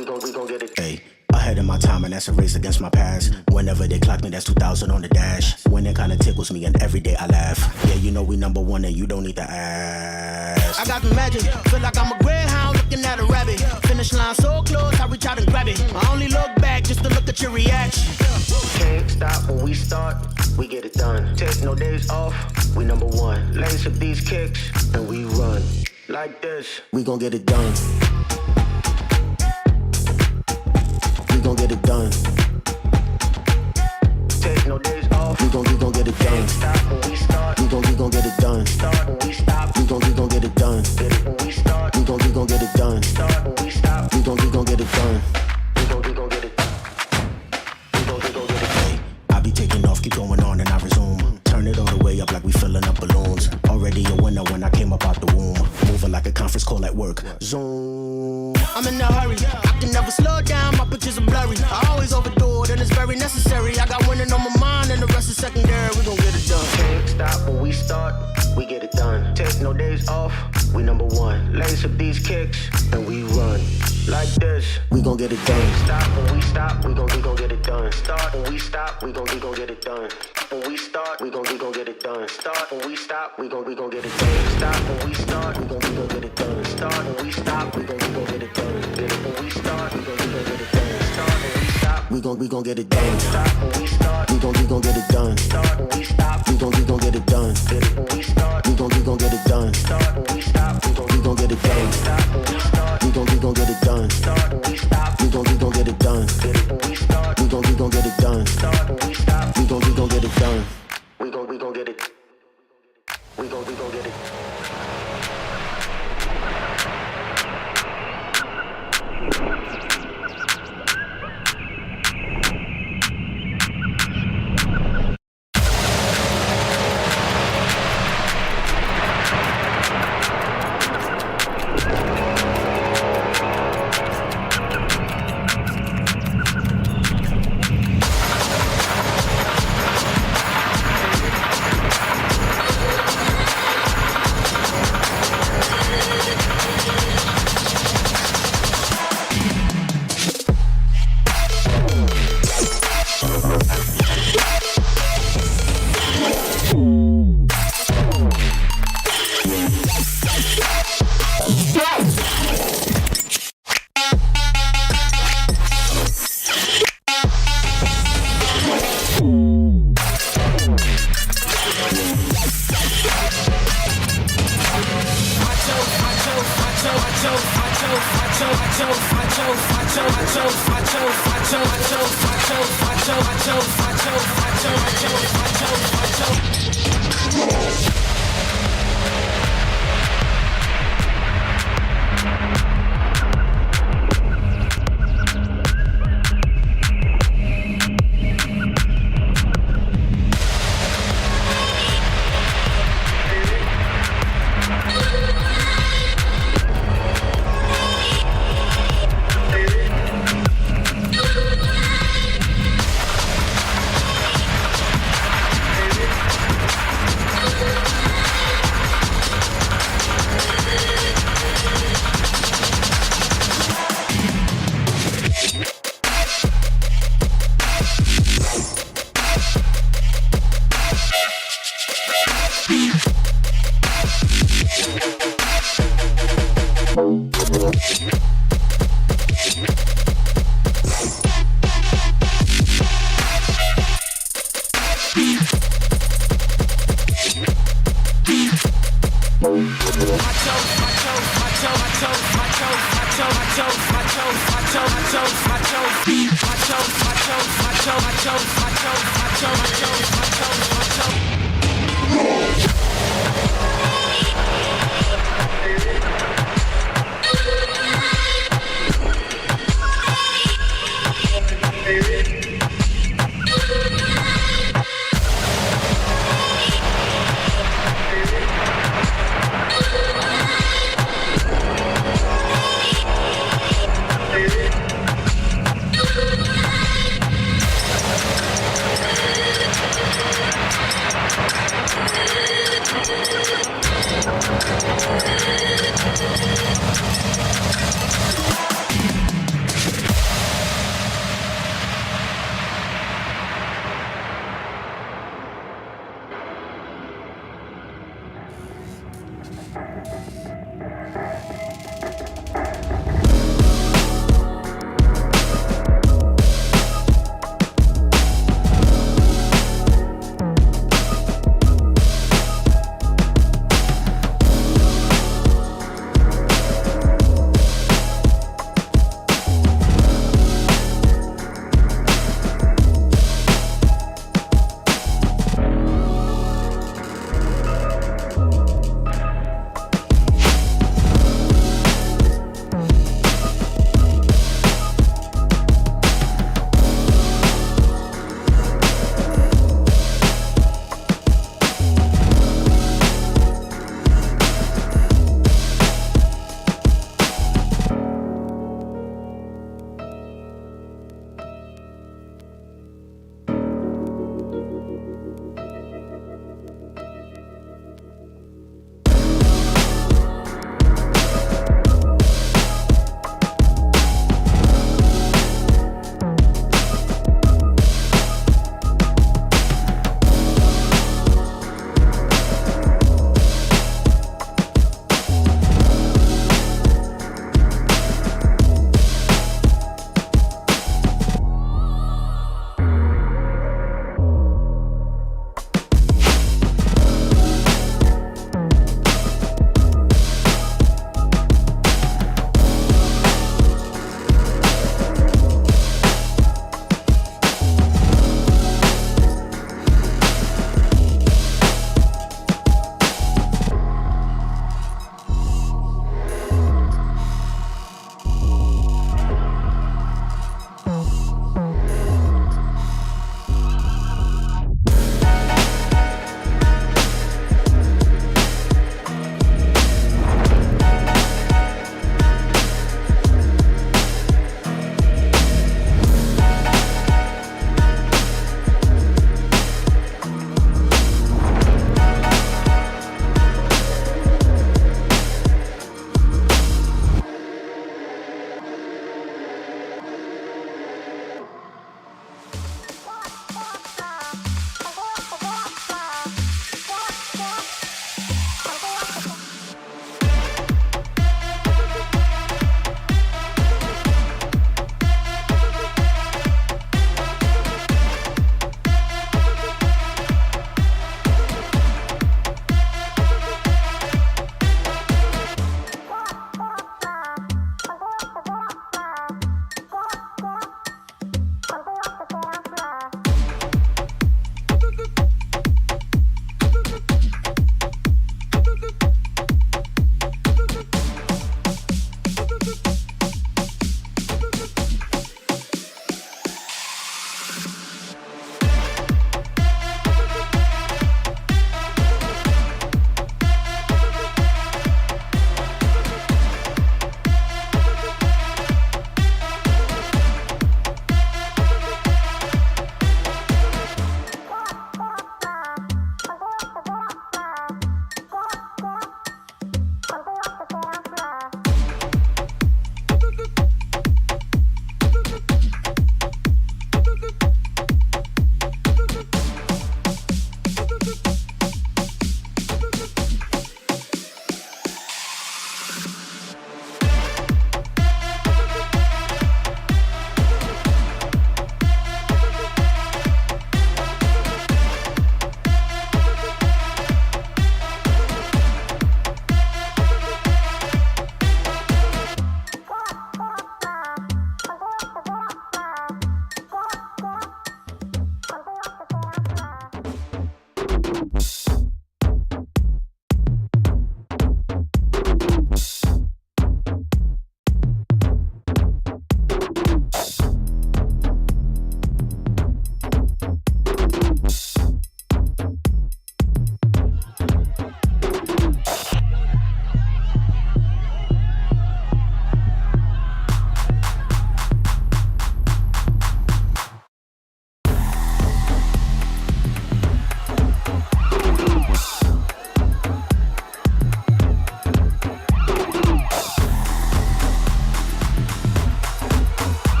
we gon' get it. Hey, ahead of my time and that's a race against my past. Whenever they clock me, that's 2,000 on the dash. When it kinda tickles me and every day I laugh. Yeah, you know we number one and you don't need to ask. I got the magic, feel like I'm a greyhound looking at a rabbit. Finish line so close, I reach out and grab it. I only look back just to look at your reaction. Can't stop when we start, we get it done. Take no days off, we number one. Lace up these kicks and we run. Like this, we gon' get it done. We gon' get it done. Take no days off. We gon' get it done. Stop when we start. We gon' get it done. Start when we stop. We gon' get it done. Get it when we start. We gon' get it done. Start when we stop. We gon' get it done. We gon' get it. We gon' get it. Hey, I be taking off, keep going on and I resume. Turn it all the way up like we filling up balloons. Already a winner when I came up out the womb. Moving like a conference call at work. Zoom. I'm in a hurry. I can never slow down. My pictures are blurry. I always overdo it and it's very necessary. I got winning on my mind and the rest is secondary. We gon' get it done. Can't stop when we start. We get it done. Take no days off. We number one. Lace up these kicks and we run. Like this, we gon' get it done. Stop when we stop. We gon' get it done. Start when we stop. We gon' get it done. When we start, we gon' get it done. Start when we stop. We gon' get it done. Stop when we start. We gon' get it done. Start when we stop. We gon' get it done. Get it when we start. We gon' get it done. Start when we stop. We gon' get it done. Stop when we start. We gon' get it done. Start when we stop. We gon' get it done. Get it when we start. We gon' get it done. Start when we stop. We gon' get it done. Stop when we start. We gon' get it done. Start when we stop. We gon' get it done. Get it when we start. We gon' get it done. Start when we stop. We gon' get it done. We gon' get it. We gon' get it.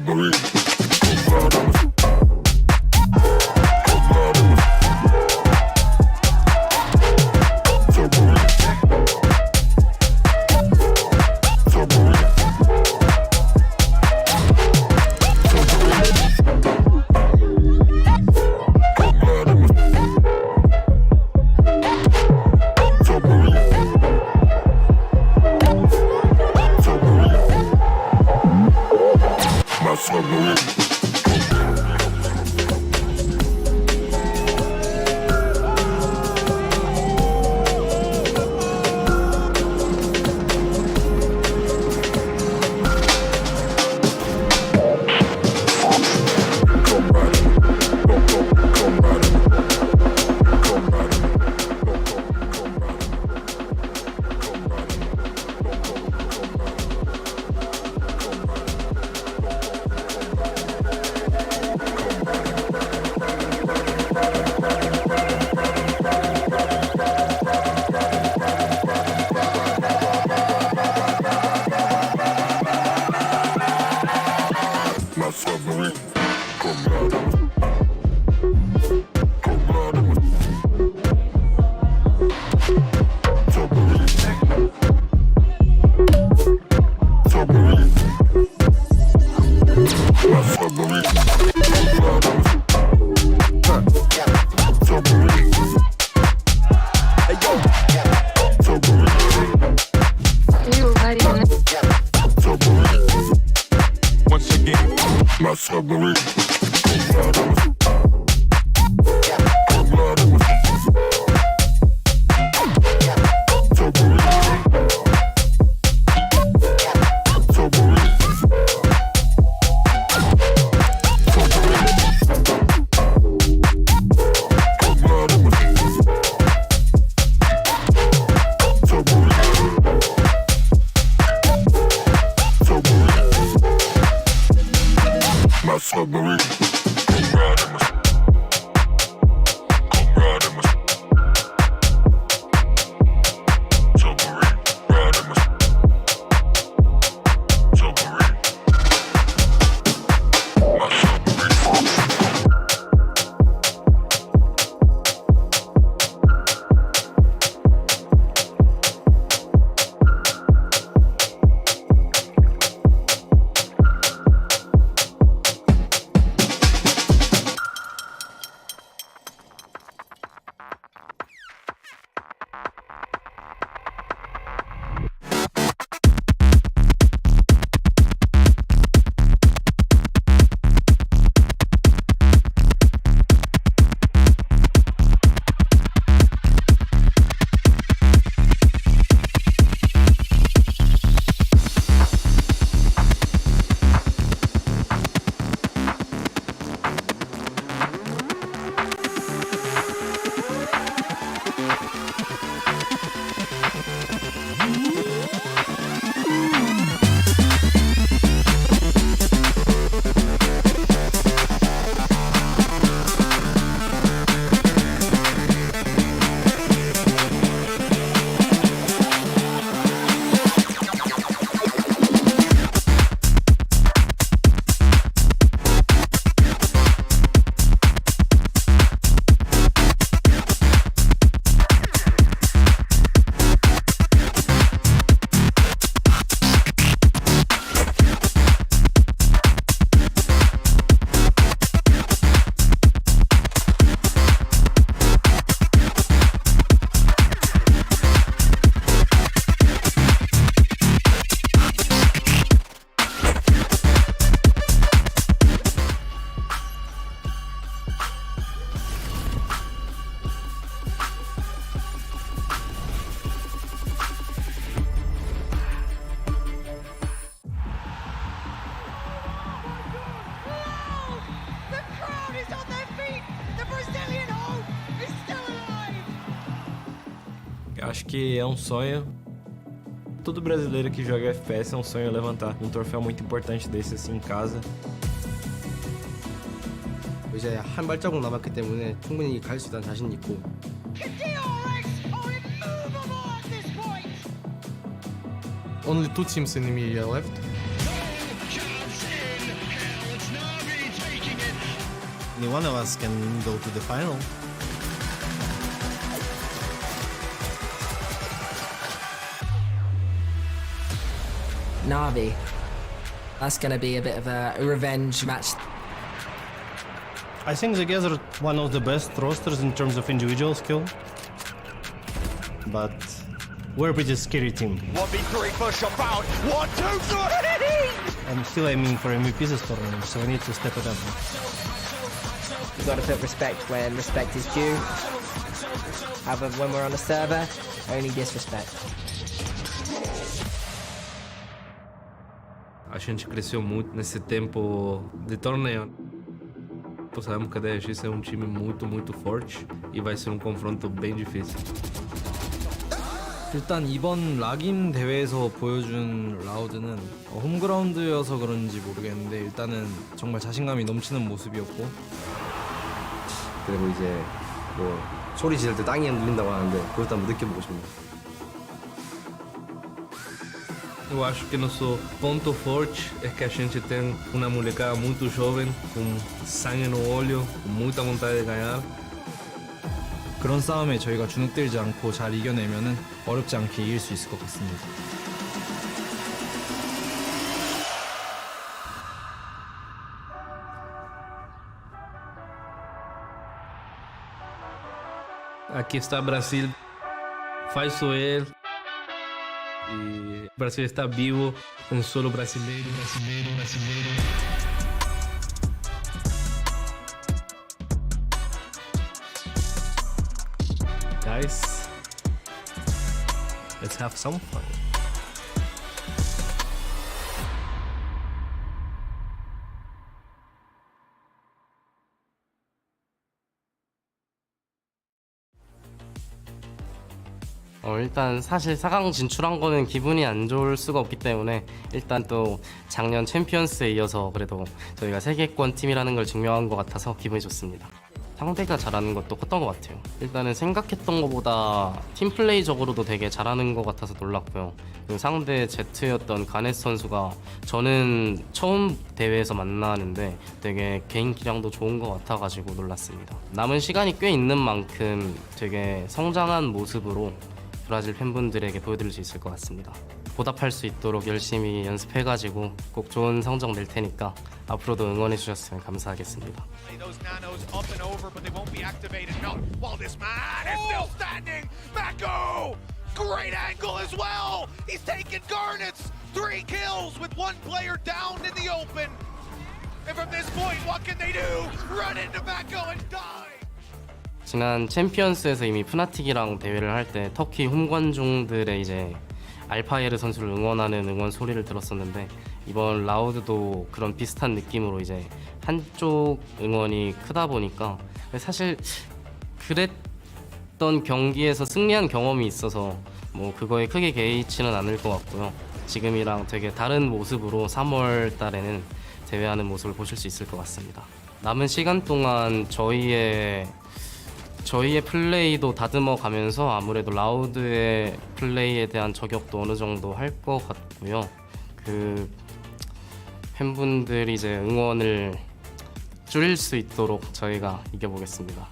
submarine. Acho que é um sonho. Todo brasileiro que joga FPS é um sonho levantar um troféu muito importante desse assim em casa. 이제 한 발자국 남았기 때문에 충분히 갈 수 있다는 자신이 있고. Only two teams in EMEA left. Only one of us can go to the final. Navi. That's going to be a bit of a revenge match. I think the guys are one of the best rosters in terms of individual skill. But we're a pretty scary team. 1v3 push up out. 1, 2, 3! I'm still aiming for MVP this tournament, so I need to step it up. You've got to put respect when respect is due. However, when we're on the server, only disrespect. A gente cresceu muito nesse tempo de torneio. Sabemos que a DRX é um time muito forte e vai ser um confronto bem difícil. 일단 이번 락인 대회에서 보여준 라우드는 홈그라운드여서 그런지 모르겠는데 일단은 정말 자신감이 넘치는 모습이었고 그리고 이제 뭐 소리 지를 때 땅이 흔들린다고 하는데 그것도 한번 느껴보고 싶네요. Eu acho que nosso ponto forte é que a gente tem uma molecada muito jovem, com sangue no olho, com muita vontade de ganhar. 그런 싸움에 저희가 주눅들지 않고 잘 이겨내면은 어렵지 않게 이길 수 있을 것 같습니다. Aqui está Brasil, faz ele e o Brasil está vivo, um solo brasileiro. Guys, let's have some fun. 일단 사실 4강 진출한 거는 기분이 안 좋을 수가 없기 때문에 일단 또 작년 챔피언스에 이어서 그래도 저희가 세계권 팀이라는 걸 증명한 것 같아서 기분이 좋습니다. 상대가 잘하는 것도 컸던 것 같아요. 일단은 생각했던 것보다 팀플레이적으로도 되게 잘하는 것 같아서 놀랐고요. 그리고 상대 제트였던 가넷 선수가 저는 처음 대회에서 만나는데 되게 개인 기량도 좋은 것 같아가지고 놀랐습니다. 남은 시간이 꽤 있는 만큼 되게 성장한 모습으로 브라질 팬분들에게 보여드릴 수 있을 것 같습니다. 보답할 수 있도록 열심히 연습해가지고 꼭 좋은 성적 낼 테니까 앞으로도 응원해 주셨으면 감사하겠습니다. Those nanos up and over, but they won't be activated. No, while this man is still standing. Mako, great angle as well. He's taken Garnets. 3 kills with 1 player down in the open. And from this point, what can they do? Run into Mako and die. 지난 챔피언스에서 이미 푸나틱이랑 대회를 할 때 터키 홈관중들의 이제 알파예르 선수를 응원하는 응원 소리를 들었었는데 이번 라우드도 그런 비슷한 느낌으로 이제 한쪽 응원이 크다 보니까 사실 그랬던 경기에서 승리한 경험이 있어서 뭐 그거에 크게 개의치는 않을 것 같고요. 지금이랑 되게 다른 모습으로 3월 달에는 대회하는 모습을 보실 수 있을 것 같습니다. 남은 시간 동안 저희의 플레이도 다듬어 가면서 아무래도 라우드의 플레이에 대한 저격도 어느 정도 할 것 같고요. 그 팬분들이 이제 응원을 줄일 수 있도록 저희가 이겨보겠습니다.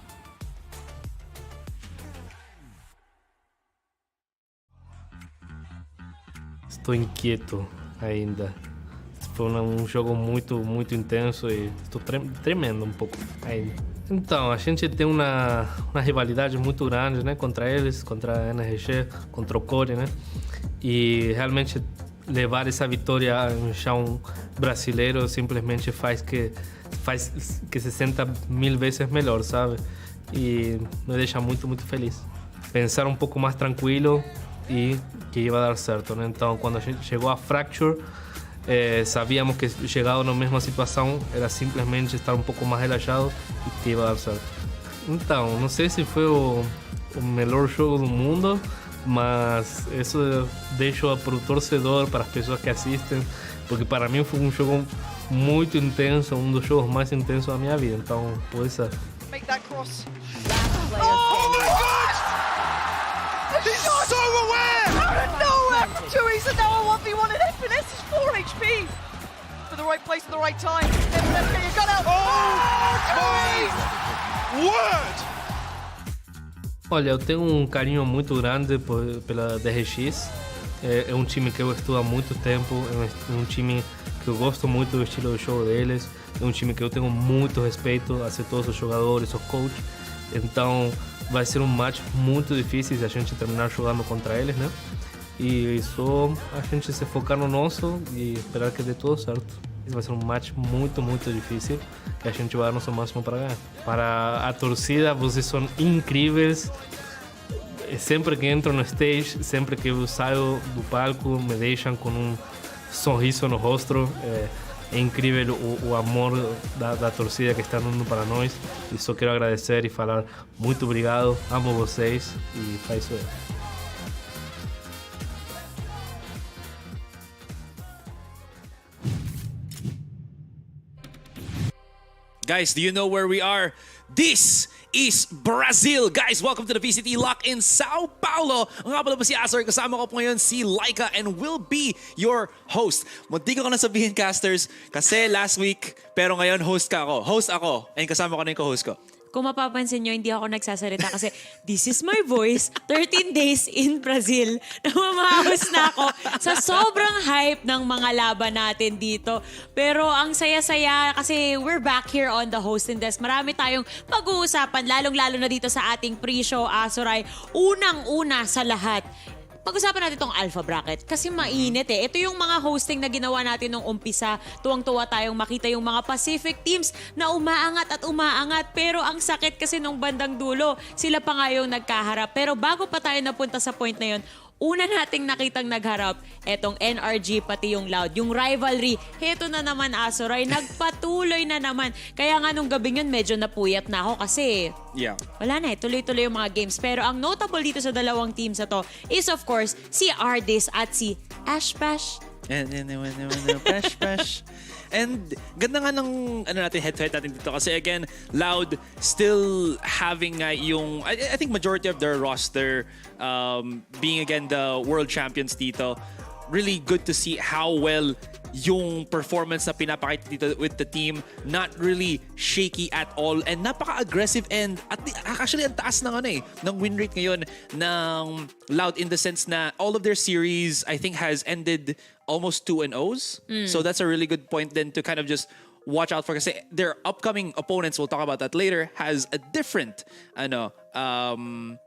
Estou inquieto ainda. Foi jogo muito intenso e estou tremendo pouco ainda. Então, a gente tem uma rivalidade muito grande, né, contra eles, contra a NRG, contra o Core, né? E realmente levar essa vitória no chão brasileiro simplesmente faz que se sinta 1000 vezes melhor, sabe? E me deixa muito feliz. Pensar um pouco mais tranquilo e que ia dar certo, né? Então, quando a gente chegou a Fracture, sabíamos que chegado na mesma situação era simplesmente estar um pouco mais relaxado e que ia dar certo. Então, não sei se foi o melhor jogo do mundo, mas isso eu deixo para o torcedor, para as pessoas que assistem, porque para mim foi um jogo muito intenso, um dos jogos mais intensos da minha vida. Então, pode ser. Make that cross. Oh my God! He's so aware! Out of nowhere from Chewy's and now a 1v1 and Efiness is 4 HP! For the right place at the right time. Efiness getting a gun out. Oh! Chewy! Olha, eu tenho um carinho muito grande pela DRX. É um time que eu estudo há muito tempo, é um time que eu gosto muito do estilo de jogo deles, é um time que eu tenho muito respeito a todos os jogadores, os coaches. Então vai ser um match muito difícil se a gente terminar jogando contra eles, né? E só a gente se focar no nosso e esperar que dê tudo certo. Vai ser um match muito, muito difícil que a gente vai dar nosso máximo para ganhar. Para a torcida, vocês são incríveis. Sempre que entro no stage, sempre que eu saio do palco, me deixam com um sorriso no rosto. É incrível o amor da torcida que está dando para nós. E só quero agradecer e falar muito obrigado. Amo vocês e faz isso aí. Guys, do you know where we are? This is Brazil! Guys, welcome to the VCT LOCK in São Paulo! Ang nga pala po si Azor, kasama ko po ngayon si Laika and will be your host. Munti ko na sabihin, casters, kasi last week, pero ngayon host ka ako. Host ako, and kasama ko na yung co-host ko. Kung mapapansin nyo, hindi ako nagsasalita kasi this is my voice, 13 days in Brazil. Namamahos na ako sa sobrang hype ng mga laban natin dito. Pero ang saya-saya kasi we're back here on the hosting desk. Marami tayong pag-uusapan, lalong-lalo na dito sa ating pre-show, Azuray. Unang-una sa lahat, pag-usapan natin itong Alpha Bracket kasi mainit eh. Ito yung mga hosting na ginawa natin nung umpisa. Tuwang-tuwa tayong makita yung mga Pacific teams na umaangat at umaangat. Pero ang sakit kasi nung bandang dulo, sila pa nga yung nagkaharap. Pero bago pa tayo napunta sa point na yun, una nating nakitang nagharap, etong NRG pati yung Loud. Yung rivalry, heto na naman Azuray, nagpatuloy na naman. Kaya nga nung gabing yun, medyo napuyat na ako kasi wala na eh, tuloy-tuloy yung mga games. Pero ang notable dito sa dalawang teams na to is of course, si Ardis at si Ashpash. Pash. And ganda nga ng head-to-head natin dito kasi again, Loud still having yung I think majority of their roster being again the world champions dito. Really good to see how well yung performance na pinapakita dito with the team, not really shaky at all and napaka-aggressive and actually ang taas ng ng win rate ngayon ng Loud in the sense na all of their series I think has ended almost 2-0s. So that's a really good point then to kind of just watch out for kasi their upcoming opponents, we'll talk about that later, has a different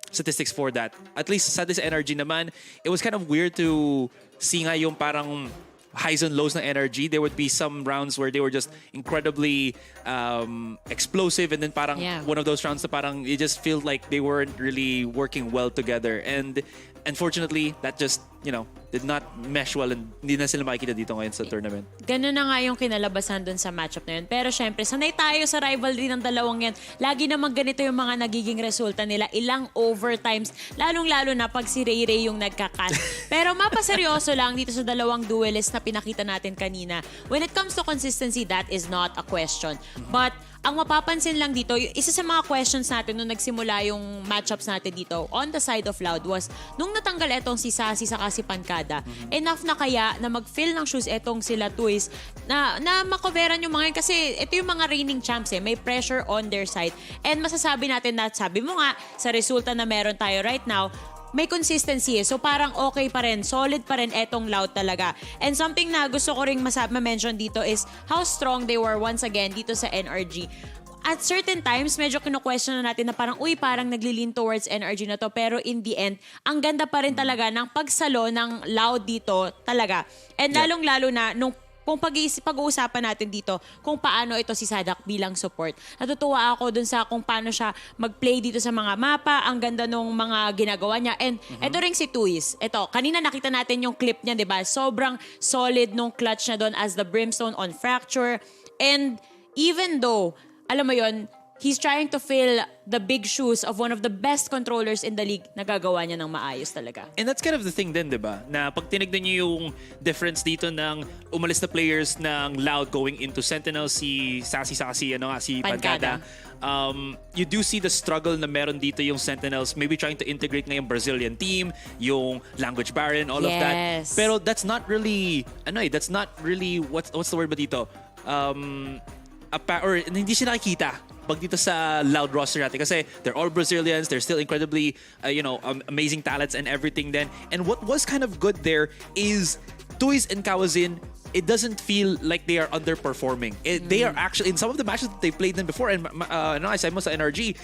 statistics for that. At least sa this energy naman, it was kind of weird to see nga yung parang highs and lows ng energy. There would be some rounds where they were just incredibly explosive and then parang one of those rounds na parang it just felt like they weren't really working well together. And unfortunately, that just, did not mesh well and hindi na sila makikita dito ngayon sa tournament. Ganun na nga yung kinalabasan dun sa matchup na yun. Pero syempre, sanay tayo sa rivalry ng dalawang yan. Lagi naman ganito yung mga nagiging resulta nila. Ilang overtimes, lalong-lalo na pag si Ray Ray yung nagkakast. Pero mapaseryoso lang dito sa dalawang duelist na pinakita natin kanina. When it comes to consistency, that is not a question. But ang mapapansin lang dito, isa sa mga questions natin nung nagsimula yung matchups natin dito on the side of Loud was, nung natanggal etong si Sassy saka si Pankada, enough na kaya na mag-fill ng shoes etong sila Twist na makoveran yung mga yun kasi ito yung mga reigning champs eh, may pressure on their side. And masasabi natin na, sabi mo nga, sa resulta na meron tayo right now, may consistency eh. So parang okay pa rin, solid pa rin etong Loud talaga. And something na gusto ko ring ma-mention dito is how strong they were once again dito sa NRG. At certain times, medyo kino-question na natin na parang, parang nagli-lean towards NRG na to. Pero in the end, ang ganda pa rin talaga ng pagsalo ng Loud dito talaga. And lalong-lalo na nung kung pag-uusapan natin dito kung paano ito si Sadak bilang support. Natutuwa ako dun sa kung paano siya mag-play dito sa mga mapa, ang ganda nung mga ginagawa niya. And ito rin si Twist. Ito, kanina nakita natin yung clip niya, di ba? Sobrang solid nung clutch niya doon as the Brimstone on Fracture. And even though, alam mo yon, he's trying to fill the big shoes of one of the best controllers in the league, nagagawa niya ng maayos talaga. And that's kind of the thing din, di ba? Na pag tinignan niyo yung difference dito ng umalis na players ng Loud going into Sentinel, si Sassy, si Pankada. You do see the struggle na meron dito yung Sentinels, maybe trying to integrate na yung Brazilian team, yung language barrier, all of that. Pero that's not really, what's the word ba dito? Or hindi siya nakikita pag dito sa Loud roster natin kasi they're all Brazilians, they're still incredibly amazing talents and everything then. And what was kind of good there is Toys and Kawazin, it doesn't feel like they are underperforming. They are actually, in some of the matches that they played them before, and I said most of NRG,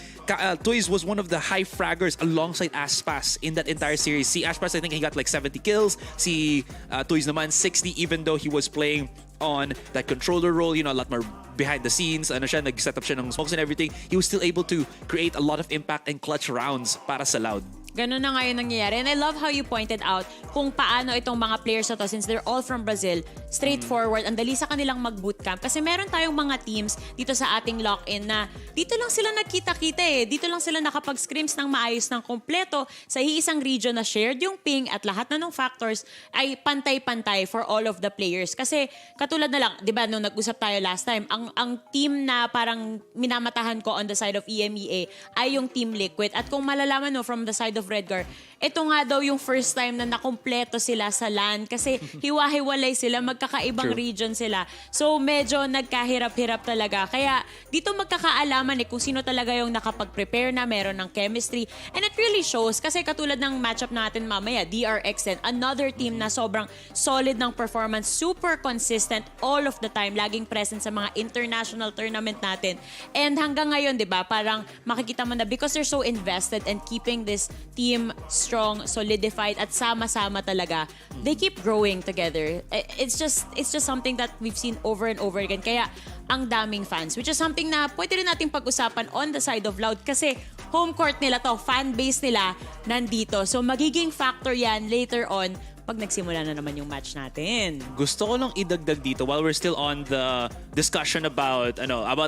Toys was one of the high fraggers alongside Aspas in that entire series. Si Aspas, I think he got like 70 kills. Si Toys naman, 60, even though he was playing on that controller role, a lot more behind the scenes. Nag-set up siya ng smokes and everything. He was still able to create a lot of impact and clutch rounds para sa Loud. Ganun na ngayon nangyayari. And I love how you pointed out kung paano itong mga players na to, since they're all from Brazil, straightforward, ang dali sa kanilang mag-bootcamp. Kasi meron tayong mga teams dito sa ating lock-in na dito lang sila nagkita-kita eh. Dito lang sila nakapag-scrims ng maayos ng kompleto sa iisang region na shared yung ping at lahat na ng factors ay pantay-pantay for all of the players. Kasi katulad na lang, di ba, nung nag-usap tayo last time, ang team na parang minamatahan ko on the side of EMEA ay yung Team Liquid. At kung malalaman mo from the side of Redgar, ito nga daw yung first time na nakompleto sila sa LAN kasi hiwa-hiwalay sila, magkakaibang region sila. So medyo nagkahirap-hirap talaga. Kaya dito magkakaalaman kung sino talaga yung nakapag-prepare na, meron ng chemistry. And it really shows kasi katulad ng matchup natin mamaya, DRX and another team na sobrang solid ng performance, super consistent all of the time, laging present sa mga international tournament natin. And hanggang ngayon, di ba, parang makikita mo na because they're so invested and keeping this team strong, solidified, at sama-sama talaga, they keep growing together. It's just something that we've seen over and over again. Kaya ang daming fans, which is something na pwede rin natin pag-usapan on the side of Loud kasi home court nila to, fan base nila nandito. So magiging factor yan later on pag nagsimula na naman yung match natin. Gusto ko lang idagdag dito while we're still on the discussion about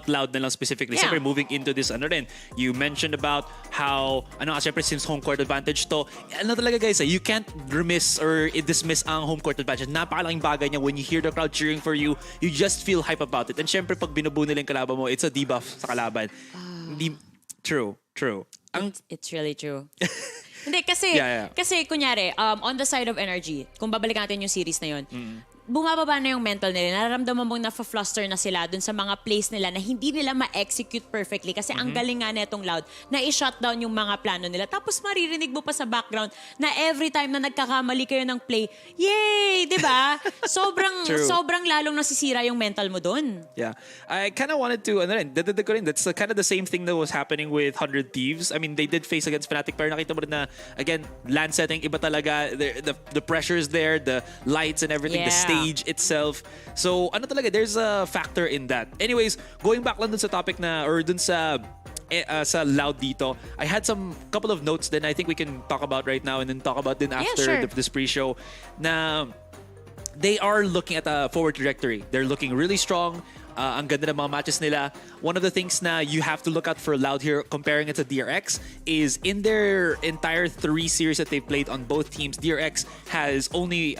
Loud na lang specifically. Yeah. Siyempre moving into this you mentioned about how siyempre since home court advantage to, talaga guys, you can't remiss or dismiss ang home court advantage. Napakalaking bagay niya when you hear the crowd cheering for you, you just feel hype about it. And siyempre pag binubuo nila yung kalaban mo, it's a debuff sa kalaban. True. It's really true. Hindi, kasi kunyari, on the side of energy, kung babalikan natin yung series na yun, bumababa na yung mental nila. Nararamdaman mong na-fluster na sila dun sa mga plays nila na hindi nila ma-execute perfectly kasi ang galing nga netong Loud na i-shutdown yung mga plano nila. Tapos maririnig mo pa sa background na every time na nagkakamali kayo ng play, yay! Diba? Sobrang lalong nasisira yung mental mo dun. Yeah. I kind of wanted to, that's kind of the same thing that was happening with 100 Thieves. I mean, they did face against Fnatic, pero nakita mo rin na, again, land setting, iba talaga. The pressure is there, the lights and everything, the stage itself. So, there's a factor in that. Anyways, going back lang dun sa topic or dun sa Loud dito, I had some couple of notes then I think we can talk about right now and then talk about then after this pre-show na they are looking at a forward trajectory. They're looking really strong. Ang ganda ng mga matches nila. One of the things na you have to look out for Loud here, comparing it to DRX, is in their entire 3 series that they've played on both teams, DRX has only,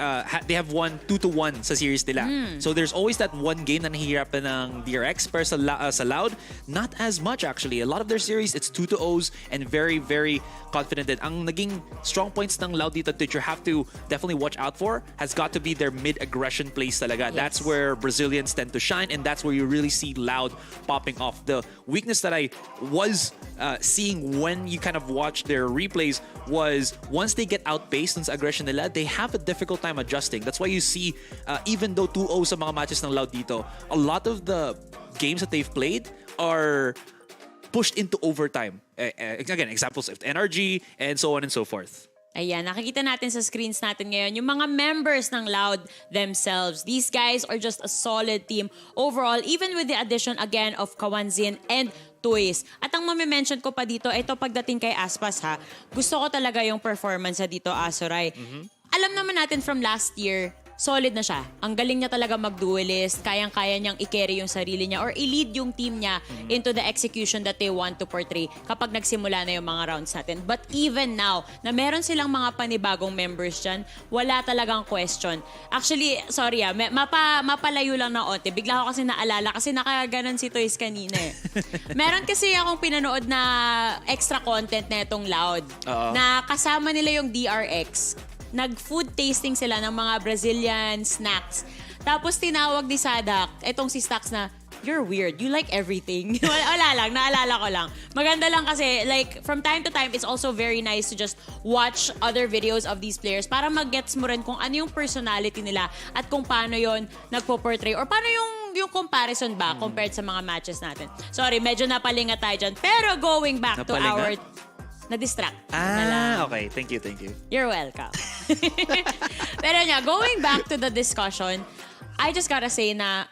they have won 2-1 sa series nila. So there's always that one game na nahihirapan ng DRX, pero sa Loud, not as much actually. A lot of their series, it's 2-0s and very, very confident. And ang naging strong points ng Loud dito that you have to definitely watch out for has got to be their mid-aggression plays talaga. Yes. That's where Brazilians tend to shine, and that's where you really see Loud popping off. The weakness that I was seeing when you kind of watch their replays was once they get outpaced sa aggression nila, they have a difficult time adjusting. That's why you see, even though 2-0 sa mga matches ng Loud dito, a lot of the games that they've played are pushed into overtime. Again, examples of NRG and so on and so forth. Ayan, nakikita natin sa screens natin ngayon yung mga members ng Loud themselves. These guys are just a solid team overall, even with the addition again of Kawanzin and Toys. At ang mamimension ko pa dito, ito pagdating kay Aspas ha, gusto ko talaga yung performance sa dito, Asoray. Alam naman natin from last year, solid na siya. Ang galing niya talaga mag-duelist. Kayang-kaya niyang i-carry yung sarili niya or i-lead yung team niya into the execution that they want to portray kapag nagsimula na yung mga rounds natin. But even now, na meron silang mga panibagong members dyan, wala talagang question. Actually, sorry mapalayo lang na onte. Bigla ako kasi naalala kasi nakaganon si Toys kanina eh. Meron kasi akong pinanood na extra content na itong Loud na kasama nila yung DRX. Nag-food tasting sila ng mga Brazilian snacks. Tapos tinawag ni Sadak, etong si Stax na, you're weird. You like everything. Wala lang, naalala ko lang. Maganda lang kasi, like, from time to time, it's also very nice to just watch other videos of these players para mag-gets mo rin kung ano yung personality nila at kung paano yon nagpo-portray or paano yung comparison ba compared sa mga matches natin. Sorry, medyo napalinga tayo dyan. Pero going back to our... Na-distract. Okay. Thank you. You're welcome. Pero going back to the discussion, I just gotta say na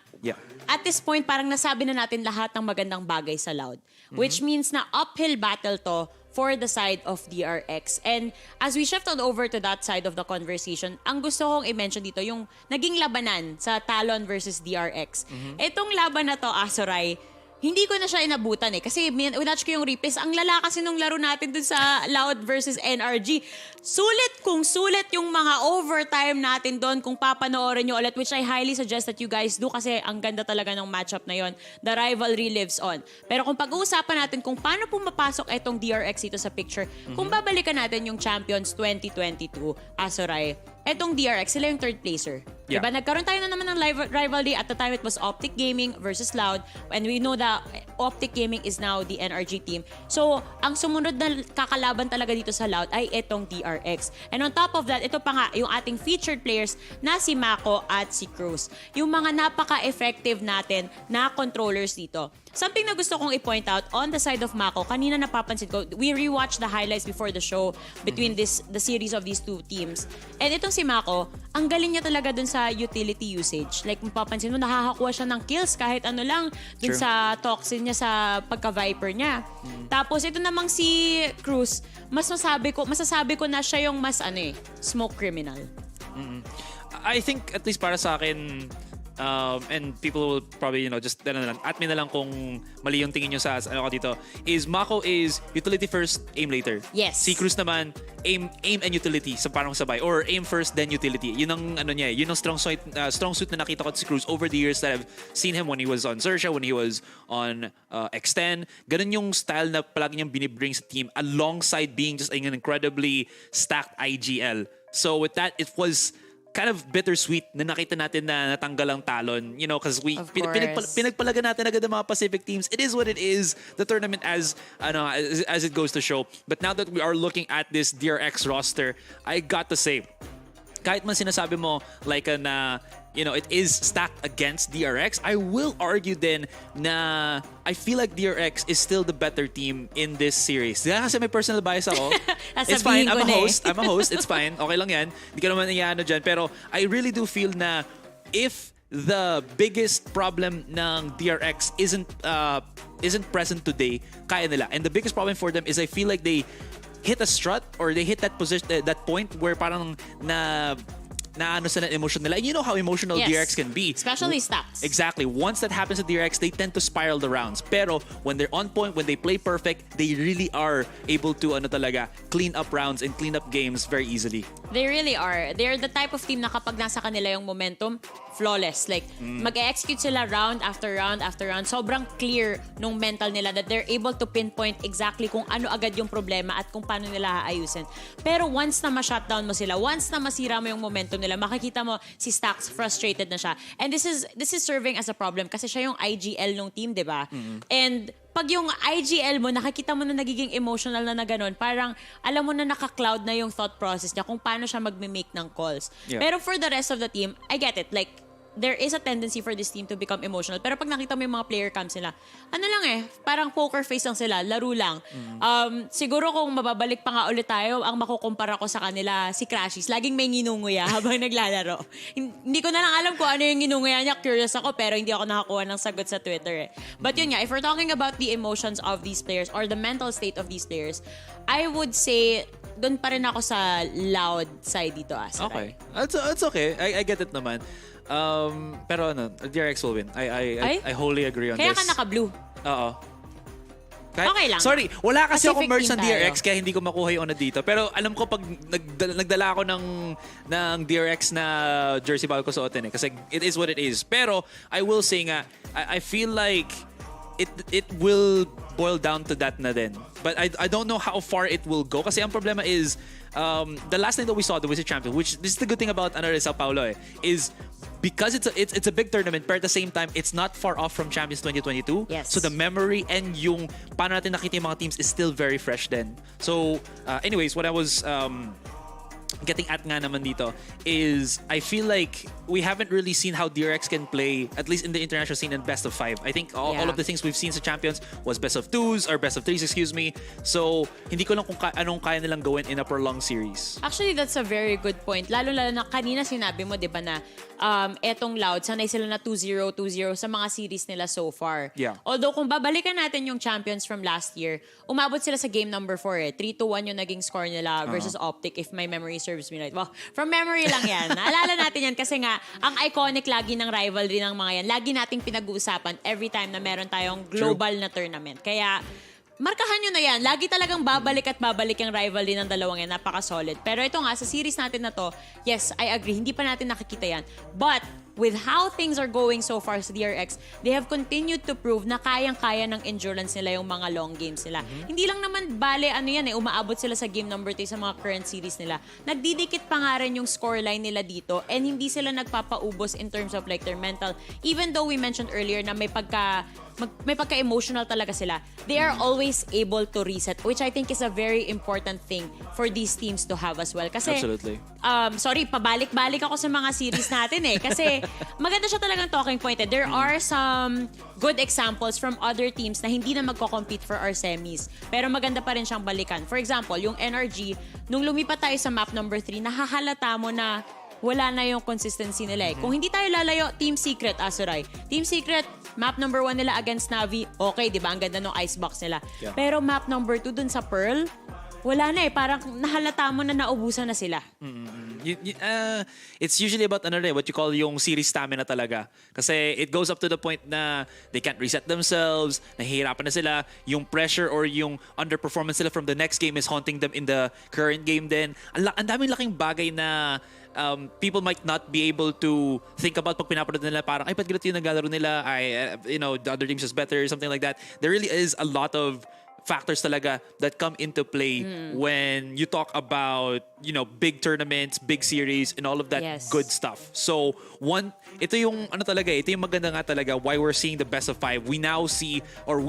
at this point, parang nasabi na natin lahat ng magandang bagay sa Loud. Which means na uphill battle to for the side of DRX. And as we shifted over to that side of the conversation, ang gusto kong i-mention dito, yung naging labanan sa Talon versus DRX. Itong laban na to, Asoray, hindi ko na siya inabutan kasi winatch ko yung replays. Ang lala kasi nung laro natin dun sa Loud versus NRG. Sulit kung sulit yung mga overtime natin doon kung papanoorin nyo ulit, which I highly suggest that you guys do kasi ang ganda talaga ng matchup na yon. The rivalry lives on. Pero kung pag-uusapan natin kung paano pumapasok itong DRX dito sa picture, kung babalikan natin yung Champions 2022, Asoray, etong DRX, sila yung third placer. Diba? Nagkaroon tayo na naman ng rivalry. At the time, it was Optic Gaming versus Loud. And we know that Optic Gaming is now the NRG team. So, ang sumunod na kakalaban talaga dito sa Loud ay etong DRX. And on top of that, ito pa nga, yung ating featured players na si Mako at si Cruz. Yung mga napaka-effective natin na controllers dito. Something na gusto kong i-point out on the side of Mako, kanina napapansin ko, we rewatched the highlights before the show between the series of these two teams. And itong si Mako, ang galing niya talaga dun sa utility usage. Like, mapapansin mo, nakakakuha siya ng kills kahit ano lang dun sa toxin niya, sa pagka-viper niya. Tapos ito namang si Cruz, masasabi ko na siya yung mas smoke criminal. I think at least para sa akin, and people will probably, just at me na lang kung mali yung tingin nyo sa dito, is Mako is utility first, aim later. Yes. Si Cruz naman, aim and utility sa parang sabay. Or aim first, then utility. Yun ang yun ang strong suit na nakita ko si Cruz over the years that I've seen him when he was on Xerxia, when he was on X10. Ganun yung style na palagi niyang binibring sa team alongside being just an incredibly stacked IGL. So with that, it was kind of bittersweet na nakita natin na natanggal ang Talon, because we pinagpalagan natin agad ang mga Pacific teams. It is what it is. The tournament as it goes to show. But now that we are looking at this DRX roster, I got to say, kahit man sinasabi mo like na it is stacked against DRX, I will argue then na I feel like DRX is still the better team in this series. Kaya kasi may personal bias ako. It's fine. I'm a host. It's fine. Okay lang yan. Hindi ka naman iyaano dyan. Pero I really do feel na if the biggest problem ng DRX isn't present today, kaya nila. And the biggest problem for them is I feel like they hit a strut or they hit that position, that point where parang na sa emotion nila. And you know how emotional DRX can be. Especially stacks. Exactly. Once that happens to DRX, they tend to spiral the rounds. Pero when they're on point, when they play perfect, they really are able to clean up rounds and clean up games very easily. They really are. They're the type of team na kapag nasa kanila yung momentum, flawless. Like, mag-execute sila round after round after round. Sobrang clear nung mental nila that they're able to pinpoint exactly kung ano agad yung problema at kung paano nila aayusin. Pero once na ma-shutdown mo sila, once na masira mo yung momentum nila, makikita mo si Stax frustrated na siya. And this is serving as a problem kasi siya yung IGL nung team, di ba? And pag yung IGL mo, nakikita mo na nagiging emotional na gano'n, parang alam mo na naka-cloud na yung thought process niya kung paano siya magme-make ng calls. Yeah. Pero for the rest of the team, I get it. Like, there is a tendency for this team to become emotional. Pero pag nakita mo yung mga player cams nila, parang poker face lang sila, laro lang. Siguro kung mababalik pa nga ulit tayo, ang makukumpara ko sa kanila, si Crashies. Laging may nginunguya habang naglalaro. Hindi ko na lang alam kung ano yung nginunguya niya. Curious ako, pero hindi ako nakakuha ng sagot sa Twitter. But yun nga, if we're talking about the emotions of these players or the mental state of these players, I would say doon pa rin ako sa Loud side dito. Okay. It's okay. I get it naman. Pero DRX will win. I wholly agree on Kaya this. Kaya ka naka-blue. Oo. Okay lang. Sorry, wala kasi ako Pacific merch ng team tayo. DRX kaya hindi ko makuha yung dito. Pero alam ko pag nagdala ako ng DRX na jersey bago ko suotin kasi it is what it is. Pero I will say nga, I feel like it will boil down to that na din. But I don't know how far it will go kasi ang problema is the last time that we saw the VCT Champion, which this is the good thing about São Paulo is because it's a big tournament, but at the same time, it's not far off from Champions 2022. Yes. So the memory and yung paano natin nakita yung mga teams is still very fresh then. So, anyways, what I was getting at nga naman dito is I feel like we haven't really seen how DRX can play, at least in the international scene, in best of 5. I think all of the things we've seen sa Champions was best of 2s or best of 3s, excuse me. So, hindi ko lang kung anong kaya nilang gawin in a prolonged series. Actually, that's a very good point. Lalo na kanina sinabi mo, di ba, na etong Loud, sanay sila na 2-0, 2-0 sa mga series nila so far. Yeah. Although, kung babalikan natin yung champions from last year, umabot sila sa game number 4 eh. 3-1 yung naging score nila versus Optic, if my memory serves me right. Well, from memory lang yan. Naalala natin yan kasi nga, ang iconic lagi ng rivalry ng mga yan, lagi nating pinag-uusapan every time na meron tayong global na tournament. Kaya, markahan nyo na yan. Lagi talagang babalik at babalik yung rivalry ng dalawang yan. Napaka-solid. Pero ito nga, sa series natin na to, yes, I agree. Hindi pa natin nakikita yan. But, with how things are going so far sa DRX, they have continued to prove na kayang-kaya ng endurance nila yung mga long games nila. Hindi lang naman bale, umaabot sila sa game number 3 sa mga current series nila. Nagdidikit pa nga rin yung scoreline nila dito and hindi sila nagpapaubos in terms of like their mental. Even though we mentioned earlier na may pagka-emotional talaga sila, they are always able to reset, which I think is a very important thing for these teams to have as well. Kasi, Absolutely. Sorry, pabalik-balik ako sa mga series natin eh. Kasi maganda siya talagang talking point eh. There are some good examples from other teams na hindi na magko-compete for our semis. Pero maganda pa rin siyang balikan. For example, yung NRG, nung lumipat tayo sa map number 3, nahahalata mo na wala na yung consistency nila eh. Kung hindi tayo lalayo, Team Secret, Asuray. Team Secret, map number 1 nila against Navi, okay, di ba? Ang ganda ng icebox nila. Yeah. Pero map number 2 dun sa Pearl, wala na eh. Parang nahalata mo na naubusan na sila. It's usually about what you call yung series stamina talaga. Kasi it goes up to the point na they can't reset themselves, nahihirapan na sila, yung pressure or yung underperformance nila from the next game is haunting them in the current game din. Ang daming laking bagay na people might not be able to think about pag pinapanood nila parang, ay, ba't ganito yung naglalaro nila? The other team's just better, something like that. There really is a lot of factors talaga that come into play when you talk about, big tournaments, big series, and all of that good stuff. So, ito yung maganda nga talaga why we're seeing the best of 5. We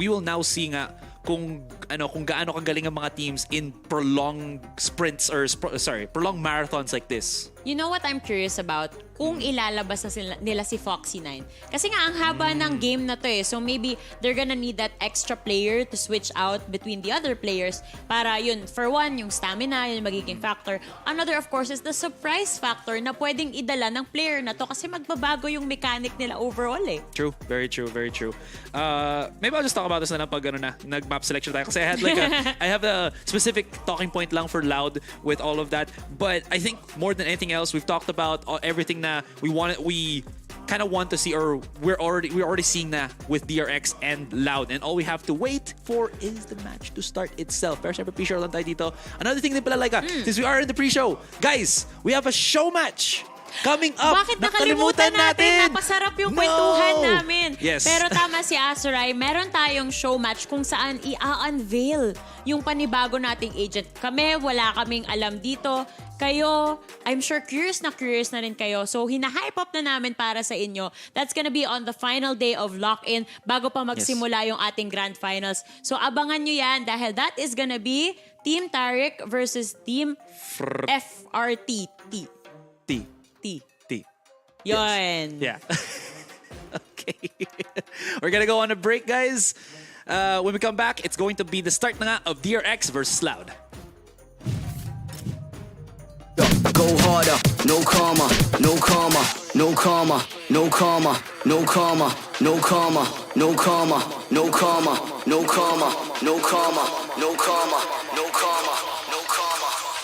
will now see nga kung gaano kagaling ang mga teams in prolonged sprints or prolonged marathons like this. You know what I'm curious about? Kung ilalabas na nila si Foxy9. Kasi nga, ang haba ng game na to eh. So maybe they're gonna need that extra player to switch out between the other players para yun, for one, yung stamina, yun magiging factor. Another, of course, is the surprise factor na pwedeng idala ng player na to kasi magbabago yung mechanic nila overall eh. True. Very true. Very true. Maybe I'll just talk about this na pag nag-map selection tayo. Kasi I have a specific talking point lang for Loud with all of that. But I think more than anything else, we've talked about everything na we kind of want to see, or we're already seeing na with DRX and Loud, and all we have to wait for is the match to start itself. Pero syempre pre-show lang tayo dito. Another thing din pala, since we are in the pre-show, guys, we have a show match coming up. Bakit nakalimutan natin? Napasarap yung kwentuhan namin. Yes. Pero tama si Asuray, meron tayong show match kung saan i-unveil yung panibago nating agent. Wala kaming alam dito. Kayo, I'm sure curious na rin kayo. So, hina-hype up na namin para sa inyo. That's gonna be on the final day of lock-in bago pa magsimula yung ating grand finals. So, abangan nyo yan dahil that is gonna be Team Tarik versus Team FRT. T. Yun. Yeah. Okay. We're gonna go on a break, guys. When we come back, it's going to be the start na nga of DRX versus Loud. Go harder, no karma, no karma, no karma, no karma, no karma, no karma, no karma, no karma, no karma, no karma, no karma, no karma, no karma,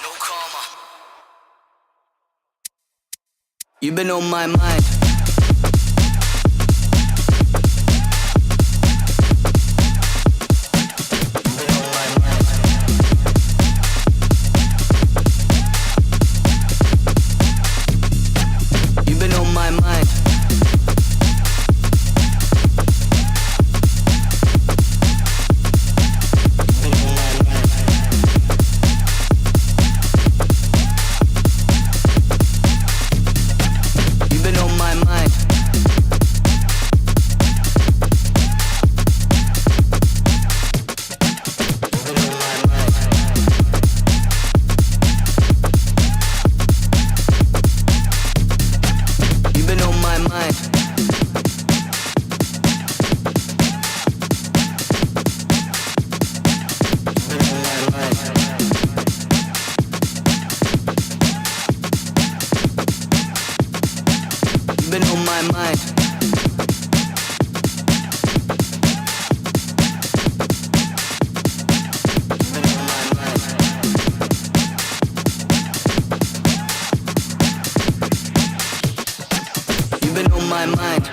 no karma. You've been on my mind. You've been on my my mind. You've been on my mind.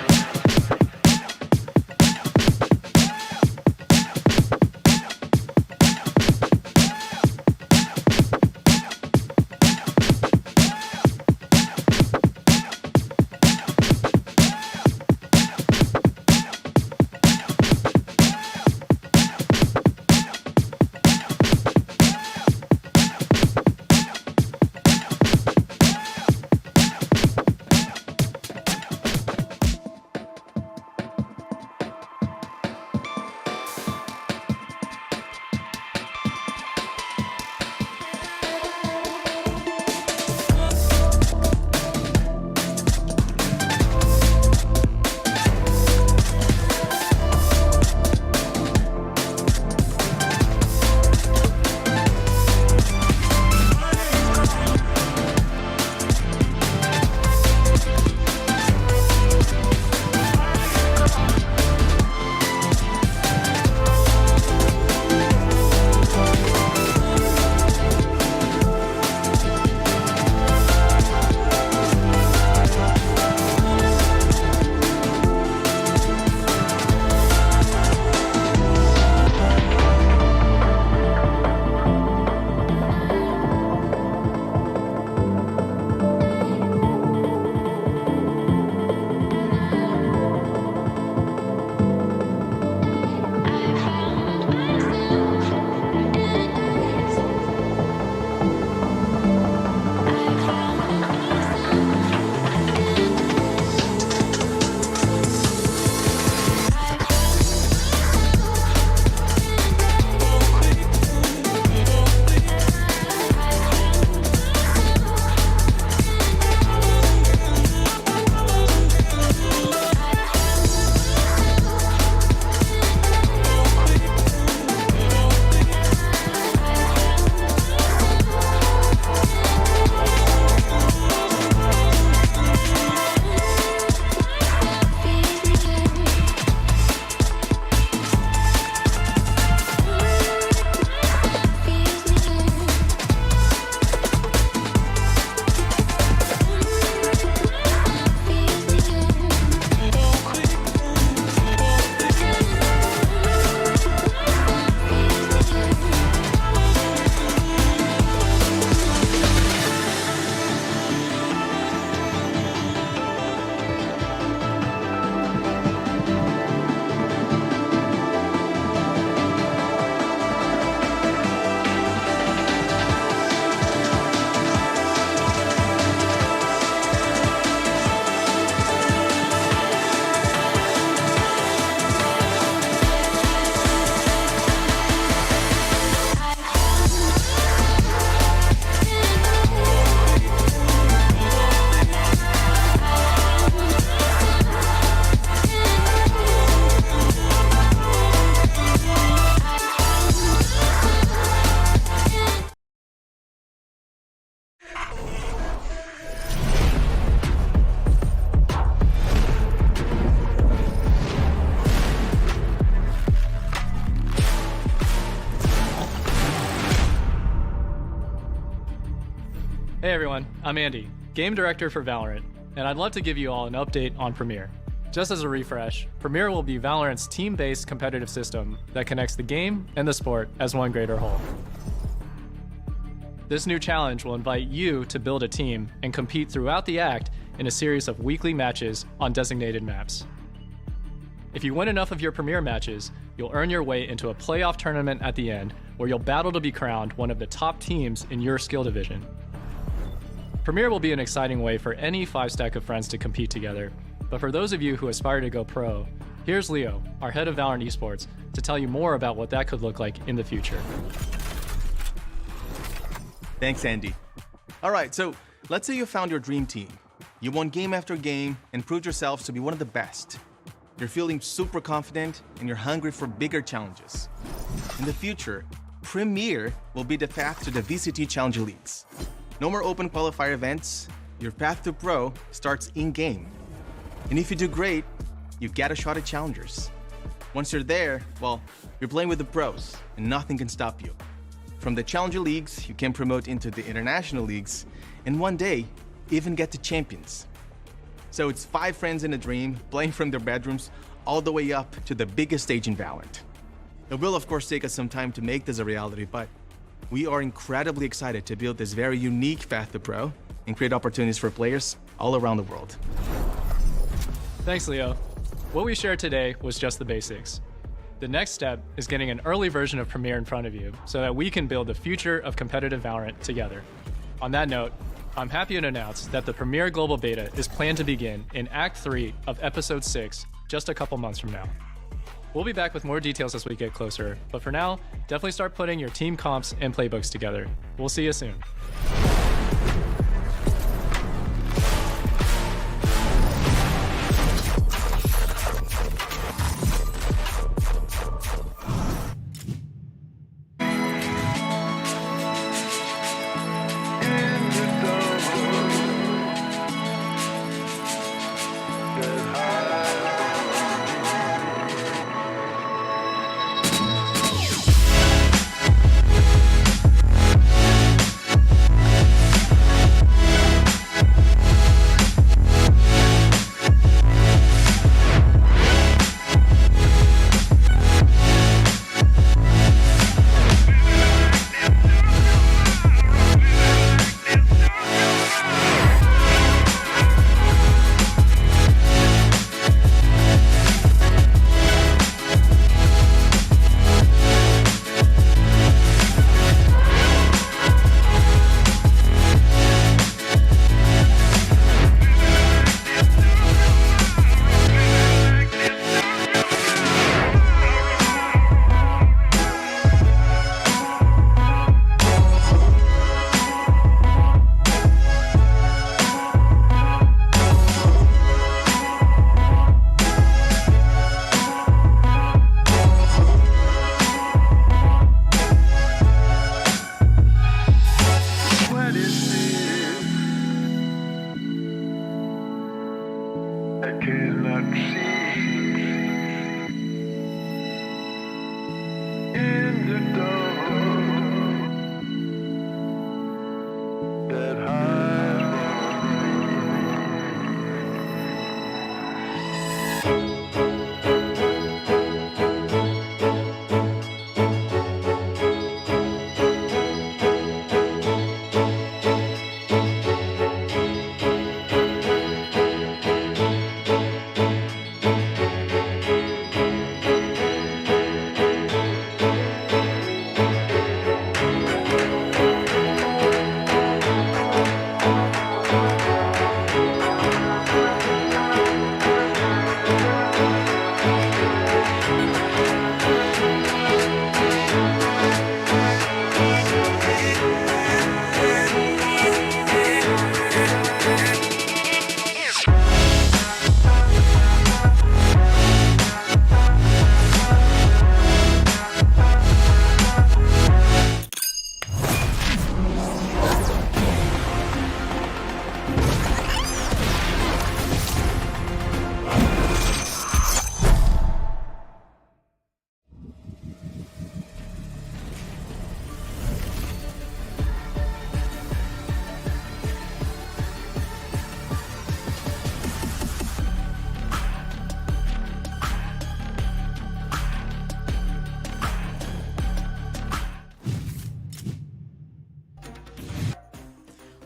Hey everyone, I'm Andy, Game Director for Valorant, and I'd love to give you all an update on Premier. Just as a refresh, Premier will be Valorant's team-based competitive system that connects the game and the sport as one greater whole. This new challenge will invite you to build a team and compete throughout the act in a series of weekly matches on designated maps. If you win enough of your Premier matches, you'll earn your way into a playoff tournament at the end where you'll battle to be crowned one of the top teams in your skill division. Premier will be an exciting way for any 5-stack of friends to compete together, but for those of you who aspire to go pro, here's Leo, our head of Valorant Esports, to tell you more about what that could look like in the future. Thanks, Andy. All right, so let's say you found your dream team. You won game after game and proved yourselves to be one of the best. You're feeling super confident and you're hungry for bigger challenges. In the future, Premier will be the path to the VCT Challenge Elites. No more open qualifier events. Your path to pro starts in-game. And if you do great, you get a shot at challengers. Once you're there, well, you're playing with the pros, and nothing can stop you. From the challenger leagues, you can promote into the international leagues, and one day, even get to champions. So it's 5 friends in a dream, playing from their bedrooms, all the way up to the biggest stage in Valorant. It will of course take us some time to make this a reality, but we are incredibly excited to build this very unique path to pro and create opportunities for players all around the world. Thanks, Leo. What we shared today was just the basics. The next step is getting an early version of Premiere in front of you so that we can build the future of competitive Valorant together. On that note, I'm happy to announce that the Premiere Global Beta is planned to begin in Act 3 of Episode 6 just a couple months from now. We'll be back with more details as we get closer, but for now, definitely start putting your team comps and playbooks together. We'll see you soon.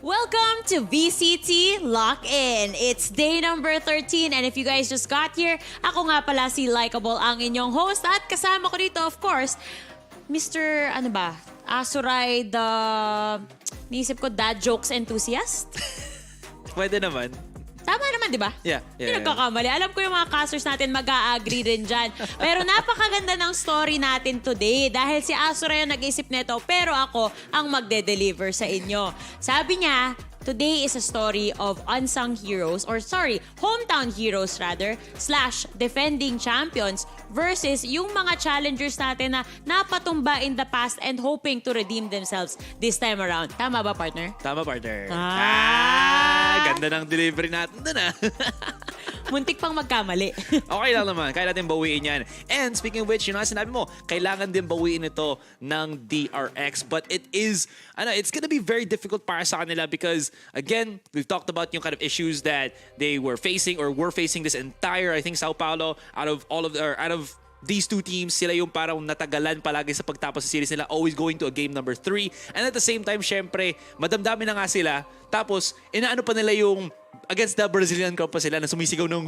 Welcome to VCT Lock In. It's day number 13 and if you guys just got here, ako nga pala si Likeable, ang inyong host at kasama ko dito of course, Mr. Asuray, the niisip ko dad jokes enthusiast. Pwede naman. Tama naman, di ba? Yeah. Hindi nagkakamali. Alam ko yung mga casters natin mag-a-agree rin dyan. Pero napakaganda ng story natin today dahil si Asuray yung nag-isip nito pero ako ang magde-deliver sa inyo. Sabi niya, today is a story of unsung heroes, hometown heroes rather, / defending champions versus yung mga challengers natin na napatumba in the past and hoping to redeem themselves this time around. Tama ba, partner? Tama, partner. Ah! Ganda ng delivery natin dun, ah. Muntik pang magkamali. Okay lang naman. Kaya natin bawiin yan. And speaking of which, yun ang sinabi mo, kailangan din bawiin ito ng DRX. But it's gonna be very difficult para sa kanila because, again, we've talked about yung kind of issues that they were facing or were facing this entire, I think, São Paulo, out of these two teams, sila yung parang natagalan palagi sa pagtapos sa series nila, always going to a game number 3. And at the same time, syempre, madamdami na nga sila. Tapos, inaano pa nila yung against the Brazilian crowd pa sila na sumisigaw ng,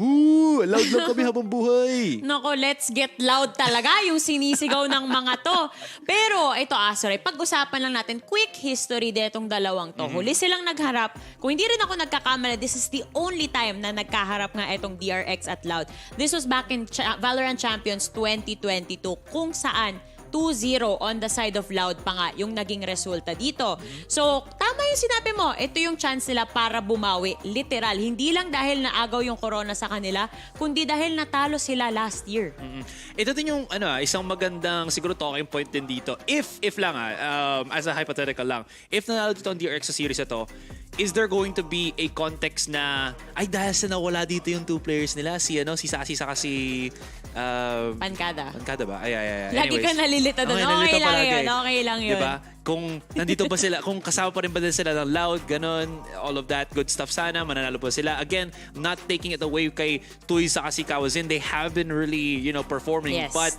loud lang kami habang buhay. Nako, let's get loud talaga yung sinisigaw ng mga to. Pero ito, Asoray, pag-usapan lang natin, quick history detong dalawang to. Huli silang nagharap. Kung hindi rin ako nagkakamali, this is the only time na nagkaharap nga itong DRX at Loud. This was back in Valorant Champions 2022, kung saan 2-0 on the side of Loud pa nga yung naging resulta dito. So, tama yung sinabi mo. Ito yung chance nila para bumawi. Literal. Hindi lang dahil naagaw yung corona sa kanila, kundi dahil natalo sila last year. Ito din yung isang magandang siguro talking point din dito. If lang as a hypothetical lang, if nanalo dito ang DRX sa series ito, is there going to be a context na ay dahil sa nawala dito yung two players nila, si Sasi saka si Pankada ba? Ay. Lagi ka nalilito doon. Okay lang yun. Okay lang yun. Diba? Kung nandito ba sila, kung kasama pa rin ba din sila ng Loud, ganun, all of that good stuff sana, mananalo pa sila. Again, not taking it away kay Tuy sa kasi Ikaw, they have been really, performing. Yes. But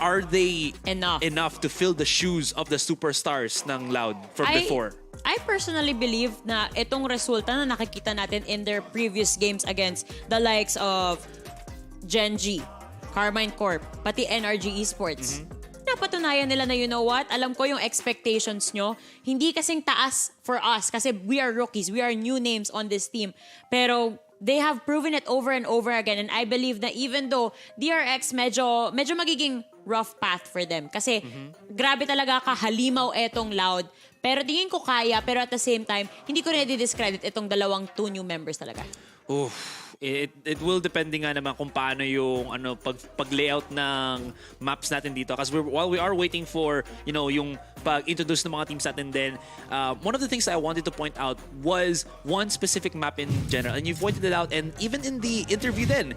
are they enough to fill the shoes of the superstars ng Loud from before? I personally believe na itong resulta na nakikita natin in their previous games against the likes of Gen.G, Carmine Corp, pati NRG Esports. Napatunayan nila na, you know what, alam ko yung expectations nyo, hindi kasing taas for us kasi we are rookies, we are new names on this team. Pero they have proven it over and over again, and I believe na even though DRX medyo magiging rough path for them kasi grabe talaga kahalimaw etong Loud. Pero tingin ko kaya, pero at the same time, hindi ko rin i-discredit itong dalawang two new members talaga. It will depende nga naman kung paano yung pag-layout ng maps natin dito. Kasi while we are waiting for yung pag-introduce ng mga teams natin din, one of the things that I wanted to point out was one specific map in general. And you pointed it out, and even in the interview then,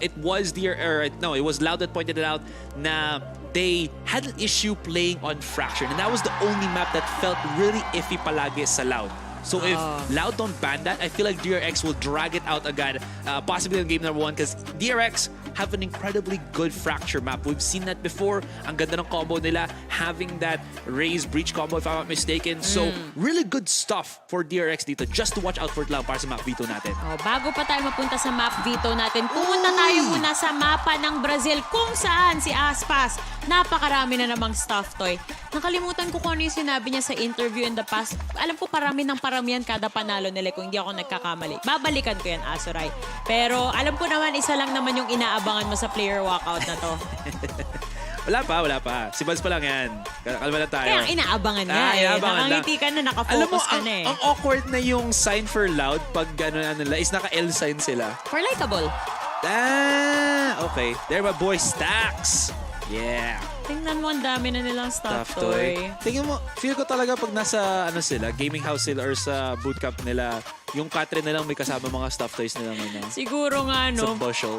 it was Loud that pointed it out na they had an issue playing on Fracture. And that was the only map that felt really iffy palagi sa Loud. So if Loud don't ban that, I feel like DRX will drag it out agad, possibly in game number 1, because DRX have an incredibly good Fracture map. We've seen that before. Ang ganda ng combo nila, having that Raze Breach combo if I'm not mistaken. So really good stuff for DRX dito. Just to watch out for it lang para sa map veto natin. Bago pa tayo mapunta sa map veto natin, pumunta tayo muna sa mapa ng Brazil kung saan si Aspas napakarami na namang stuff toy. Nakalimutan ko kung ano yung sinabi niya sa interview in the past. Alam ko parami ng paramihan kada panalo nila kung hindi ako nagkakamali. Babalikan ko yan, Asoray. Pero alam ko naman, isa lang naman yung inaabangan mo sa player walkout na to. Wala pa. Si Buzz pa lang yan. Kalma lang tayo. Kaya inaabangan nga Nakangiti ka na, nakafocus ka na ang awkward na yung sign for Loud pag gano'n nila is naka-L sign sila. For likeable. Okay. There my boy Stacks. Yeah. Tingnan mo, ang dami na nilang stuff toy. Tingnan mo, feel ko talaga pag nasa sila, gaming house sila or sa bootcamp nila, yung Catherine na lang may kasama mga stuff toys nila. Siguro nga,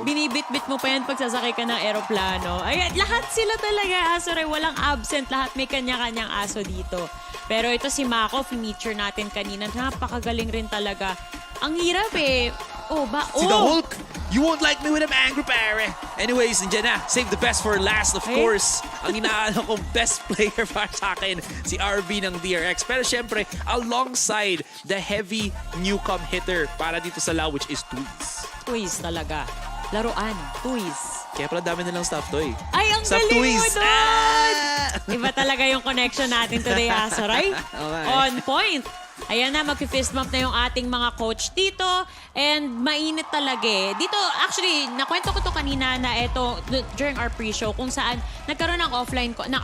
binibit-bit mo pa yan pag sasakay ka ng aeroplano. Ay, lahat sila talaga, Aso Ray. Walang absent. Lahat may kanya-kanyang aso dito. Pero ito si Mako, feature natin kanina. Napakagaling rin talaga. Ang hirap eh. Si The Hulk, you won't like me with an angry pare. Anyways, nandiyan na. Save the best for last, of course. Ang inaano kong best player para sa akin, si RB ng DRX. Pero syempre, alongside the heavy newcom hitter para dito sa Lao, which is Tuis. Tuis talaga. Laruan. Tuis. Kaya pala dami nilang stuff toy. Ay, ang galing mo doon! Iba talaga yung connection natin today, Asoray. Okay. On point. Ayan na, mag-fist bump na yung ating mga coach dito. And mainit talaga eh. Dito, actually, nakwento ko to kanina na ito, during our pre-show, kung saan nagkaroon ng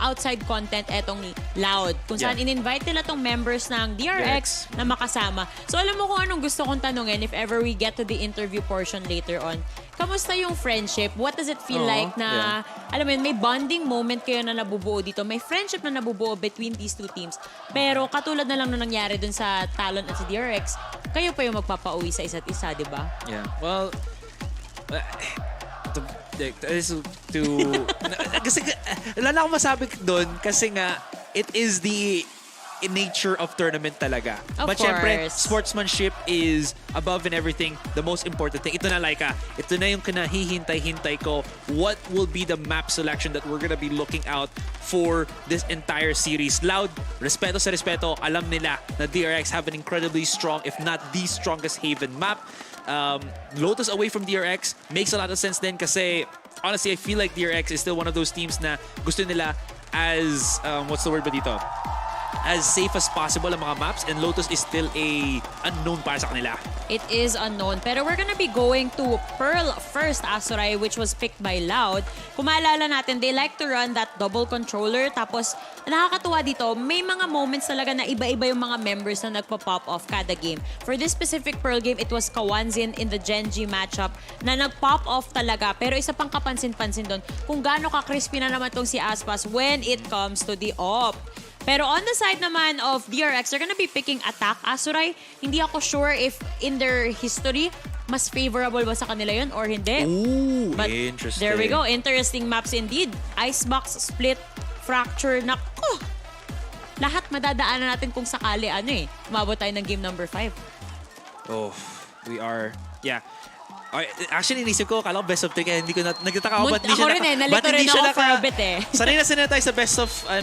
outside content etong Loud. Kung saan in-invite nila tong members ng DRX na makasama. So alam mo kung anong gusto kong tanungin if ever we get to the interview portion later on. Kamusta yung friendship? What does it feel like na, alam mo yun, may bonding moment kayo na nabubuo dito. May friendship na nabubuo between these two teams. Pero katulad na lang na nangyari dun sa Talon at sa DRX, kayo pa yung magpapauwi sa isa't isa, di ba? Yeah. Well, Kasi wala na akong masabi doon kasi nga it is the nature of tournament talaga. Of But syempre, course. sportsmanship is above and everything, the most important thing. Ito na, Laika. Ito na yung kinahihintay-hintay ko. What will be the map selection that we're gonna be looking out for this entire series? Loud, respeto sa respeto. Alam nila na DRX have an incredibly strong, if not the strongest Haven map. Lotus away from DRX makes a lot of sense din kasi honestly, I feel like DRX is still one of those teams na gusto nila as, what's the word ba dito? As safe as possible ang mga maps, and Lotus is still a unknown para sa kanila. It is unknown. Pero we're gonna be going to Pearl first, Azuray, which was picked by Loud. Kung maalala natin, they like to run that double controller. Tapos, nakakatuwa dito, may mga moments talaga na iba-iba yung mga members na nagpa-pop off kada game. For this specific Pearl game, it was Kawanzin in the Genji matchup na nag-pop off talaga. Pero isa pang kapansin-pansin doon, kung gaano ka-crispy na naman tong si Aspas when it comes to the op. Pero on the side naman of DRX, they're gonna be picking attack. Azuray, hindi ako sure if in their history, mas favorable ba sa kanila yun or hindi. Ooh, But interesting. there we go. Interesting maps indeed. Icebox, Split, Fracture, nako! Lahat madadaanan natin kung sakali umabot tayo ng game number 5. Oh, we are, yeah. Actually, inisip ko, akala ko best of 3 kaya hindi ko nagtataka ako ba't hindi siya nalito rin ako for a bit Sanay na tayo sa best of 3.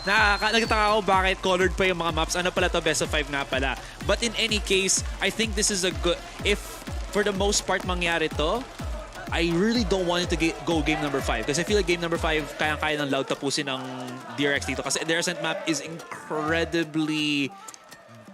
Nagtataka ako bakit colored pa yung mga maps. Ano pala to, best of 5 nga pala. But in any case, I think this is a good, if for the most part mangyari to, I really don't want it to go game number 5 kasi I feel like game number 5 kayang-kaya ng Loud tapusin ng DRX dito kasi their ascent map is incredibly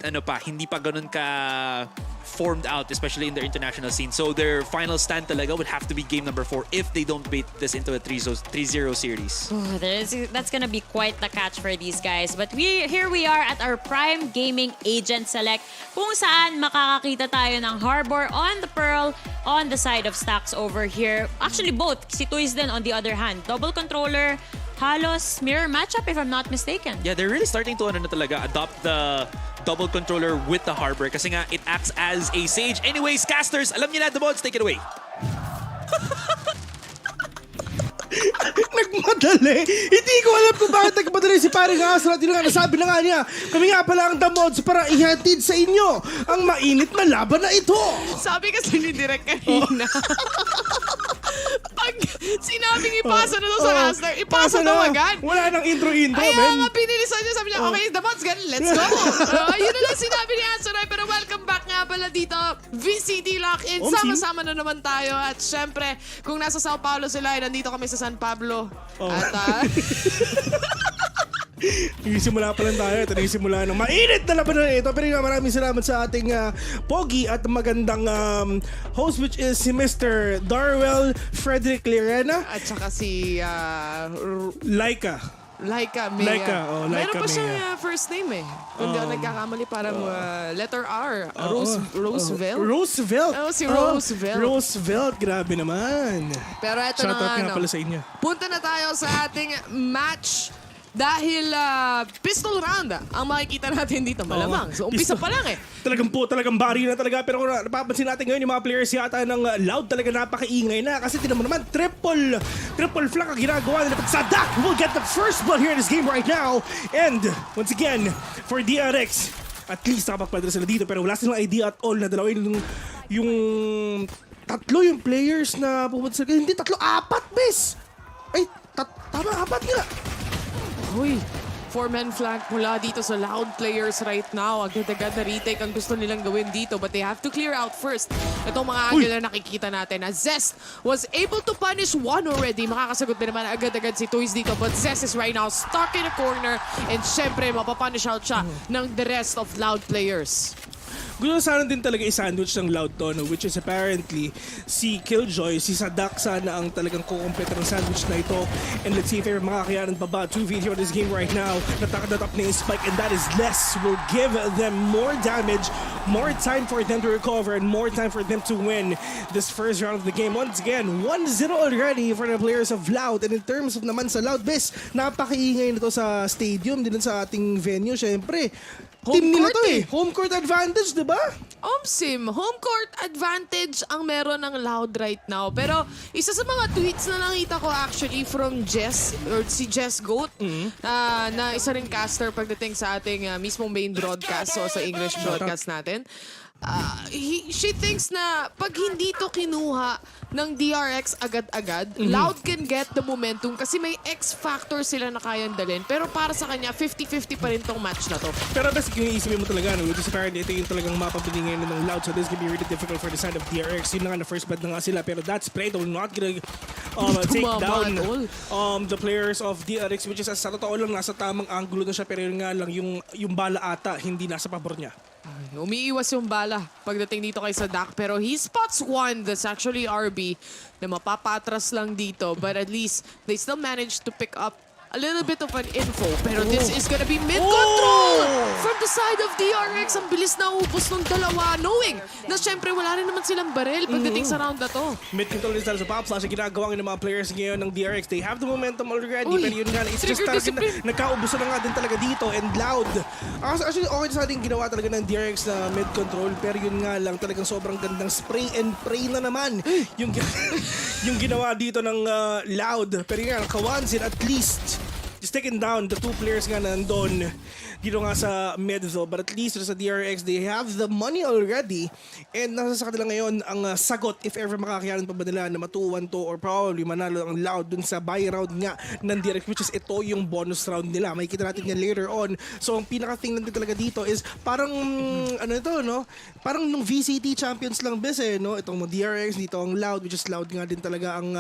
hindi pa ganun ka formed out, especially in their international scene. So their final stand talaga would have to be game number 4 if they don't bait this into a 3-0 series. Oh, that's gonna be quite the catch for these guys. But here we are at our Prime Gaming Agent Select kung saan makakakita tayo ng Harbor on the Pearl on the side of Stacks over here. Actually both. Si Toys din on the other hand. Double controller, halos mirror matchup if I'm not mistaken. Yeah, they're really starting to adopt the double controller with the Harbor kasi nga it acts as a Sage. Anyways, casters, alam niyo na the mods, take it away. Nagmadali. Hindi ko alam kung bakit nagmadali si paring Asra. Hindi nga nasabi na nga niya. Kami nga pala ang The Mods para ihatid sa inyo ang mainit na laban na ito. Sabi kasi ni Direk kanina. Pag sinabing ipasa na to sa caster, ipasa daw agad. Wala nang intro-intro, Kaya men. nga pinilisan niya, sabi niya, okay, The Mods, let's go. Yun na lang sinabi ni Azuray, pero welcome back nga pala dito. VCT Lock in. Sama-sama na naman tayo. At syempre, kung nasa São Paulo sila, nandito kami sa San Pablo. At Isimula pa lang tayo. Ito na yung simula ng mainit na laban na ito. Pero nga maraming salamat sa ating pogi at magandang host which is si Mr. Darwell Frederick Lirena. At saka si Laika. Laika Mea. Meron pa Mea. siyang first name Kung di ako nagkakamali, parang letter R. Roosevelt? Roosevelt. Oh, si Roosevelt. Roosevelt, grabe naman. Pero eto na Shoutout nga pala sa inyo. Punta na tayo sa ating match. Dahil pistol round ang makikita natin dito. Malamang. So, umpisa pa lang Talagang bari na talaga. Pero kung napapansin natin ngayon, yung mga players yata ng Loud talaga napakaingay na. Kasi tinan mo naman, triple flank ang ginagawa nila. But Sadak will get the first blood here in this game right now. And once again, for DRX, at least nakapagpadala sila dito. Pero wala silang idea at all na dalawin yung tatlo yung players na pumunta sila. Hindi tatlo, 4, bes! Ay, tama, 4 nga. Uy, 4-man flank mula dito sa Loud players right now. Agad-agad na retake ang gusto nilang gawin dito, but they have to clear out first. Itong mga angle na nakikita natin na Zest was able to punish one already. Makakasagot din naman agad-agad si Toys dito, but Zest is right now stuck in a corner and syempre mapapunish out siya ng the rest of Loud players. Gusto sana din talaga i-sandwich ng Loud to, which is apparently si Killjoy, si Sadak sana ang talagang kukumpleto ng sandwich na ito. And let's see if ever makakayanan pa ba 2v here in this game right now. Natakad-natap na yung spike and that is less. Will give them more damage, more time for them to recover, and more time for them to win this first round of the game. Once again, 1-0 already for the players of Loud. And in terms of naman sa Loud, bes, napakaingay na to sa stadium, din sa ating venue, syempre. team nila to court eh. Home court advantage, di ba? Omsim, home court advantage ang meron ng Loud right now. Pero isa sa mga tweets na nakita ko actually from Jess, or si Jess Goat, na isa rin caster pagdating sa ating mismong main broadcast o sa English broadcast natin. She thinks na pag hindi to kinuha ng DRX agad-agad, Loud can get the momentum kasi may X factor sila na kayang dalhin. Pero para sa kanya, 50-50 pa rin tong match na to. Pero basic yung iisipin mo talaga, no? Which is apparently ito yung talagang mapabili ngayon ng Loud, so this can be really difficult for the side of DRX. Yun na nga na first blood na nga sila, pero that spray will not gonna take down the players of DRX, which is sa totoo lang nasa tamang angulo na siya, pero yun nga lang yung bala ata hindi nasa pabor niya. Umiiwas yung bala pagdating dito kay Sadak, pero he spots one. That's actually RB na mapapatras lang dito, but at least they still managed to pick up a little bit of an info. Pero this is gonna be mid-control from the side of DRX. Ang bilis na ubos ng dalawa, knowing na syempre wala rin naman silang baril pagdating sa round na to. Mid-control din sa pop flash ang ginagawa ng mga players ngayon ng DRX. They have the momentum already, pero yun nga, it's just nagkaubusan na nga din talaga dito, and Loud. Actually, okay sa ating ginawa talaga ng DRX na mid-control, pero yun nga lang, talagang sobrang gandang spray and pray na naman yung ginawa dito ng Loud. Pero yun nga, Kawanzin at least just taking down the two players nga nandun dito nga sa mid though, but at least sa DRX they have the money already, and nasa sa kanila ngayon ang sagot if ever makakayanan pa ba nila na matuwan to or probably manalo ang Loud dun sa buy round nga ng DRX, which is ito yung bonus round nila. Makikita natin yan later on. So ang pinaka-thing natin talaga dito is parang ano ito, no? Parang nung VCT champions lang bes eh, no? Itong DRX, dito ang Loud, which is Loud nga din talaga ang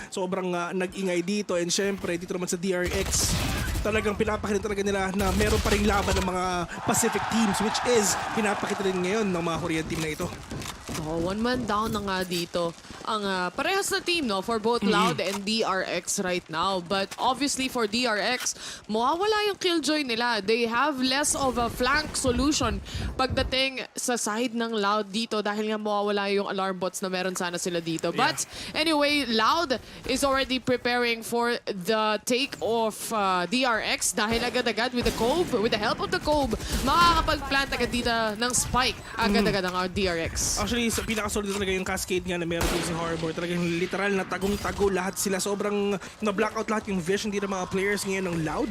sobrang nag-ingay dito, and syempre dito naman sa DRX talagang pinapakita talaga nila na meron pa rin laban ng mga Pacific teams, which is pinapakita rin ngayon ng mga Korean team na ito. One man down na nga dito ang parehas na team, no, for both Loud and DRX right now. But obviously for DRX, mawawala yung killjoy nila. They have less of a flank solution pagdating sa side ng Loud dito dahil nga mawawala yung alarm bots na meron sana sila dito. But anyway, Loud is already preparing for the take of DRX dahil agad-agad with the help of the Cove, makakapag-plant agad dito ng spike agad-agad ang DRX. Actually, pinakasolid talaga yung cascade nga na meron dito si Harbor. Talagang literal na tagong-tago lahat sila. Sobrang na-blackout lahat yung vision dito ng mga players ngayon ng Loud.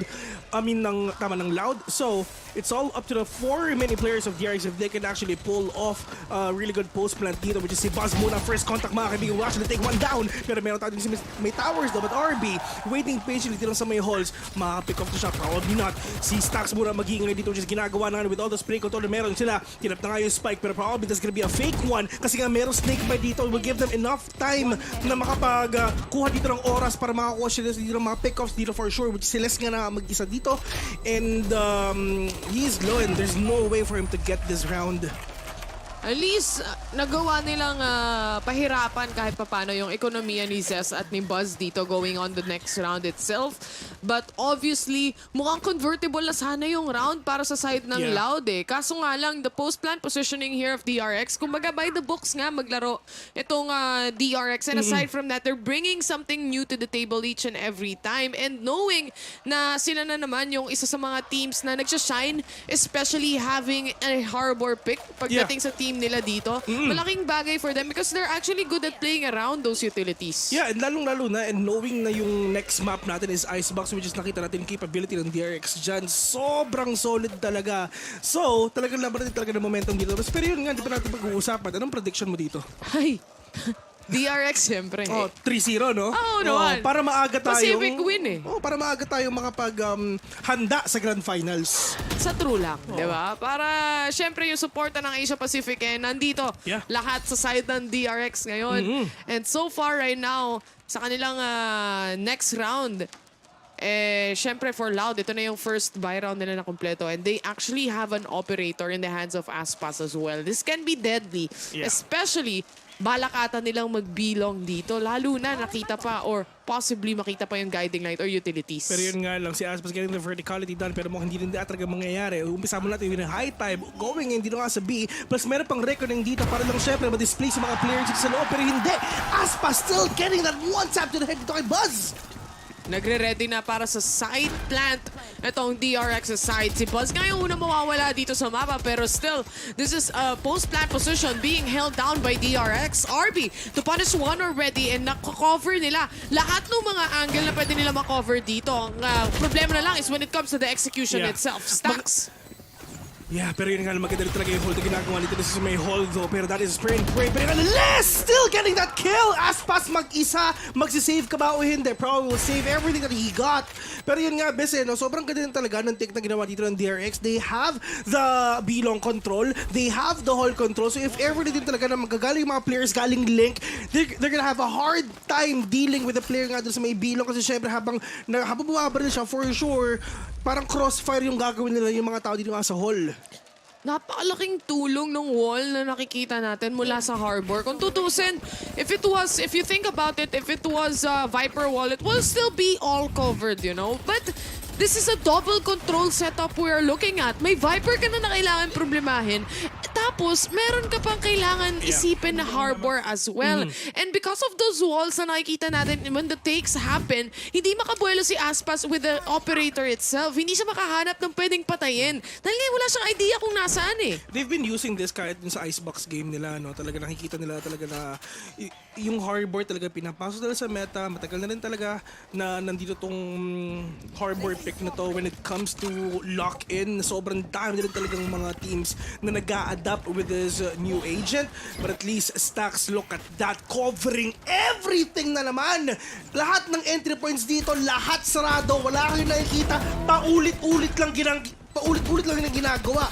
Ng Loud. So, it's all up to the 4 remaining players of DRX if they can actually pull off a really good post plant dito, which is si Buzz muna. First contact, mga kaibigan. Will actually take one down. Pero meron tayo din may towers daw. But RB, waiting patiently dito sa may halls. Makaka-pick off the shot. Probably not. Si Stacks muna mag-iingay dito, which is ginagawa na with all the spray control na meron sila. Tinap na nga yung spike, pero probably that's gonna be a fake one kasi nga merong snake bite dito. It will give them enough time na makapag-kuha dito ng oras para makakuha sila dito ng mga pick-offs dito for sure, which is si Les nga na mag-isa dito, and he's low and there's no way for him to get this round. At least, nagawa nilang pahirapan kahit papano yung ekonomiya ni Zes at ni Buzz dito going on the next round itself. But obviously, mukhang convertible na sana yung round para sa side ng Loud eh. Kaso nga lang, the post-plant positioning here of DRX, kumbaga by the books nga maglaro itong DRX. And aside from that, they're bringing something new to the table each and every time. And knowing na sila na naman yung isa sa mga teams na nagsashine, especially having a Harbor pick pagdating sa team nila dito, malaking bagay for them because they're actually good at playing around those utilities. Yeah, and lalong-lalo na, and knowing na yung next map natin is Icebox, which is nakita natin yung capability ng DRX dyan. Sobrang solid talaga. So, talagang laban natin talaga ng momentum dito. Pero yun nga, di pa natin pag-uusapan. Anong prediction mo dito? Ay! DRX siyempre. 3-0, no? Oo, naman. Para maaga tayong Pacific win eh. Para maaga tayong makapag-handa sa Grand Finals. Sa true lang, di ba? Para siyempre yung suporta ng Asia Pacific nandito. Lahat sa side ng DRX ngayon. And so far right now, sa kanilang next round, syempre for Loud, ito na yung first buy round nila na kompleto, and they actually have an operator in the hands of Aspas as well. This can be deadly, especially balak ata nilang magbilong dito, lalo na nakita pa or possibly makita pa yung guiding light or utilities. Pero yun nga lang, si Aspas getting the verticality done, pero mukhang hindi rin talaga mangyayari. Umpisa mo natin yung high time, going in dito nga sa B, plus meron pang reckoning dito para lang syempre ma-display sa mga players dito sa loob, pero hindi! Aspas still getting that one tap to the head dito kay Buzz! Nagre-ready na para sa side plant. Itong DRX sa side. Si Buzz nga yung unang mawawala dito sa mapa, pero still, this is a post-plant position being held down by DRX. RB to punish one already and nako-cover nila lahat ng mga angle na pwede nila makover dito. Ang problema na lang is when it comes to the execution itself. Stacks. Yeah, pero yun nga, maganda rin talaga yung hold na ginagawa nito. This is may hold though, pero that is spray and pray. Pero Les still getting that kill! Aspas mag-isa, magsisave ka ba o hindi? Probably will save everything that he got. Pero yun nga, bes no, sobrang ganda din talaga ng take na ginawa dito ng DRX. They have the B-long control, they have the hold control. So if ever din talaga na magagaling yung mga players galing Link, they're gonna have a hard time dealing with the player nga dun sa may B-long. Kasi syempre habang bumabaril siya, for sure, parang crossfire yung gagawin nila yung mga tao dito nga sa hall. Napakalaking tulong ng wall na nakikita natin mula sa Harbor. Kung tutusin, if you think about it, if it was Viper wall, it will still be all covered, you know? But this is a double control setup we are looking at. May Viper ka na kailangan problemahin. Tapos, meron ka pang kailangan isipin na Harbor as well. And because of those walls na nakikita natin, when the takes happen, hindi makabuelo si Aspas with the operator itself. Hindi siya makahanap ng pwedeng patayin. Dahil wala siyang idea kung nasaan eh. They've been using this kahit dun sa Icebox game nila, no? Talaga nakikita nila talaga na yung Harbor talaga pinapasok nila sa meta. Matagal na rin talaga na nandito tong Harbor pick na to when it comes to lock-in. Sobrang dami rin talagang mga teams na nag-a-adapt with this new agent. But at least Stacks, look at that, covering everything na naman. Lahat ng entry points dito, lahat sarado. Wala kayong nakikita. Paulit-ulit lang yung ginagawa.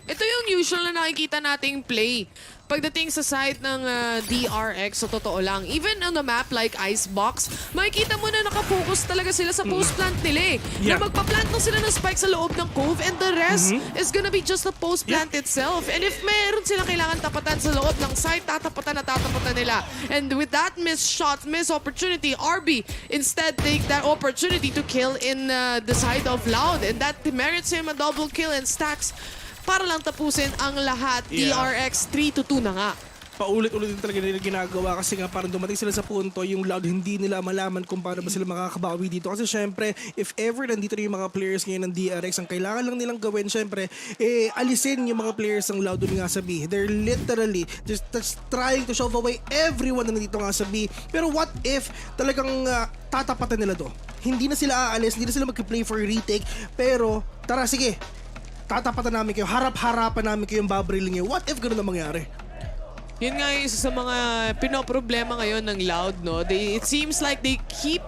Ito yung usual na nakikita nating play. Pagdating sa side ng DRX, sa totoo lang, even on a map like Icebox, makikita mo na nakafocus talaga sila sa post-plant nila eh. Na magpa-plant na sila ng spike sa loob ng cove and the rest is gonna be just the post-plant itself. And if meron silang kailangan tapatan sa loob ng site, tatapatan nila. And with that missed shot, missed opportunity, RB instead take that opportunity to kill in the side of Loud. And that merits him a double kill and Stacks para lang tapusin ang lahat. DRX 3-2 na nga. Paulit-ulit din talaga nila ginagawa kasi nga parang dumating sila sa punto yung Loud hindi nila malaman kung paano ba sila makakabawi dito. Kasi syempre, if ever nandito na yung mga players ngayon ng DRX, ang kailangan lang nilang gawin syempre, alisin yung mga players ng Loud doon nga sa B. They're literally just trying to shove away everyone na nandito nga sa B. Pero what if talagang tatapatan nila to? Hindi na sila aalis, hindi na sila mag-play for retake, pero tara sige, tatapatan namin kayo, harap-harapan namin kayo yung babrilling nyo. What if gano'n na mangyari? Yun nga yung isa sa mga pinoproblema ngayon ng Loud, no? It seems like they keep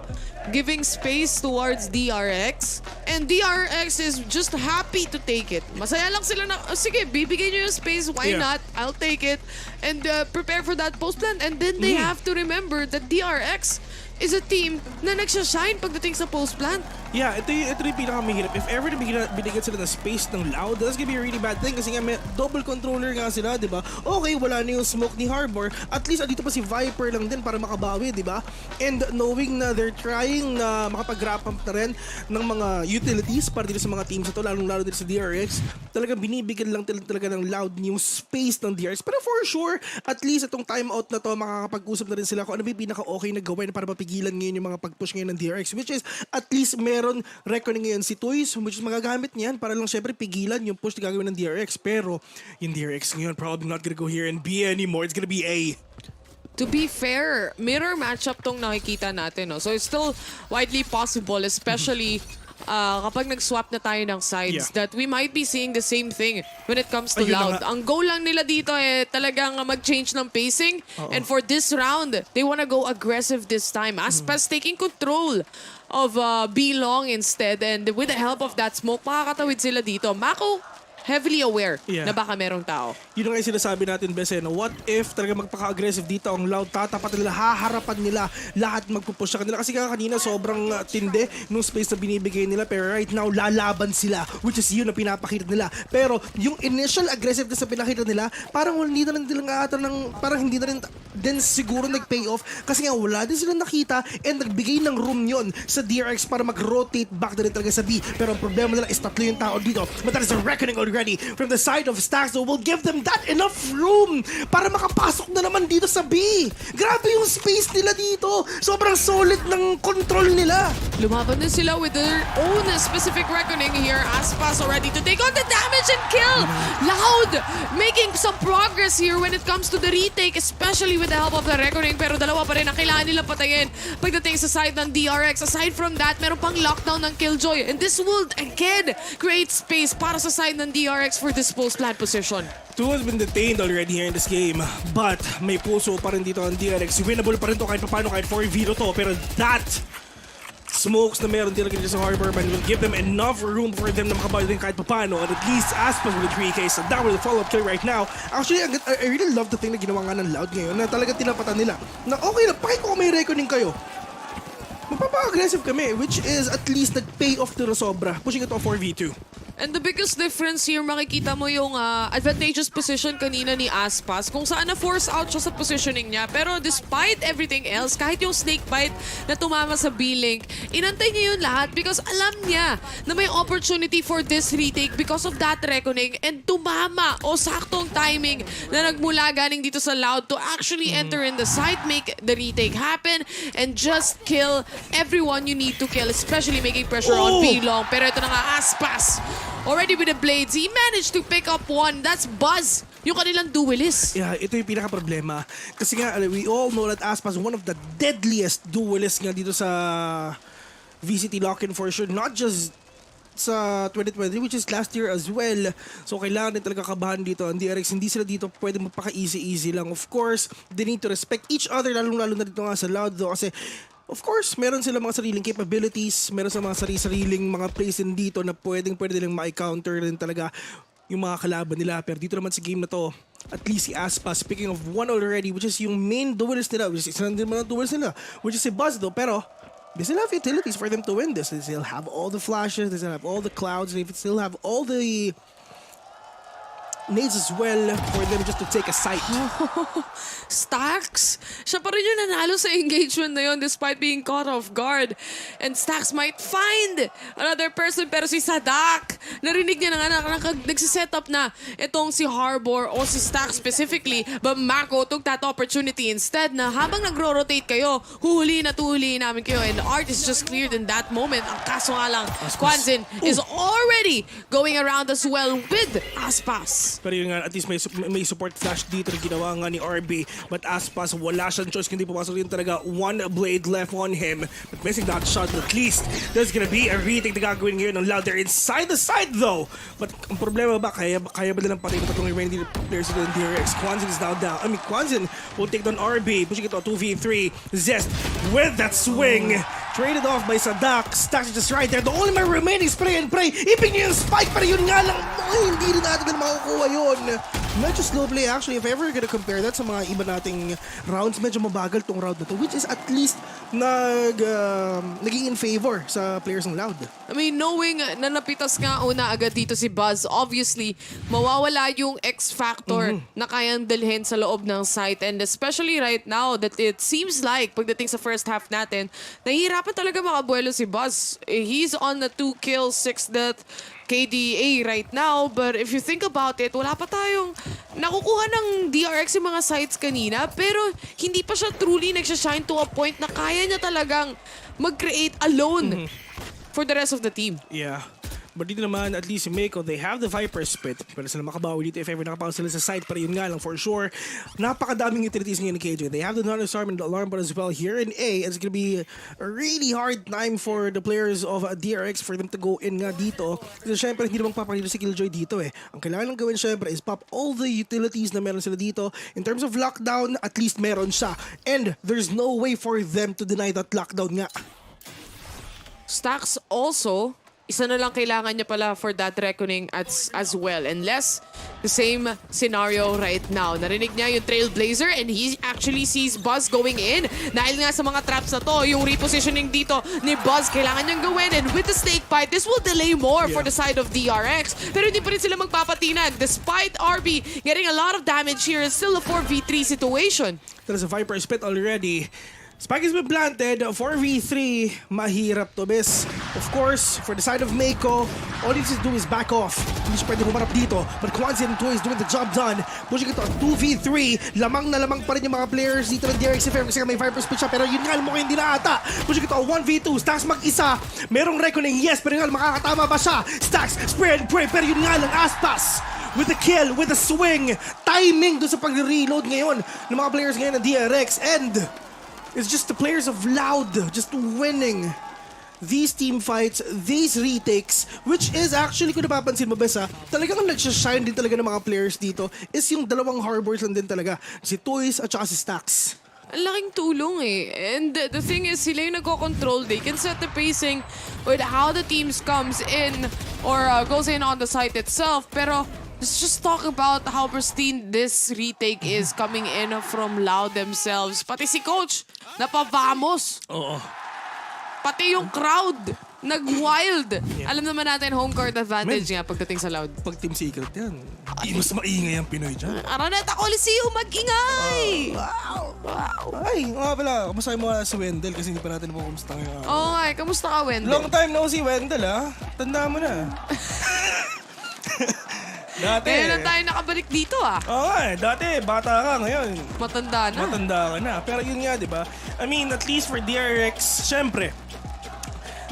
giving space towards DRX and DRX is just happy to take it. Masaya lang sila na, sige, bibigay nyo yung space, why not? I'll take it and prepare for that post plant. And then they have to remember that DRX is a team na nagsashine pagdating sa post plant. Yeah, ito yung pinakamahirap. If ever binigyan sila ng space ng Loud, that's gonna be a really bad thing kasi nga may double controller nga sila, di ba? Okay, wala na yung smoke ni Harbor. At least andito pa si Viper lang din para makabawi, di ba? And knowing na they're trying na makapag-wrap up na rin ng mga utilities para dito sa mga teams ito, lalo dito sa DRX, talagang binibigyan lang talaga ng Loud yung space ng DRX. Pero for sure, at least itong timeout na to, makakapag-usap na rin sila kung ano ba yung pinaka-okay na gawin para mapigilan ngayon yung mga pag-push ngayon ng DRX, which is at least meron reckoning ngayon si Toys, which is magagamit niyan para lang syempre pigilan yung push na gagawin ng DRX. Pero yung DRX ngayon probably not gonna go here and B anymore. It's gonna be A. To be fair, mirror matchup tong nakikita natin. No? So it's still widely possible, especially kapag nag-swap na tayo ng sides, that we might be seeing the same thing when it comes to Loud. Ang goal lang nila dito talagang mag-change ng pacing. And for this round, they wanna go aggressive this time. Aspas taking control of B-Long instead. And with the help of that smoke, makakatawid sila dito. Mako, heavily aware na baka merong tao. Yun nga yung sinasabi natin, Bes, no? What if talaga magpaka-aggressive dito ang Loud, tatapat nila, haharapan nila, lahat magpupush sa kanila. Kasi kanina sobrang tindi nung space na binibigay nila, pero right now, lalaban sila, which is yun na pinapakita nila. Pero yung initial aggressiveness na pinakita nila, parang hindi na rin parang hindi na rin din siguro nag-pay off kasi nga wala din sila nakita and nagbigay ng room yon sa DRX para mag-rotate back na rin talaga sa B. Pero ang problema nila is tatlo yung tao dito. But that is a reckoning already already from the side of Stacks, so will give them that enough room para makapasok na naman dito sa B. Grabe yung space nila dito. Sobrang solid ng control nila. Lumaban din sila with their own specific reckoning here. Aspas already to take on the damage and kill. Loud making some progress here when it comes to the retake, especially with the help of the reckoning. Pero dalawa pa rin ang kailangan nila patayin pagdating sa side ng DRX. Aside from that, meron pang lockdown ng Killjoy. And this will again create space para sa side ng DRX for this post-plant position. 2 has been detained already here in this game, but may puso pa rin dito ang DRX. Winnable pa rin to kahit paano, kahit 4v to. Pero that smokes na meron din sa Harbor Man will give them enough room for them na makabayo din kahit paano. And at least Aspas with a 3K, so that was the follow-up kill right now. Actually, I really love the thing na ginawa nga ng Loud ngayon, na talaga tinapatan nila. Na okay na, pakit ko kung may reckoning kayo. Magpapa-aggressive kami, which is at least nag-pay off to na sobra, pushing it to a 4v2. And the biggest difference here, makikita mo yung advantageous position kanina ni Aspas, kung saan na-force out siya sa positioning niya. Pero despite everything else, kahit yung snake bite na tumama sa B-Link, inantay niya yun lahat because alam niya na may opportunity for this retake because of that reckoning, and tumama o saktong timing na nagmula galing dito sa Loud to actually enter in the site, make the retake happen, and just kill everyone you need to kill, especially making pressure on B-Long. Pero ito na nga, Aspas already with the blades, he managed to pick up one. That's Buzz, yung kanilang duelist. Yeah, ito yung pinaka-problema. Kasi nga, we all know that Aspas is one of the deadliest duelists nga dito sa VCT LOCK for sure. Not just sa 2020, which is last year as well. So, kailangan din talaga kabahan dito ang DRX. Hindi sila dito pwede magpaka-easy-easy lang. Of course, they need to respect each other, lalong-lalo na dito nga sa Loud though. Kasi of course, meron sila mga sariling capabilities, meron sa mga sariling mga plays din dito na pwede nilang ma-counter din talaga yung mga kalaban nila. Pero dito naman sa game na to, at least si Aspas, speaking of one already, which is yung main duelist nila, which is isa din mga duelist nila, which is si Buzz though, pero they still have utilities for them to win this. They still have all the flashes, they still have all the clouds, they still have all the nades as well for them just to take a site. Stacks, siya pa rin yung nanalo sa engagement na yun despite being caught off guard. And Stacks might find another person, pero si Sadak, narinig niya na nga nagsiset up na itong si Harbor o si Stacks specifically, but Mako took that opportunity instead na habang nagro-rotate kayo, huhulihin at huhulihin namin kayo, and Art is just cleared in that moment. Ang kaso nga lang, Kwanzin is already going around as well with Aspas. Pero yun nga, at least may support flash dito na ginawa nga ni RB. But Aspas, wala siyang choice kundi pumasok din talaga. One blade left on him. But missing that shot, at least there's gonna be a retake na gagawin ngayon ng Loud. They're inside the side though. But ang problema ba, kaya ba nilang patay na tatlong remaining players in DRX? Kwanzin is now down. I mean, Kwanzin will take down RB, pushing it to a 2v3. Zest with that swing. Traded off by Sadak. Stacks just right there. The only man remaining spray and pray. Ipin niya yung spike, pero yun nga lang, hindi rin natin na makukuha yun. Medyo slow play actually. If ever gonna compare that sa mga iba nating rounds, medyo mabagal tong round na to, which is at least naging in favor sa players ng Loud. I mean, knowing na napitas nga una agad dito si Buzz, obviously, mawawala yung X factor na kayang dalhin sa loob ng site. And especially right now that it seems like pagdating sa first half natin, nahihirapan talaga makabuelo si Buzz. He's on the 2 kills, 6 death KDA right now, but if you think about it, wala pa tayong nakukuha ng DRX yung mga sites kanina, pero hindi pa siya truly nagsashine to a point na kaya niya talagang mag-create alone for the rest of the team. Yeah. But dito naman, at least si Mako, they have the Viper Spit. Pero sila makabawi dito if ever nakapaw sila sa site. Pero yun nga lang, for sure, napakadaming utilities ngayon ni KJ. They have the non-disarm and the alarm bot as well here in A. It's gonna be a really hard time for the players of DRX for them to go in nga dito. Kasi syempre, hindi naman papakita si Killjoy dito eh. Ang kailangan lang gawin syempre is pop all the utilities na meron sila dito. In terms of lockdown, at least meron siya. And there's no way for them to deny that lockdown nga. Stacks also, isa na lang kailangan niya pala for that reckoning as well. Unless the same scenario right now. Narinig niya yung Trailblazer and he actually sees Buzz going in. Dahil nga sa mga traps na to, yung repositioning dito ni Buzz, kailangan niyang gawin. And with the snake bite, this will delay more for the side of DRX. Pero hindi pa rin sila magpapatinag. Despite RB getting a lot of damage here, it's still a 4v3 situation. There's a Viper Spit already. Spike has been planted. 4v3. Mahirap to, Bis. Of course, for the side of Meiko, all he needs to do is back off. Hindi siya pwede humarap dito. But Kwanzaa and Toy is doing the job done. Pushing ito 2v3. Lamang na lamang pa rin yung mga players dito ng DRX FM kasi may Viper speed siya. Pero yun nga, mukhang hindi na ata. Pushing ito 1v2. Stacks mag-isa. Merong reckoning, yes. Pero yun nga, makakatama ba siya? Stacks, spray and pray. Pero yun nga lang, Aspas. With the kill, with the swing. Timing doon sa pag-reload ngayon ng mga players ngayon ng DRX. And it's just the players of Loud just winning these team fights, these retakes, which is actually, kung napapansin mo, Besa, talagang nagsashine din talaga ng mga players dito is yung dalawang harbors lang din talaga. Si Toys at saka si Stacks. Ang laking tulong eh. And the thing is, sila yung nagko-control. They can set the pacing with how the teams comes in or goes in on the site itself. Pero let's just talk about how pristine this retake is coming in from Loud themselves. Pati si Coach, napavamos. Oo. Pati yung crowd, nag-wild. Alam naman natin, home court advantage nga pagdating sa Loud. Pag Team Secret yan, mas maingay ang Pinoy dyan. Araneta Coliseum, mag-ingay! Wow! Ay, nga pala, kamusta mo si Wendell kasi hindi pa natin mo kumusta ngayon. Oo nga, kamusta ka, Wendell? Long time no si Wendell, ha? Tanda mo na. Dati. Kaya lang tayo nakabalik dito, ah. Oo nga, dati bata ka ngayon. Matanda na. Matanda ka na. Pero yun nga, di ba? I mean, at least for DRX, syempre,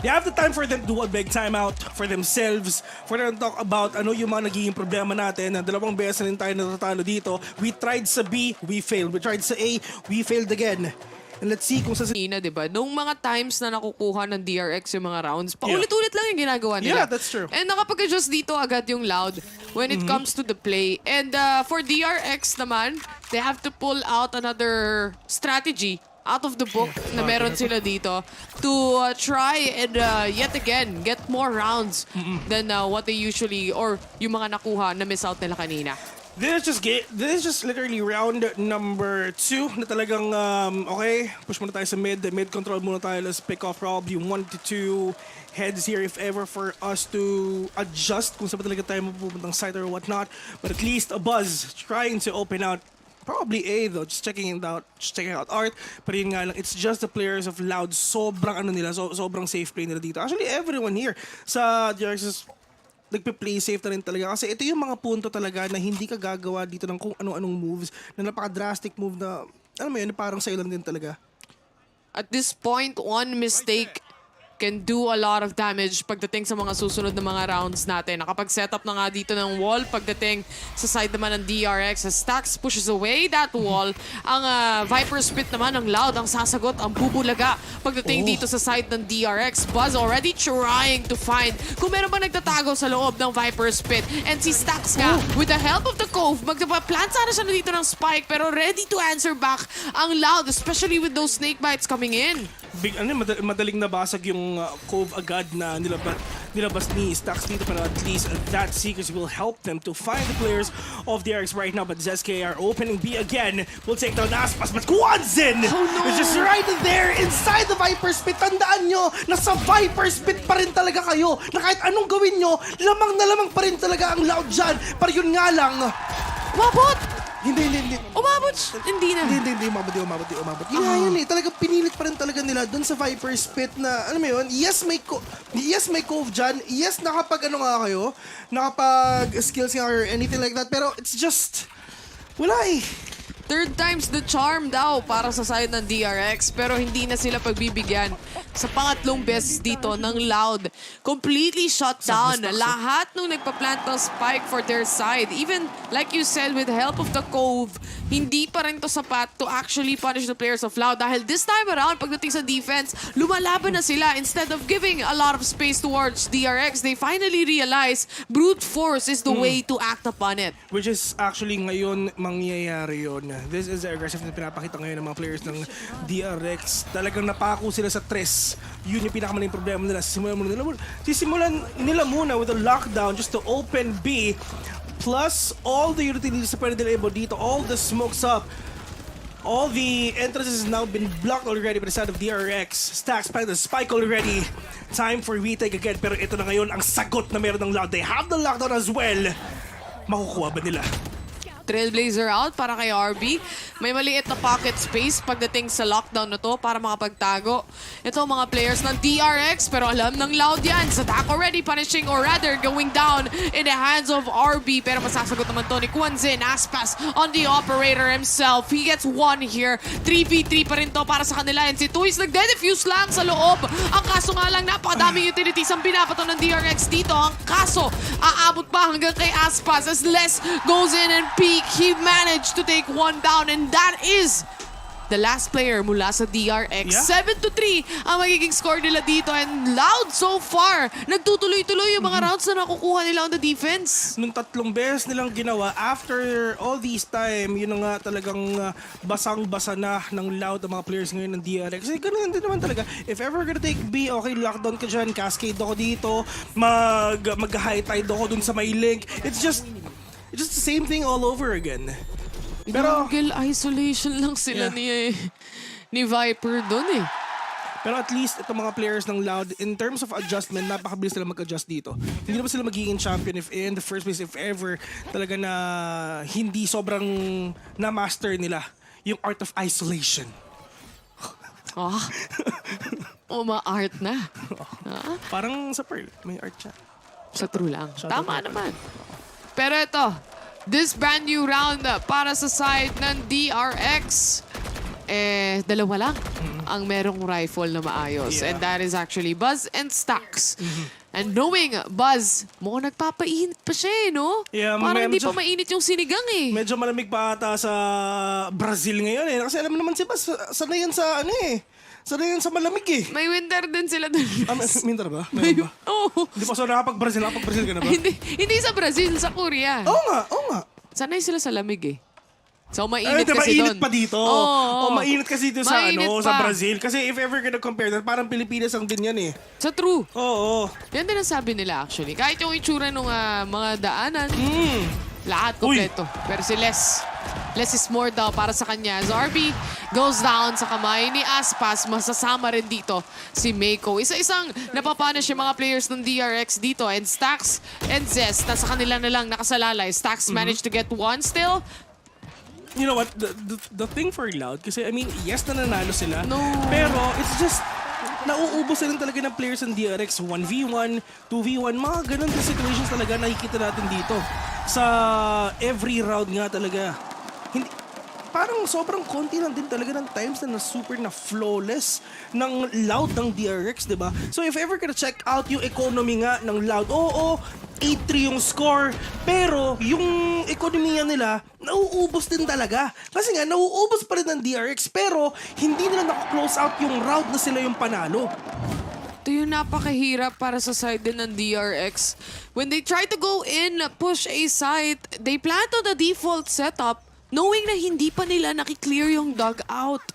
they have the time for them to do a big timeout for themselves, for them to talk about ano yung mga nagiging problema natin. Na dalawang beses na rin tayo natatalo dito. We tried sa B, we failed. We tried sa A, we failed again. And let's see kung sa... Diba? Nung mga times na nakukuha ng DRX yung mga rounds, paulit-ulit lang yung ginagawa nila. Yeah, that's true. And nakapag-adjust dito agad yung Loud when it comes to the play. And for DRX naman, they have to pull out another strategy out of the book na meron sila dito to try and yet again get more rounds than what they usually or yung mga nakuha na miss out nila kanina. This is just literally round number 2 na talagang okay, push muna tayo sa mid control muna tayo. Let's pick off probably 1 to 2 heads here if ever for us to adjust kung saan ba talaga tayo mapupuntang site or whatnot. But at least a Buzz trying to open out probably A though, just checking out Art. Pero yun nga lang, it's just the players of Loud. Sobrang ano nila, sobrang safe play nila dito. Actually, everyone here sa DRX is nagpe-play safe na rin talaga. Kasi ito yung mga punto talaga na hindi ka gagawa dito ng kung anong moves, na napaka-drastic move na, alam mo yun, parang sa'yo lang din talaga. At this point, one mistake can do a lot of damage pagdating sa mga susunod na mga rounds natin. Nakapag-setup na nga dito ng wall pagdating sa side naman ng DRX. As Stacks pushes away that wall, ang Viper Spit naman ng Loud ang sasagot, ang bubulaga pagdating dito sa side ng DRX. Buzz already trying to find kung meron ba nagtatago sa loob ng Viper Spit. And si Stacks nga, with the help of the Cove, magpaplant sana siya na dito ng spike pero ready to answer back ang Loud, especially with those snake bites coming in. Madaling nabasag yung Cove agad na nilabas ni Stacks dito, pero at least that Seekers will help them to find the players of the DRX right now. But ZSK are opening B again. Will take down Aspas, but Kwanzaa is just right there inside the Viper Spit. Tandaan nyo, nasa Viper Spit pa rin talaga kayo. Na kahit anong gawin nyo, lamang na lamang pa rin talaga ang Loud dyan. Pero yun nga lang, umabot! Hindi. Umabot! Hindi na. Hindi, umabot. Yun nga yun eh. Talaga pinilit pa rin talaga nila dun sa Viper Spit na, alam mo yun, yes, may Cove dyan. Yes, nakapag skills nga or anything like that. Pero it's just, wala eh. Third time's the charm daw para sa side ng DRX pero hindi na sila pagbibigyan sa pangatlong beses dito ng Loud. Completely shut down. Lahat nung nagpa-plant ng spike for their side. Even, like you said, with the help of the Cove, hindi pa rin to sapat to actually punish the players of Loud. Dahil this time around, pagdating sa defense, lumalaban na sila. Instead of giving a lot of space towards DRX, they finally realize brute force is the way to act upon it. Which is actually ngayon mangyayari yun. This is the aggressive na pinapakita ngayon ng mga players ng DRX. Talagang napako sila sa tres. Yun yung pinakamaling problema nila. Sisimulan nila muna with a lockdown just to open B. Plus, all the utilities na pwede nila able dito. All the smokes up. All the entrances has now been blocked already by the side of DRX. Stacks by the spike already. Time for retake again. Pero ito na ngayon ang sagot na meron ng Loud. They have the lockdown as well. Makukuha ba nila? Trailblazer out para kay RB. May maliit na pocket space pagdating sa lockdown na to para makapagtago. Ito mga players ng DRX pero alam ng Loud yan. Sadak already punishing or rather going down in the hands of RB pero masasagot naman to ni Kwanzin. Aspas on the operator himself. He gets one here. 3v3 pa rin to para sa kanila and si Tuis nagde-defuse lang sa loob. Ang kaso nga lang napakadaming utilities ang binabato ng DRX dito. Ang kaso aabot pa hanggang kay Aspas as Les goes in and peek. He managed to take one down and that is the last player mula sa DRX. 7-3 ang magiging score nila dito and Loud so far. Nagtutuloy-tuloy yung mga rounds na nakukuha nila on the defense. Nung 3 beses nilang ginawa, after all this time, yun na nga talagang basang-basa na ng Loud ang mga players ngayon ng DRX. Kasi ganun din naman talaga. If ever gonna take B, okay, lockdown ka dyan, cascade ako dito, mag-high tide ako dun sa may link. It's just the same thing all over again. Pero jungle isolation lang sila ni Viper doon eh. Pero at least itong mga players ng Loud, in terms of adjustment, napakabilis sila mag-adjust dito. Hindi naman sila magiging champion if in the first place, if ever, talaga na hindi sobrang na-master nila yung art of isolation. Ma-art na. Parang sa Pearl, may art siya. Sa true lang. Tama naman. Pero ito, this brand new round para sa side ng DRX, dalawa lang ang merong rifle na maayos. And that is actually Buzz and Stax. And knowing Buzz, mukhang nagpapainit pa siya no? Yeah, parang hindi pa mainit yung sinigang eh. Medyo malamig pa ata sa Brazil ngayon eh. Kasi alam mo naman si Buzz, sanay yan sa sanay yan sa malamig eh. May winter din sila dun. Winter ba? Meron ba? Oo. Hindi pa so nakapag-Brazil ka na ba? Hindi sa Brazil, sa Korea. Oo nga. Sanay sila sa lamig eh. So mainit kasi mainit doon. pa dito. Mainit kasi dito sa Brazil. Kasi if ever gonna compare that, parang Pilipinas ang din yan eh. Sa true. Oo. Yan din ang sabi nila actually. Kahit yung itsura ng mga daanan, lahat kompleto. Pero si Less is more daw para sa kanya. As RB goes down sa kamay ni Aspas, masasama rin dito si Meiko. Isa-isang napapunish yung mga players ng DRX dito. And Stax and Zest, nasa kanila na lang nakasalalay. Stax managed to get one still. You know what? The thing for Loud, kasi I mean, yes na nanalo sila. No. Pero it's just, nauubos na rin talaga ng players ng DRX. 1v1, 2v1, mga ganun din situations talaga nakikita natin dito. Sa every round nga talaga. Hindi, parang sobrang konti lang din talaga ng times na super na flawless ng Loud ng DRX, diba? So if ever gonna check out yung economy nga ng Loud, 8-3 yung score, pero yung ekonomiya nila, nauubos din talaga. Kasi nga, nauubos pa rin ng DRX, pero hindi nila naku-close out yung round na sila yung panalo. Ito yung napakahirap para sa side din ng DRX. When they try to go in, push a site, they plan to the default setup, knowing na hindi pa nila nakiklear yung dugout.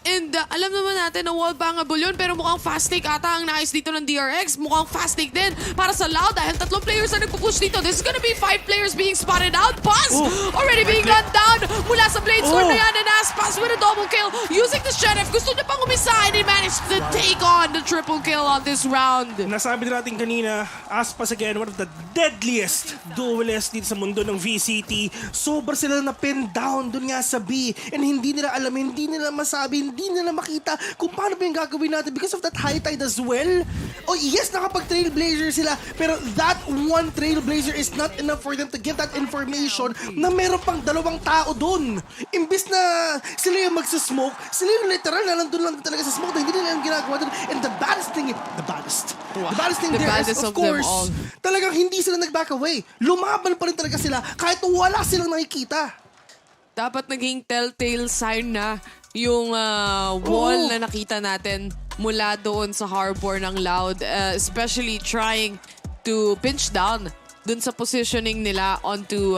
And alam naman natin na wall bangable yun, pero mukhang fast take ata ang nais dito ng DRX. Mukhang fast take din para sa Loud dahil 3 players na nagpupush dito. This is gonna be 5 players being spotted out. Buzz already being gunned down mula sa blade sword na yan. And Aspas with a double kill using the sheriff. Gusto niya pang umisa and he managed to take on the triple kill on this round. Nasabi na natin kanina, Aspas again, one of the deadliest duelists dito sa mundo ng VCT. Sobra sila na pin down dun nga sa B and hindi nila alam, hindi nila masabi, hindi nila makita kung paano ba yung gagawin natin because of that high tide as well. Oh yes, nakapag-trailblazer sila, pero that one trailblazer is not enough for them to get that information na meron pang 2 tao dun. Imbis na sila yung magsasmoke, sila yung literal na nandun lang talaga sa smoke na hindi nila yung ginagawa dun. And the baddest thing there is, of course, talagang hindi sila nag-back away. Lumaban pa rin talaga sila kahit wala silang nakikita. Dapat naging telltale sign na yung wall na nakita natin mula doon sa harbor ng Loud, especially trying to pinch down dun sa positioning nila onto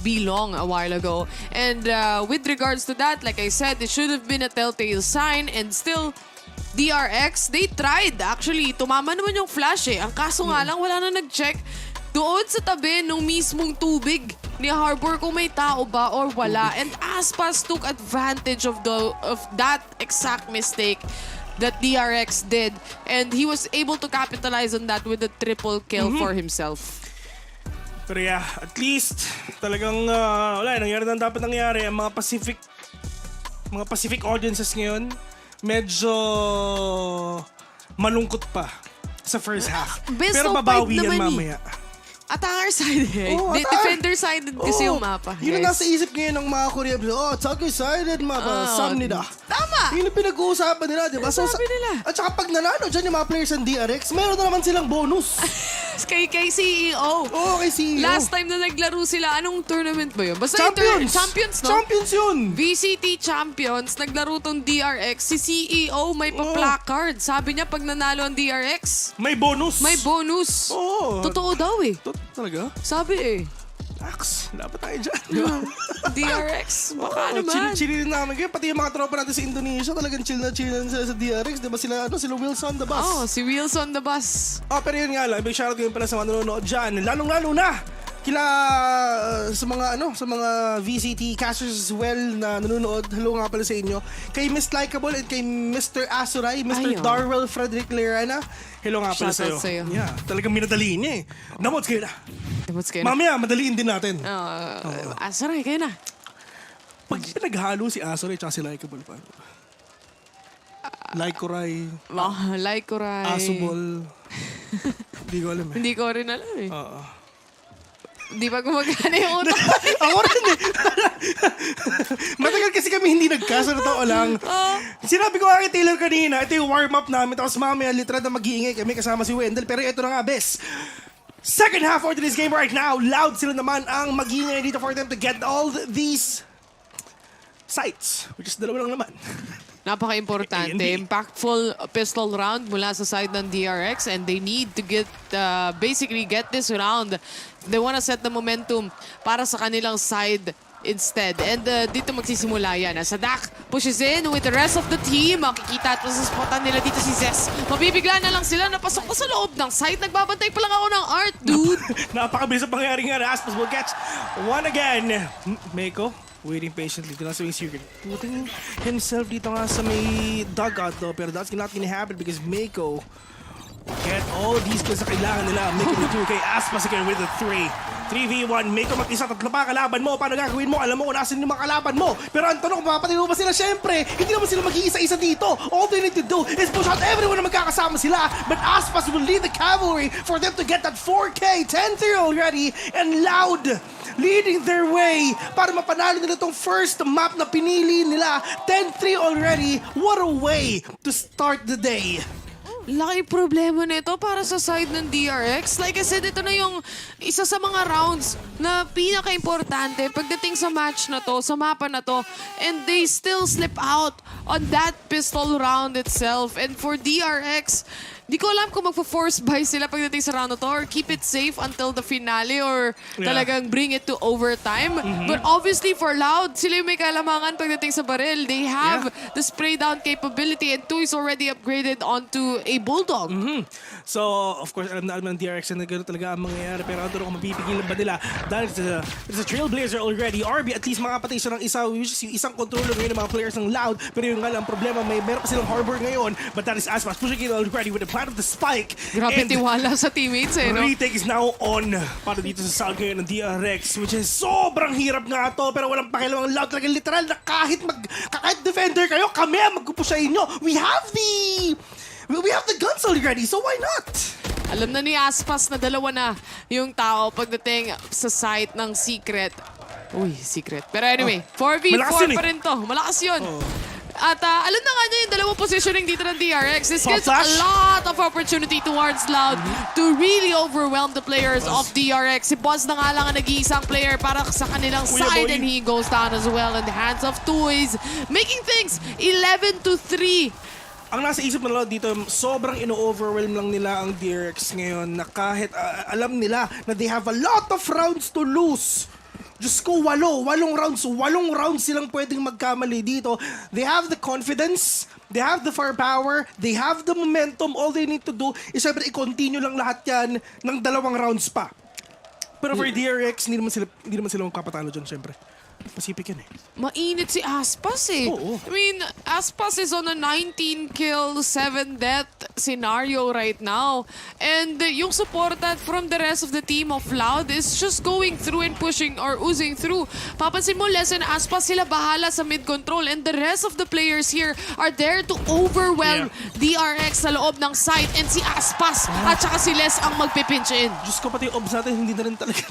B-Long a while ago. And with regards to that, like I said, it should have been a telltale sign and still DRX, they tried actually. Tumama naman yung flash eh. Ang kaso nga lang, wala na nag-check doon sa tabi nung mismong tubig ni Harbor kung may tao ba or wala. And Aspas took advantage of that exact mistake that DRX did. And he was able to capitalize on that with a triple kill for himself. Pero yeah, at least talagang wala, nangyari na dapat nangyari. Ang mga Pacific audiences ngayon, medyo malungkot pa sa first half. Best Pero of babawi five yan naman mamaya. Attacker side eh. Defender side kasi yung mapa. Yun ang nasa isip ngayon ng mga Korean. attacker sided mapa. Samnida. Tama! Yun ang pinag-uusapan nila, di ba? Sabi nila. At saka pag nanalo dyan yung mga players ng DRX, meron na naman silang bonus. Kay CEO. Oo, kay CEO. Last time na naglaro sila, anong tournament ba yun? Basta Champions! Champions, no? Champions yun! VCT Champions, naglaro tong DRX. Si CEO may pa-placard. Sabi niya, pag nanalo ang DRX, may bonus. May bonus. Oo. Totoo daw eh. Talaga? Sabi eh. Ax, dapat tayo dyan. DRX, baka naman. Chill namin kayo. Pati yung mga tropa natin sa Indonesia, talagang chill na sa DRX. Diba sila Wilson the Bus? Oh, si Wilson the Bus. Pero yun nga lang, big shoutout yun pala sa mga nanonood dyan. Lalong-lalo na kila sa mga VCT casters as well na nanonood. Hello nga pala sa inyo. Kay Miss Likeable and kay Mr. Asuray, Mr. Darwell Frederick Lerana. Hello nga pala Shoutout sa'yo. sa'yo. Yeah, talagang minadali niya eh. Namots kayo na. Mamaya, madaliin din natin. Asuray, kayo na. Pag pinaghalo si Asuray at si Likeable pa. Likeoray. Likeoray. Asubol. Hindi ko alam eh. Hindi ko rin alam eh. Oo. Di ba gumagana yung utak? Ako rin eh. Matagal kasi kami hindi nagkasa na tao lang. Sinabi ko kay Taylor kanina, ito yung warm-up namin. Tapos mamaya literal na mag-iingay kami kasama si Wendell. Pero ito na nga, bes. Second half for this game right now. Loud sila naman ang mag-iingay dito for them to get all these sites. Which is dalawa lang naman. Napaka-importante. Impactful pistol round mula sa side ng DRX and they need to basically get this round. They wanna set the momentum para sa kanilang side instead. And dito magsisimula yan. Sadak pushes in with the rest of the team. Makikita at masaspotan nila dito si Zes. Mabibigla na lang sila. Napasok na sa loob ng side. Nagbabantay pa lang ako ng art, dude. Napakabilis ang pangyayari nga. Aspas will catch one again. Meiko waiting patiently. Ito lang sa yung secret. Putting himself dito nga sa may dugout though. Pero that's not gonna happen because Meiko get all these kills na kailangan nila. Meiko with 2 kay Aspas again with the 3. 3v1, Meiko mag-isa, tatlo pa kalaban mo. Paano gagawin mo? Alam mo kung nasan yung mga kalaban mo. Pero ang tanong, mapapatid mo ba sila? Siyempre, hindi naman sila mag-iisa-isa dito. All they need to do is push out everyone na magkakasama sila. But Aspas will lead the cavalry for them to get that 4K. 10-3 already. And Loud leading their way para mapanalo nila tong first map na pinili nila. 10-3 already. What a way to start the day. Laki problema nito para sa side ng DRX. Like I said, ito na yung isa sa mga rounds na pinaka-importante pagdating sa match na to, sa mapa na to. And they still slip out on that pistol round itself. And for DRX, di ko alam kung magpo-force buy sila pagdating sa round na to or keep it safe until the finale or talagang bring it to overtime. But obviously for Loud, sila yung may kalamangan pagdating sa baril. They have the spray down capability and 2 is already upgraded onto a Bulldog. So, of course, alam na ng DRX na gano'n talaga ang mangyayari. Pero ano kung mapipigilan ba nila? Dahil it's a Trailblazer already. RB at least makapatay siya ng isa, which is yung isang controller ngayon ng mga players ng Loud. Pero yung nga lang, problema, meron pa silang harbor ngayon. But that is Aspas pushing it already with the plan of the spike. Grabe tiwala sa teammates eh, no? Retake is now on para dito sa sound ngayon ng DRX, which is sobrang hirap nga to. Pero walang pakialam ang Loud talaga. Literal na kahit defender kayo, kami ang magpupush sa inyo. We have the guns already, so why not? Alam na ni Aspas na dalawa na yung tao pagdating sa site ng Secret. Uy, Secret. Pero anyway, 4v4 pa rin to. Malakas yun. At alam na nga niya yung dalawang positioning dito ng DRX. This gives a lot of opportunity towards Loud to really overwhelm the players of DRX. Si Buzz na nga lang ang nag-iisang player para sa kanilang side and he goes down as well in the hands of Toys, making things 11-3. Ang nasa isip nila dito, sobrang ino-overwhelm lang nila ang DRX ngayon na kahit alam nila na they have a lot of rounds to lose. Diyos ko, 8 rounds silang pwedeng magkamali dito. They have the confidence, they have the firepower, they have the momentum. All they need to do is syempre i-continue lang lahat yan ng 2 rounds pa. Pero for DRX, hindi naman sila magpapatalo dyan syempre. Pacific yan eh. Mainit si Aspas eh. Oo. I mean, Aspas is on a 19 kill, 7 death scenario right now. And yung support from the rest of the team of Loud is just going through and pushing or oozing through. Papansin mo, Les and Aspas, sila bahala sa mid control. And the rest of the players here are there to overwhelm DRX sa loob ng site. And si Aspas at saka si Les ang magpipinch in. Diyos ko, pati yung obs natin, hindi na rin talaga,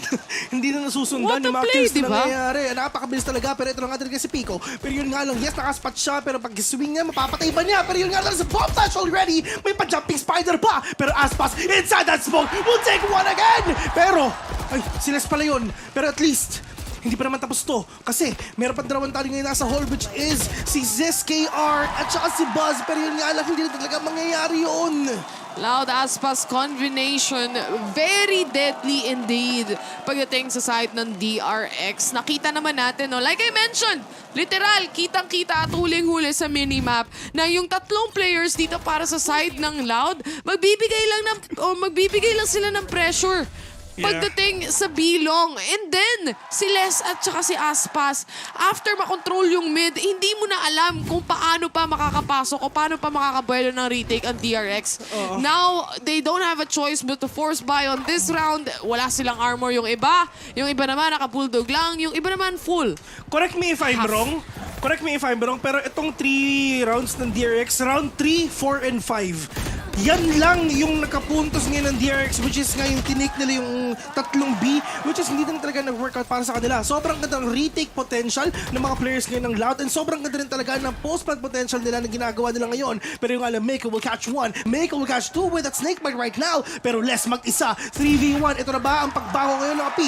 hindi na nasusundan. What a yung mga play, kills na diba? nangyayari. Napakabilis talaga, pero ito na nga talaga si Pico. Pero yun nga lang, yes, nakaspot siya, pero pag swing niya, mapapatay ba niya? Pero yun nga lang, sa bomb touch already, may pa-jumping spider pa. Pero Aspas, inside that smoke, will take one again! Pero, ay, si Les pala yun. Pero at least, hindi pa naman tapos to. Kasi, meron pa dalawang tali ngayon nasa hall, which is si ZesKR at saka si Buzz. Pero yun nga lang, hindi na talaga mangyayari yun. Loud Aspas combination, very deadly indeed pagdating sa side ng DRX. Nakita naman natin, no? Like I mentioned, literal, kitang-kita at huling-huli sa minimap na yung tatlong players dito para sa side ng Loud, magbibigay lang sila ng pressure pagdating sa bilong. And then, si Les at saka si Aspas, after makontrol yung mid, hindi mo na alam kung paano pa makakapasok o paano pa makakabuelo ng retake ang DRX. Now, they don't have a choice but to force buy on this round. Wala silang armor yung iba. Yung iba naman naka-bulldog lang. Yung iba naman full. Correct me if I'm wrong. Correct me if I'm wrong, pero itong 3 rounds ng DRX, round 3, 4, and 5, yan lang yung nakapuntos ngayon ng DRX, which is nga yung tinake nila yung tatlong B, which is hindi din talaga nag-workout para sa kanila. Sobrang ganda ng retake potential ng mga players ngayon ng Loud, and sobrang ganda rin talaga ng post-plant potential nila na ginagawa nila ngayon. Pero yung alam, Mako will catch 1, Mako will catch 2 with that snakebite right now, pero less mag-isa, 3v1. Ito na ba ang pagbaho ngayon ng P?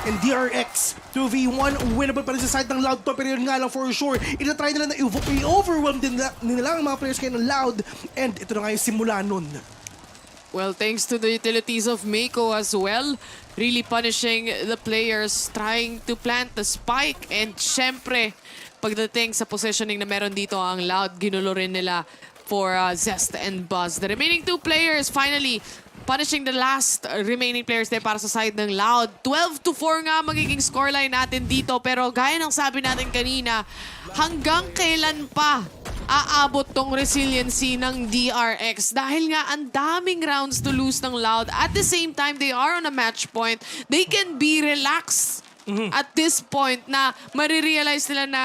And DRX, 2v1, winnable pa rin sa side ng Loud to, pero yun nga lang for sure, itatry nila na i-overwhelm din nila ang mga players ngayon ng Loud, and ito na nga yung simula nun. Well, thanks to the utilities of Mako as well, really punishing the players trying to plant the spike. And syempre, pagdating sa positioning na meron dito ang Loud, ginulo rin nila for Zest and Buzz. The remaining 2 players finally punishing the last remaining players there para sa side ng Loud. 12-4 nga magiging scoreline natin dito. Pero gaya ng sabi natin kanina, hanggang kailan pa aabot tong resiliency ng DRX? Dahil nga ang daming rounds to lose ng Loud. At the same time, they are on a match point. They can be relaxed at this point na marirealize nila na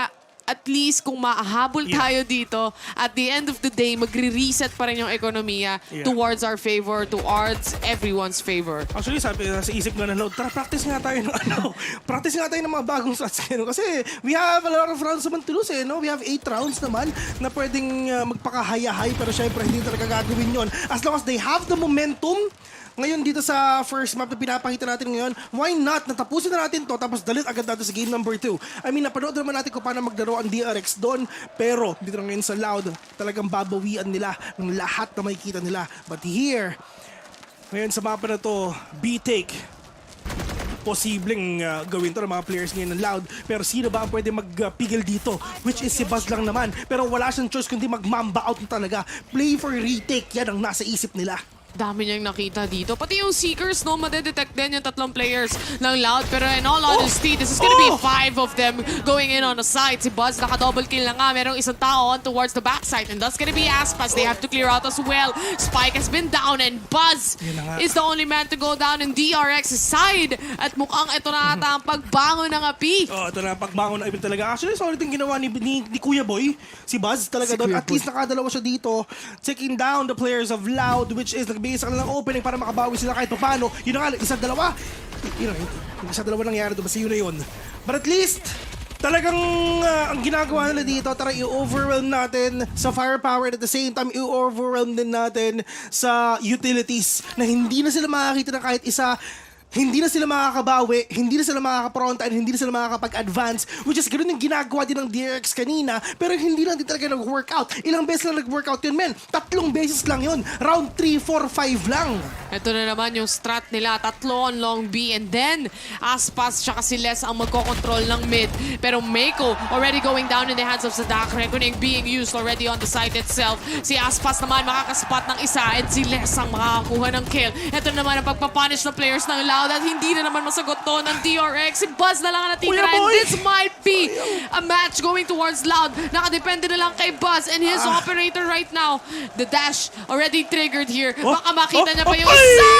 at least kung maahabol tayo dito, at the end of the day, magre-reset pa rin yung ekonomiya towards our favor, towards everyone's favor. Actually, sabi sa isip nga na Loud, tara, practice nga tayo ng practice nga tayo ng mga bagong shots. Kasi we have a lot of rounds naman to lose, no? We have 8 rounds naman na pwedeng magpakahayahay, pero syempre hindi talaga gagawin yon. As long as they have the momentum, ngayon dito sa first map na pinapakita natin ngayon, why not? Natapusin na natin to, tapos dalit agad natin sa game number 2. I mean, napanood naman natin kung paano maglaro ang DRX doon, pero dito na ngayon sa Loud, talagang babawian nila ng lahat na makikita nila. But here, ngayon sa mapa na to, B-take, posibleng gawin to ng mga players ngayon ng Loud. Pero sino ba ang pwede magpigil dito? Which is si Buzz lang naman. Pero wala siyang choice kundi mag-mamba out na talaga. Play for retake, yan ang nasa isip nila. Dami niyang nakita dito. Pati yung Seekers, no, madedetect din yung tatlong players ng Loud. Pero in all honesty, this is gonna be 5 of them going in on the side. Si Buzz naka-double kill na nga. Merong isang tao on towards the backside. And that's gonna be Aspas. They have to clear out as well. Spike has been down and Buzz is the only man to go down in DRX's side. At mukhang ito na ata ang pagbangon ng api. Ito na ang pagbangon ng api talaga. Actually, solid yung ginawa ni Kuya Boy. Si Buzz talaga doon. At least nakadalawa siya dito. Taking down the players of Loud, which is nagbigay sa kanilang opening para makabawi sila kahit paano. Yun na nga, isa-dalawa. Isa-dalawa nangyari doon. Basta yun na yun. But at least, talagang ang ginagawa nila dito, tara i-overwhelm natin sa firepower at the same time i-overwhelm din natin sa utilities na hindi na sila makakita ng kahit isa. Hindi na sila makakabawi, hindi na sila makaka-frontal, hindi na sila makakapag-advance, which is ganoon yung ginagawa din ng DRX kanina, pero hindi lang din talaga nag-workout. Ilang beses lang nag-workout yun, men. 3 beses lang yun. Round 3, 4, 5 lang. Ito na naman yung strat nila. 3 on long B, and then Aspas tsaka si Les ang magkocontrol ng mid. Pero Mako already going down in the hands of Sadak. Reckoning being used already on the site itself. Si Aspas naman makakaspot ng isa, and si Les ang makakakuha ng kill. Ito naman ang pagpapunish ng players ng Loud, at hindi na naman masagot to ng DRX. Si Buzz na lang ang natitira, and this might be a match going towards Loud. Nakadepende na lang kay Buzz and his operator right now. The dash already triggered here. Baka makita niya pa yung isa!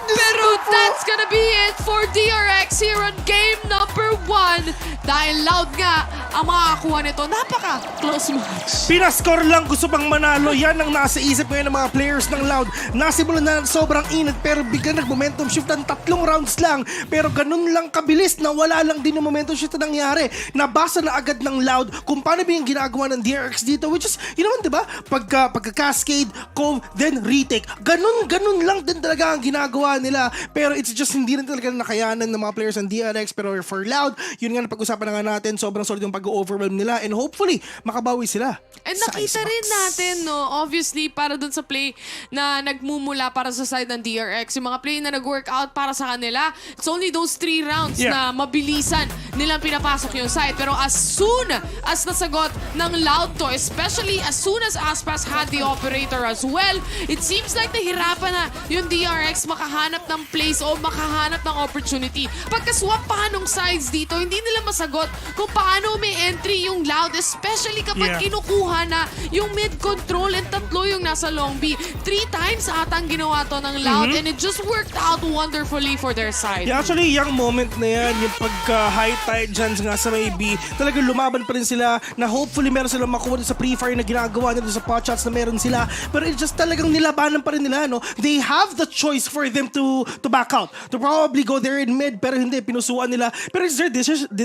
Pero that's gonna be it for DRX here on game number 1. Dahil Loud nga ang makakakuha nito. Napaka-close match. Pinascore lang, gusto pang manalo. Yan ang nasa isip ngayon ng mga players ng Loud. Nasimulan na sobrang init pero bigla nag-momentum shift ng 3 rounds lang. Pero ganun lang kabilis na wala lang din yung momentum shift na nangyari. Nabasa na agad ng Loud kung paano ba yung ginagawa ng DRX dito, which is, yun naman diba, pagka-cascade, cove, then retake. Ganun lang din talaga ang ginagawa nila. Pero it's just hindi rin talaga nakayanan ng mga players ng DRX. Pero for Loud, yun nga na pag-usapan na nga natin, sobrang solid yung pag-overwhelm nila and hopefully, makabawi sila. And nakita rin natin, no, obviously, para dun sa play na nagmumula para sa side ng DRX, yung mga play na nag-workout para sa kanila, it's only those 3 rounds na mabilisan nilang pinapasok yung side. Pero as soon as nasagot ng Loud to, especially as soon as Aspas had the operator as well, it seems like nahirapan na yung DRX makahanap ng place o makahanap ng opportunity. Pagka-swap pa ng sides dito, hindi nila masagot kung paano may entry yung Loud, especially kapag kinukuha na yung mid-control and 3 yung nasa long B. 3 times ata ang ginawa to ng Loud and it just worked out wonderfully for their side. Yeah, actually, yung moment na yan, yung pagka-high tide dyan nga sa may B, talagang lumaban pa rin sila na hopefully meron silang makuha sa pre-fire na ginagawa nila sa pot shots na meron sila. Pero it's just talagang nilabanan pa rin nila, no? They have the choice for them to back out. To probably go there in mid, pero hindi, pinusuan nila. Pero it's their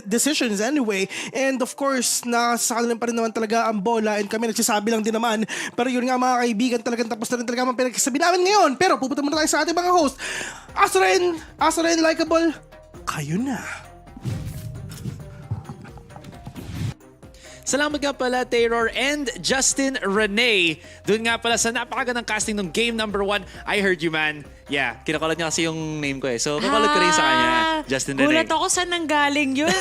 decisions anyway. And of course, nasa kanila pa rin naman talaga ang bola and kami nagsasabi lang din naman. Pero yun nga mga kaibigan, talagang tapos na rin talaga ang pinagsasabi namin ngayon. Pero pupunta muna tayo sa ating mga host. Asren, Likeable, kayo na. Salamat nga pala, Terror and Justin Rene. Doon nga pala sa napakagandang casting ng game number 1. I heard you, man. Yeah, kinakulat niya kasi yung name ko eh. So, kakulat ko rin sa kanya, Justin Rene. Gulat ako saan nanggaling yun.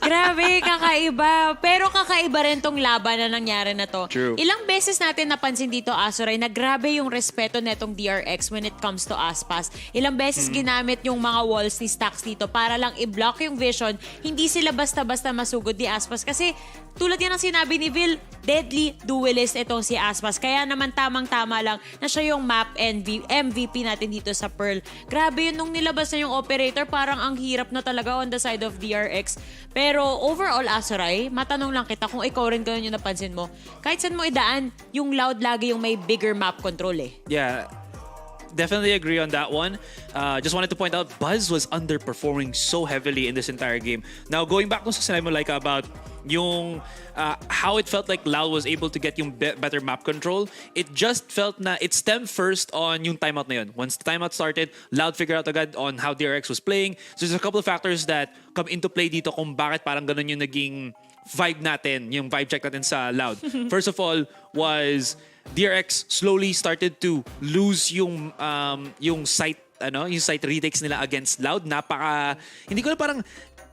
Grabe, kakaiba. Pero kakaiba rin tong laban na nangyari na to. True. Ilang beses natin napansin dito, Azuray, na grabe yung respeto netong DRX when it comes to Aspas. Ilang beses ginamit yung mga walls ni Stacks dito para lang i-block yung vision. Hindi sila basta-basta masugod ni Aspas. Kasi tulad yan ang sinabi ni Vil, deadly duelist itong si Aspas. Kaya naman tamang-tama lang na siya yung map MVP natin dito sa Pearl. Grabe yun, nung nilabas na yung operator, parang ang hirap na talaga on the side of DRX. Pero overall, Azuray, matanong lang kita kung ikaw rin ganun yung napansin mo. Kahit saan mo idaan, yung Loud lagi yung may bigger map control eh. Yeah. Definitely agree on that one. Just wanted to point out, Buzz was underperforming so heavily in this entire game. Now, going back to sa sinabi mo, like, about yung how it felt like Loud was able to get yung better map control, it just felt na it stemmed first on yung timeout na yun. Once the timeout started, Loud figured out agad on how DRX was playing. So there's a couple of factors that come into play dito kung bakit parang ganun yung naging vibe natin, yung vibe check natin sa Loud. First of all was DRX slowly started to lose yung site retakes nila against Loud. Hindi ko na parang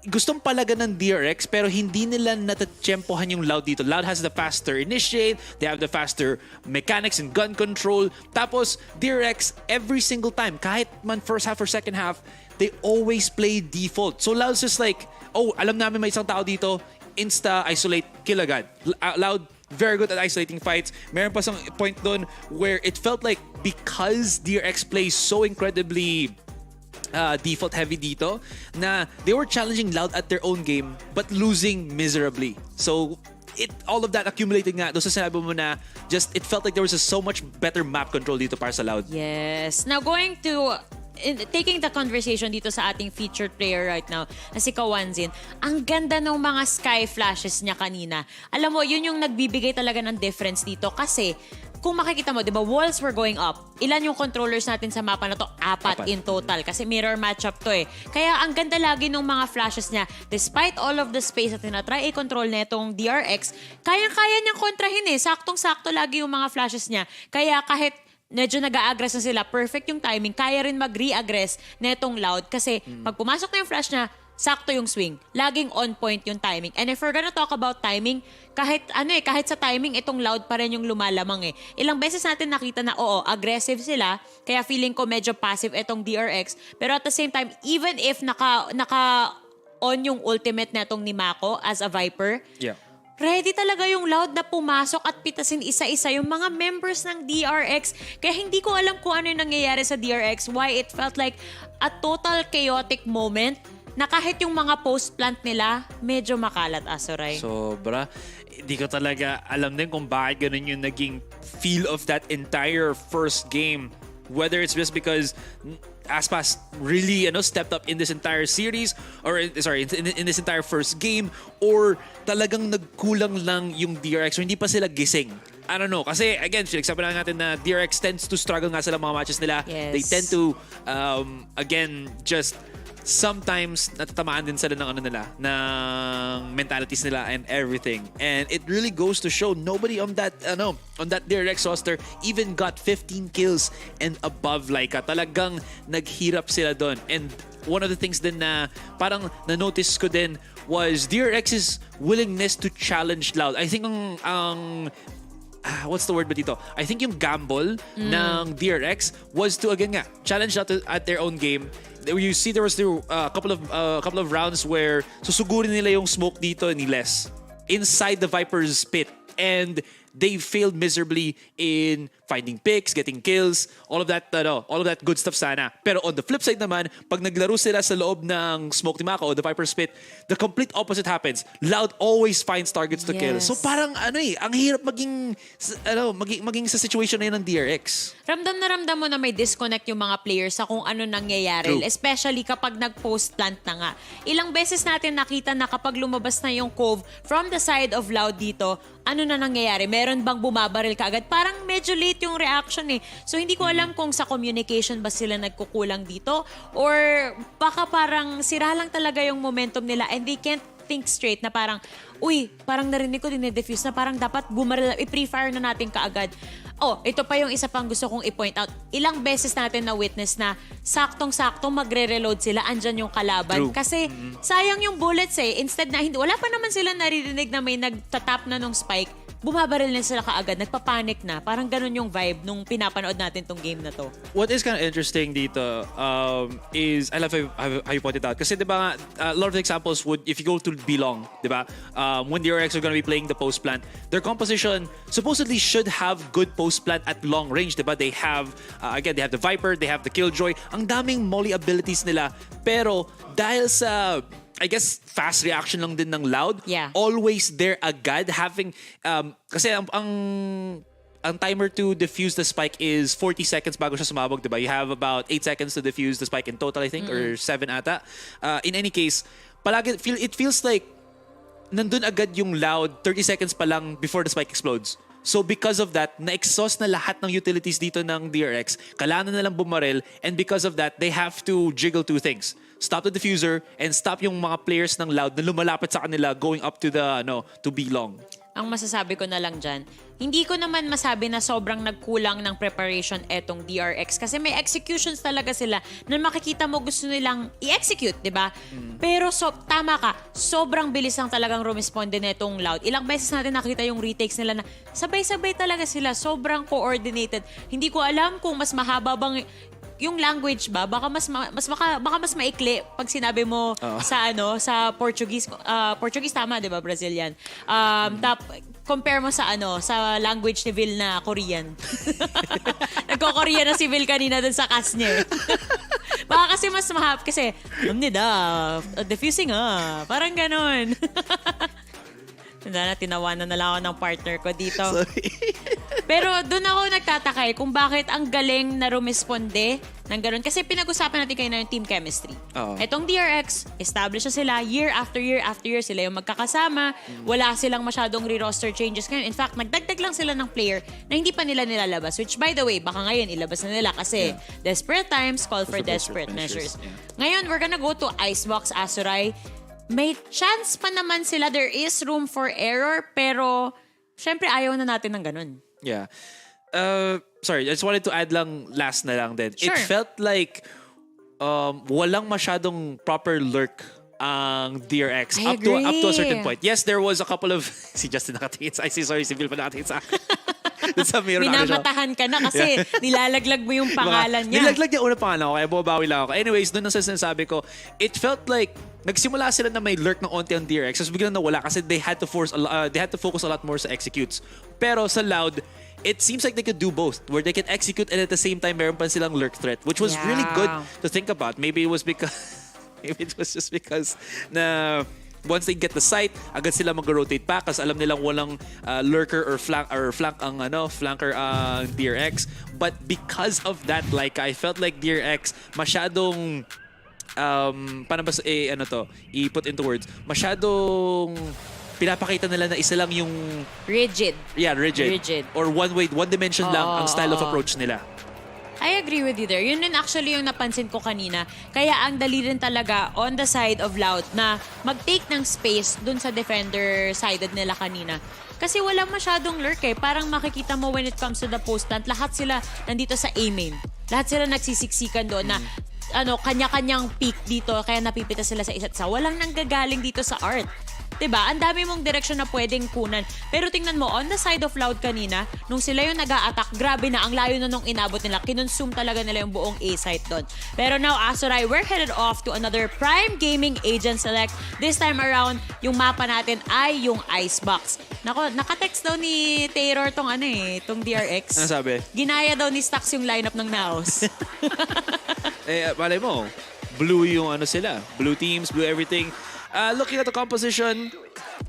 gustong palagan ng DRX pero hindi nila natatsyempohan yung Loud dito. Loud has the faster initiate, they have the faster mechanics and gun control. Tapos DRX every single time, kahit man first half or second half, they always play default. So Loud's just like, oh, alam namin may isang tao dito, insta-isolate, kill agad. Loud, very good at isolating fights. Meron pa isang point doon where it felt like because DRX plays so incredibly default heavy dito, na they were challenging Loud at their own game but losing miserably. So all of that accumulated nga doon sa sinabi mo na just it felt like there was so much better map control dito para sa Loud. Yes. Now going to taking the conversation dito sa ating featured player right now na si Kawanzin, ang ganda ng mga sky flashes niya kanina. Alam mo, yun yung nagbibigay talaga ng difference dito kasi kung makikita mo, di ba, walls were going up. Ilan yung controllers natin sa mapa na to? 4 in total. Kasi mirror matchup to eh. Kaya ang ganda lagi ng mga flashes niya. Despite all of the space na tinatry i-control netong DRX, kayang-kaya niyang kontrahin eh. Saktong-sakto lagi yung mga flashes niya. Kaya kahit medyo nag-a-aggress na sila, perfect yung timing, kaya rin mag-re-aggress netong Loud. Kasi pag pumasok na yung flash niya, sakto yung swing. Laging on point yung timing. And if we're gonna talk about timing, kahit sa timing, itong Loud pa rin yung lumalamang eh. Ilang beses natin nakita na, oo, aggressive sila, kaya feeling ko medyo passive itong DRX. Pero at the same time, even if on yung ultimate netong ni Mako as a Viper. Yeah. Ready talaga yung Loud na pumasok at pitasin isa-isa yung mga members ng DRX. Kaya hindi ko alam kung ano yung nangyayari sa DRX, why it felt like a total chaotic moment na kahit yung mga post-plant nila, medyo makalat, Asoray. Sobra. Hindi ko talaga alam din kung bakit ganun yung naging feel of that entire first game. Whether it's just because Aspas really stepped up in this entire series or in this entire first game, or talagang nagkulang lang yung DRX or hindi pa sila gising. I don't know. Kasi again, example lang natin na DRX tends to struggle nga sila mga matches nila. Yes. They tend to again just sometimes natatamaan din sila ng ng mentalities nila and everything. And it really goes to show nobody on that DRX roster even got 15 kills and above Laika. Talagang naghirap sila doon. And one of the things din na parang na-notice ko din was DRX's willingness to challenge Loud. I think what's the word ba dito? I think yung gamble ng DRX was to again nga challenge at their own game. You see there was a couple of rounds where susugurin nila yung smoke dito ni Les inside the Viper's pit, and they failed miserably in finding picks, getting kills, all of that good stuff sana. Pero on the flip side naman, pag naglaro sila sa loob ng smoke ni Mako o the Viper's pit, the complete opposite happens. Loud always finds targets to kill. So parang ang hirap maging sa situation na yun ng DRX. Ramdam na ramdam mo na may disconnect yung mga players sa kung ano nangyayari. True. Especially kapag nag-post plant na nga. Ilang beses natin nakita na kapag lumabas na yung Cove from the side of Loud dito, ano na nangyayari? Meron bang bumabaril ka agad? Parang medyo late yung reaction eh. So hindi ko alam kung sa communication ba sila nagkukulang dito or baka parang sira lang talaga yung momentum nila and they can't think straight na parang, parang narinig ko dinedefuse na parang dapat bumaril, i-pre-fire na natin kaagad. Ito pa yung isa pang gusto kong i-point out. Ilang beses natin na witness na saktong-saktong magre-reload sila, andyan yung kalaban. True. Kasi sayang yung bullets eh. Instead na, wala pa naman sila naririnig na may nagtatap na nung spike. Bumabaril na sila kaagad, nagpapanik na. Parang ganun yung vibe nung pinapanood natin tong game na to. What is kind of interesting dito is, I love how you pointed out. Kasi diba, a lot of the examples would, if you go to Belong, diba, when the DRX are going to be playing the post plant, their composition supposedly should have good post plant at long range, diba? They have, again, they have the Viper, they have the Killjoy. Ang daming molly abilities nila. Pero dahil sa I guess fast reaction lang din ng Loud. Yeah. Always there agad having kasi ang timer to defuse the spike is 40 seconds bago siya sumabog, diba? You have about 8 seconds to defuse the spike in total, I think, or 7 ata. In any case, palagi it feels like nandun agad yung Loud 30 seconds pa lang before the spike explodes. So because of that, na-exhaust na lahat ng utilities dito ng DRX. Kailangan na lang bumaril, and because of that, they have to jiggle two things. Stop the diffuser and stop yung mga players ng Loud na lumalapit sa kanila going up to the to Belong. Ang masasabi ko na lang dyan, hindi ko naman masabi na sobrang nagkulang ng preparation etong DRX kasi may executions talaga sila na makikita mo gusto nilang i-execute, di ba? Pero tama ka, sobrang bilis lang talagang rumisponde netong Loud. Ilang beses natin nakita yung retakes nila na sabay-sabay talaga sila, sobrang coordinated. Hindi ko alam kung mas mahaba bang yung language ba, baka mas maikli pag sinabi mo sa Portuguese. Portuguese tama, 'di ba? Brazilian. Compare mo sa sa language ni Vil na Korean. Nagko-Korean na si Vil kanina dun sa cast niya. Baka kasi mas mahap kasi diffusing parang ganon. Tinawanan na lang ako ng partner ko dito. Pero doon ako nagtataka kung bakit ang galing na rumisponde ng ganun. Kasi pinag-usapan natin kayo na yung team chemistry. Etong DRX, established na sila year after year after year. Sila yung magkakasama. Wala silang masyadong re-roster changes ngayon. In fact, nagdagdag lang sila ng player na hindi pa nila nilalabas. Which by the way, baka ngayon ilabas na nila kasi desperate times call for desperate measures. Ngayon, we're gonna go to Icebox Azuray. May chance pa naman sila. There is room for error, pero syempre ayaw na natin ng ganun. Yeah. Sorry, I just wanted to add lang last na lang din. Sure. It felt like walang masyadong proper lurk ang DRX up to a certain point. Yes, there was a couple of si Justin nakatingin sa sorry, si Bill pa nakatingin sa akin. Sa mirror Minamatahan ka na kasi nilalaglag mo yung pangalan niya. Nilaglag niya una pangalan ko, kaya bumabawi lang ako. Anyways, doon ang sinasabi ko, it felt like nagsimula sila na may lurk ng onti ang DRX, tapos biglang nawala kasi they had to focus a lot more sa executes. Pero sa Loud, it seems like they could do both, where they can execute and at the same time meron pa silang lurk threat, which was really good to think about. Maybe it was just because na once they get the site, agad sila mag-rotate pa kasi alam nilang walang lurker or flank ang flanker DRX. But because of that, like I felt like DRX masyadong paano ba i-put into words, masyadong pinapakita nila na isa lang yung rigid. Yeah, rigid. Or one dimension lang ang style of approach nila. I agree with you there. Yun din actually yung napansin ko kanina. Kaya ang dali rin talaga on the side of Loud na mag-take ng space dun sa defender-sided nila kanina. Kasi walang masyadong lurk eh. Parang makikita mo when it comes to the post-plant, lahat sila nandito sa A-main. Lahat sila nagsisiksikan doon na kanya-kanyang peak dito kaya napipita sila sa isa't isa. Walang nanggagaling dito sa art. Diba? Ang dami mong direksyon na pwedeng kunan. Pero tingnan mo, on the side of Loud kanina, nung sila yung nag-a-attack, grabe na, ang layo na nung inabot nila. Kinonsume talaga nila yung buong A-site doon. Pero now, Azuray, we're headed off to another Prime Gaming Agent Select. This time around, yung mapa natin ay yung Icebox. Naka-text daw ni Taylor tong DRX. Ano sabi? Ginaya daw ni Stax yung lineup ng Naos. Malay mo, blue yung sila. Blue teams, blue everything. Looking at the composition,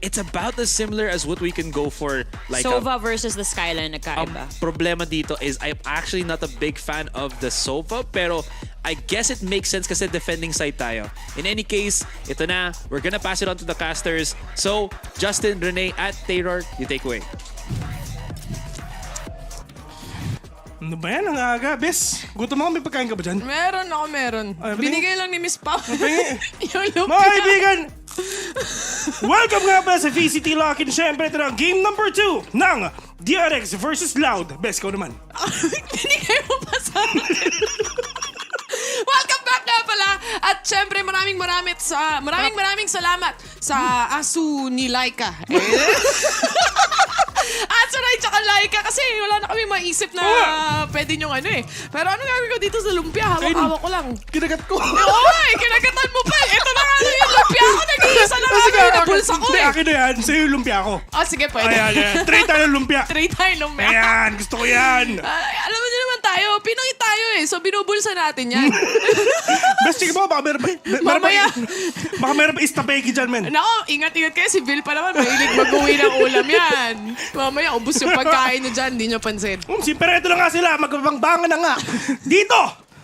it's about as similar as what we can go for. Like Sova versus the Skyline nagkaiba. Problema dito is I'm actually not a big fan of the Sova, pero I guess it makes sense kasi defending side tayo. In any case, ito na. We're gonna pass it on to the casters. So, Justin, Rene, at Taylor, you take away. Ano ba yan? Ang aga. Bes, gutom ako. May pagkain ka ba dyan? Meron. Binigay lang ni Miss Pao. Yung lumpia. Mga kaibigan, welcome nga pala sa VCT LOCK. And syempre, ito na game number 2 ng DRX versus Loud. Bes, ikaw naman. Binigay mo pa sa akin. Welcome back nga pala. At syempre, maraming salamat sa aso ni Laika. Azuray tsaka Laika kasi wala na kami maisip na pwede nyong Pero ano gagawin ko dito sa lumpia? Hawak-hawak ko lang. Kinagat ko. Kinagatan mo pa. Ito na nga yung lumpia ko. Nag-iisa na nga yung napulsa ko Akin na yan. Sa'yo yung lumpia ko. Sige, pwede. Ayan. 3 tayo lumpia. 3 tayo lumpia. Ayan, gusto ko yan. Alam mo naman tayo, Pinoy tayo so binubulsa natin yan. Bes, sige mo, baka meron pa istapegi dyan, men. Nako, ingat-ingat kayo. Si Bill pa naman, mahilig mag-uwi ng ulam yan. Mamaya, ubus yung pagkain nyo dyan, hindi nyo pansin. Pero ito na nga sila, magbabangbangan na nga. Dito,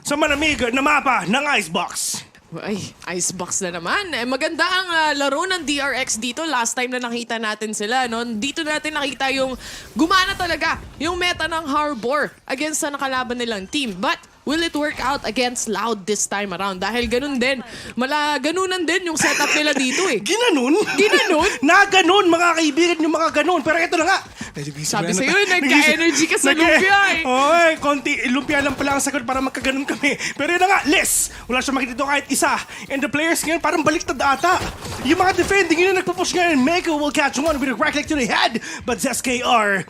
sa malamig na mapa ng Icebox. Ay, Icebox na naman. Maganda ang laro ng DRX dito. Last time na nakita natin sila, no? Dito natin nakita yung gumana talaga yung meta ng Harbor against sa nakalaban nilang team. But will it work out against Loud this time around? Dahil ganun din. Ganunan din yung setup nila dito Ginanon? Naganon, mga kaibigan yung mga ganon. Pero ito na nga. Sabi sa'yo, nagka-energy ka sa lumpia konti lumpia lang pala ang sagot para magkaganon kami. Pero yun na nga, less. Wala siya makita dito kahit isa. And the players ngayon parang baliktad ata. Yung mga defending yun na nagpupush ngayon. Meko will catch one with a right leg to the head. But ZSKR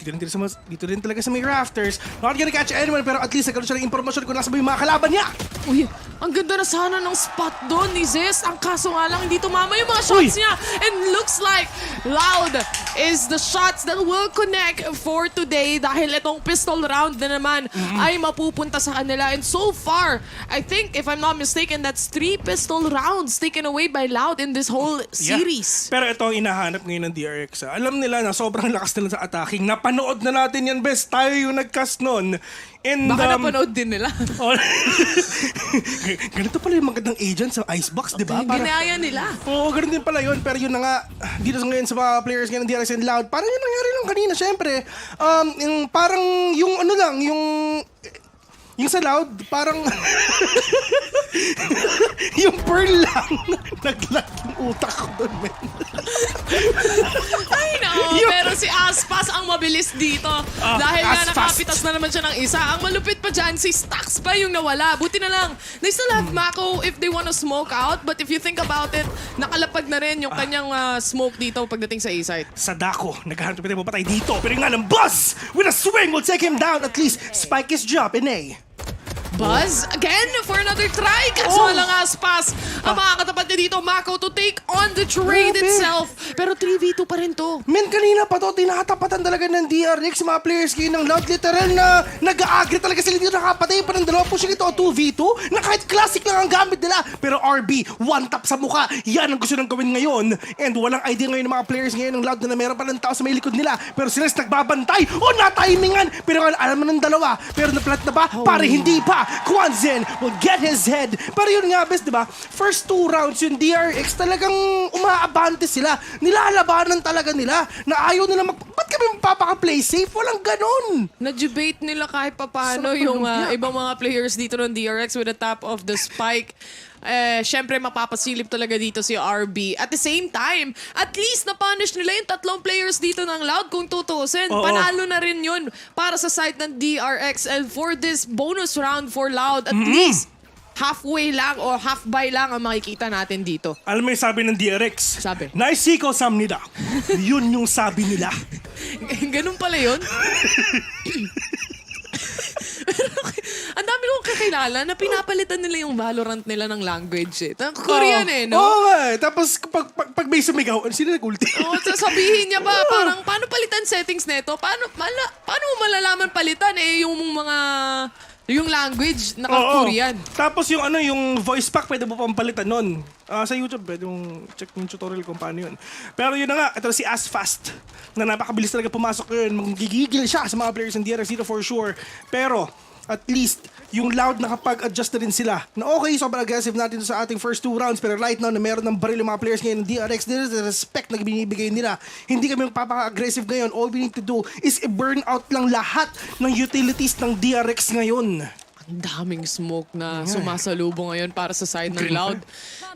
dito rin talaga sa may rafters. Not gonna catch anyone, pero at least nagkaroon siya ng impormasyon kung nasa ba yung mga kalaban niya. Uy, ang ganda na sana ng spot doon ni Zest. Ang kaso nga lang, hindi tumama yung mga shots niya. And looks like Loud is the shots that will connect for today dahil itong pistol round na naman ay mapupunta sa kanila. And so far, I think, if I'm not mistaken, that's 3 pistol rounds taken away by Loud in this whole series. Pero ito ang inahanap ngayon ng DRX. Alam nila na sobrang lakas nila sa attacking. Napanood na natin yan, best. Tayo yung nag-cast nun. And, baka napanood din nila. Ganito pala yung magandang agent sa Icebox, di ba? Ginaya nila. Oo, ganun din pala yun. Pero yun na nga, dito ngayon sa mga players ngayon ng DRX and Loud, parang yun nangyari lang kanina, syempre. Parang yung Yung sa Loud, parang yung Pearl lang, nag-lag yung utak ko doon, man. Ay, no. Pero si Aspas ang mabilis dito. Dahil nga nakapitas na naman siya ng isa. Ang malupit pa dyan, si Stax pa yung nawala. Buti na lang. They still have Mako if they wanna smoke out. But if you think about it, nakalapag na rin yung kanyang smoke dito pagdating sa A-site. Sadako, naghahanap tayo mapatay dito. Pero nga ng Buzz with a swing will take him down. At least, Spike is dropping, eh. Buzz again for another try. Kaso lang Aspas. Ang makakatapat niya dito, Mako to take on the trade itself. Pero 3v2 pa rin to. Men, kanina pa to, tinatapatan talaga ng DRX, mga players kayo ng Loud. Literal na nag-a-agree talaga sila dito, nakapatay pa ng dalawa. Pushing ito 2v2, na kahit classic lang ang gamit nila. Pero RB, one tap sa mukha. Yan ang gusto nang gawin ngayon. And walang idea ngayon ng mga players ngayon ng Loud na meron pa ng tao sa may likod nila. Pero sila nagbabantay. O, natimingan. Pero alam mo ng dalawa. Pero na-plant na ba? Pare, hindi pa. Kwanzin will get his head. Pero yun nga, best, diba? First 2 rounds, yung DRX talagang umaabante sila. Nilalabanan talaga nila na ayaw nila ba't kami magpapaka-play safe? Walang ganon. Na-debate nila kahit papano yung ibang mga players dito ng DRX with the top of the spike. Syempre mapapasilip talaga dito si RB. At the same time, at least na-punish nila yung 3 players dito ng Loud kung tutusin. Panalo na rin yun para sa side ng DRX. And for this bonus round for Loud, at least halfway lang o half-by lang ang makikita natin dito. Alam mo yung sabi ng DRX? Sabi? Naisiko samnida. Yun yung sabi nila. Ganun pala yun? Ang dami kong kakilala na pinapalitan nila yung Valorant nila ng language eh. Korean eh, no? Oo nga. Tapos pag may sumigaw, sino nag-ulti? Sabihin niya ba, parang paano palitan settings nito? Paano mo malalaman palitan eh yung language naka-Korean? Tapos yung yung voice pack, pwede mo pang palitan nun. Sa YouTube, pwede mong check yung tutorial kung paano yun. Pero yun na nga, ito si Asfast, na napakabilis talaga pumasok yun. Magigigil siya sa mga players ng DRX dito for sure. Pero, at least, yung Loud nakapag-adjust na rin sila. Na okay, sobrang aggressive natin sa ating first 2 rounds, pero right now na meron ng baril yung mga players ngayon ng DRX, there is the respect na binibigay nila. Hindi kami magpapaka-aggressive ngayon. All we need to do is i-burn out lang lahat ng utilities ng DRX ngayon. Ang daming smoke na sumasalubong ngayon para sa side ng Loud.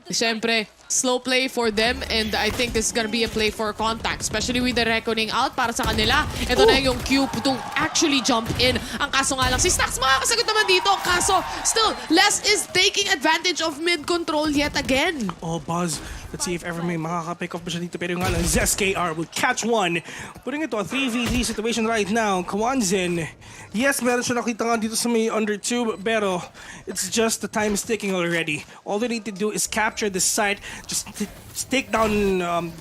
Siyempre, slow play for them and I think this is gonna be a play for contact, especially with the reckoning out para sa kanila. Ito na yung cue to actually jump in. Ang kaso nga lang, si Stax makakasagot naman dito. Kaso, still, Les is taking advantage of mid control yet again. Oh, Buzz. Let's see if ever may makaka-pick off pa siya dito. Pero yung nga lang, ZesKR will catch one. Putting ito a 3v3 situation right now. Kwanzin, yes, meron siya nakita nga dito sa may under tube, pero it's just the time is ticking already. All they need to do is capture the site, just take down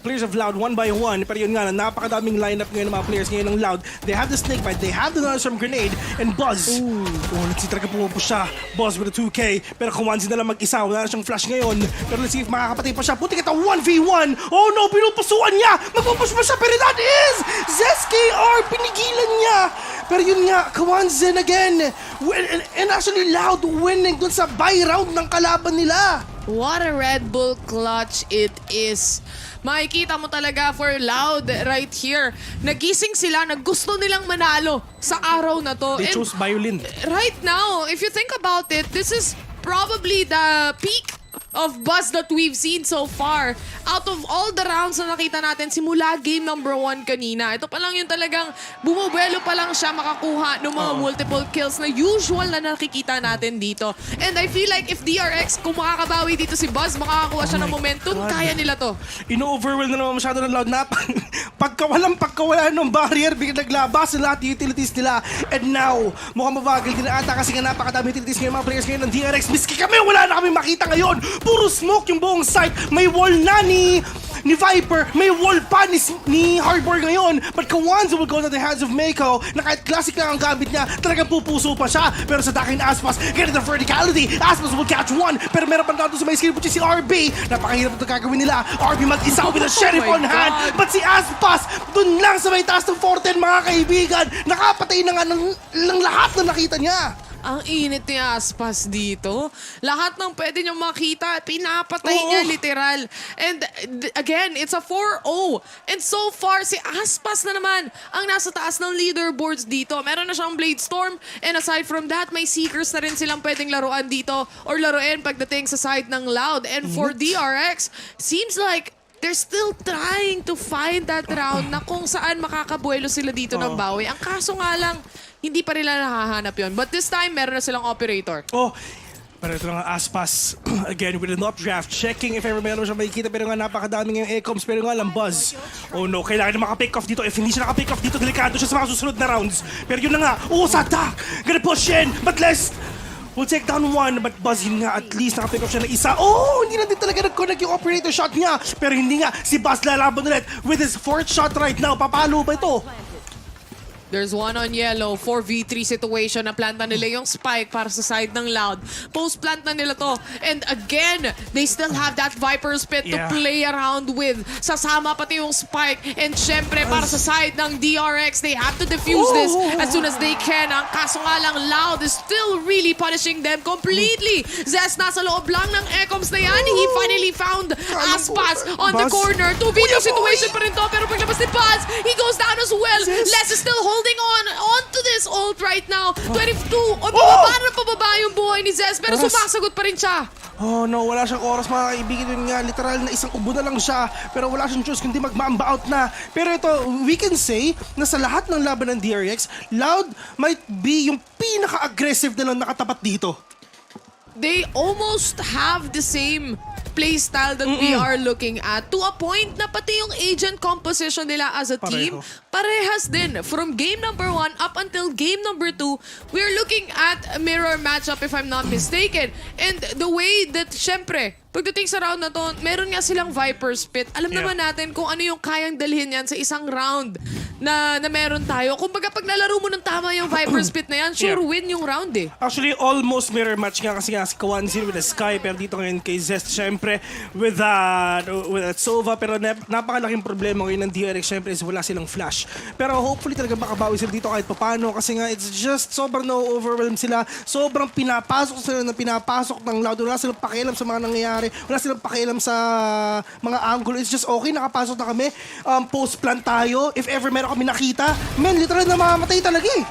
players of Loud one by one. Pero yun nga, napakadaming lineup ngayon ng mga players ngayon ng Loud. They have the snake bite, they have the Nanostorm grenade, and Buzz. Let's see, talaga pumupush siya. Buzz with a 2K, pero Kwanzin na lang mag-isa. Wala na siyang flash ngayon. Pero let's see if makakapatay pa siya. Puti kita 1v1. Oh no, pinupusuan niya. Magpupush pa siya, pero that is ZesKR. Pinigilan niya. Pero yun nga, Kwanzin again. And actually Loud winning dun sa buy round ng kalaban nila. What a Red Bull clutch it is. Makikita mo talaga for Loud right here. Nagising sila, gusto nilang manalo sa araw na to. They chose violin. Right now, if you think about it, this is probably the peak of Buzz that we've seen so far. Out of all the rounds na nakita natin simula game number 1 kanina, ito pa lang yung talagang bumubuelo pa lang siya makakuha ng mga multiple kills na usual na nakikita natin dito. And I feel like if DRX, kung makakabawi dito si Buzz, makakakuha siya ng momentum, kaya nila to. Ino-overwhelm na naman masyado ng Loud na pagkawala ng barrier, biglang naglabas sa lahat yung utilities nila. And now, mukhang mabagal din ata kasi nga napakadami utilities ngayon mga players ngayon ng DRX. Miski kami, wala na kami makita ngayon. Puro smoke yung buong site. May wall na ni Viper. May wall pa ni Hardboard ngayon. But Kwanzaa will go to the hands of Mako na kahit classic lang ang gamit niya, talagang pupuso pa siya. Pero sa daking Aspas, get the verticality. Aspas will catch one. Pero meron pa natin sa may skill, which is si RB. Napakahirap ito gagawin nila. RB mag-isa with a sheriff on hand. But si Aspas, dun lang sa may taas ng 410 mga kaibigan. Nakapatay na nga ng lahat na nakita niya. Ang init ni Aspas dito. Lahat ng pwede nyo makita, pinapatay niya literal. And again, it's a 4-0. And so far, si Aspas na naman ang nasa taas ng leaderboards dito. Meron na siyang Blade Storm. And aside from that, may Seekers na rin silang pwedeng laruan dito or laruin pagdating sa side ng Loud. And for DRX, seems like they're still trying to find that round na kung saan makakabuelo sila dito ng bawi. Ang kaso nga lang, hindi pa nila nahahanap yun. But this time, meron na silang operator. Pero ito lang ang Aspas, again, with an updraft, checking if ever meron siya makikita, pero nga napakadaming yung Ecoms, pero nga lang Buzz. Oh no, kailangan na makapick off dito. If hindi siya nakapick off dito, delikado siya sa mga susunod na rounds. Pero yun na nga, Sadak! Gonna push in, but less! We'll take down one, but Buzz, yun nga, at least nakapick off siya ng isa. Hindi na din talaga nag-connect yung operator shot niya. Pero hindi nga, si Buzz lalaban ulit with his 4th shot right now. Papalo ba ito? There's one on yellow, 4v3 situation na planta nila yung spike para sa side ng Loud. Post-plant na nila to. And again, they still have that Viper's Pit to play around with. Sasama pati yung spike. And syempre, para sa side ng DRX, they have to defuse this as soon as they can. Ang kaso nga lang, Loud is still really punishing them completely. Zest nasa loob lang ng Ecoms na yan. He finally found Aspas on the corner. 2v2 situation pa rin to. Pero paglabas ni Buzz, he goes down as well. Les is still holding on to this ult right now. 22. Pababa yung buhay ni Zez. Pero sumasagot pa rin siya. No, wala siyang oras mga kaibigan. Yun nga, literal na isang ubo na lang siya. Pero wala siyang choice kundi mag-mamba out na. Pero ito, we can say na sa lahat ng laban ng DRX, Loud might be yung pinaka-aggressive na lang nakatapat dito. They almost have the same playstyle that we are looking at to a point na pati yung agent composition nila as a team parehas din. From game number 1 up until game number 2, we're looking at a mirror matchup if I'm not mistaken. And the way that, syempre, pagdating sa round na to, meron nga silang Viper's Pit. Alam naman natin kung ano yung kayang dalhin yan sa isang round na meron tayo. Kung pag nalaro mo ng tama yung Viper's Pit na yan, sure win yung round eh. Actually, almost mirror match nga kasi nga si Kawanzir with the Sky, pero dito ngayon kay Zest, syempre, with Sova, pero napakalaking problema ngayon ng DRX, syempre, is wala silang flash. Pero hopefully talaga makabawi sila dito kahit papano kasi nga it's just sobrang na-overwhelm sila. Sobrang pinapasok sila ng pinapasok ng Loud. Wala silang pakialam sa mga nangyayari. Wala silang pakialam sa mga angle. It's just okay, nakapasok na kami. Post-plant tayo. If ever meron kami nakita, literal na mamamatay talaga eh.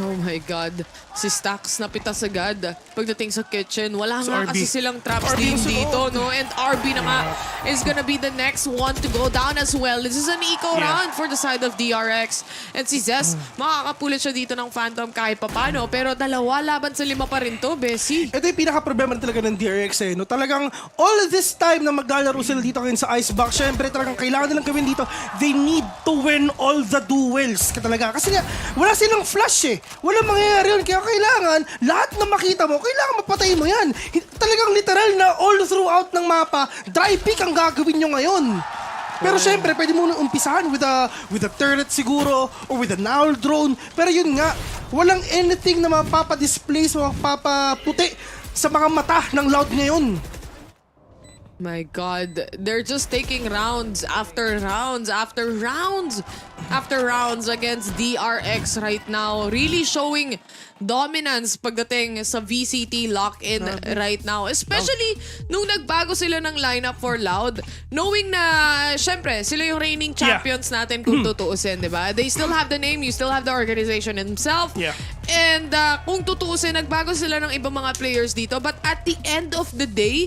Oh my God. Si Stax napitas agad. Pagdating sa kitchen, wala nga kasi silang traps din dito, no? And RB na nga is gonna be the next one to go down as well. This is an eco round for the side of DRX. And si Zest, makakapulit siya dito ng Phantom kahit papano. Pero 2 laban sa 5 pa rin to, Bessie. Ito yung pinaka-problema talaga ng DRX eh, no? Talagang all this time na maglalaro sila dito ngayon sa Icebox, syempre talagang kailangan nilang gawin dito. They need to win all the duels talaga. Kasi nga, wala silang flash eh. Walang mangyayari yun. Kaya kailangan, lahat na makita mo, kailangan mapatay mo yan. Talagang literal na all throughout ng mapa, dry pick ang gagawin nyo ngayon. Pero syempre, pwede mo nang umpisahan with a turret siguro, or with a null drone. Pero yun nga, walang anything na mapapadisplace o mapapaputi sa mga mata ng Loud ngayon. My God, they're just taking rounds after rounds after rounds after rounds against DRX right now. Really showing dominance pagdating sa VCT lock-in right now. Especially nung nagbago sila ng lineup for Loud. Knowing na, syempre, sila yung reigning champions natin kung tutuusin, di ba? They still have the name, you still have the organization himself. And kung tutuusin, nagbago sila ng ibang mga players dito. But at the end of the day,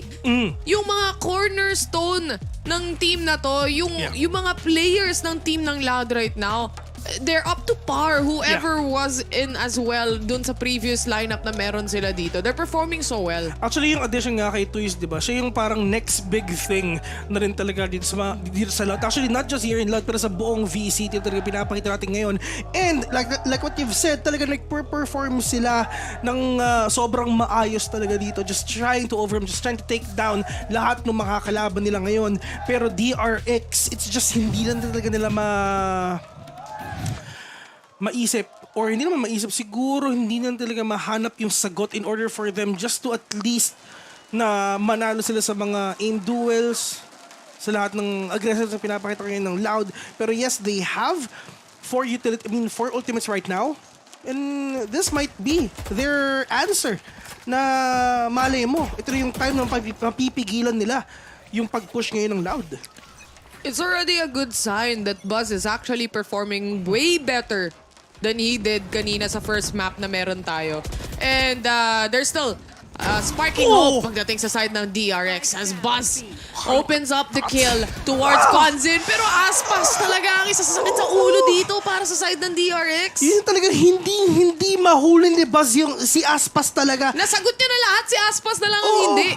yung mga cornerstone ng team na to, yung mga players ng team ng Loud right now, they're up to par. Whoever was in as well dun sa previous lineup na meron sila dito, they're performing so well. Actually, yung addition nga kay Twist, di ba? Siya yung parang next big thing na rin talaga dito sa Loud. Actually, not just here in Loud, pero sa buong VCT talaga pinapakita natin ngayon. And like what you've said, talaga nag-perform sila ng sobrang maayos talaga dito. Just trying to overcome, just trying to take down lahat ng makakalaban nila ngayon. Pero DRX, it's just hindi lang talaga nila maisip, or hindi naman maisip, siguro hindi na talaga mahanap yung sagot in order for them just to at least na manalo sila sa mga aim duels, sa lahat ng aggressive na pinapakita ngayon ng Loud. Pero yes, they have 4 ultimates right now. And this might be their answer na malay mo. Ito na yung time na mapipigilan nila yung pag-push ngayon ng Loud. It's already a good sign that Buzz is actually performing way better than he did kanina sa first map na meron tayo. And there's still sparking hope pagdating sa side ng DRX as Buzz opens up the kill towards Konzin. Pero Aspas talaga ang isasakit sa ulo dito para sa side ng DRX. Yun talaga hindi mahuli ni Buzz yung si Aspas talaga. Nasagot niya na lahat, si Aspas na lang ang hindi.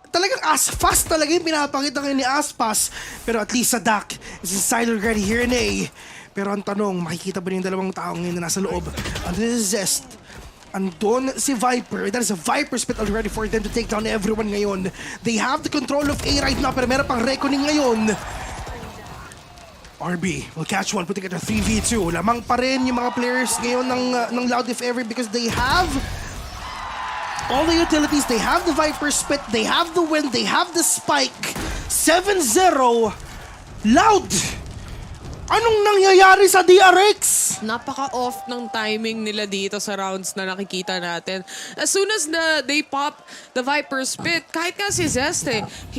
Talagang Aspas talaga yung pinapakita ngayon ni Aspas. Pero at least sa Dak is inside already here in A. Pero ang tanong, makikita ba yung dalawang taong ngayon na nasa loob? And this is Zest. Andun si Viper. That is a Viper spit already for them to take down everyone ngayon. They have the control of A right now, pero meron pang reckoning ngayon. RB will catch one, putting it at 3v2. Lamang pa rin yung mga players ngayon ng Loud if ever because they have all the utilities. They have the Viper spit, they have the wind, they have the spike. 7-0. Loud! Anong nangyayari sa DRX? Napaka-off ng timing nila dito sa rounds na nakikita natin. As soon as they pop the Viper Spit, kahit nga si Zest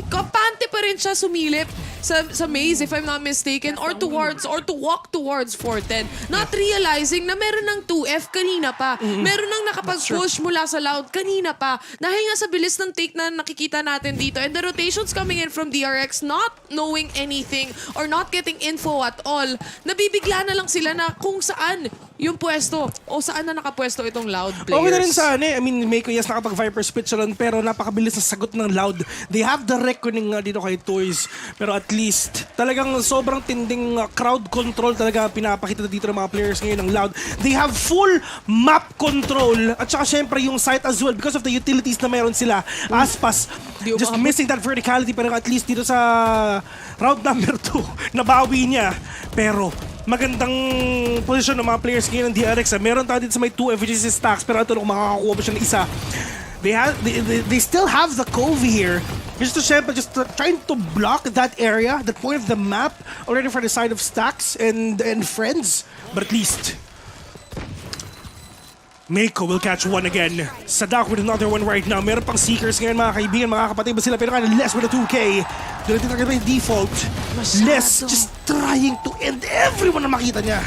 kapante pa rin siya sumilip sa maze, if I'm not mistaken, or to walk towards 410. Not realizing na meron ng 2F kanina pa. Meron ng nakapag-push mula sa Loud kanina pa. Dahil nga sa bilis ng take na nakikita natin dito. And the rotations coming in from DRX, not knowing anything or not getting info at all. Nabibigla na lang sila na kung saan yung pwesto o saan na nakapwesto itong Loud players. Okay na rin sana I mean, Meiko, yes, nakapag-Viper spit siya lang, pero napakabilis na sagot ng Loud. They have the reckoning dito kay Toys. Pero at least, talagang sobrang tinding crowd control talaga pinapakita dito ng mga players ngayon ng Loud. They have full map control. At saka syempre yung site as well because of the utilities na meron sila. Aspas, just missing that verticality, pero at least dito sa round number 2, nabawi niya. Pero magandang posisyon ng mga players ngayon ng DRX. Meron tayo dito sa may 2 efficiency stacks, pero ito kung makakakuha pa siya ng isa. They still have the Cove here. Just trying to block that area, that point of the map, already for the side of stacks and friends. But at least Meiko will catch one again. Sadak with another one right now. Meron pang Seekers ngayon mga kaibigan, mga kapatid ba sila? Pero kind of less with a 2K. Doon natin talaga yung default. Less just trying to end everyone na makita niya.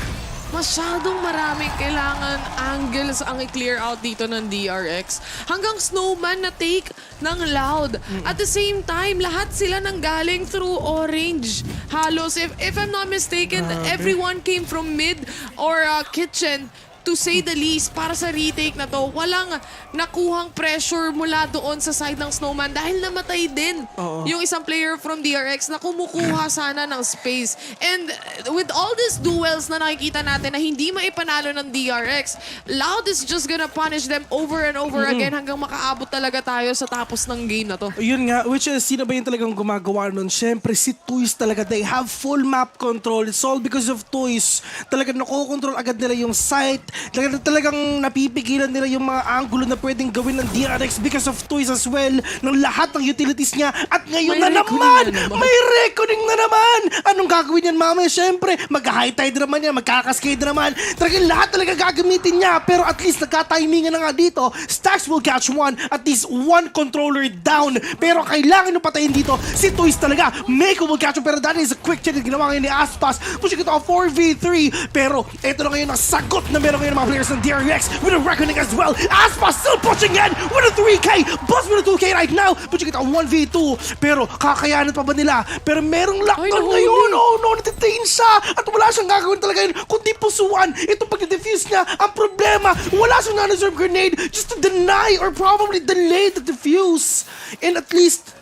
Masyadong maraming kailangan angles ang i-clear out dito ng DRX. Hanggang Snowman na take ng Loud. At the same time, lahat sila nang galing through orange. Halos, if I'm not mistaken, everyone came from mid or kitchen. To say the least, para sa retake na to, walang nakuhang pressure mula doon sa side ng Snowman dahil namatay din yung isang player from DRX na kumukuha sana ng space. And with all these duels na nakikita natin na hindi maipanalo ng DRX, Loud is just gonna punish them over and over again hanggang makaabot talaga tayo sa tapos ng game na to. Yun nga, which is, sino ba yung talagang gumagawa nun? Siyempre, si Toys talaga. They have full map control. It's all because of Toys. Talagang nakokontrol agad nila yung site. Talagang napipigilan nila yung mga angulo na pwedeng gawin ng DRX because of Toys as well, ng lahat ng utilities niya. At ngayon na naman, may reckoning na naman. Anong gagawin yan mamaya? Siyempre, mag-high tide naman yan, magkakaskade naman. Talagang lahat talaga gagamitin niya. Pero at least nagka-timingan na nga dito. Stacks will catch one, at least one controller down. Pero kailangan nyo patayin dito si Toys talaga. Meiko will catch one, pero that is a quick check na ginawa ngayon ni Aspas. Pushing ito 4v3. Pero ito na ngayon ang sagot na meron ngayon mga players ng DRX with a reckoning as well. Aspas still pushing in with a 3K. Buzz with a 2K right now. Pushing it on 1v2. Pero kakayanan pa ba nila? Pero merong lockdown ngayon. Oh no, natitain siya. At wala siyang gagawin talaga yun kundi pusuan. Ito pag-defuse niya. Ang problema, wala siyang nanoserve grenade just to deny or probably delay the defuse. And at least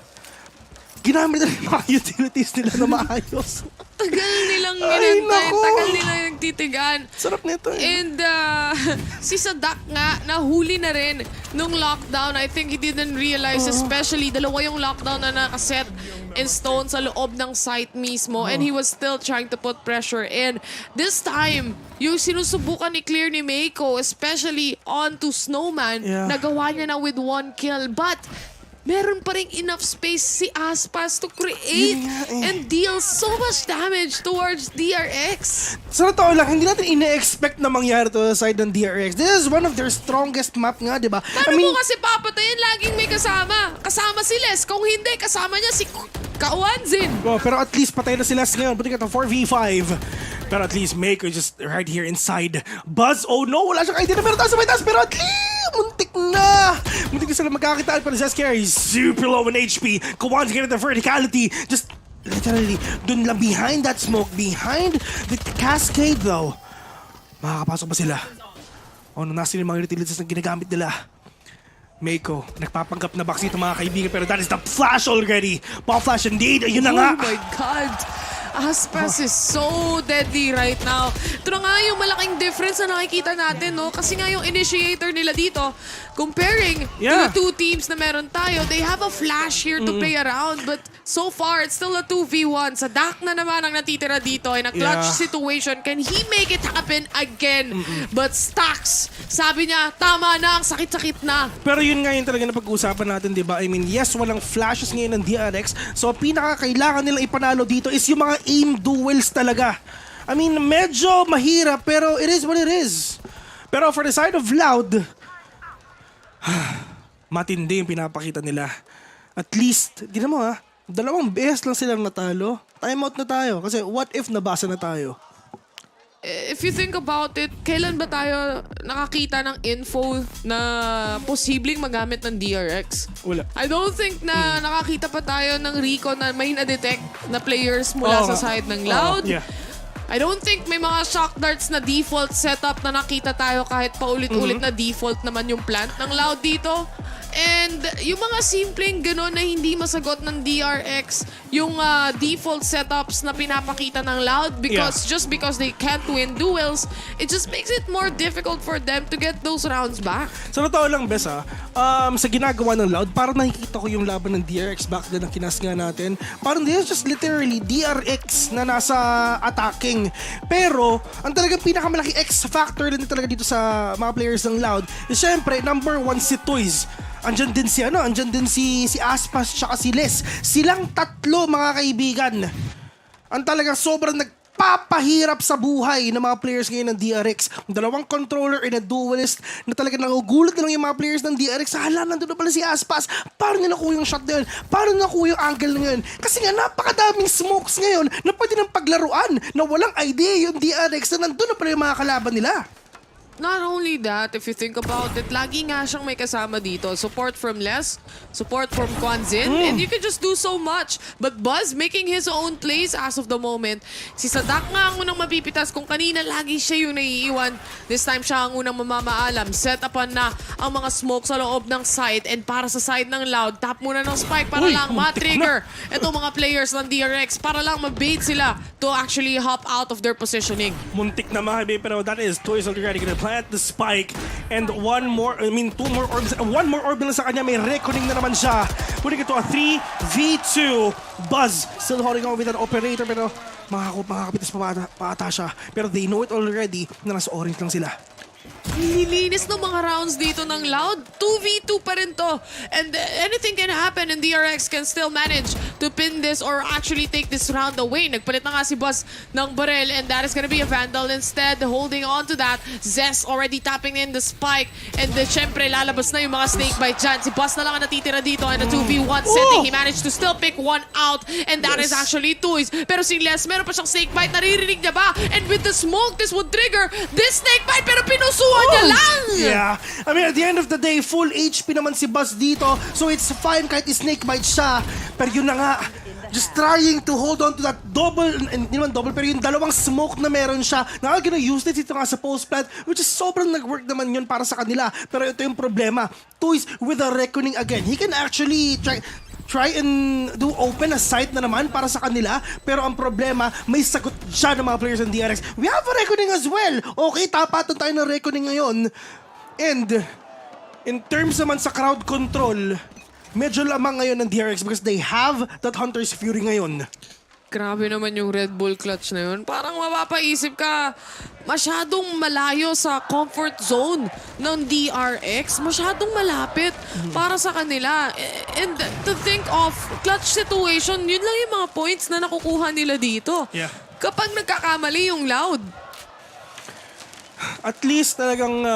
ginamit na rin mga utilities nila na maayos. Tagal nilang ginantay, tagal nilang nagtitigan. Sarap nito And si Sadak nga, nahuli na rin nung lockdown. I think he didn't realize, especially dalawa yung lockdown na nakaset in stone sa loob ng site mismo. And he was still trying to put pressure in. This time, yung sinusubukan ni Clear ni Meiko, especially onto Snowman, nagawa niya na with 1 kill. But meron pa rin enough space si Aspas to create and deal so much damage towards DRX. Sa totoo lang, hindi natin ine-expect na mangyari to sa side ng DRX. This is one of their strongest map nga, di ba? Paano mo kasi papatayin? Laging may kasama. Kasama si Les. Kung hindi, kasama niya si Kawanzin. Oh, pero at least patay na si Les ngayon. Buti ka to 4v5. Pero at least Mako just right here inside. Buzz, oh no, wala siyang idea na meron tayo sa may taas. Pero at least, muntik na. Muntik na sila magkakitaan. Pero Zest carries super low in HP. Kawanzin getting the verticality. Just literally, dun lang behind that smoke. Behind the cascade though. Makakapasok ba sila? Oh, nasa yung mga utilities na ginagamit nila. Mako, nagpapanggap na box dito mga kaibigan, pero that is the flash already. Ball flash indeed, ayun na nga. Oh my God. Aspas is so deadly right now. Ito na nga yung malaking difference na nakikita natin, no? Kasi nga yung initiator nila dito, comparing to the two teams na meron tayo, they have a flash here to play around. But so far, it's still a 2v1. Sa Dak na naman ang natitira dito in a clutch situation. Can he make it happen again? But Stax, sabi niya, tama na, ang sakit-sakit na. Pero yun nga yung talaga na pag-uusapan natin, di ba? I mean, yes, walang flashes ngayon ng DRX. So, pinaka-kailangan nilang ipanalo dito is yung mga aim duels talaga. I mean, medyo mahirap, pero it is what it is. Pero for the side of Loud, matindi yung pinapakita nila. At least, di na mo ha, 2 beses lang silang natalo. Timeout na tayo. Kasi what if nabasa na tayo? If you think about it, kailan ba tayo nakakita ng info na posibleng magamit ng DRX? Wala. I don't think na nakakita pa tayo ng recon na may na-detect na players mula sa side ng Loud. I don't think may mga shock darts na default setup na nakita tayo kahit paulit-ulit na default naman yung plant ng Loud dito. And yung mga simpleng gano'n na hindi masagot ng DRX, yung default setups na pinapakita ng Loud because just because they can't win duels, it just makes it more difficult for them to get those rounds back. Sa totoo lang, Bes, sa ginagawa ng Loud, parang nakikita ko yung laban ng DRX back then na kinasga natin. Parang this is just literally DRX na nasa attacking. Pero, ang talagang pinakamalaking X-factor din talaga dito sa mga players ng Loud is syempre, number 1 si Toys. Andyan din si Aspas tsaka si Les. Silang tatlo mga kaibigan. Ang talagang sobrang nagpapahirap sa buhay ng mga players ngayon ng DRX. 2 controller and a duelist na talagang nagugulat na lang yung mga players ng DRX. Hala, nandun na pala si Aspas. Paano niya nakuha yung shot na yun? Paano nakuha yung angle na yun? Kasi nga napakadaming smokes ngayon na pwede ng paglaruan na walang idea yung DRX na nandun na pala yung mga kalaban nila. Not only that, if you think about it, lagi nga siyang may kasama dito. Support from Les, support from Kwanzin, and you can just do so much. But Buzz making his own plays as of the moment. Si Sadak nga ang unang mapipitas. Kung kanina lagi siya yung naiiwan, this time siya ang unang mamamaalam. Set upan na ang mga smoke sa loob ng side, and para sa side ng Loud, tap muna ng spike para lang ma-trigger itong mga players ng DRX para lang ma-bait sila to actually hop out of their positioning. Muntik na mga pero that is Toys already gonna plant the spike and 2 more orbs. 1 more orb lang sa kanya, may reckoning na naman siya. Putting it to a 3v2. Buzz still holding on with an operator pero makakapitas pa ata siya. Pero they know it already na nasa orange lang sila. Nilinis ng mga rounds dito ng Loud. 2v2 pa rin to. And anything can happen and DRX can still manage to pin this or actually take this round away. Nagpalit na nga si Buzz ng barrel and that is gonna be a Vandal instead. Holding on to that. Zest already tapping in the spike. And syempre lalabas na yung mga snakebite dyan. Si Buzz na lang ang natitira dito in a 2v1 setting. He managed to still pick one out and that is actually Toys. Pero si Les, meron pa siyang snakebite. Naririnig niya ba? And with the smoke, this would trigger this snakebite pero pinusuhan niya lang! Yeah. I mean, at the end of the day, full HP naman si Buzz dito. So it's fine kahit snakebite siya. Pero yun na nga, just trying to hold on to that double, hindi naman double, pero yung 2 smoke na meron siya. Now, I'm gonna use this ito nga sa post plant, which is sobrang nag-work naman yun para sa kanila. Pero ito yung problema. Toys with a reckoning again. He can actually try and do open a site na naman para sa kanila. Pero ang problema, may sagot siya ng mga players ng DRX. We have a reckoning as well. Okay, tapatan tayo ng reckoning ngayon. And in terms naman sa crowd control, medyo lamang ngayon ng DRX because they have that Hunter's Fury ngayon. Grabe naman yung Red Bull clutch na yun. Parang mapapaisip ka, masyadong malayo sa comfort zone ng DRX. Masyadong malapit para sa kanila. And to think of clutch situation, yun lang yung mga points na nakukuha nila dito. Yeah. Kapag nagkakamali yung Loud. At least talagang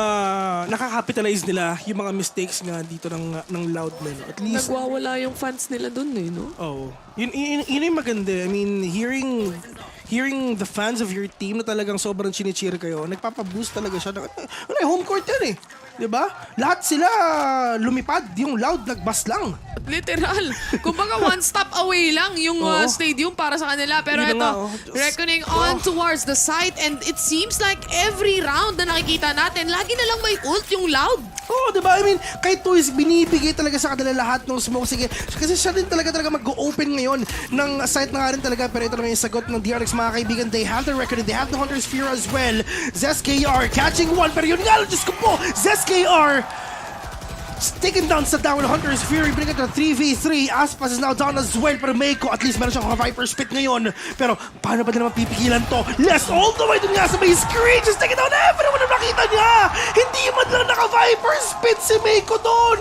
nakakapitalize nila yung mga mistakes nga dito ng Loud men. At least Nagwawala yung fans nila dun eh, no? oh, yun yung maganda. I mean, hearing the fans of your team na talagang sobrang chinicheer kayo, nagpapaboost talaga siya. Home court yan eh. Diba? Lahat sila lumipad. Yung Loud nagbas lang. Literal. Kumbaga one stop away lang yung stadium para sa kanila. Pero Yun ito, nga, reckoning on towards the site and it seems like every round na nakikita natin, lagi na lang may ult yung Loud. Oo, diba? I mean, kahit Toys, binibigay talaga sa kanila lahat ng smoke. Sige, kasi siya din talaga mag-open ngayon ng site na nga rin talaga. Pero ito naman yung sagot ng DRX, mga kaibigan. They have the record. They have the Hunter's Fear as well. ZesKR catching one. Pero yun nga, Diyos ko po, ZesKR taken down sa down Hunter's Fury, bring it to 3v3. Aspas is now down as well, pero Meiko at least meron siyang Viper Spit ngayon. Pero paano ba na naman pipigilan to? Less all the way dun nga sa may screen, just taken down everyone na nakita niya. Hindi man lang naka-Viper Spit si Meiko doon.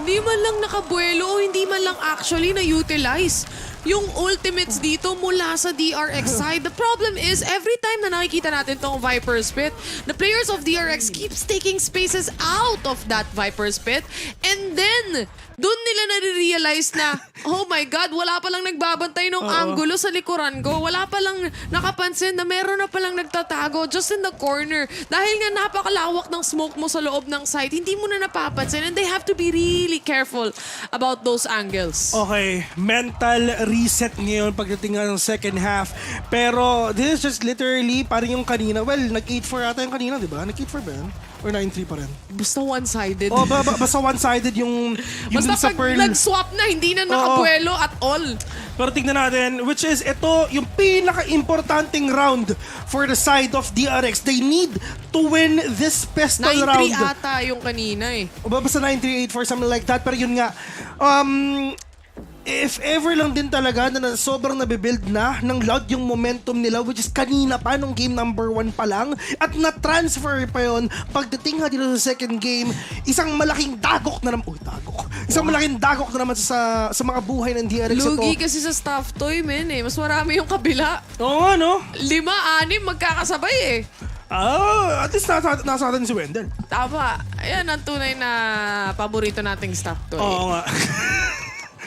Hindi man lang nakabuelo o hindi man lang actually na-utilize yung ultimates dito mula sa DRX side. The problem is, every time na nakikita natin tong Viper Spit, the players of DRX keeps taking spaces out of that Viper Spit, and then doon nila nare-realize na, oh my God, wala palang nagbabantay ng angulo sa likuran ko. Wala palang nakapansin na meron na palang nagtatago just in the corner. Dahil nga napakalawak ng smoke mo sa loob ng site, hindi mo na napapansin, and they have to be really careful about those angles. Okay, mental reset ngayon pagdating ng second half. Pero this is just literally parang yung kanina. Well, nag-8-4 ata yung kanina, di ba? Nag-8-4 ba yan? Or 9-3 pa rin? Basta one-sided. Oh, basta one-sided yung basta sa pag Pearl. nag-swap na, hindi na nakabuelo at all. Pero tignan natin, which is ito yung pinaka-importanting round for the side of DRX. They need to win this pistol 9-3 round. 9-3 ata yung kanina eh. O basta 9-3, 8-4, something like that. Pero yun nga, if ever lang din talaga na sobrang nabibuild na ng Loud yung momentum nila, which is kanina pa nung game number 1 pa lang, at na-transfer pa yun pagdating nga dito sa second game, isang malaking dagok na naman, isang malaking dagok na naman sa mga buhay ng DRX. Lugi kasi sa staff toy, men eh. Mas marami yung kabila. Oo nga, no? 5-6 magkakasabay eh. At least nasa atin si Wendell. Tama. Ayan ang tunay na paborito nating staff toy. Oo nga.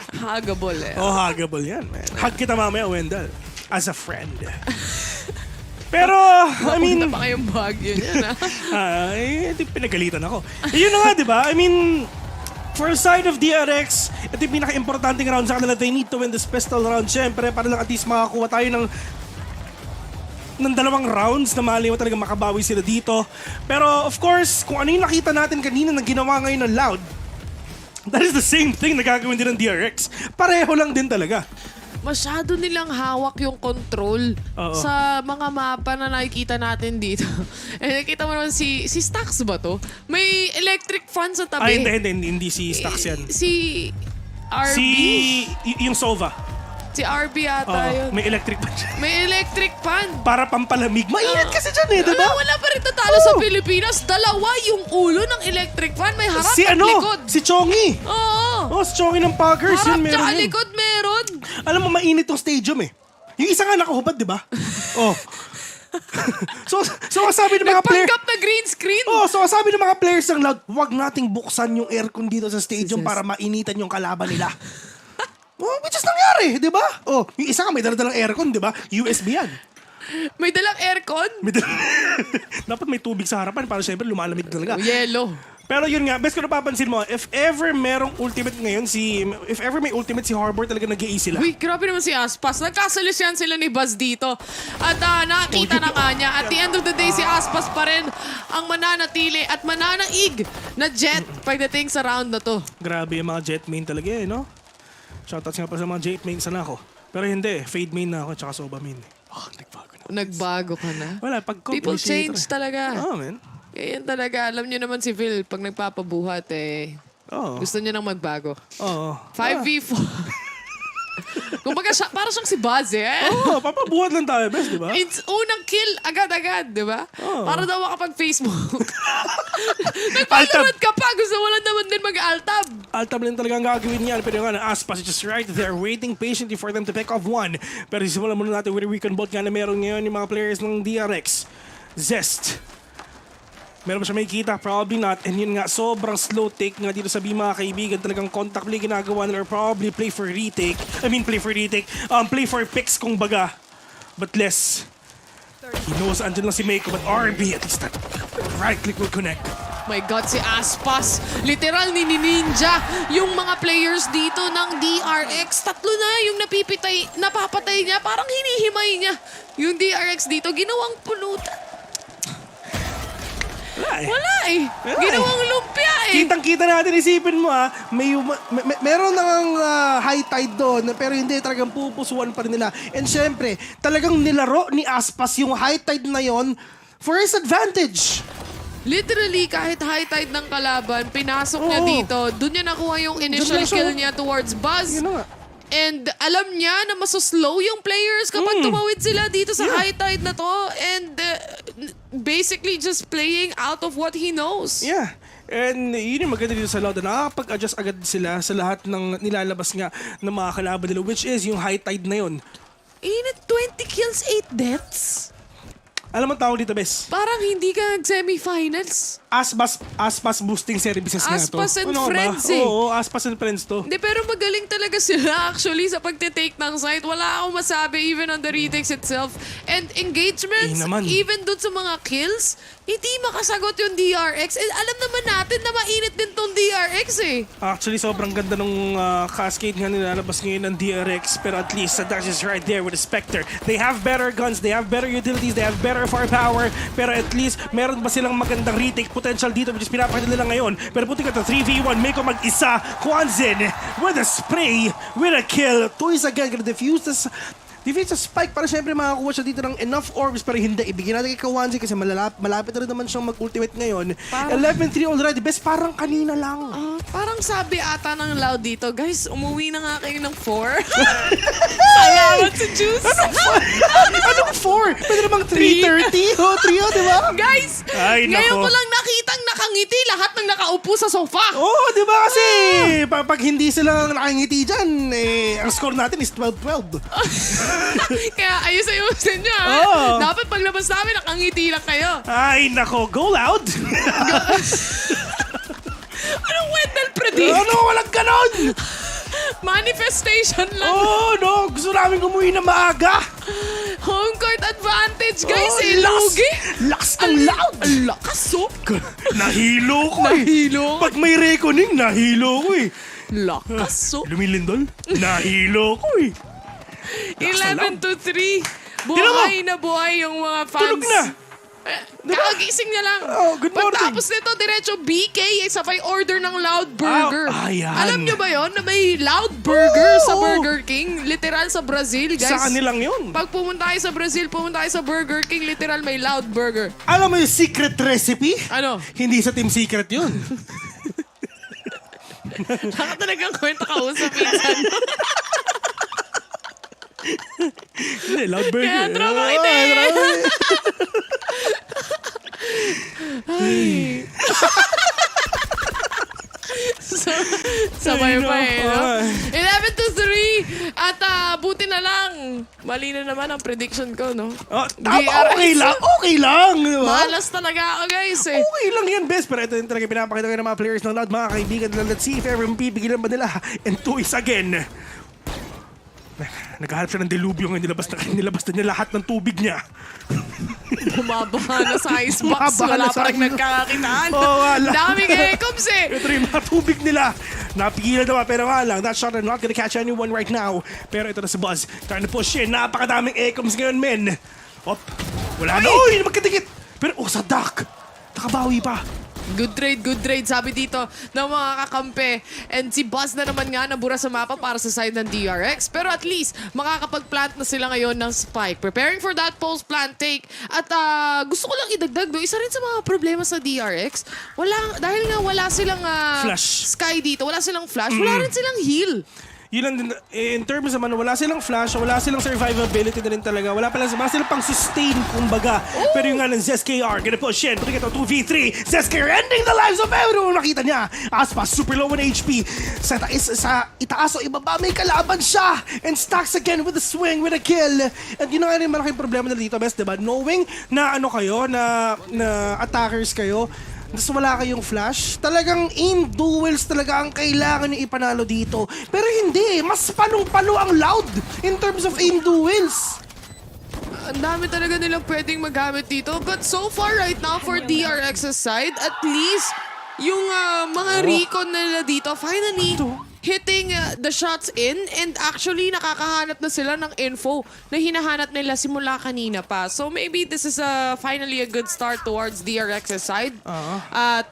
Huggable eh. Oh, huggable yan, man. Hug kita mamaya, Wendell. As a friend. Pero, I mean... Mapunta pa kayong bagyo niyan, ha? Pinagalitan ako. Yun na nga, di ba? I mean, for the side of DRX, ito yung pinaka-importanting round sa kanila. They need to win this pistol round. Siyempre, para lang at least makakuha tayo ng 2 rounds na mali mo talaga makabawi sila dito. Pero, of course, kung ano yung nakita natin kanina na ginawa ngayon ng Loud, that is the same thing na gagawin din ng DRX. Pareho lang din talaga. Masyado nilang hawak yung control sa mga mapa na nakikita natin dito. Eh, nakita mo naman si Stax ba to? May electric fan sa tabi. Hindi si Stax yan. Si RB? Yung Sova. Si RB ata yun. May electric fan siya. May electric fan. Para pampalamig. Mainit kasi dyan eh, diba? Wala pa rin tatalo sa Pilipinas. 2 yung ulo ng electric fan. May harap at likod. Si Chongi. Oo. Si Chongi ng Poggers. Harap yun, tsaka likod meron. Alam mo, mainit tong stadium eh. Yung isa nga nakahubad, diba? So sabi ng mga players... Nagpanggap na green screen. So sabi ng mga players ng Loud, huwag nating buksan yung aircon dito sa stadium para mainitan yung kalaban nila. Which is nangyari, di ba? Yung isa nga may dala-dalang aircon, di ba? USB yan. May dalang aircon? Dapat may tubig sa harapan para syempre lumalamig talaga. Yellow. Pero yun nga, best ko napapansin mo, if ever merong ultimate ngayon, if ever may ultimate si Harbor, talaga nag-i sila. Uy, grabe naman si Aspas. Nagkasolusyon sila ni Buzz dito. At nakita na nga niya. At the end of the day, si Aspas pa rin ang mananatili at mananaig na Jet pagdating sa round na to. Grabe yung mga Jet main talaga eh, no? Shoutouts nga pa sa mga Jet main sana ako. Pero hindi, Fade main na ako tsaka Soba main. Nagbago na. Nagbago ka na? Wala, People change talaga. Man. Kaya yan talaga. Alam niyo naman si Phil, pag nagpapabuhat gusto niya nang magbago. 5v4. Kumbaga, para siyang si Buzz eh. Oo, papabuhat lang tayo, best, di ba? It's unang kill agad-agad, di ba? Para daw makapag-Facebook. Nagpapanood ka pa, gusto mo lang naman din mag-altab. Altab lang talaga ang gagawin niyan. Pero nga, Aspas is just right there, waiting patiently for them to pick off one. Pero simulan muna natin with a recon bolt nga na meron ngayon yung mga players ng DRX. Zest. Meron ba siya makikita? Probably not. And yun nga, sobrang slow take nga dito sa B, mga kaibigan. Talagang contact play ginagawa nila or probably play for retake. Play for picks kung baga. But less. He knows andyan lang si Meiko, but RB, at least that right click will connect. My God, si Aspas. Literal, ninja yung mga players dito ng DRX. Tatlo na yung napapatay niya. Parang hinihimay niya yung DRX dito. Ginawang pulutan. Wala eh. Ginawang lumpia eh. Kitang-kita natin, isipin mo meron nang high tide doon, pero hindi talagang pupusuan pa rin nila. And syempre, talagang nilaro ni Aspas yung high tide na yon for his advantage. Literally, kahit high tide ng kalaban, pinasok niya dito. Doon niya nakuha yung initial kill niya towards Buzz. And alam niya na masoslow yung players kapag tumawid sila dito sa high tide na to. And basically just playing out of what he knows. Yeah. And yun yung maganda dito sa Loud na nakakapag-adjust agad sila sa lahat ng nilalabas nga ng mga kalaban nila, which is yung high tide na yun. 20 kills, 8 deaths? Alam mo tawag dito, Bes? Parang hindi ka semifinals. Aspas boosting services nga to. Aspas and friends eh. Oo, Aspas and friends to. Hindi, pero magaling talaga sila actually sa pagtitake ng site. Wala akong masabi even on the retakes itself. And engagements, even dun sa mga kills, hindi makasagot yung DRX. And alam naman natin na mainit din tong DRX eh. Actually, sobrang ganda nung cascade nga nilalabas ngayon ng DRX. Pero at least, Dash is right there with the Spectre. They have better guns, they have better utilities, they have better firepower. Pero at least, meron ba silang magandang retake potential dito, which is pinapakita nila ngayon. Pero puti ka to 3v1, Meiko mag-isa. Kwanzin with a spray, with a kill. Toys again, gonna defuse sa spike para syempre makakuha siya dito ng enough orbs, pero hindi. Ibigyan natin kay Kawanzi kasi malapit na rin naman siyang mag-ultimate ngayon. 11-3 already. Best parang kanina lang. Parang sabi ata ng Loud dito, guys, umuwi na nga kayo ng 4. Salamat sa juice. Anong 4? Pwede namang 3:30. 3, di ba? Guys, ngayon ko lang nakitang nakangiti lahat ng nakaupo sa sofa. Di ba kasi pag hindi sila nakangiti dyan, ang score natin is 12-12. Kaya ayos-ayusin nyo Dapat paglabas namin nakangiti lang kayo. Ay nako, go Loud. Anong Wendell predict? Walang ganon. Manifestation lang. Gusto namin umuwi na maaga. Home court advantage, guys. Lugi. Lakas ng Loud. Lakas, Nahilo ko Pag may reckoning, nahilo ko Lakas, Lumilindol? Nahilo ko 11-3. Buhay na buhay yung mga fans. Tulog na. Kakagising niya lang. Good morning. Pagtapos nito, diretso BK, sabay order ng Loud Burger. Alam nyo ba yon na may Loud Burger sa Burger King? Literal sa Brazil, guys. Sa kanilang yun. Pag pumunta kayo sa Brazil, pumunta kayo sa Burger King, literal may Loud Burger. Alam mo yung secret recipe? Ano? Hindi sa Team Secret yun. Baka talagang kwento kausap minsan. Hindi, Loud Burger. Kaya drama kita Sabay pa 11-3. At buti na lang. Mali na naman ang prediction ko, no? Okay lang. Diba? Malas talaga ako, guys Okay lang yan, best. Pero ito yung talaga pinapakita ko ng mga players ng Loud, mga kaibigan. Let's see if ever pipigilan ba nila. And Toys again. Naghahanap siya ng delubyo ngayon. Nilabas na niya lahat ng tubig niya. Bumabaha na sa icebox. Wala pa rin nagkakakitaan. Daming ecoms Ito rin mga tubig nila. Napigilan naman, pero nga lang. That shot are not gonna catch anyone right now. Pero ito na si Buzz. Trying to push in. Napakadaming ecoms ngayon, men. Wala na. Magkadikit. Pero sa duck. Nakabawi pa. Good trade, sabi dito ng mga kakampi. And si Buzz na naman nga nabura sa mapa para sa side ng DRX. Pero at least, makakapag-plant na sila ngayon ng spike. Preparing for that post-plant take. At gusto ko lang idagdag, isa rin sa mga problema sa DRX, dahil nga wala silang flash. sky dito, wala silang flash, wala rin silang heal. yun lang din, in terms naman, wala silang flash, wala silang survivability na rin talaga. Wala silang pang sustain, kumbaga. Pero yung nga ng ZSKR, gonna push in, putting it on 2v3. ZSKR ending the lives of everyone. Nakita niya, Aspas, super low on HP. Sa itaas o ibaba, may kalaban siya. And stacks again with a swing, with a kill. And yun nga rin malaking problema na dito, best, diba? Knowing na ano kayo, na attackers kayo, tapos wala kayong flash, talagang aim duels talaga ang kailangan nyo ipanalo dito. Pero hindi, mas palong-palo ang Loud in terms of aim duels. Ang dami talaga nilang pwedeng magamit dito. But so far right now for DRX's side, at least yung mga recon nila dito finally hitting the shots in, and actually nakakahanap na sila ng info na hinahanap nila simula kanina pa. So maybe this is finally a good start towards DRX's side. At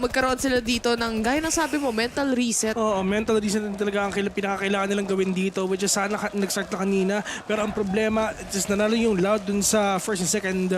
magkaroon sila dito ng, gaya ng sabi mo, mental reset. Oo, mental reset din talaga ang pinakakailangan nilang gawin dito, which is sana nag-start na kanina. Pero ang problema, just nanalo yung Loud dun sa first and second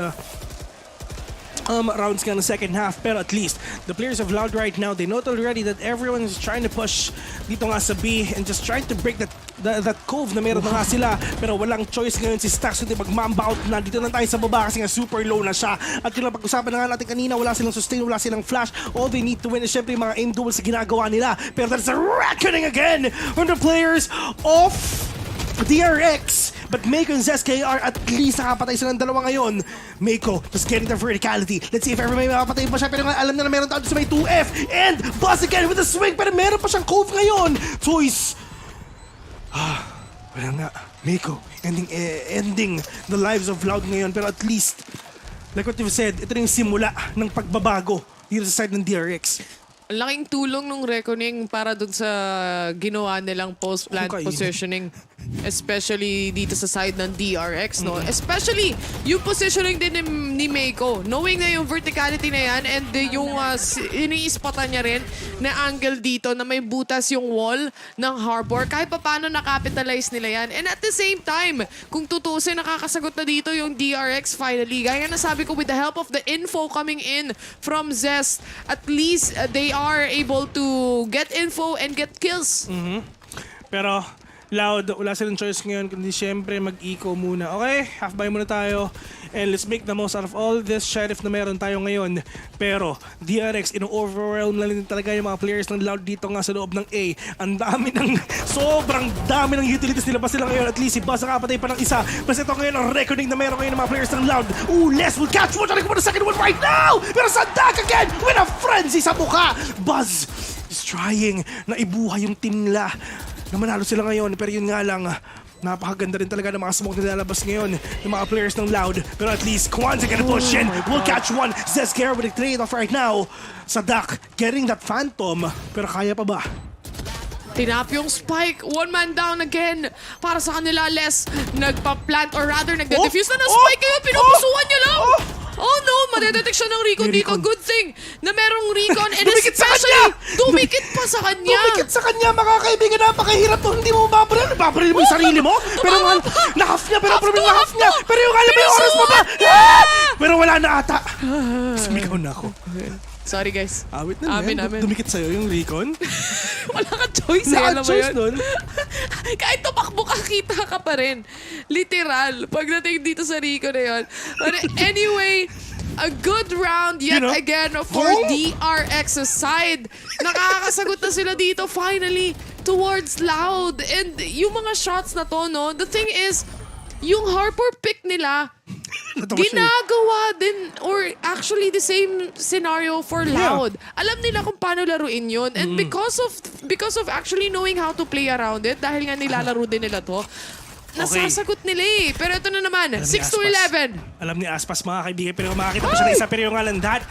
rounds nga ng second half. Pero at least the players of Loud right now, they know already that everyone is trying to push dito nga sa B and just trying to break that cove na meron na nga sila. Pero walang choice ngayon si Stax, kundi mag-mamba out na. Dito na tayo sa baba kasi nga super low na siya. At yun lang pag-usapan na nga natin kanina, wala silang sustain, wala silang flash. All they need to win is syempre yung mga aim duels sa ginagawa nila. Pero that's a reckoning again from the players of DRX. But Mako and ZSKR, at least nakapatay sila ng dalawa ngayon. Mako just getting the verticality. Let's see if ever may makapatay pa siya. Pero alam na meron tayo sa may 2F. And Buzz again with a swing. Pero meron pa siyang cove ngayon. Toys. Wala nga. Mako ending the lives of Loud ngayon. Pero at least, like what you've said, ito na yung simula ng pagbabago dito sa side ng DRX. Ang laking tulong ng reckoning para dun sa ginawa nilang post-plant positioning. Especially dito sa side ng DRX, no? Especially yung positioning din ni Mako. Knowing na yung verticality na yan and yung ini-spotan niya rin na angle dito na may butas yung wall ng harbor. Kahit pa paano nakapitalize nila yan. And at the same time, kung tutusin, nakakasagot na dito yung DRX finally. Gaya na sabi ko, with the help of the info coming in from Zest, at least they are able to get info and get kills. Pero Loud, wala silang choice ngayon kundi syempre mag-eco muna. Okay, half-buy muna tayo. And let's make the most out of all this sheriff na meron tayo ngayon. Pero DRX, ino-overwhelm na rin talaga yung mga players ng Loud dito nga sa loob ng A. Ang dami sobrang dami ng utilities nila pa sila ngayon. At least si Buzz nakapatay pa ng isa. Basta ito ngayon ang reckoning na meron ngayon ng mga players ng Loud. Ooh, Les will catch one. Trying to put the second one right now. Pero Sandak again with a frenzy sa mukha. Buzz is trying na ibuhay yung team nila. Na manalo sila ngayon, pero yun nga lang, napakaganda rin talaga ng mga smoke na lalabas ngayon ng mga players ng Loud. Pero at least, Kwanzaa gonna push in. We'll catch one. ZSKR with a trade off right now. Sadak getting that Phantom. Pero kaya pa ba? Tinap yung spike. One man down again. Para sa kanila, Les, nagpa-plant or rather, nagde-defuse na ng spike ngayon. Pinupusuan niya lang. Oh no, madedetect siya ng recon dito. Good thing na merong recon and especially dumikit pa sa kanya. Dumikit sa kanya, mga kaibigan. Napakahirap to. Hindi mo mabaril. Mabaril mo yung sarili mo. Pero na-half niya. Pero problem na half niya. Pero yung alam mo yung oras mo ba? Pero wala na ata. Sumigaw na ako. Sorry guys. Awit na amin. Dumikit sa'yo yung recon. Wala ka choice eh. Alam mo yun? Kahit tumakbo ka, kita ka pa rin. Literal. Pagdating dito sa recon na yun. But anyway, a good round yet again for DRX's side. Nakakasagot na sila dito finally towards Loud. And yung mga shots na to, no? The thing is, yung harbor pick nila, ginagawa din, or actually the same scenario for Loud. Alam nila kung paano laruin yun. And because of actually knowing how to play around it, dahil nga nilalaro din nila to, nasasagot nila eh. Pero ito na naman, 6-11. Alam ni Aspas, mga kaibigan, pero makakita pa siya na isa. Pero yung nga lang that,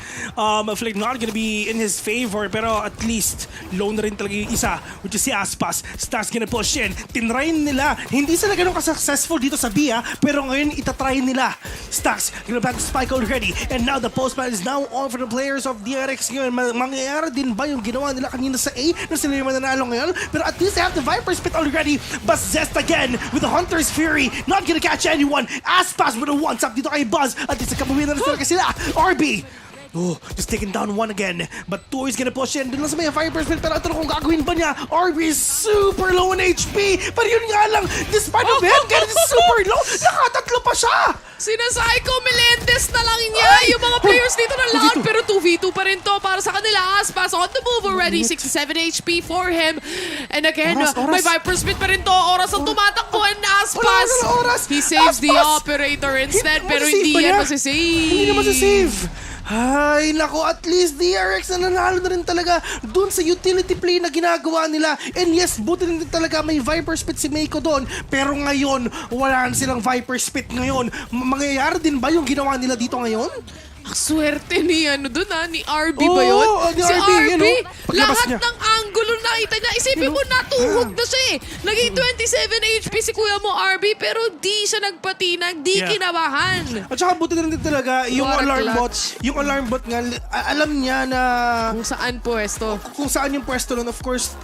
Flick not gonna be in his favor. Pero at least, low na rin talaga yung isa, which is si Aspas. Stars gonna push in. Tinry nila. Hindi sila ganun ka-successful dito sa B, pero ngayon itatry nila. Stars gonna plant the spike already. And now the postman is now on for the players of DRX ngayon. Mangyayari din ba yung ginawa nila kanina sa A na sila yung mananalo ngayon? Pero at least they have the Viper Spit already. But Zest again with the Hunter's Fury. Not gonna catch anyone. Aspas with a one-tap dito kay Buzz. At least nagkabuhin na rin talaga sila. RB Oh, just taking down one again. But two is gonna push in. Doon lang sa may 5%. Pero ito na kung gagawin ba niya. RB is super low in HP. Pero yun nga lang, despite of him getting super low, nakatatlo pa siya. Sinasay ko, Melendez na lang niya yung mga players dito na Loud, pero 2v2 pa rin to para sa kanila. Aspas on the move already, 67 HP for him. And again, may Viper Spit pa rin to. Oras ang tumatakbo and Aspas. He saves the operator instead, pero hindi yan masisave. Hindi na masisave. Ay, nako, at least DRX na nanalo na rin talaga dun sa utility play na ginagawa nila. And yes, buti rin talaga may Viper Spit si Meiko doon. Pero ngayon, wala na silang Viper Spit ngayon. Mangyayari din ba yung ginawa nila dito ngayon? Ang swerte ni doon ni RB ba yun? ni Si RB, lahat niya. ng angulo nakita niya. Isipin mo, natuhog na siya eh. Naging 27 HP si kuya mo RB, pero di siya nagpatinag, di kinabahan. At saka buti na rin talaga yung What a alarm bot. clutch. Yung alarm bot nga, alam niya na Kung saan pwesto. kung saan yung pwesto nun. Of course,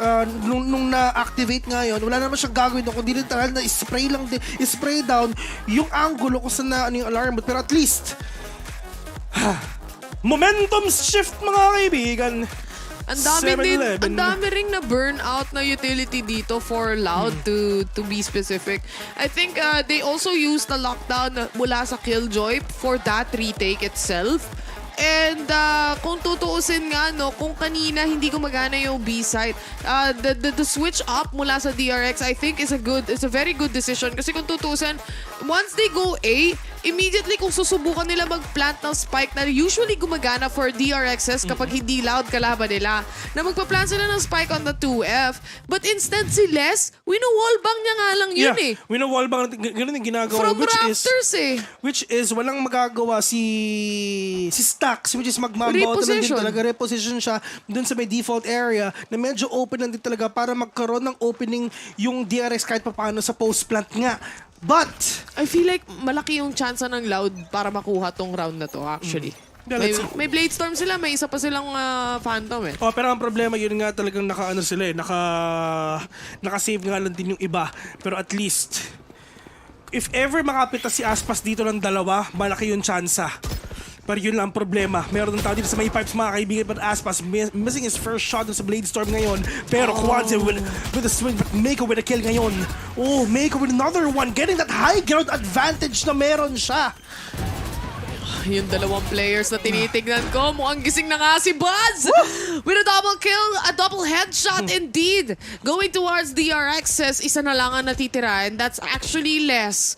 nung na-activate nga yun, wala naman siyang gagawin doon. Kundi literal na spray lang din, spray down yung angulo kung saan na yung alarm bot. Pero at least, momentum shift mga kaibigan. Ang dami ring na burnout na utility dito for Loud to be specific. I think they also used the lockdown mula sa Killjoy for that retake itself. And kung tutuusin nga, kung kanina hindi gumagana yung B-side, the switch up mula sa DRX, I think is a very good decision. Kasi kung tutuusin, once they go A, immediately kung susubukan nila mag-plant ng spike na usually gumagana for DRXs kapag hindi Loud kalaban nila, na magpa-plant sila ng spike on the 2F, but instead si Les, wino-wallbang niya nga lang yun eh. Wino-wallbang, ganun yung ginagawa. From Raptors Which is, walang magagawa si Stax, which is magmambaw lang din talaga. Reposition siya dun sa may default area na medyo open lang din talaga para magkaroon ng opening yung DRX kahit papaano sa post-plant nga. But I feel like malaki yung chance ng Loud para makuha tong round na to actually. May Blade Storm sila, may isa pa silang Phantom eh. Pero ang problema yun nga talagang naka-save nga lang din yung iba. Pero at least, if ever makapita si Aspas dito ng dalawa, malaki yung tsansa. Pero yun lang ang problema. Meron ng tao dito sa may pipes mga kaibigan, but Aspas missing his first shot sa Blade Storm ngayon. Pero Kwanzaa with a swing, but Meiko with a kill ngayon. Oh, Meiko with another one, getting that high ground advantage na meron siya. Yung dalawang players na tinitignan ko, mukhang gising na nga si Buzz! With a double kill, a double headshot indeed. Going towards DRX says, isa na lang ang natitira, and that's actually less.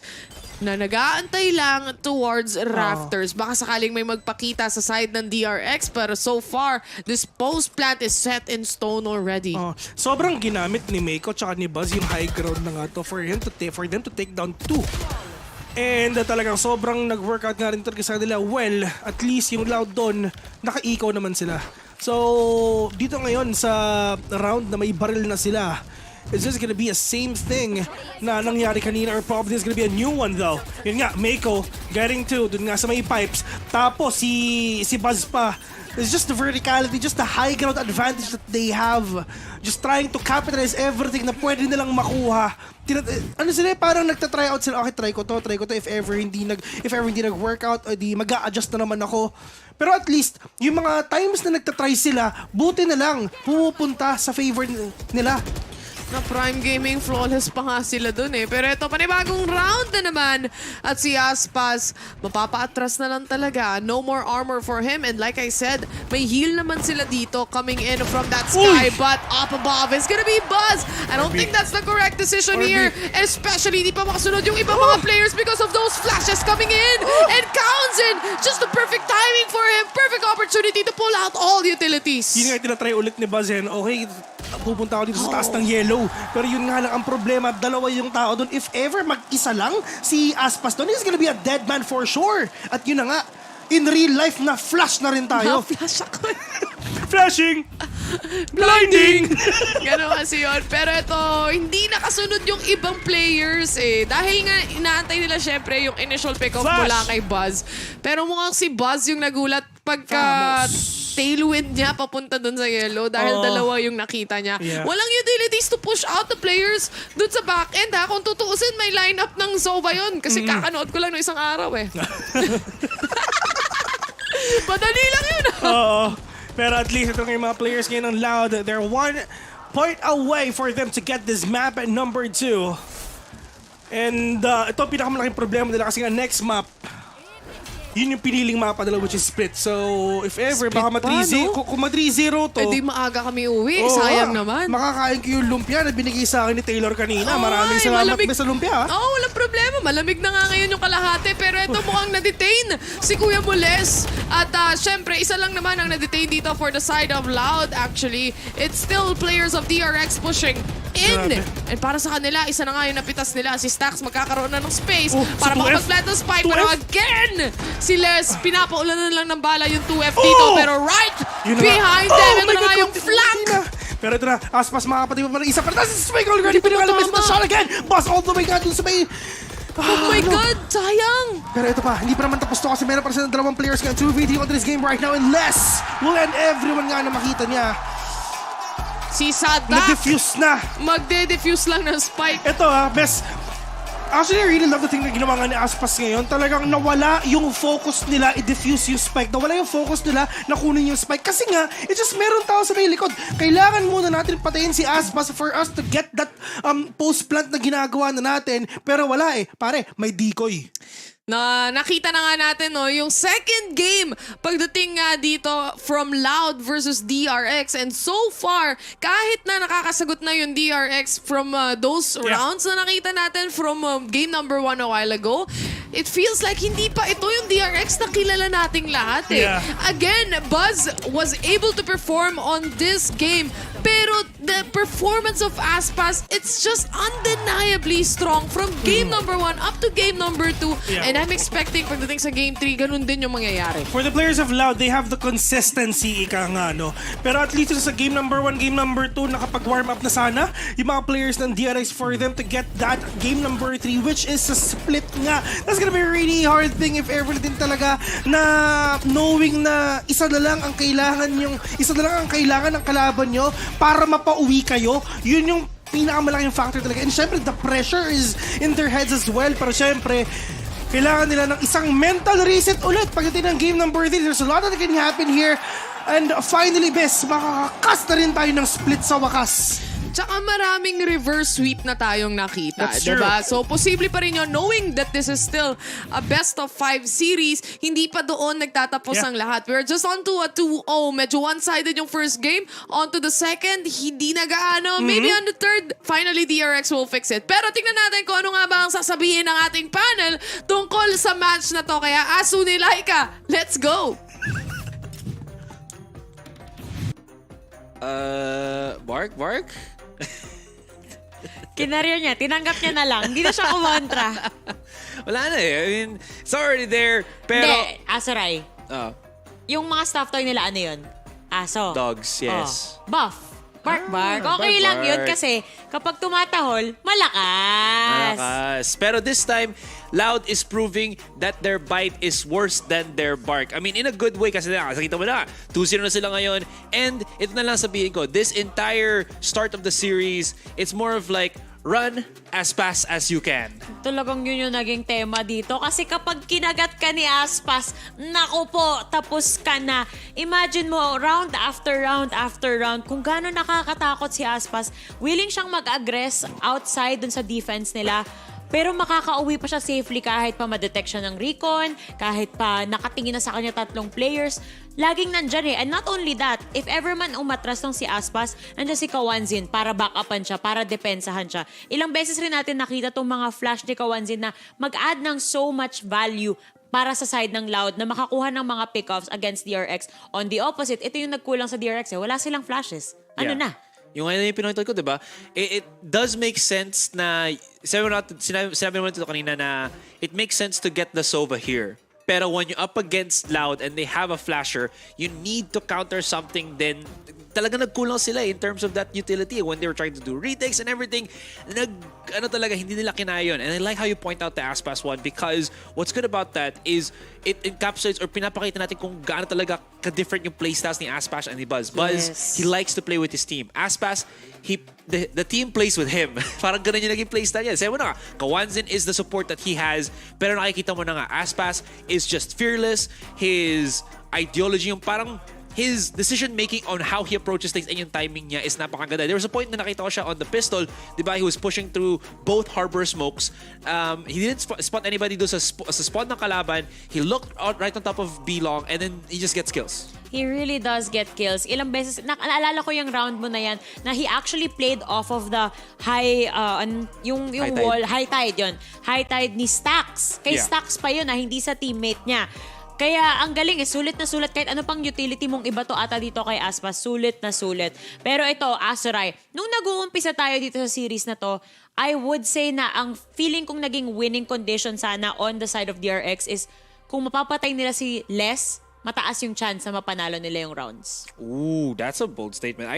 Na nag-aantay lang towards Rafters. Baka sakaling may magpakita sa side ng DRX, pero so far, this post plant is set in stone already. Sobrang ginamit ni Meiko tsaka ni Buzz yung high ground na nga to for them to take down 2. And talagang sobrang nag-workout nga rin talaga sa kanila. Well, at least yung Loud doon, naka-eco naman sila. So, dito ngayon sa round na may baril na sila, it's just gonna be a same thing na nangyari kanina, or probably it's gonna be a new one though. Yun nga, Meiko getting to, dun nga sa may pipes. Tapos si Buzz pa. It's just the verticality, just the high ground advantage that they have. Just trying to capitalize everything na pwede nilang makuha. Ano sila, parang nagta-try out sila. Okay, try ko to. If ever hindi nag-workout, di mag-a-adjust na naman ako. Pero at least, yung mga times na nagta-try sila, buti na lang pumupunta sa favor nila. Na Prime Gaming, flawless pa nga sila dun eh. Pero ito, panibagong round na naman. At si Aspas, mapapa-atras na lang talaga. No more armor for him. And like I said, may heal naman sila dito coming in from that sky. But up above is gonna be Buzz. I don't think that's the correct decision here. Especially, di pa makasunod yung ibang mga players because of those flashes coming in. And counts in. Just the perfect timing for him. Perfect opportunity to pull out all utilities. Yun nga tinatry ulit ni Buzz. Okay, pupunta ako dito sa taas ng yellow. Pero yun nga lang ang problema, dalawa yung tao doon. If ever mag-isa lang si Aspas doon, he's gonna be a dead man for sure. At yun na nga, in real life na flash na rin tayo. Na-flash ako. Flashing! Blinding! Gano'n kasi yun. Pero ito, hindi nakasunod yung ibang players eh. Dahil nga, inaantay nila syempre yung initial pick-off mula kay Buzz. Pero mukhang si Buzz yung nagulat pagka tailwind niya papunta dun sa yellow dahil dalawa yung nakita niya. Walang utilities to push out the players dun sa back end ha. Kung tutuusin, may lineup ng Zova yun. Kasi kakanood ko lang no isang araw eh. Madali lang yun. Oo. Pero at least ito yung mga players ngayon ng Loud, they're 1 point away for them to get this map at number 2. And ito pinakamalaking problema nila kasi nga next map, yun yung piniling mapa nila which is split. So, if ever, Split baka pa, no? kung ma-3-0 to. Eh di maaga kami uwi. Oo, Sayang naman. Makakain ko yung lumpia na binigay sa akin ni Taylor kanina. Maraming salamat sa lumpia. Oo, walang problema. Malamig na nga ngayon yung kalahati. Pero ito mukhang na-detain si Kuya Moles. At syempre, isa lang naman ang na-detain dito for the side of Loud. Actually, it's still players of DRX pushing in. Grabe. And para sa kanila, isa na nga yung napitas nila. Si Stax magkakaroon na ng space para sa 2F. makapag-plant ng spike. Pero 2F. again, si Les, pinapaulanan lang ng bala yung 2F dito. Pero right behind them, ito na nga yung flank. Pero ito na, Aspas mga kapatid mo isa pa rin. That's the spike already. Pinangalabas na shot again. Boss all the way nga dun sa may... Oh my God, sayang. Pero ito pa, hindi pa naman tapos to kasi meron pa rin dalawang players ngayon. 2v3 on this game right now and Les will end everyone nga na makita niya. Si Sadak. Nag-defuse na. Magde-defuse lang ng spike. Ito best. Actually, I really love the thing na ginawa nga ni Aspas ngayon. Talagang nawala yung focus nila i-defuse yung spike. Nawala yung focus nila na kunin yung spike. Kasi nga, it just meron tao sa may likod. Kailangan muna natin patayin si Aspas for us to get that post-plant na ginagawa na natin. Pero wala Pare, may decoy. Na nakita na nga natin yung second game pagdating nga dito from Loud versus DRX, and so far kahit na nakakasagot na yung DRX from those rounds na nakita natin from game number 1 a while ago, it feels like hindi pa ito yung DRX na kilala nating lahat Again, Buzz was able to perform on this game, pero the performance of Aspas, it's just undeniably strong from game number 1 up to game number 2. And I'm expecting pagdating sa game 3, ganun din yung mangyayari. For the players of Loud, they have the consistency, ika nga, no? Pero at least sa game number 1, game number 2, nakapag-warm up na sana yung mga players ng DRX for them to get that game number 3, which is a split nga. That's gonna be a really hard thing if ever din talaga na knowing na isa na lang ang kailangan ng kalaban nyo para mapauwi kayo. Yun yung pinakamalaking factor talaga. And syempre, the pressure is in their heads as well. Pero syempre, kailangan nila ng isang mental reset ulit pagdating ng game number 3. There's a lot that can happen here. And finally, best, makakakas na rin tayo ng split sa wakas. Tsaka maraming reverse sweep na tayong nakita, That's diba? true. So, posible pa rin yun, knowing that this is still a best of 5 series, hindi pa doon nagtatapos ang lahat. We're just on to a 2-0. Medyo one-sided yung first game. On to the second, hindi nagaano. Maybe on the third, finally DRX will fix it. Pero tingnan natin kung ano nga ba ang sasabihin ng ating panel tungkol sa match na to. Kaya aso ni Laika, let's go! Bark? Kinaryo niya, tinanggap niya na lang. Hindi na siya kumontra. Wala na I mean, it's already there. Pero... Hindi, Asoray. Yung mga stuffed toy nila, ano yun? Aso. Dogs, yes. Buff. Bark. Okay lang yun kasi kapag tumatahol, malakas. Pero this time, Loud is proving that their bite is worse than their bark. I mean, in a good way kasi nakakita mo na. 2-0 na sila ngayon. And ito na lang sabihin ko, this entire start of the series, it's more of like, run as fast as you can. Talagang yun yung naging tema dito. Kasi kapag kinagat ka ni Aspas, naku po, tapos ka na. Imagine mo, round after round after round, kung gaano nakakatakot si Aspas, willing siyang mag-aggress outside dun sa defense nila. Pero makakauwi pa siya safely kahit pa ma-detect siya ng recon, kahit pa nakatingin na sa kanya 3 players. Laging nandyan And not only that, if ever man umatras tong si Aspas, nandyan si Kawanzin para back-upan siya, para depensahan siya. Ilang beses rin natin nakita tong mga flash ni Kawanzin na mag-add ng so much value para sa side ng Loud na makakuha ng mga pickoffs against DRX. On the opposite, ito yung nagkulang sa DRX Wala silang flashes. Ano na? Yung ngayon yung pinakita ko, diba? It does make sense na, sinabi naman ito kanina na it makes sense to get the Sova here. Pero when you're up against Loud and they have a flasher, you need to counter something then talaga nagkulang sila in terms of that utility when they were trying to do retakes and everything. Talaga hindi nila kinaya yun. And I like how you point out the Aspas one because what's good about that is it encapsulates or pinapakita natin kung gaano talaga ka-different yung playstyles ni Aspas and ni Buzz. Buzz, he likes to play with his team. Aspas, the team plays with him. Parang ganun yung naging playstyle niya. Sabi mo na nga, Kawanzin is the support that he has, pero nakikita mo na nga, Aspas is just fearless. His ideology, yung parang his decision-making on how he approaches things and yung timing niya is napakaganda. There was a point na nakita ko siya on the pistol, di ba? He was pushing through both harbor smokes. He didn't spot anybody doon sa spawn ng kalaban. He looked out right on top of B-Long and then he just gets kills. He really does get kills. Ilang beses, naalala ko yung round mo na yan, na he actually played off of the high, yung high wall, tide. High tide ni Stax. Kay Stax pa yun, hindi sa teammate niya. Kaya ang galing sulit na sulit kahit ano pang utility mong iba to ata dito kay Aspas, sulit na sulit. Pero ito, Azuray, nung nag-uumpisa tayo dito sa series na to, I would say na ang feeling kong naging winning condition sana on the side of DRX is kung mapapatay nila si Les, mataas yung chance na mapanalo nila yung rounds. Ooh, that's a bold statement.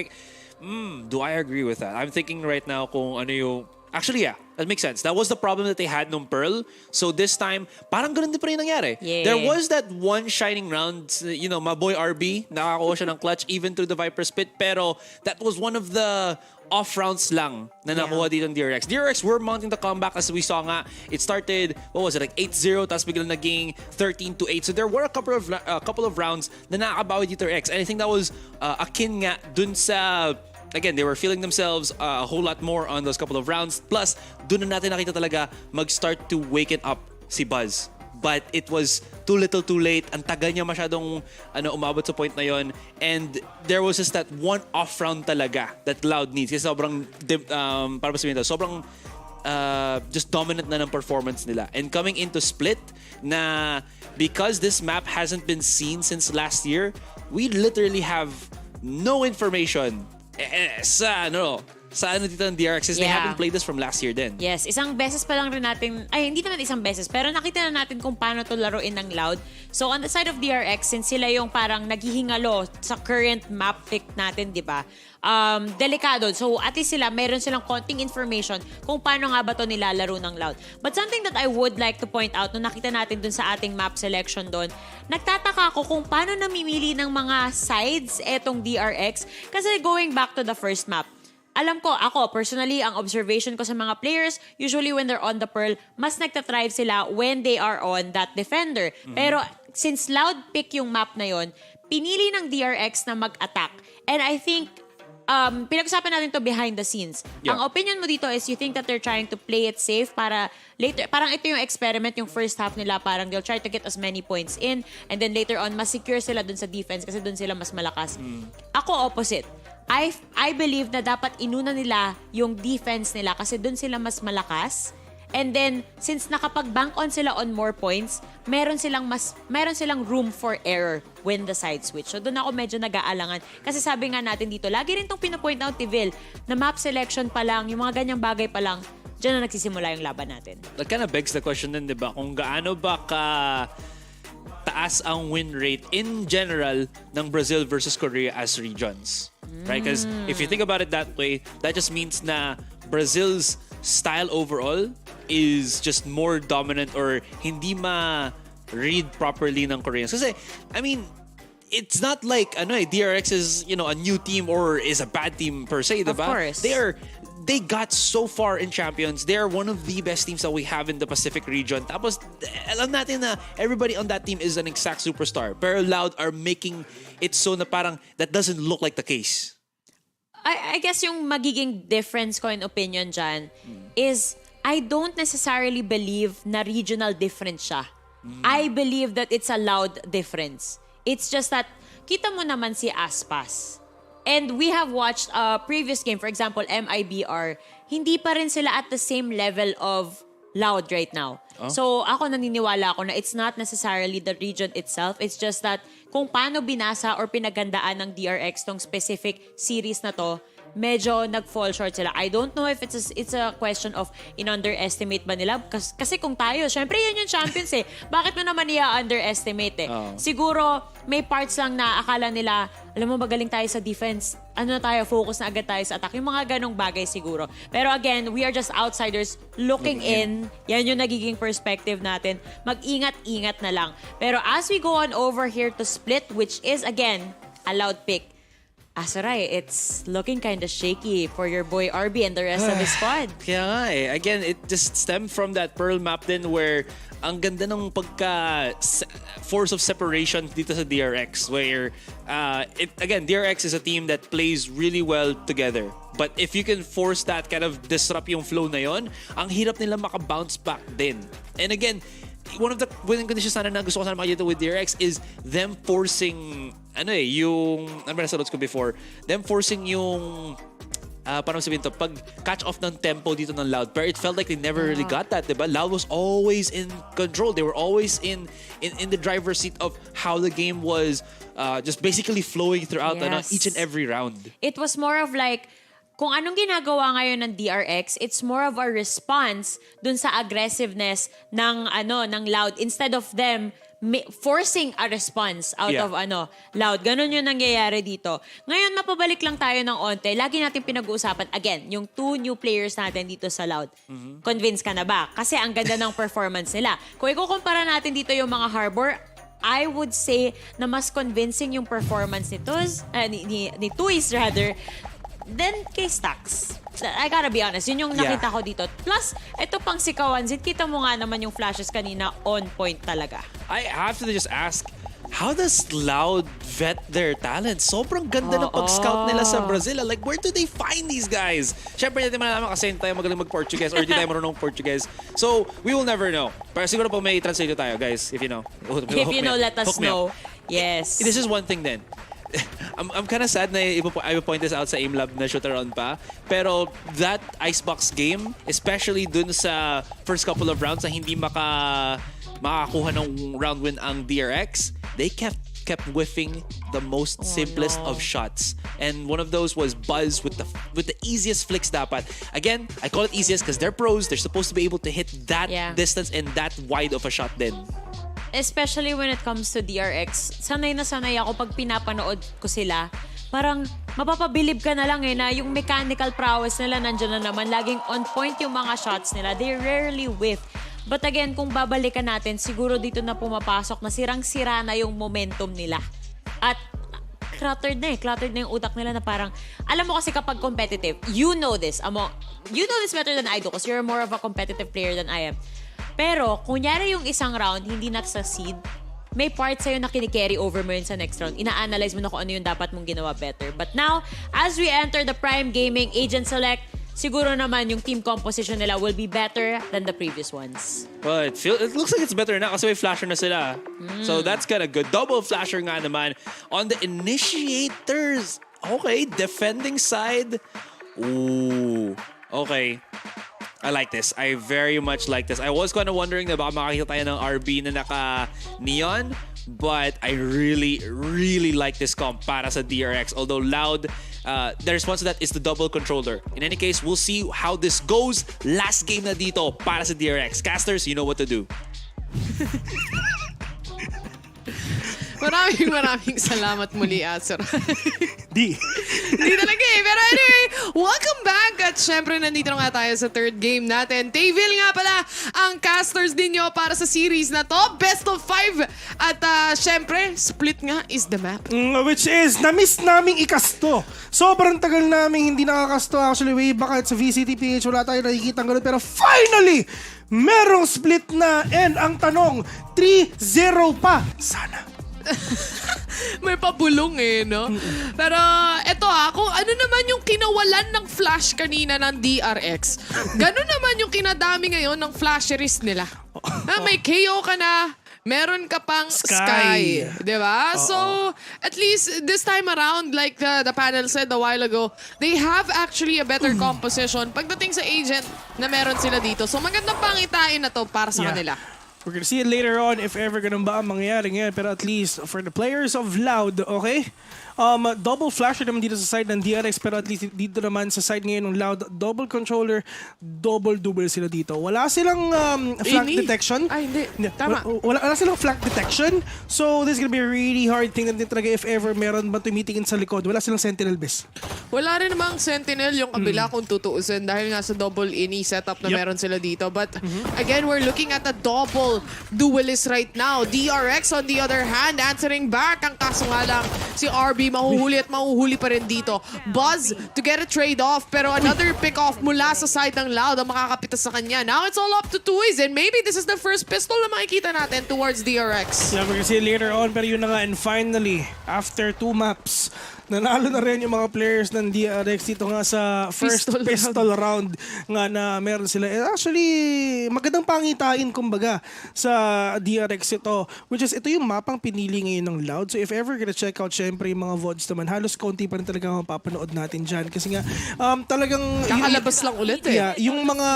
Do I agree with that? I'm thinking right now kung ano yung... Actually, yeah, that makes sense. That was the problem that they had nung Pearl. So this time, parang ganun din pa rin nangyari. Yeah. There was that one shining round, you know, my boy RB, nakakuha siya ng clutch even through the Viper Spit. Pero that was one of the off rounds lang na nakuha dito ng DRX. DRX were mounting the comeback as we saw nga. It started, what was it, like 8-0, tapos biglang naging 13-8. So there were a couple of rounds na nakakabawi dito DRX. And I think that was akin nga dun sa... Again, they were feeling themselves a whole lot more on those couple of rounds. Plus, doon na natin nakita talaga mag-start to waken up si Buzz. But it was too little too late. Ang tagal niya masyadong umabot sa point na yon. And there was just that one off round talaga that Loud needs. Kasi sobrang, para ba sabihin ito, sobrang just dominant na ng performance nila. And coming into Split, na because this map hasn't been seen since last year, we literally have no information sa dito ng DRX they haven't played this from last year din. Yes, isang beses pa lang rin natin, hindi naman isang beses, pero nakita na natin kung paano to laruin ng Loud. So on the side of DRX, since sila yung parang naghihingalo sa current map pick natin, di ba? Delikado. So at least meron silang konting information kung paano nga ba to nilalaro ng Loud. But something that I would like to point out, nung nakita natin dun sa ating map selection doon, nagtataka ako kung paano namimili ng mga sides etong DRX. Kasi going back to the first map, alam ko, ako, personally, ang observation ko sa mga players, usually when they're on the Pearl, mas nagtatrive sila when they are on that defender. Pero since Loud pick yung map na yon, pinili ng DRX na mag-attack. And I think, pinag-usapan natin to behind the scenes. Ang opinion mo dito is you think that they're trying to play it safe para later, parang ito yung experiment, yung first half nila, parang they'll try to get as many points in and then later on, mas secure sila dun sa defense kasi dun sila mas malakas. Ako, opposite. I believe na dapat inuna nila yung defense nila kasi dun sila mas malakas. And then, since nakapag-bank on sila on more points, meron silang room for error when the side switch. So, doon ako medyo nag-aalangan. Kasi sabi nga natin dito, lagi rin itong pinopoint out ni Vil, na map selection pa lang, yung mga ganyang bagay pa lang, dyan na nagsisimula yung laban natin. That kind of begs the question din, di ba? Kung gaano ba taas ang win rate in general ng Brazil versus Korea as regions. Right? Because if you think about it that way, that just means na Brazil's style overall is just more dominant or hindi ma-read properly ng Koreans. Kasi, I mean, it's not like DRX is, a new team or is a bad team per se, diba? Of course. They got so far in champions. They are one of the best teams that we have in the Pacific region. Tapos, alam natin na everybody on that team is an exact superstar. Pero Loud are making it so na parang that doesn't look like the case. I guess yung magiging difference ko in opinion dyan is I don't necessarily believe na regional difference siya. I believe that it's a Loud difference. It's just that, kita mo naman si Aspas. And we have watched a previous game, for example, MIBR, hindi pa rin sila at the same level of Loud right now. So ako naniniwala ako na it's not necessarily the region itself. It's just that kung paano binasa or pinagandaan ng DRX tong specific series na to, medyo nag-fall short sila. I don't know if it's a question of in-underestimate ba nila? Kasi kung tayo, syempre yun yung champions eh. Bakit mo naman i-underestimate eh? Siguro, may parts lang na akala nila, alam mo, magaling tayo sa defense. Ano na tayo, focus na agad tayo sa attack. Yung mga ganong bagay siguro. Pero again, we are just outsiders looking in. Yan yung nagiging perspective natin. Mag-ingat-ingat na lang. Pero as we go on over here to split, which is again, a loud pick. Asaray, it's looking kind of shaky for your boy RB and the rest of his squad. Kaya nga eh. Again, it just stemmed from that Pearl map din where ang ganda ng force of separation dito sa DRX where again, DRX is a team that plays really well together. But if you can force that kind of disrupt yung flow na yon, ang hirap nila maka-bounce back din. And again, one of the winning conditions sana na gusto ko sana makikita with DRX is them forcing yung them forcing yung paano sabihin to, pag catch off ng tempo dito ng Loud. Pero it felt like they never really got that, diba? Loud was always in control. They were always in the driver's seat of how the game was just basically flowing throughout each and every round. It was more of like, kung anong ginagawa ngayon ng DRX, it's more of a response dun sa aggressiveness ng Loud instead of them forcing a response out of Loud. Ganon yung nangyayari dito. Ngayon, mapabalik lang tayo ng onte. Lagi natin pinag-uusapan, again, yung 2 new players natin dito sa Loud. Convinced ka na ba? Kasi ang ganda ng performance nila. Kung ikukumpara natin dito yung mga Harbor, I would say na mas convincing yung performance ni Tuis rather, then kay Stax. I gotta be honest, yun yung nakita ko dito. Plus, ito pang si Kawanzit, kita mo nga naman yung flashes kanina, on point talaga. I have to just ask, how does Loud vet their talent? Sobrang ganda ng pag-scout nila sa Brazil. Like, where do they find these guys? Siyempre, hindi naman naman kasi hindi tayo magaling mag-Portuguese or hindi tayo marunong Portuguese. So, we will never know. Pero siguro po may translate tayo, guys, if you know. If you know, let us know. Yes. This is one thing then. I'm kind of sad na I will point this out sa Aim Lab na shooter-on pa. Pero that Icebox game, especially dun sa first couple of rounds na hindi makakuha ng round win ang DRX, they kept whiffing the most simplest of shots. And one of those was Buzz with the easiest flicks dapat. Again, I call it easiest because they're pros. They're supposed to be able to hit that distance and that wide of a shot then. Especially when it comes to DRX, sanay na sanay ako pag pinapanood ko sila. Parang mapapabilib ka na lang na yung mechanical prowess nila nandiyan na naman. Laging on point yung mga shots nila. They rarely whiff. But again, kung babalikan natin, siguro dito na pumapasok na sirang-sira na yung momentum nila. At cluttered na yung utak nila na parang, alam mo kasi kapag competitive, you know this better than I do because you're more of a competitive player than I am. Pero, kunyari yung isang round, hindi nag-succeed, may part sa'yo na kinikerry over mo yun sa next round. Ina-analyze mo na kung ano yung dapat mong ginawa better. But now, as we enter the Prime Gaming Agent Select, siguro naman yung team composition nila will be better than the previous ones. Well, it looks like it's better na kasi may flasher na sila. So that's kind of good. Double flasher nga naman. On the initiators, okay, defending side. Ooh, okay. I like this. I very much like this. I was kind of wondering na baka makakita tayo ng RB na naka-neon, but I really, really like this comp para sa DRX. Although Loud, the response to that is the double controller. In any case, we'll see how this goes. Last game na dito para sa DRX. Casters, you know what to do. Maraming salamat muli, Asur. Di talaga eh. Pero anyway, welcome back. At syempre, nandito na nga tayo sa third game natin. Tayville nga pala ang casters din nyo para sa series na to. Best of 5. At syempre, split nga is the map. Which is, na-miss naming ikasto. Sobrang tagal naming hindi nakakasto. Actually, way back at sa VCT PH, wala tayo nakikita ng ganun. Pero finally, merong split na. And ang tanong, 3-0 pa. Sana. May pabulong no? Pero eto kung ano naman yung kinawalan ng flash kanina ng DRX, ganun naman yung kinadami ngayon ng flasheries nila. May KO ka na, meron ka pang Sky. Diba? So, at least this time around, like the panel said a while ago, they have actually a better composition pagdating sa agent na meron sila dito. So, magandang pangitain na to para sa kanila. We're gonna see it later on if ever ganun ba ang mangyayari ngayon. Pero at least for the players of Loud, okay? Double flasher naman dito sa side ng DRX, pero at least dito naman sa side ngayon ng Loud, double controller, double sila dito. Wala silang flank detection. Ay, hindi. Tama. Wala silang flank detection. So, this is gonna be a really hard thing na din talaga if ever meron ba tumitingin sa likod. Wala silang sentinel base. Wala rin namang sentinel yung kabila kung tutuusin dahil nga sa double ini setup na meron sila dito. But again, we're looking at a double duelist right now. DRX on the other hand, answering back. Ang kaso nga lang, si RB mahuhuli at mahuhuli pa rin dito. Buzz to get a trade-off, pero another pick-off mula sa side ng Loud ang makakapitas sa kanya. Now it's all up to Toys, and maybe this is the first pistol na makikita natin towards DRX. Yeah, we're gonna see later on, pero yun na nga, and finally, after 2 maps, nanalo na rin yung mga players ng DRX dito nga sa first pistol round nga na meron sila. And actually, magandang pangitain kumbaga sa DRX ito, which is ito yung mapang pinili ngayon ng Loud. So if ever gonna check out, syempre yung mga VODs naman, halos konti pa rin talaga ang mapapanood natin dyan. Kasi nga, talagang... Kakalabas lang ulit eh. Yeah, yung mga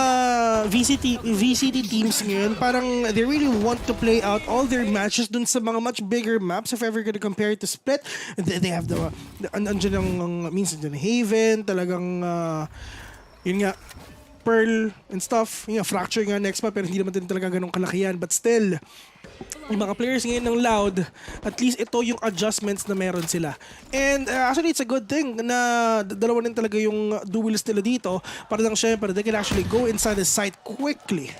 VCT teams ngayon, parang they really want to play out all their matches dun sa mga much bigger maps. If ever gonna compare it to Split, they have the andyan ang minsan dyan Haven, talagang yun nga, Pearl and stuff, yun nga, Fracture nga next pa, pero hindi naman din talaga ganun kalakihan. But still, yung mga players ngayon ng Loud, at least ito yung adjustments na meron sila. And actually, it's a good thing na dalawa rin talaga yung duelist nila dito para lang syempre, they can actually go inside the site quickly.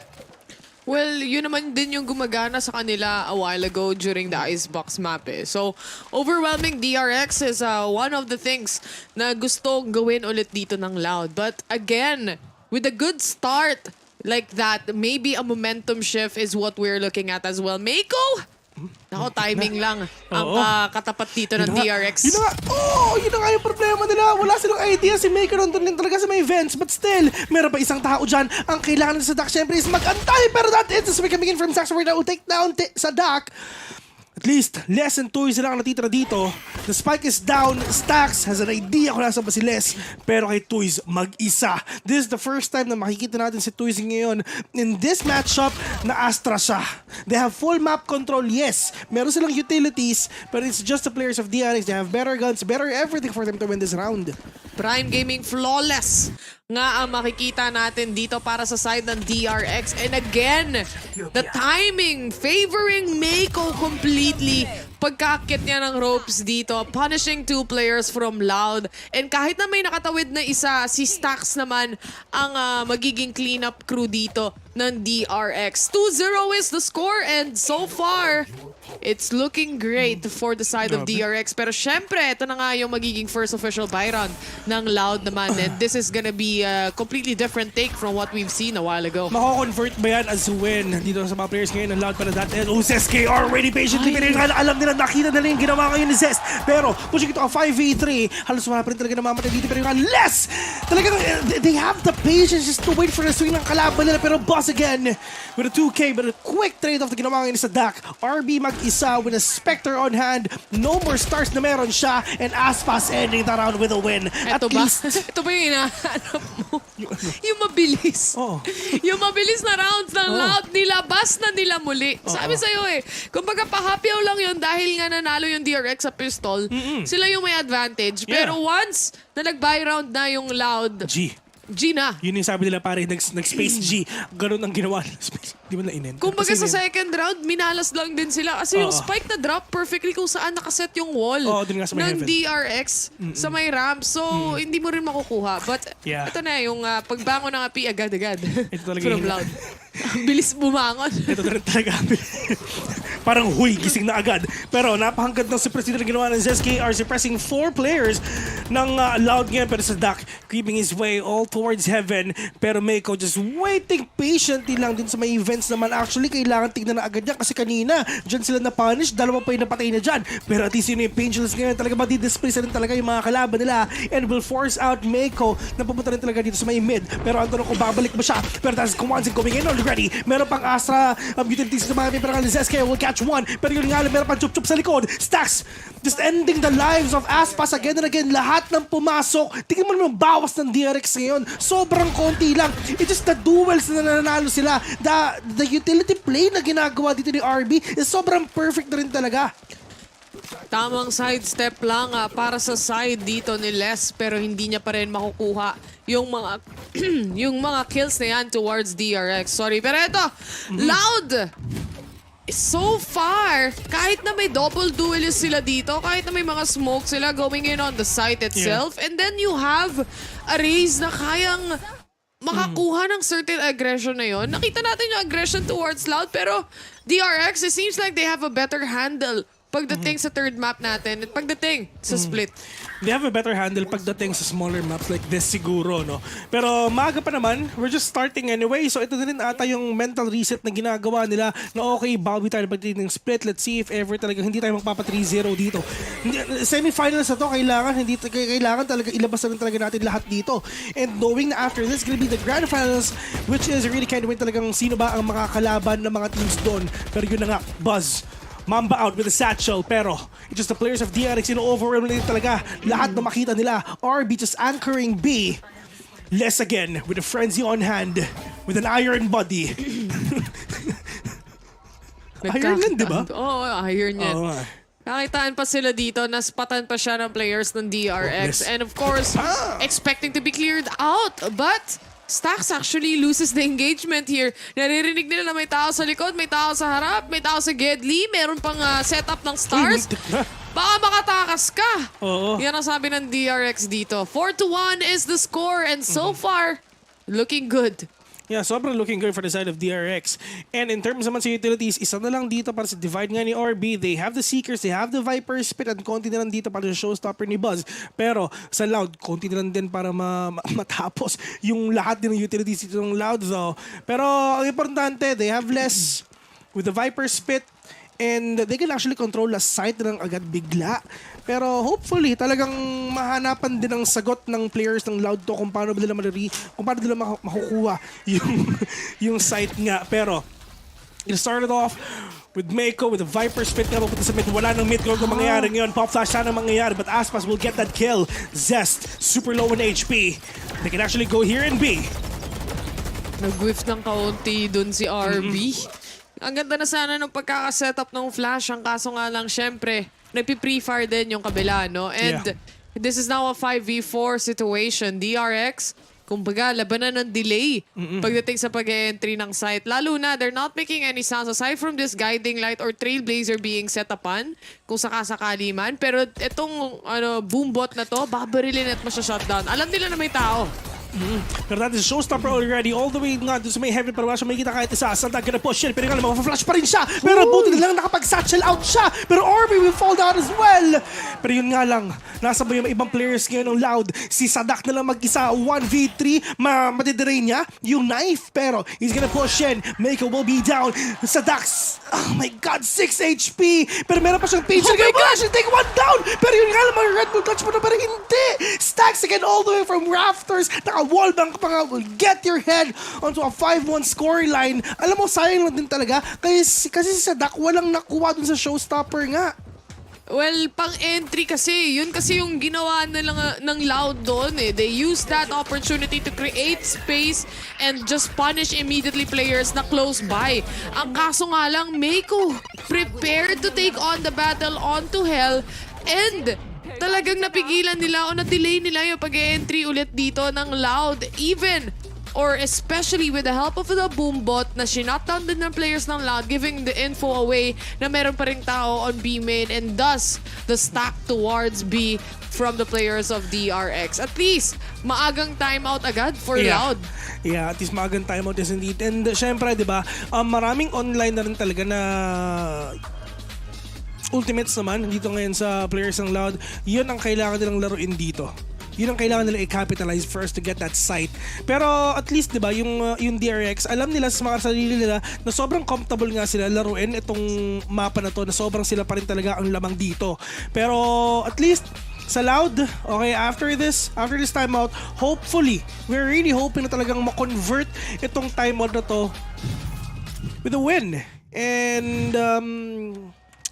Well, yun naman din yung gumagana sa kanila a while ago during the Icebox map eh. So, overwhelming DRX is one of the things na gusto gawin ulit dito ng Loud. But again, with a good start like that, maybe a momentum shift is what we're looking at as well. Meiko! Ako, timing lang ang katapat dito ng DRX. Yun na nga, yun na nga yung problema nila. Wala silang idea. Si Maker nandun din talaga sa may events. But still, meron pa isang tao dyan. Ang kailangan sa Dak, syempre, is mag-antay. Pero that is, we can begin from Sax right now. We'll take down sa Dak. At least, Les and Toys sila ang natitira dito. The spike is down. Stax has an idea kung nasa ba si Les. Pero kay Toys, mag-isa. This is the first time na makikita natin si Toys ngayon in this matchup na Astra siya. They have full map control, yes. Meron silang utilities, but it's just the players of DRX. They have better guns, better everything for them to win this round. Prime Gaming flawless nga ang makikita natin dito para sa side ng DRX. And again, the timing favoring Meiko completely. Pagkakit niya ng ropes dito, punishing 2 players from Loud. And kahit na may nakatawid na isa, si Stax naman ang magiging cleanup crew dito ng DRX. 2-0 is the score, and so far, it's looking great for the side of DRX. Pero syempre, ito na nga yung magiging first official buy round ng Loud naman. And this is gonna be a completely different take from what we've seen a while ago. Mako-convert ba yan as win dito sa mga players ngayon ng Loud para that? And Zest already patiently alam nila, nakita nila yung ginawa ngayon ni Zest. Pero pushing ito ka 5v3, halos wala pa rin talaga namamatay dito. Pero yung less, talagang they have the patience just to wait for the swing ng kalaban nila. Pero boss again with a 2K, but a quick trade-off na ginawa ngayon sa Dak. RB mag-isa with a Spectre on hand. No more stars na meron siya. And Aspas ending the round with a win. Ito ba? Ito ba yung hinahanap mo? Yung mabilis. Yung mabilis na rounds ng Loud, nilabas na nila muli. Sabi sa'yo eh, kumbaga pa-happy lang yun dahil nga nanalo yung DRX sa pistol. Sila yung may advantage. Pero once na nag-buy round na yung Loud, G na. Yun yung sabi nila pare, nag-space G. Ganun ang ginawa ng space. Di ba na-inen? Kumbaga sa second round, minalas lang din sila. Kasi yung spike na drop perfectly kung saan nakaset yung wall ng DRX sa may ramp. So, hindi mo rin makukuha. But, ito na yung pagbangon ng api agad-agad. Ito talaga from Loud. Bilis bumangon. Ito na rin talaga. Parang huy, gising na agad. Pero napahangad ng super seed na ginawa ng ZSKR, suppressing 4 players ng Loud ngayon. Pero sa Dak, creeping his way all towards heaven. Pero Meiko just waiting patiently lang din sa may events naman. Actually, kailangan tignan na agad niya kasi kanina, dyan sila na-punish. 2 pa yung napatay na dyan. Pero at least yun yung Painless ngayon. Talaga madi-display sa rin talaga yung mga kalaban nila. And will force out Meiko na pupunta rin talaga dito sa may mid. Pero ang tanong kung babalik ba siya. Pero that's Kwanzin going in already. Meron pang Astra utilities sa mga pero ZSKR will catch 1. Pero yun nga, meron pang chup-chup sa likod. Stax just ending the lives of Aspas again and again. Lahat ng pumasok. Tingnan mo naman bawas ng DRX ngayon. Sobrang konti lang. It's just the duels na nananalo sila. The utility play na ginagawa dito ni RB is sobrang perfect na rin talaga. Tamang sidestep lang para sa side dito ni Les, pero hindi niya pa rin makukuha yung mga yung mga kills na yan towards DRX. Sorry, pero ito, Loud! So far, kahit na may double duelist sila dito, kahit na may mga smoke sila going in on the site itself, and then you have a Raze na kayang makakuha ng certain aggression na yon. Nakita natin yung aggression towards Loud, pero DRX, it seems like they have a better handle pagdating sa third map natin at pagdating sa split. They have a better handle pagdating sa smaller maps like this siguro, no? Pero maaga pa naman, we're just starting anyway. So ito na rin ata yung mental reset na ginagawa nila na okay, bawi tayo pagdating ng split. Let's see if ever talaga hindi tayo magpapa 3-0 dito. Semifinals na to, kailangan talaga ilabas na rin talaga natin lahat dito. And knowing na after this, gonna be the grand finals, which is really kind of talagang sino ba ang makakalaban ng mga teams doon. Pero yun na nga, Buzz. Mamba out with a satchel, pero it's just the players of DRX, overwhelm nila talaga lahat na makita nila. RB just anchoring B. Les again with a frenzy on hand with an iron body. Iron yan, di ba? Oo, iron yan. Oo. Nakitaan pa sila dito, naspatan pa siya ng players ng DRX. And of course, expecting to be cleared out. But Stax actually loses the engagement here. Naririnig nila na may tao sa likod, may tao sa harap, may tao sa Gedli, meron pang setup ng stars. Baka makatakas ka. Oo. Yan ang sabi ng DRX dito. 4-1 is the score and so far, looking good. Yeah, sobrang looking good for the side of DRX. And in terms naman sa utilities, isa na lang dito para sa divide nga ni RB. They have the Seekers, they have the Viper Spit, at konti na lang dito para sa showstopper ni Buzz. Pero sa Loud, konti na lang din para matapos yung lahat din ng utilities dito ng Loud though. Pero ang importante, they have less with the Viper Spit. And they can actually control the site ng agad bigla. Pero hopefully, talagang mahanapan din ang sagot ng players ng Loud to kung paano nila makukuha yung site nga. Pero it started off with Mako with the Viper Spit nga papunta sa mid. Wala nang mid goal kung mangyayari ngayon. Pop flash sana mangyayari, but Aspas will get that kill. Zest, super low in HP. They can actually go here and B. Nag-whiff ng kaunti dun si RB. Ang ganda na sana ng pagkakasetup ng flash. Ang kaso nga lang, syempre, nagpi-pre-fire din yung kabila, no? And this is now a 5v4 situation. DRX, kumbaga, labanan ng delay pagdating sa pag-entry ng site. Lalo na, they're not making any sounds aside from this guiding light or trailblazer being set upan, kung sakasakali man. Pero itong boombot na to, babarilin at masya-shutdown. Alam nila na may tao. Pero that is showstopper already. All the way nga doon sa may heavy, pero wala siya makikita kahit isa. Santa gonna push in, pero nga naman, flash pa rin siya. Pero buti na lang nakapag-satchel out siya. Pero Orby will fall down as well. Pero yun nga lang, nasa ba yung ibang players ngayon ng Loud? Si Sadak na lang mag-isa, 1v3, matidiray niya yung knife. Pero he's gonna push in. Mako will be down. Sadak, oh my god, 6 HP. Pero meron pa siyang page. Oh my god, she'll take one down. Pero yun nga lang, mga Red Bull clutch mo na, pero hindi. Stacks again all the way from rafters. Wallbang pa nga, will get your head onto a 5-1 scoreline. Alam mo, sayang lang din talaga kasi si Sadak walang nakuha dun sa showstopper nga. Well, pang-entry kasi. Yun kasi yung ginawa nila ng Loud doon eh. They used that opportunity to create space and just punish immediately players na close by. Ang kaso nga lang, Mako prepared to take on the battle onto Hell and talagang napigilan nila o na-delay nila yung pag-entry ulit dito ng Loud. Even or especially with the help of the boombot na sinutdown din ng players ng Loud, giving the info away na meron pa rin tao on B main, and thus the stack towards B from the players of DRX. At least, maagang timeout agad for Loud. Yeah, at least maagang timeout is indeed. And syempre, di ba, maraming online na rin talaga na ultimates naman dito ngayon sa players ng Loud. Yun ang kailangan nilang laruin dito. Yun ang kailangan nila i-capitalize first to get that site. Pero at least, di ba, yung DRX, alam nila sa mga sarili nila na sobrang comfortable nga sila laruin itong mapa na to, na sobrang sila pa rin talaga ang lamang dito. Pero at least, sa Loud, okay, after this timeout, hopefully, we're really hoping na talagang ma-convert itong timeout na to with a win. And,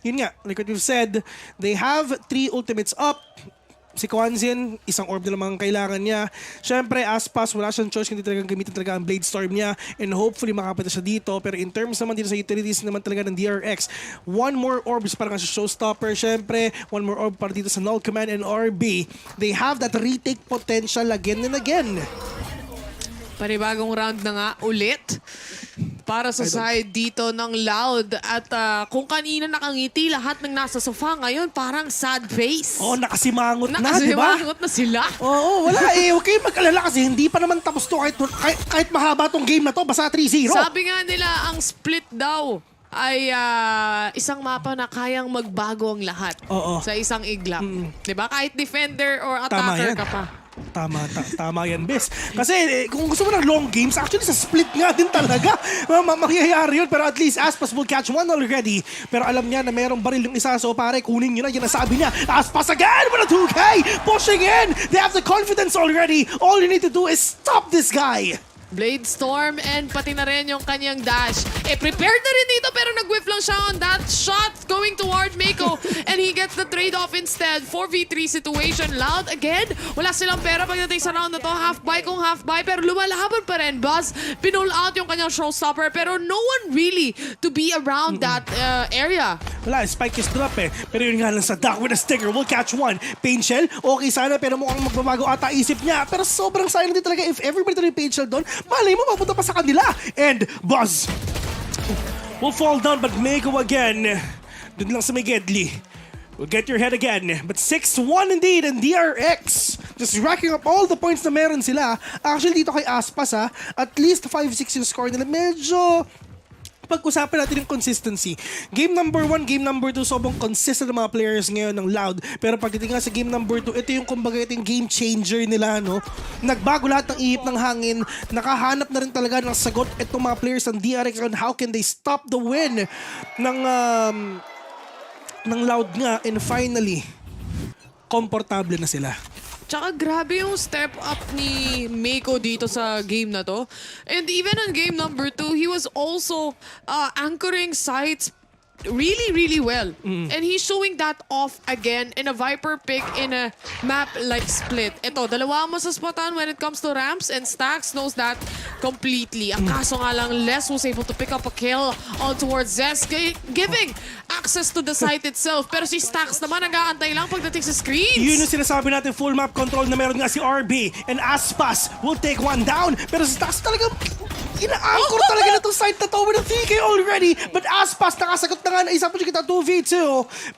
yun nga, like what you've said, they have 3 ultimates up. Si Kwanzin, isang orb na lamang kailangan niya. Siyempre, Aspas, wala siyang choice kundi talagang gamitin talaga ang Blade Storm niya and hopefully makapita siya dito. Pero in terms naman dito sa utilities naman talaga ng DRX, one more orb is parang sa showstopper. Siyempre, one more orb para dito sa Null Command and RB. They have that retake potential again and again. Panibagong round na nga ulit para sa side dito ng Loud. At kung kanina nakangiti lahat ng nasa sofa, ngayon parang sad face. Oo, nakasimangot na, di ba? Nakasimangot na sila. Oo, wala eh. Huwag kayong mag-alala kasi hindi pa naman tapos to kahit mahaba tong game na to. Basta 3-0. Sabi nga nila, ang split daw ay isang mapa na kayang magbago ang lahat sa isang iglap. Diba? Kahit defender or attacker ka pa. Tama yan, Bes. Kasi kung gusto mo ng long games, actually sa split nga din talaga. Mangyayari yun. Pero at least Aspas will catch one already. Pero alam niya na mayroong baril yung isa. So pare, kunin nyo na. Yan ang sabi niya. Aspas again with a 2K! Pushing in! They have the confidence already. All you need to do is stop this guy. Blade Storm and pati na rin yung kanyang dash. Prepared na rin dito pero nag-whiff lang siya on that shot going toward Mako and he gets the trade-off instead. 4v3 situation. Loud again. Wala silang pera pagdating sa round na to. Half-buy kung half-buy pero lumalaban pa rin. Buzz, pinull out yung kanyang showstopper pero no one really to be around that area. Wala, Spike is drop eh. Pero yun nga lang sa duck with a stinger. We'll catch one. Pain Shell, okay sana pero mukhang magbabago ata isip niya. Pero sobrang sayang din talaga if everybody tuloy Pain Shell doon. Malay mo, mapunta pa sa kanila. And Buzz will fall down but Mako again. Doon lang sa may Gedli. Will get your head again. But 6-1 indeed and DRX. Just racking up all the points na meron sila. Actually dito kay Aspas at least 5-6 yung score nila. Medyo pag-usapan natin yung consistency. Game number 1, game number 2, sobrang consistent ng mga players ngayon ng Loud. Pero pagdating nga sa game number 2, ito yung kumbaga ito yung game changer nila, no? Nagbago lahat ng ihip ng hangin. Nakahanap na rin talaga ng sagot itong mga players ng DRX on how can they stop the win ng Loud nga. And finally, komportable na sila. Tsaka grabe yung step up ni Mako dito sa game na to. And even on game number 2, he was also anchoring sites really well. And he's showing that off again in a Viper pick in a map like Split. Ito, dalawa mo sa spotan when it comes to ramps and Stacks knows that completely. Ang kaso nga lang, Les was able to pick up a kill all towards Zest, giving access to the site itself. Pero si Stacks naman nag-aantay lang pagdating sa screens. Yun yung sinasabi natin, full map control na meron nga si RB and Aspas will take one down. Pero si Stacks talaga ina-anchor talaga na itong site na to with a 3K already. But Aspas nakasagot na nga na isa po siya kita 2v2.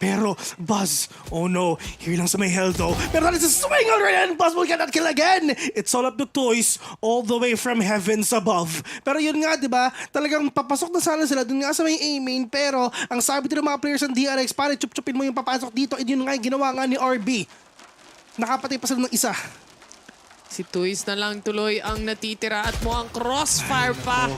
Pero Buzz, oh no, here lang sa may Heldo. Pero that is a swing already and Buzz will get that kill again. It's all up to toys all the way from heavens above. Pero yun nga, di ba? Talagang papasok na sana sila dun nga sa may A-main. Pero ang sabi din ng mga players ng DRX, pare, chup-chupin mo yung papasok dito. And yun nga yung ginawa nga ni RB. Nakapatay pa sila ng isa. Si Toys na lang tuloy ang natitira at mukhang crossfire pa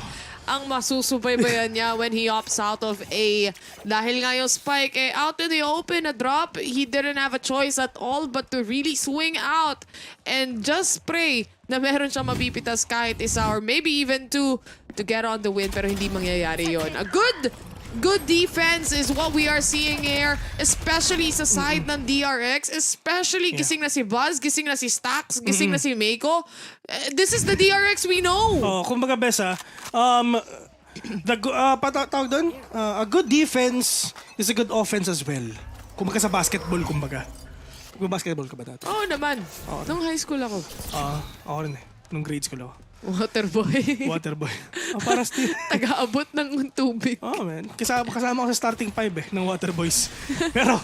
ang masusubaybayan niya when he opts out of A. Dahil nga yung Spike out in the open, a drop, he didn't have a choice at all but to really swing out and just pray na meron siyang mapipitas kahit isa or maybe even two to get on the win pero hindi mangyayari yon. A good defense is what we are seeing here, especially sa side ng DRX, especially gising na si Buzz, gising na si Stacks, gising na si Mako. This is the DRX we know. Kumbaga Besa, tawag doon, a good defense is a good offense as well. Kumbaga sa basketball, kumbaga. Basketball ka ba dati? Oo naman. Nung high school ako. Ako rin eh. Nung grade school ako. Waterboy. Para still. Taga-abot ng tubig. Man. Kasama ko sa starting 5 ng Waterboys. Pero,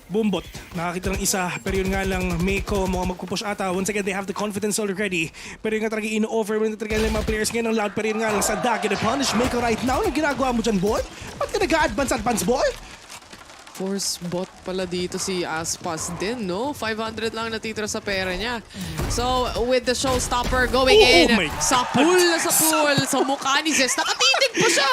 Boombot. Nakakita ng isa. Pero yun nga lang, Mako, mukhang magpupush ata. Once again, they have the confidence already. Pero yun nga talaga in-over. Pero yun talaga yung mga players ngayon ng Loud. Pero yun nga lang, sa Dag, punish Mako right now. Yung ginagawa mo dyan, boy? Ba't ka nag-advance, boy? Force bot pala dito si Aspas din, no? 500 lang natitira sa pera niya. So, with the showstopper going in sa pool, sa mukha ni Zest. Nakatitig pa siya!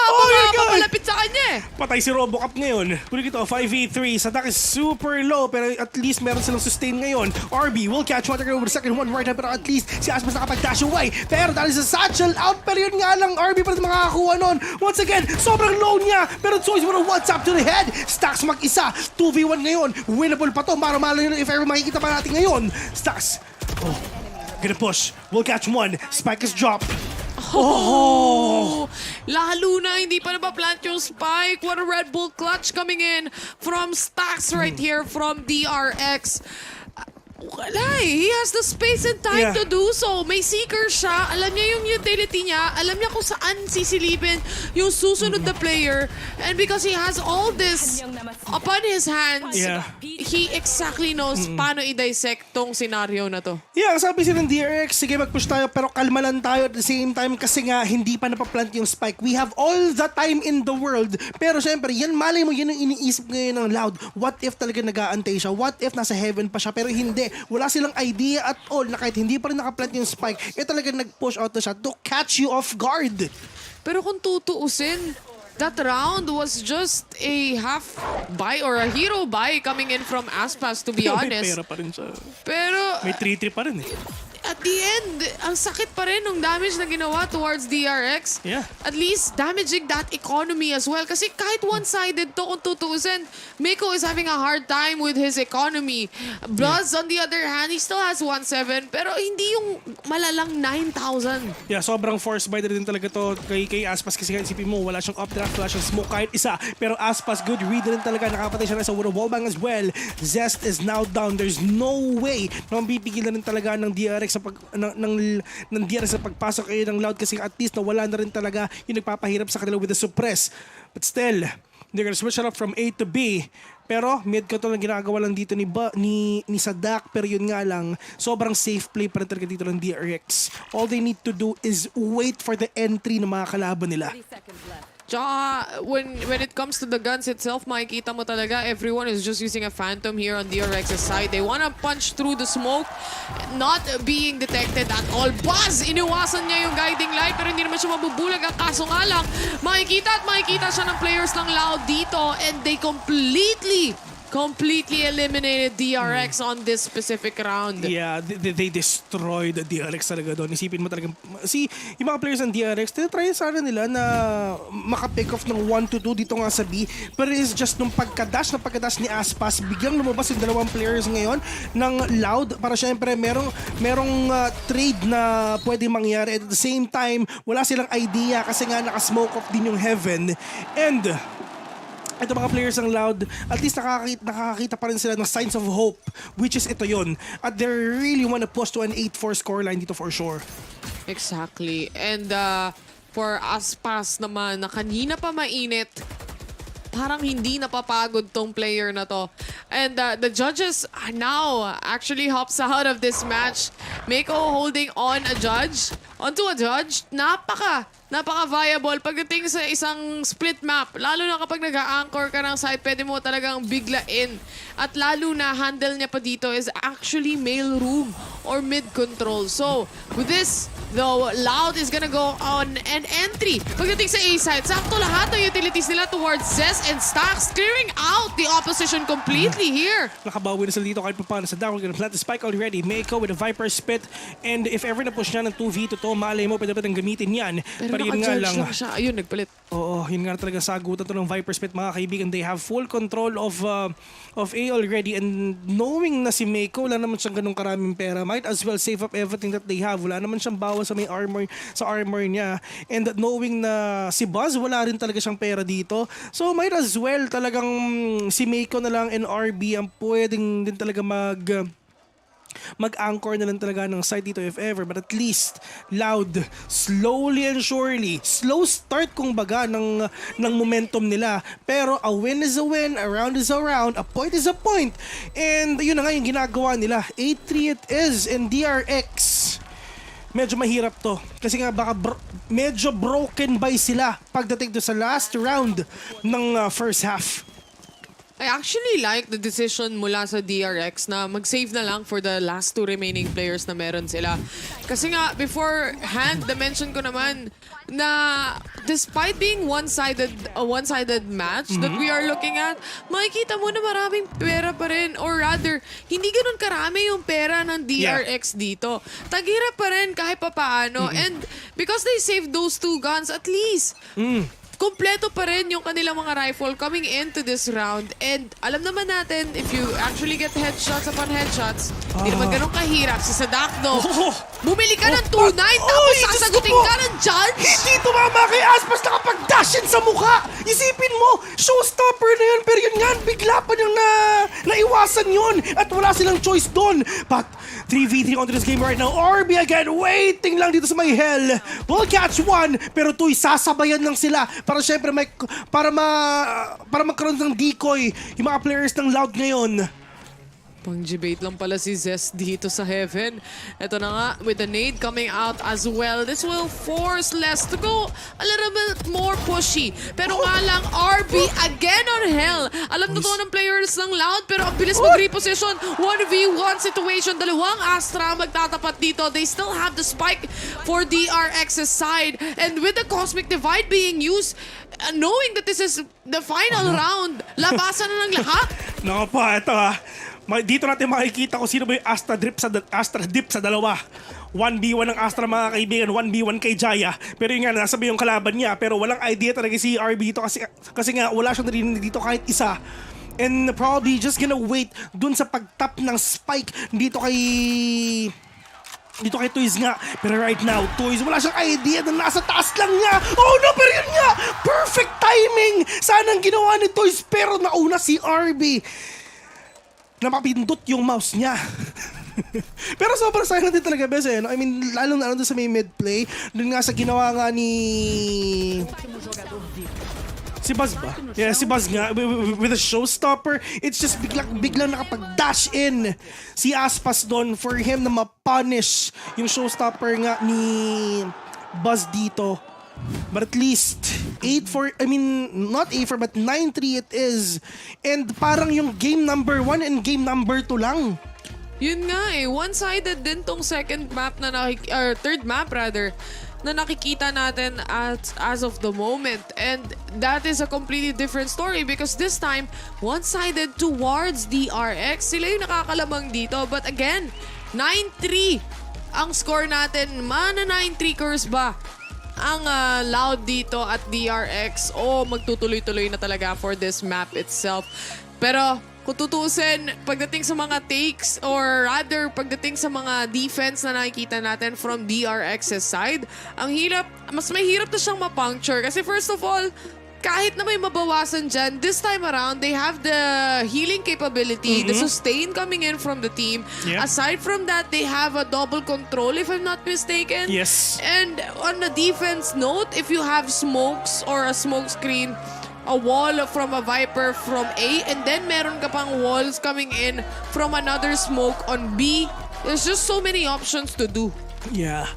Papalapit sa kanya eh! Patay si Robocop ngayon. Kulit ito, 5v3. Sadak is super low, pero at least meron silang sustain ngayon. RB will catch one over the second one right now, pero at least si Aspas nakapag-dash away. Pero dahil sa satchel out, pero yun nga lang, RB pa rin makakakuha magagawa nun. Once again, sobrang low niya. Pero Choice with a one-tap to the head. Stacks mag-isa. 2v1 ngayon. Winnable pa to. Mara-mala yun if ever makikita pa natin ngayon. Stacks. Oh, gonna push. We'll catch one. Spike is dropped. Oh! Lalo na hindi pa napaplant yung spike. What a Red Bull clutch coming in from Stacks right here from DRX. Wala eh. He has the space and time to do so. May seeker siya. Alam niya yung utility niya. Alam niya kung saan sisilipin yung susunod na player. And because he has all this upon his hands, he exactly knows paano i-dissect tong scenario na to. Yeah, sabi siya ng DRX, sige mag-push tayo pero kalma lang tayo at the same time kasi nga hindi pa napaplant yung spike. We have all the time in the world. Pero syempre, yan malay mo, yan ang iniisip ngayon ng Loud. What if talaga nag-aantay siya? What if nasa heaven pa siya? Pero hindi. Wala silang idea at all na kahit hindi pa rin nakaplant yung spike, talaga nag-push out na siya to catch you off guard. Pero kung tutuusin, that round was just a half buy or a hero buy coming in from Aspas, to be honest. May pera pa rin siya. Pero may 3-3 pa rin eh. At the end, ang sakit pa rin ng damage na ginawa towards DRX. Yeah. At least damaging that economy as well. Kasi kahit one-sided to kung tutuusin, Miko is having a hard time with his economy. Bloods, on the other hand, he still has 1-7. Pero hindi yung malalang 9,000. Yeah, sobrang force buy din talaga to kay Aspas kasi isipin mo, wala siyang updraft, wala siyang smoke kahit isa. Pero Aspas, good read din talaga. Nakapatay siya na sa wallbang as well. Zest is now down. There's no way na mapipigilan rin talaga ng DRX sa ng DRX sa pagpasok ng Loud kasi at least nawala na rin talaga yung nagpapahirap sa kanila with the suppress. But still, they're gonna switch it up from A to B. Pero mid control ang ginagawa lang dito ni Sadak, pero yun nga lang, sobrang safe play pa rin talaga dito ng DRX. All they need to do is wait for the entry ng mga kalaban nila. Tsaka, when it comes to the guns itself, makikita mo talaga, everyone is just using a Phantom here on DRX's side. They wanna punch through the smoke, not being detected at all. Buzz! Iniwasan niya yung guiding light, pero hindi naman siya mabubulag. Ang kaso nga lang, makikita siya ng players ng Loud dito, and they completely eliminated DRX on this specific round. Yeah, they destroyed DRX talaga doon. Isipin mo talaga, yung mga players ng DRX, tinatry sana nila na maka-pick off ng 1-2 dito nga sa B. Pero it's just nung pagkadash ni Aspas, biglang lumabas yung dalawang players ngayon ng Loud para syempre merong trade na pwede mangyari. At the same time, wala silang idea kasi nga naka-smoke off din yung Heaven. And ito mga players ng Loud, at least nakakakita pa rin sila ng signs of hope, which is ito yun. At they really wanna push to an 8-4 scoreline dito for sure. Exactly. And for Aspas naman, na kanina pa mainit, parang hindi napapagod tong player na to. And the judges now actually hops out of this match. Miko holding on onto a judge. Napaka-viable pagdating sa isang split map. Lalo na kapag nag-a-anchor ka ng side, pwede mo talagang biglain. At lalo na handle niya pa dito is actually mail room or mid control. So, with this, though, Loud is gonna go on an entry. Pagdating sa A-side, sakto lahat ng utilities nila towards Zest and Stacks, clearing out the opposition completely here. Nakabawi na sila dito kahit pa paano sa down. We're gonna plant the spike already. Mako with a Viper Spit. And if ever na-push niya ng 2v2 to, malay mo, pwede pa gamitin yan. Pero yun nga lang siya. Ayun, nagpalit. Oo, yun nga talaga sagutan to ng Viper Spit, mga kaibigan. They have full control of A already, and knowing na si Mako, wala naman siyang ganung karaming pera, might as well save up everything that they have. Wala naman siyang bawas sa may armor niya. And knowing na si Buzz, wala rin talaga siyang pera dito. So might as well talagang si Mako na lang and RB ang pwedeng din talaga mag-anchor na lang talaga ng side dito if ever. But at least, Loud, slowly and surely, slow start kung baga ng momentum nila. Pero a win is a win, a round is a round, a point is a point. And yun na nga yung ginagawa nila. 8-3 it is, and DRX, medyo mahirap to. Kasi nga baka medyo broken by sila pagdating to sa last round ng first half. I actually like the decision mula sa DRX na mag-save na lang for the last 2 remaining players na meron sila. Kasi nga, beforehand, na-mention ko naman na despite being a one-sided match that we are looking at, makikita mo na maraming pera pa rin. Or rather, hindi ganun karami yung pera ng DRX dito. Taghirap pa rin kahit papaano. And because they saved those 2 guns, at least, kompleto pa rin yung kanilang mga rifle coming into this round. And alam naman natin, if you actually get headshots upon headshots, hindi naman ganun kahirap. Si Sadakdo, bumili ka ng 2-9 tapos sasagutin ka ng judge. Hindi tumama kay Aspas, nakapag-dashin sa mukha. Isipin mo, showstopper na yun. Pero yun nga, bigla pa niyang naiwasan yun. At wala silang choice doon. But 3v3 onto this game right now. RB again, waiting lang dito sa may hell. Will catch one, pero tuy sasabayan lang sila. Para syempre para magkaroon ng decoy yung mga players ng Loud ngayon. Pang-debate lang pala si Zest dito sa Heaven. Ito na nga, with the nade coming out as well. This will force Les to go a little bit more pushy. Pero nga lang, RB again on Hell. Alam na to ng players ng Loud, pero ang bilis mag-reposition. 1v1 situation. Dalawang Astra magtatapat dito. They still have the spike for DRX's side. And with the Cosmic Divide being used, knowing that this is the final round, labasan na ng lahat. Naku po, ito dito natin makikita kung sino ba yung Astra Dip sa dalawa. 1v1 ng Astra mga kaibigan, 1v1 kay Jaya. Pero yun nga, nasa ba yung kalaban niya. Pero walang idea talaga si RB dito kasi nga wala siyang narinig dito kahit isa. And probably just gonna wait dun sa pag-tap ng spike dito kay Toys nga. Pero right now, Toys, wala siyang idea na nasa taas lang niya. Oh no, pero yun nga! Perfect timing! Sanang ginawa ni Toys, pero nauna si RB. Napapindot yung mouse niya. Pero sobrang sayang din talaga, Bes. I mean, lalo na doon sa may mid-play. Doon nga sa ginawa nga ni... Si Buzz ba? Yeah, si Buzz nga. With a showstopper, it's just biglang nakapag-dash in si Aspas doon for him na ma-punish yung showstopper nga ni Buzz dito. But at least, 8-4, I mean, not 8-4, but 9-3 it is. And parang yung game number 1 and game number 2 lang. Yun nga one-sided din tong second map or third map rather, na nakikita natin as of the moment. And that is a completely different story because this time, one-sided towards DRX. Sila yung nakakalamang dito. But again, 9-3 ang score natin. Mana 9-3 curse ba ang Loud dito at DRX? O magtutuloy-tuloy na talaga for this map itself. Pero kung tutusin, pagdating sa mga takes or rather pagdating sa mga defense na nakikita natin from DRX's side, ang hirap, mas may hirap na siyang ma-puncture. Kasi first of all, kahit na may mabawasan dyan, this time around, they have the healing capability, the sustain coming in from the team. Yep. Aside from that, they have a double control, if I'm not mistaken. Yes. And on the defense note, if you have smokes or a smoke screen, a wall from a Viper from A, and then meron ka pang walls coming in from another smoke on B, there's just so many options to do. Yeah.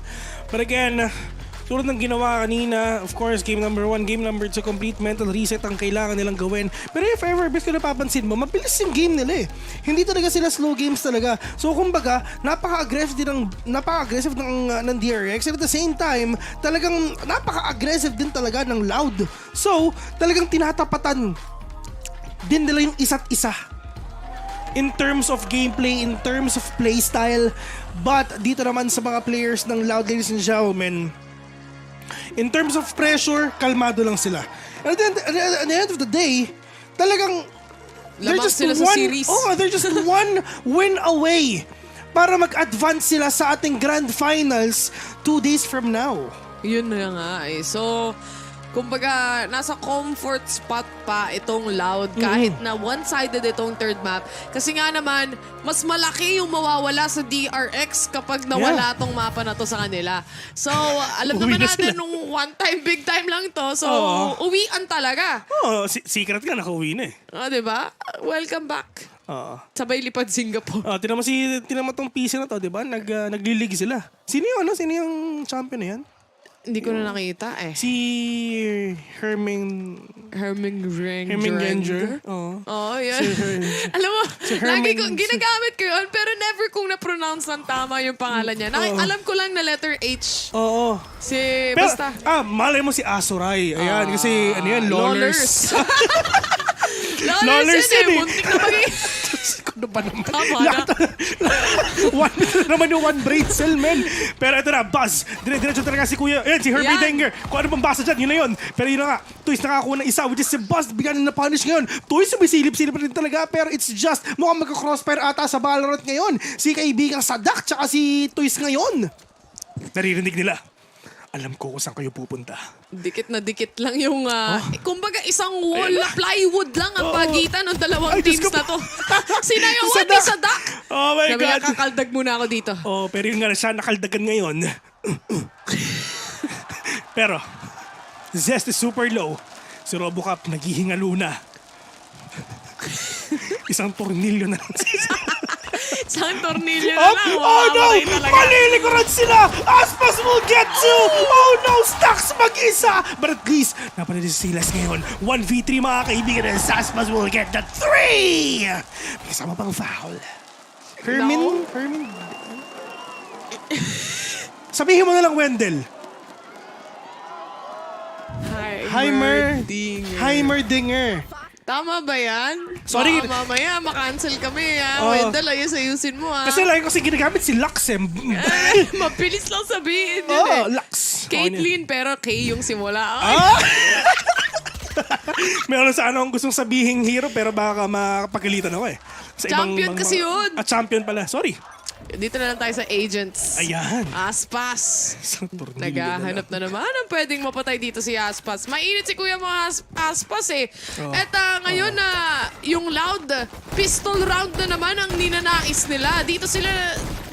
But again, tulad ng ginawa kanina, of course, game number 1, game number 2, complete mental reset ang kailangan nilang gawin. Pero if ever, bis ko napapansin mo, mabilis yung game nila eh. Hindi talaga sila slow games talaga. So kumbaga, napaka-aggressive ng DRX. And at the same time, talagang napaka-aggressive din talaga ng Loud. So, talagang tinatapatan din nila yung isa't isa. In terms of gameplay, in terms of playstyle. But dito naman sa mga players ng Loud, ladies and gentlemen, in terms of pressure, kalmado lang sila. And at the end of the day, talagang they're just they're just one win away para mag-advance sila sa ating grand finals 2 days from now. Yun na nga So, kumbaga, nasa comfort spot pa itong Loud kahit na one-sided itong third map. Kasi nga naman, mas malaki yung mawawala sa DRX kapag nawala tong mapa na to sa kanila. So, alam naman natin nung one time, big time lang to. So, uwian talaga. Secret ka, nakauwi na eh. Diba? Welcome back. Sabay lipad Singapore. Tinan mo tong PC na to, diba? Naglilig sila. Sino yung champion na yan? Hindi ko na nakita eh. Si Herming Hermingranger. Oh, yan. Alam mo, lagi kong ginagamit ko yun, pero never kong na-pronounce ng tama yung pangalan niya. Alam ko lang na letter H. Oo. Pero, Basta. malay mo si Asuray. Ayan, kasi ano yan, Lollers. Lollers yun eh. Muntik na maging... Ano ba naman? Tama na. One naman yung one brain cell, man. Pero ito na, Buzz. Dire-diretso talaga si Kuya. Ayan, si Herbie Denger. Kung ano bang basa dyan, yun na yun. Pero yun na nga, Toys nakakuha ng isa, which is si Buzz. Bigyan na punish ngayon. Toys sumisilip-silip rin talaga. Pero it's just, mukhang magka-crossfire ata sa Valorant ngayon. Si kaibigang Sadak, tsaka si Toys ngayon. Naririnig nila. Alam ko kung saan kayo pupunta. Dikit na dikit lang yung... kumbaga isang wall na plywood lang ang pagitan ng dalawang teams na to. Sinayawan ni Sadak. Oh my God. Kakaldag muna ako dito. Oh, pero yun nga siya nakaldagan ngayon. Pero, Zest is super low. Si Robocop naghihingalo na. Isang tornilyo na lang. Isang tornilyo na lang. Oh no! Malilikuran sila! Aspas will get to! Oh no! Stacks mag-isa! But at least, napanood si Silas ngayon. 1v3 mga kaibigan and Aspas will get the 3! May kasama pang foul. Hermin? Sabihin mo na lang, Wendell. Heimerdinger. Tama ba yan? Sorry. Baka mamaya makancel kami. Wendell, ayusin mo. Kasi lagi kasi ginagamit si Lux. Mabilis lang sabihin yun Lux. Caitlyn, pero K yung simula. Meron sa akong gustong sabihin hero pero baka makapagalitan ako eh. Sa Champion kasi yun. Champion pala. Sorry. Dito na lang tayo sa agents. Ayan. Aspas. Naghahanap na naman ang pwedeng mapatay dito si Aspas. Mainit si Kuya mga Aspas eh. At ngayon yung Loud, pistol round na naman ang ninanais nila. Dito sila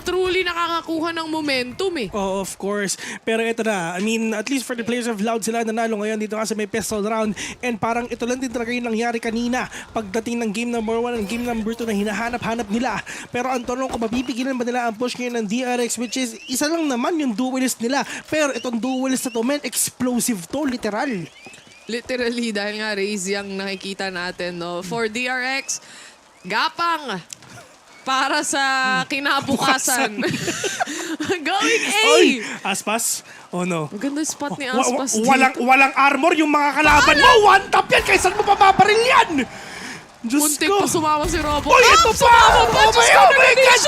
truly nakakakuha ng momentum eh. Oh, of course. Pero ito na, I mean, at least for the players of Loud, sila nanalo ngayon dito kasi may pistol round. And parang ito lang din talaga yung nangyari kanina pagdating ng game number 1 and game number 2 na hinahanap-hanap nila. Pero ang tanong kung mapipigilan ba nila ang push ngayon ng DRX, which is isa lang naman yung duelist nila. Pero itong duelist na to, man, explosive to, literal. Literally, dahil nga Raze yung nakikita natin, no? For DRX, gapang para sa kinabukasan. Going A! Oy, Aspas? Oh no. Maganda yung spot ni Aspas dito. Walang armor yung mga kalaban mo. One tap yan. Kaysan mo papaparil yan? Diyos Muntik ko. pa sumama si Robo. Uy, ito pa! Sumama pa! Diyos ko,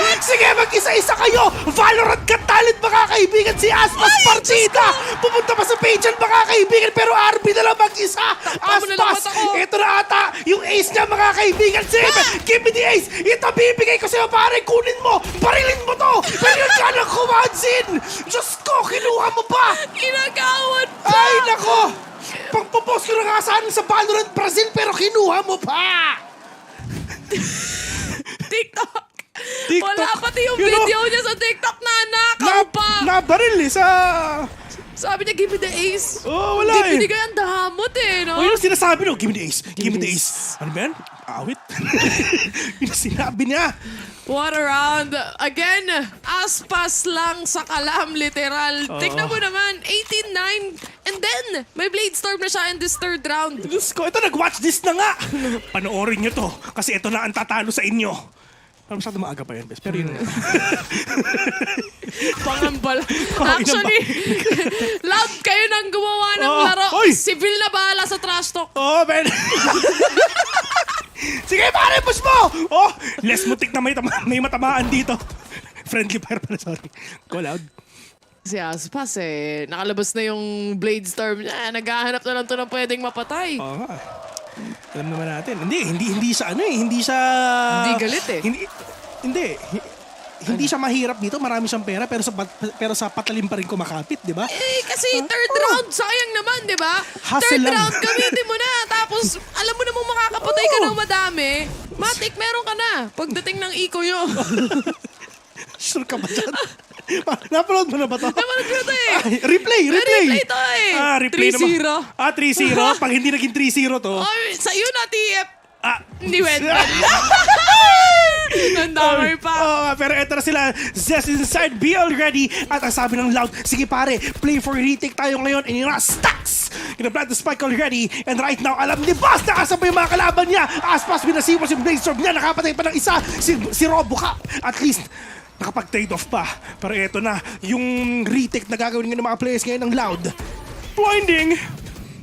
God! Sige, mag-isa-isa kayo! Valorant ka talent, mga kaibigan! Si Aspas partida! Pupunta pa sa pageant, mga kaibigan! Pero RB na lang mag-isa! Aspas! Ito na ata yung ace niya, mga kaibigan! Sige, give me the ace! Ito, bibigay ko sa'yo, pare! Kunin mo! Barilin mo to! Pero yun ka lang kumansin! Diyos ko, kinuha mo pa! Kinagawad pa! Ay, nako! Pagpupos ko na nga saan sa Valorant Brazil pero kinuha mo pa! TikTok! Wala pati yung video niya sa TikTok na nakaw pa! Nabaril eh sa... Sabi niya, give me the ace. Oh, wala Hindi binigay ang damot eh, no? O yun ang sinasabi no, give me the ace. Give me the ace. Ano ba yan? Awit. Yun ang sinabi niya. What a round. Again, aspas lang sa kalam, literal. Tignan mo naman, 18-9. And then, may Blade Storm na siya in this third round. Diyos ko, ito nag-watch this na nga. Panoorin niyo to kasi ito na ang tatalo sa inyo. Masyado maaga pa yan, bes. Pero yun. Pangambal. Actually, Loud kayo nang gumawa ng laro. Si Phil na bahala sa trash talk. Oh, man. Sige, pare, push mo! Oh, less mutik na may matamaan dito. Friendly fire pala, sorry. Go Loud. Si Aspas eh, nakalabas na yung Blade Storm niya. Naghahanap na lang ito ng pwedeng mapatay. Oo nga. Alam naman natin. Hindi siya ano eh. Hindi siya... Hindi galit eh. Hindi siya mahirap dito. Marami siyang pera pero sa patalim pa rin kumakapit, di ba? Eh, kasi third round, sayang naman, di ba? Third round, gamitin mo na. Tapos, alam mo namang makakapatay ka ng madami. Matik, meron ka na. Pagdating ng Ikaw yun. Sure ka ba dyan? Napanood mo na ba ito? Napanood ko na ito eh. Replay! Replay ito eh. Replay 3-0. 3-0. Pag hindi naging 3-0 to. Sa'yo na, TF. Hindi went. Nandamay pa. Pero eto na sila. Zest is inside B already. At ang sabi ng Loud, sige pare, play for retake tayo ngayon. And yun na, stacks! Gonna-plant the spike already. And right now, alam ni Boss na kasabay yung mga kalaban niya. Aspas, binasiwas yung Blazestorm niya. Nakapatay pa ng isa. Si Roboca. At least, nakapag-trade off pa. Pero eto na, yung retake na gagawin ng mga players ngayon ng Loud. Blinding!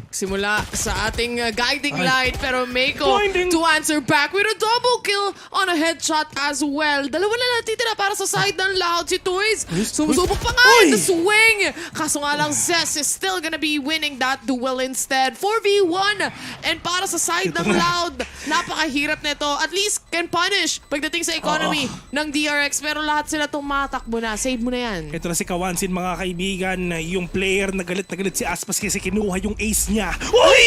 Simula sa ating guiding light, pero Mako Blinding. to answer back with a double kill on a headshot as well. Dalawa na natitira para sa side ng Loud. Si Toys, sumusubok pa nga in the swing. Kaso nga lang, Zest is still gonna be winning that duel instead. 4v1. And para sa side ng Loud, napakahirap nito. At least can punish pagdating sa economy ng DRX. Pero lahat sila tumatakbo na. Save mo na yan. Ito na si Kawansin, mga kaibigan. Yung player na galit si Aspas kasi kinuha yung ace niya. Uy!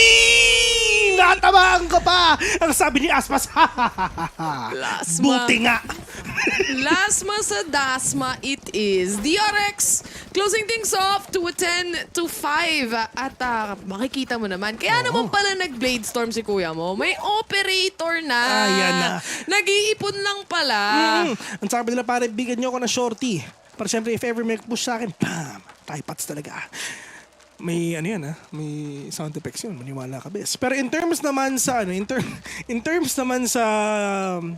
Natamaan ka pa! Ang sabi ni Aspas, ha ha ha ha. Buti nga. Lasma sa Dasma it is. DRX closing things off to a 10-5. At makikita mo naman, kaya naman pala nag-Blade Storm si kuya mo. May operator na. Ayan na. Nag-iipon lang pala. Ang sabi nila, pare, bigyan nyo ako ng shorty. Para syempre, if ever may push sa akin, bam! Typats talaga. May may sound effects yun, maniwala ka bes. Pero in terms naman sa in terms naman sa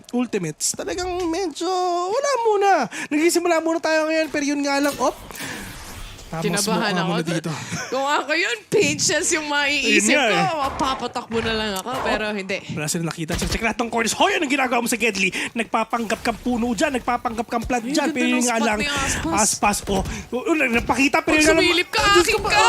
ultimates, talagang medyo wala muna. Nagsisimula muna tayo ngayon, pero yun nga lang, Kinabahan ako. Dito. Kung ako yun, patience yung maiisip ko. Mapapatakbo na lang ako, pero hindi. Wala sila nakita. Check natin ang corners. Hoy, anong ginagawa mo sa Gedli? Nagpapanggap kang puno dyan, nagpapanggap kang plant dyan. Pero yun nga lang, Aspas. Napakita, pero yun nga lang. Sumilip ka, akin ka!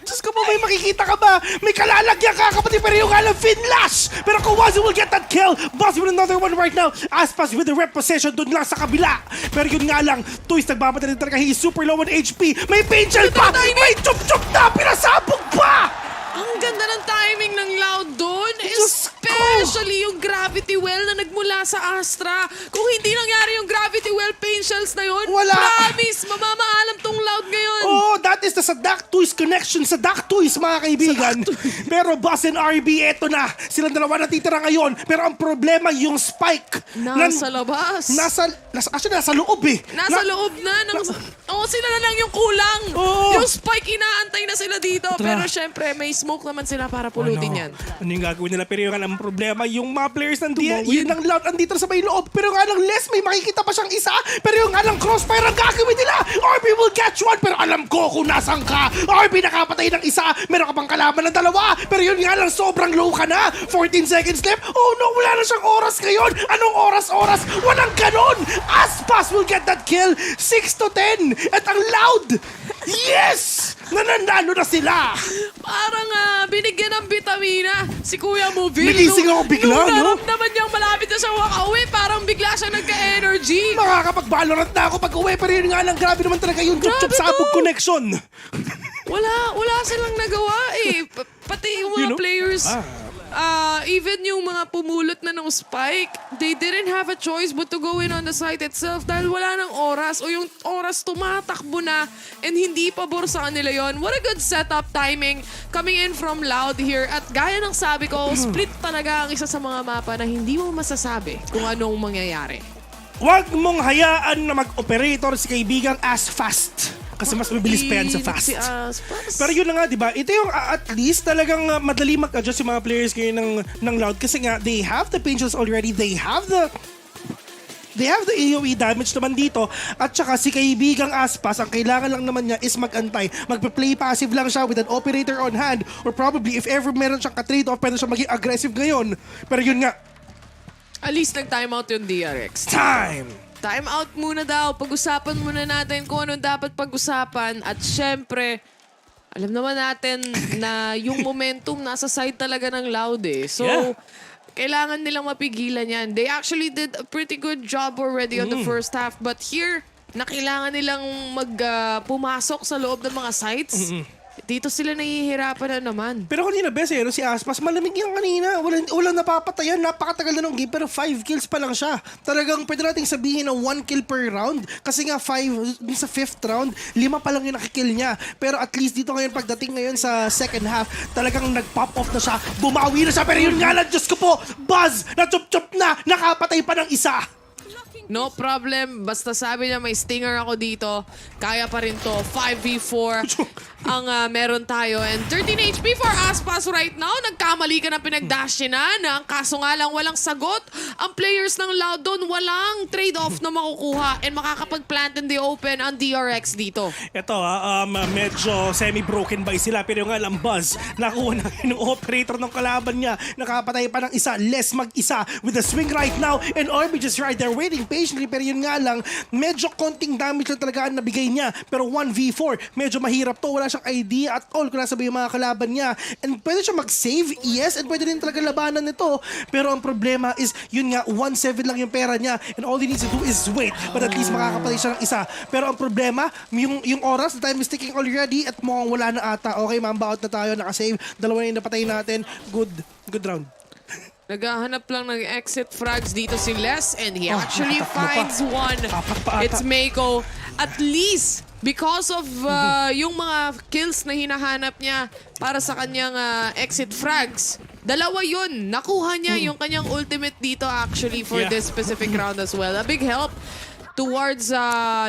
Diyos ko po, may makikita ka ba? May kalalagyan ka, kapatid, pero yung nga lang, Finlash! Pero Kawazu will get that kill. Boss with another one right now. Aspas with the rep possession doon lang sa kabila. Pero yun nga lang, Toys nagbabata rin talaga. He's super low on HP. May pain shell pa! May chup-chup na! Pinasabog pa! Ang ganda ng timing ng Loud doon. Especially yung gravity well na nagmula sa Astra. Kung hindi nangyari yung gravity well pain shells na yun, wala. Promise, mamamaalam tong Loud ngayon. Oh, that is the Sadak Toys connection. Sadak Toys, mga kaibigan. Pero Boss and RB, eto na. Silang dalawa natitira ngayon. Pero ang problema, yung spike. Nasa labas. Actually, nasa loob eh. Nasa loob na. Sila na lang yung kulang. Yung spike, inaantay na sila dito. Pero syempre, may smoke naman sila para pulutin yan. Ano yung gagawin nila? Pero yung alam problema, yung mga players ng yun ang Loud andito sa may loob. Pero nga lang Les, may makikita pa siyang isa. Pero yung nga lang crossfire ang gagawin nila. RB will catch one. Pero alam ko kung nasan ka. RB nakapatay ng isa. Meron ka pang kalaban ng dalawa. Pero yun nga lang, sobrang low ka na. 14 seconds left. Oh no, wala na siyang oras ngayon. Anong oras? Walang ganon. Aspas will get that kill. 6-10. At ang Loud, yes! Nananalo na sila. Parang binigyan ng bitamina si Kuya Movil. Nagising ako bigla, nung no? naramdaman niyang malapit na siyang makauwi, parang bigla siya nagka-energy. Makakapag-Valorant na ako pag-uwi, pero yun nga lang, grabe naman talaga yung chup-chup sabog connection. Wala silang nagawa eh. Pati yung mga players, even yung mga pumulot na ng spike, they didn't have a choice but to go in on the site itself dahil wala ng oras o yung oras tumatakbo na and hindi pabor sa kanila yon. What a good setup timing coming in from Loud here. At gaya ng sabi ko, split talaga ang isa sa mga mapa na hindi mo masasabi kung anong mangyayari. Huwag mong hayaan na mag-operator si kaibigang as fast. Kasi mas mabilis pa yan sa fast. Pero yun na nga, di ba? Ito yung at least talagang madali mag-adjust yung mga players ngayon ng Loud. Kasi nga, they have the pinches already. They have the AoE damage naman dito. At saka si kaibigang Aspas, ang kailangan lang naman niya is mag-antay. Magpe-play passive lang siya with an operator on hand. Or probably, if ever meron siyang ka-trade off, pwede siya maging aggressive ngayon. Pero yun nga, at least nag-timeout yung DRX. Time out muna daw. Pag-usapan muna natin kung anong dapat pag-usapan. At syempre, alam naman natin na yung momentum nasa side talaga ng Loud eh. So, kailangan nilang mapigilan yan. They actually did a pretty good job already on the first half. But here, na kailangan nilang pumasok sa loob ng mga sites. Dito sila nahihirapan na naman. Pero kanina, Bes, si Aspas, malamig yan kanina. Walang napapatayan. Napakatagal na ng game, pero 5 kills pa lang siya. Talagang pwede nating sabihin na 1 kill per round. Kasi nga, 5 sa 5th round, 5 pa lang yung nakikill niya. Pero at least dito ngayon, pagdating ngayon sa second half, talagang nag-pop off na siya. Bumawi na siya. Pero yun nga lang, Diyos ko po, Buzz, na-chup-chup na, nakapatay pa ng isa. No problem. Basta sabi niya may stinger ako dito. Kaya pa rin to. 5v4 ang meron tayo. And 13 HP for Aspas right now. Nagkamali ka na pinagdashinan. Ang kaso nga lang walang sagot. Ang players ng Loud doon walang trade-off na makukuha. And makakapag-plant in the open ang DRX dito. Ito medyo semi-broken by sila. Pero yung alam Buzz, nakuha na yung operator ng kalaban niya. Nakapatay pa ng isa. Less mag-isa with the swing right now. And Orby just right there waiting patiently. Pero yun nga lang, medyo konting damage lang talaga ang nabigay niya. Pero 1v4, medyo mahirap to. Wala siyang idea at all kung nasa ba yung mga kalaban niya. And pwede siya mag-save, yes. And pwede rin talaga labanan nito. Pero ang problema is, yun nga, 1-7 lang yung pera niya. And all he needs to do is wait. But at least makakapatay siya ng isa. Pero ang problema, yung oras, the time is ticking already at mukhang wala na ata. Okay, mamba out na tayo, nakasave. Dalawa na yung napatay natin. Good round. Naghahanap lang ng exit frags dito si Les and he actually finds one. It's Mako. At least, because of yung mga kills na hinahanap niya para sa kanyang exit frags, dalawa yun. Nakuha niya yung kanyang ultimate dito actually for this specific round as well. A big help towards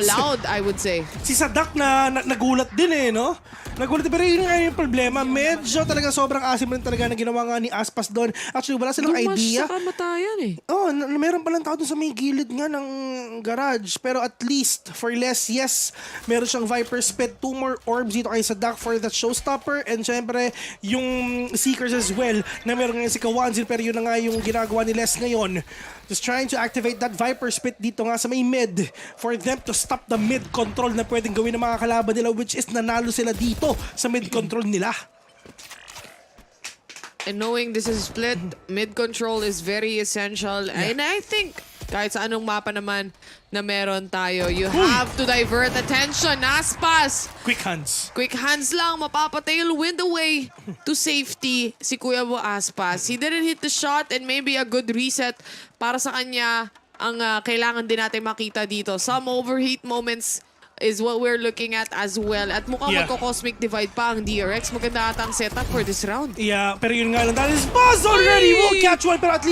Loud, I would say. Si Sadak na nagulat din no? Nagulat, pero yun nga yung problema. Medyo talaga sobrang asim rin talaga na ginawa nga ni Aspas doon. Actually, wala silang idea. Dumas sa kamatayan Meron palang tao doon sa may gilid nga ng garage. Pero at least, for less, yes, meron siyang Viper Spit. 2 more orbs dito kay Sadak for the showstopper. And syempre, yung Seekers as well, na meron ngayon si Kawanzin. Pero yun na nga yung ginagawa ni Les ngayon. Just trying to activate that Viper Spit dito nga sa may mid for them to stop the mid control na pwedeng gawin ng mga kalaban nila, which is nanalo sila dito sa mid control nila. And knowing this is split, mid control is very essential. And I think kahit sa anong mapa naman na meron tayo, you have to divert attention. Aspas! Quick hands. Quick hands lang, mapapatailwind away to safety si Kuya Bo Aspas. He didn't hit the shot and maybe a good reset para sa kanya ang kailangan din natin makita dito. Some overheat moments is what we're looking at as well. At mukhang magko-cosmic divide pa ang DRX. Maganda ata ang setup for this round. Yeah, pero yun nga lang. That is Buzz already! Will catch one. Pero at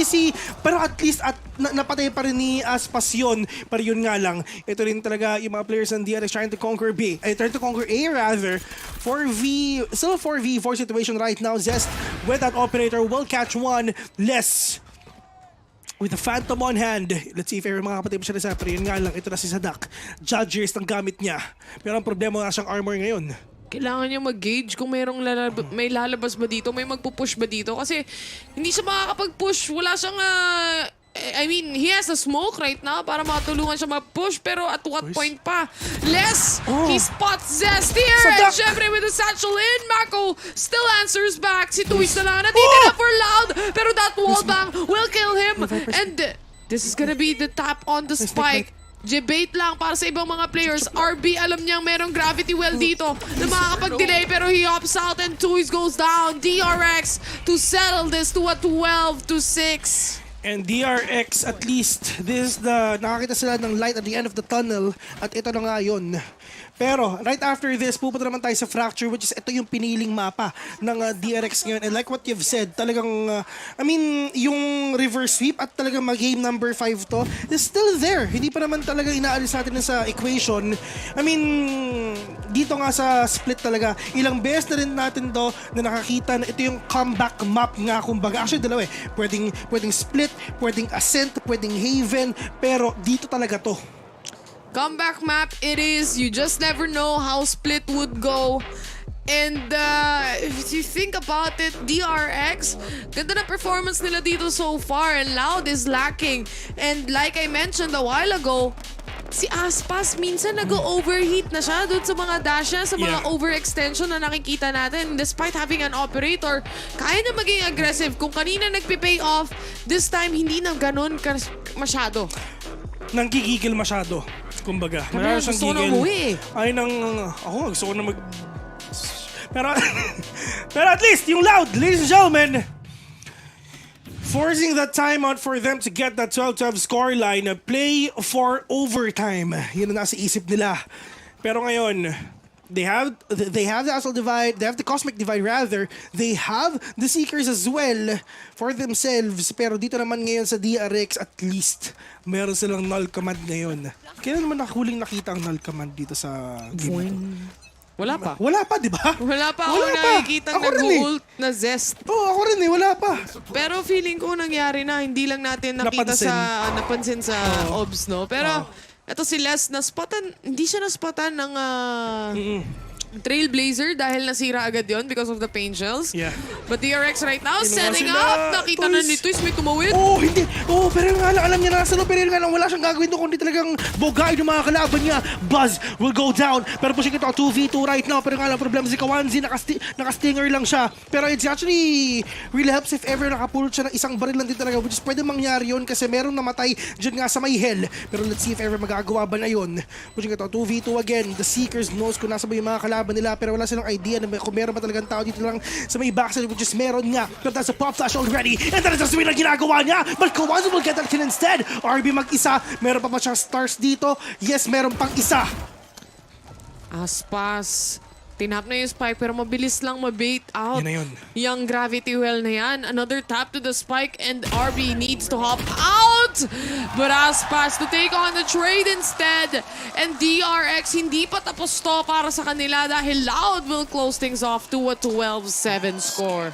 least napatay pa rin ni Aspas yun. Pero yun nga lang. Ito rin talaga yung mga players ng DRX trying to conquer B. Trying to conquer A rather. Still a 4v4 situation right now. Zest with that operator will catch one. Less with the Phantom on hand. Let's see if ever makakapatay pa siya na sa. Pero yun nga lang, ito na si Sadak. Judgers ng gamit niya. Pero ang problema nga siyang armor ngayon. Kailangan niya mag-gauge kung may lalabas ba dito, may magpupush ba dito. Kasi hindi siya makakapag-push. Wala siyang... I mean, he has a smoke right now para matulungan siya mag-push. Pero at what point pa? He spots Zest here. And syempre with the satchel in, Mako still answers back. Si Tuis na lang. Nandito na for Loud. Pero that wallbang will kill him. And this is gonna be the tap on the spike. Debate lang para sa ibang mga players. RB, alam niyang merong gravity well dito na makakapag-delay pero he opts out and Tuis goes down. DRX to settle this to a 12-6. And DRX, at least, nakakita sila ng light at the end of the tunnel. At ito na nga yun. Pero, right after this, pupunta naman tayo sa Fracture, which is ito yung piniling mapa ng DRX ngayon. And like what you've said, talagang, yung reverse sweep at talagang mag-game number 5 to, is still there. Hindi pa naman talaga inaalis natin sa equation. Dito nga sa split talaga, ilang beses na rin natin to na nakakita na ito yung comeback map nga, kumbaga. Actually, dalawa Pwedeng split, pwedeng ascent, pwedeng haven, pero dito talaga to. Comeback map it is. You just never know how split would go. And if you think about it, DRX, ganda na performance nila dito so far and Loud is lacking. And like I mentioned a while ago, si Aspas minsan nag-overheat na siya doon sa mga dash niya, sa mga overextension na nakikita natin. Despite having an operator, kaya na maging aggressive. Kung kanina nagpipay off, this time hindi na ganun masyado. Nanggigigil masyado. Kumbaga, mayroon siyang gigil. Gusto ko na mag... pero at least, yung Loud, ladies and gentlemen, forcing that timeout for them to get that 12-12 scoreline, play for overtime. Yun ang nasa isip nila. Pero ngayon, They have the Astral Divide, they have the Cosmic Divide rather. They have the Seekers as well for themselves. Pero dito naman ngayon sa DRX, at least meron silang null command ngayon. Kailan naman huling nakita ang null command dito sa game ito? Wala pa. Wala pa, di ba? Wala pa ako nakikita nag-ult na Zest. Oo, ako rin wala pa. Pero feeling ko nangyari na, hindi lang natin nakita napansin sa obs, no? Pero ito si Les, hindi siya naspatan ng Trailblazer dahil nasira agad yon because of the pain shells. Yeah. But DRX right now, setting up. Nakita na ni Twist, may tumawid. Hindi. Pero yung nga lang, alam niya na nasa loob. Pero yung nga lang, wala siyang gagawin doon kundi talagang bogain yung mga kalaban niya. Buzz will go down. Pero pushing ito, 2v2 right now. Pero nga lang, problema si Kawanzi, naka-stinger lang siya. Pero it's actually really helps if ever nakapulot siya ng isang baril lang din talaga, which is pwede mangyari yun kasi meron namatay dyan nga sa may hell. Pero let's see if ever magagawa ba na yun. Pushing ito, 2v2 again. The Seekers knows kung nasa ba yung mga kalaban nila, pero wala silang idea na kung meron ba talagang tao dito lang sa may backside, which is meron nga. Pero that's a pop flash already, and that is the swing na ginagawa niya, but Kawanzi will get that kill instead. RB mag-isa, meron pa ba siyang stars dito? Yes, meron pang isa. Aspas. Tinap na yung spike pero mabilis lang mabait out. Yun na yun. Yung gravity well na yan. Another tap to the spike and RB needs to hop out. But Aspas to take on the trade instead. And DRX hindi pa tapos to para sa kanila dahil Loud will close things off to a 12-7 score.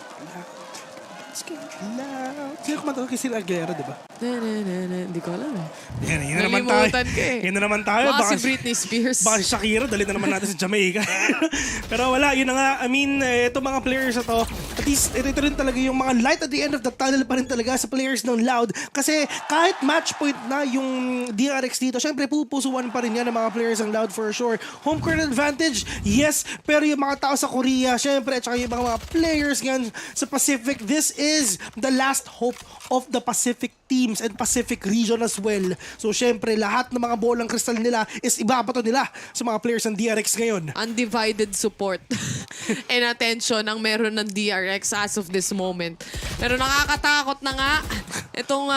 Sino kumanta kay Sila Aguilera, di ba? Hindi ko alam. Yan na naman tayo. Yan na naman tayo. Baka si Britney Spears. Baka si Shakira, dali na naman natin sa Jamaica. Pero wala, yun na nga. I mean, itong mga players na to, at least ito rin talaga yung mga light at the end of the tunnel pa rin talaga sa players ng Loud. Kasi kahit match point na yung DRX dito, syempre pupusuan pa rin yan ng mga players ng Loud for sure. Home court advantage, yes. Pero yung mga tao sa Korea, syempre, at saka yung mga players ngayon sa Pacific, this is the last hope of the Pacific teams and Pacific region as well. So syempre, lahat ng mga bolang kristal nila is ibabato nila sa mga players ng DRX ngayon. Undivided support and attention ang meron ng DRX as of this moment. Pero nakakatakot na nga itong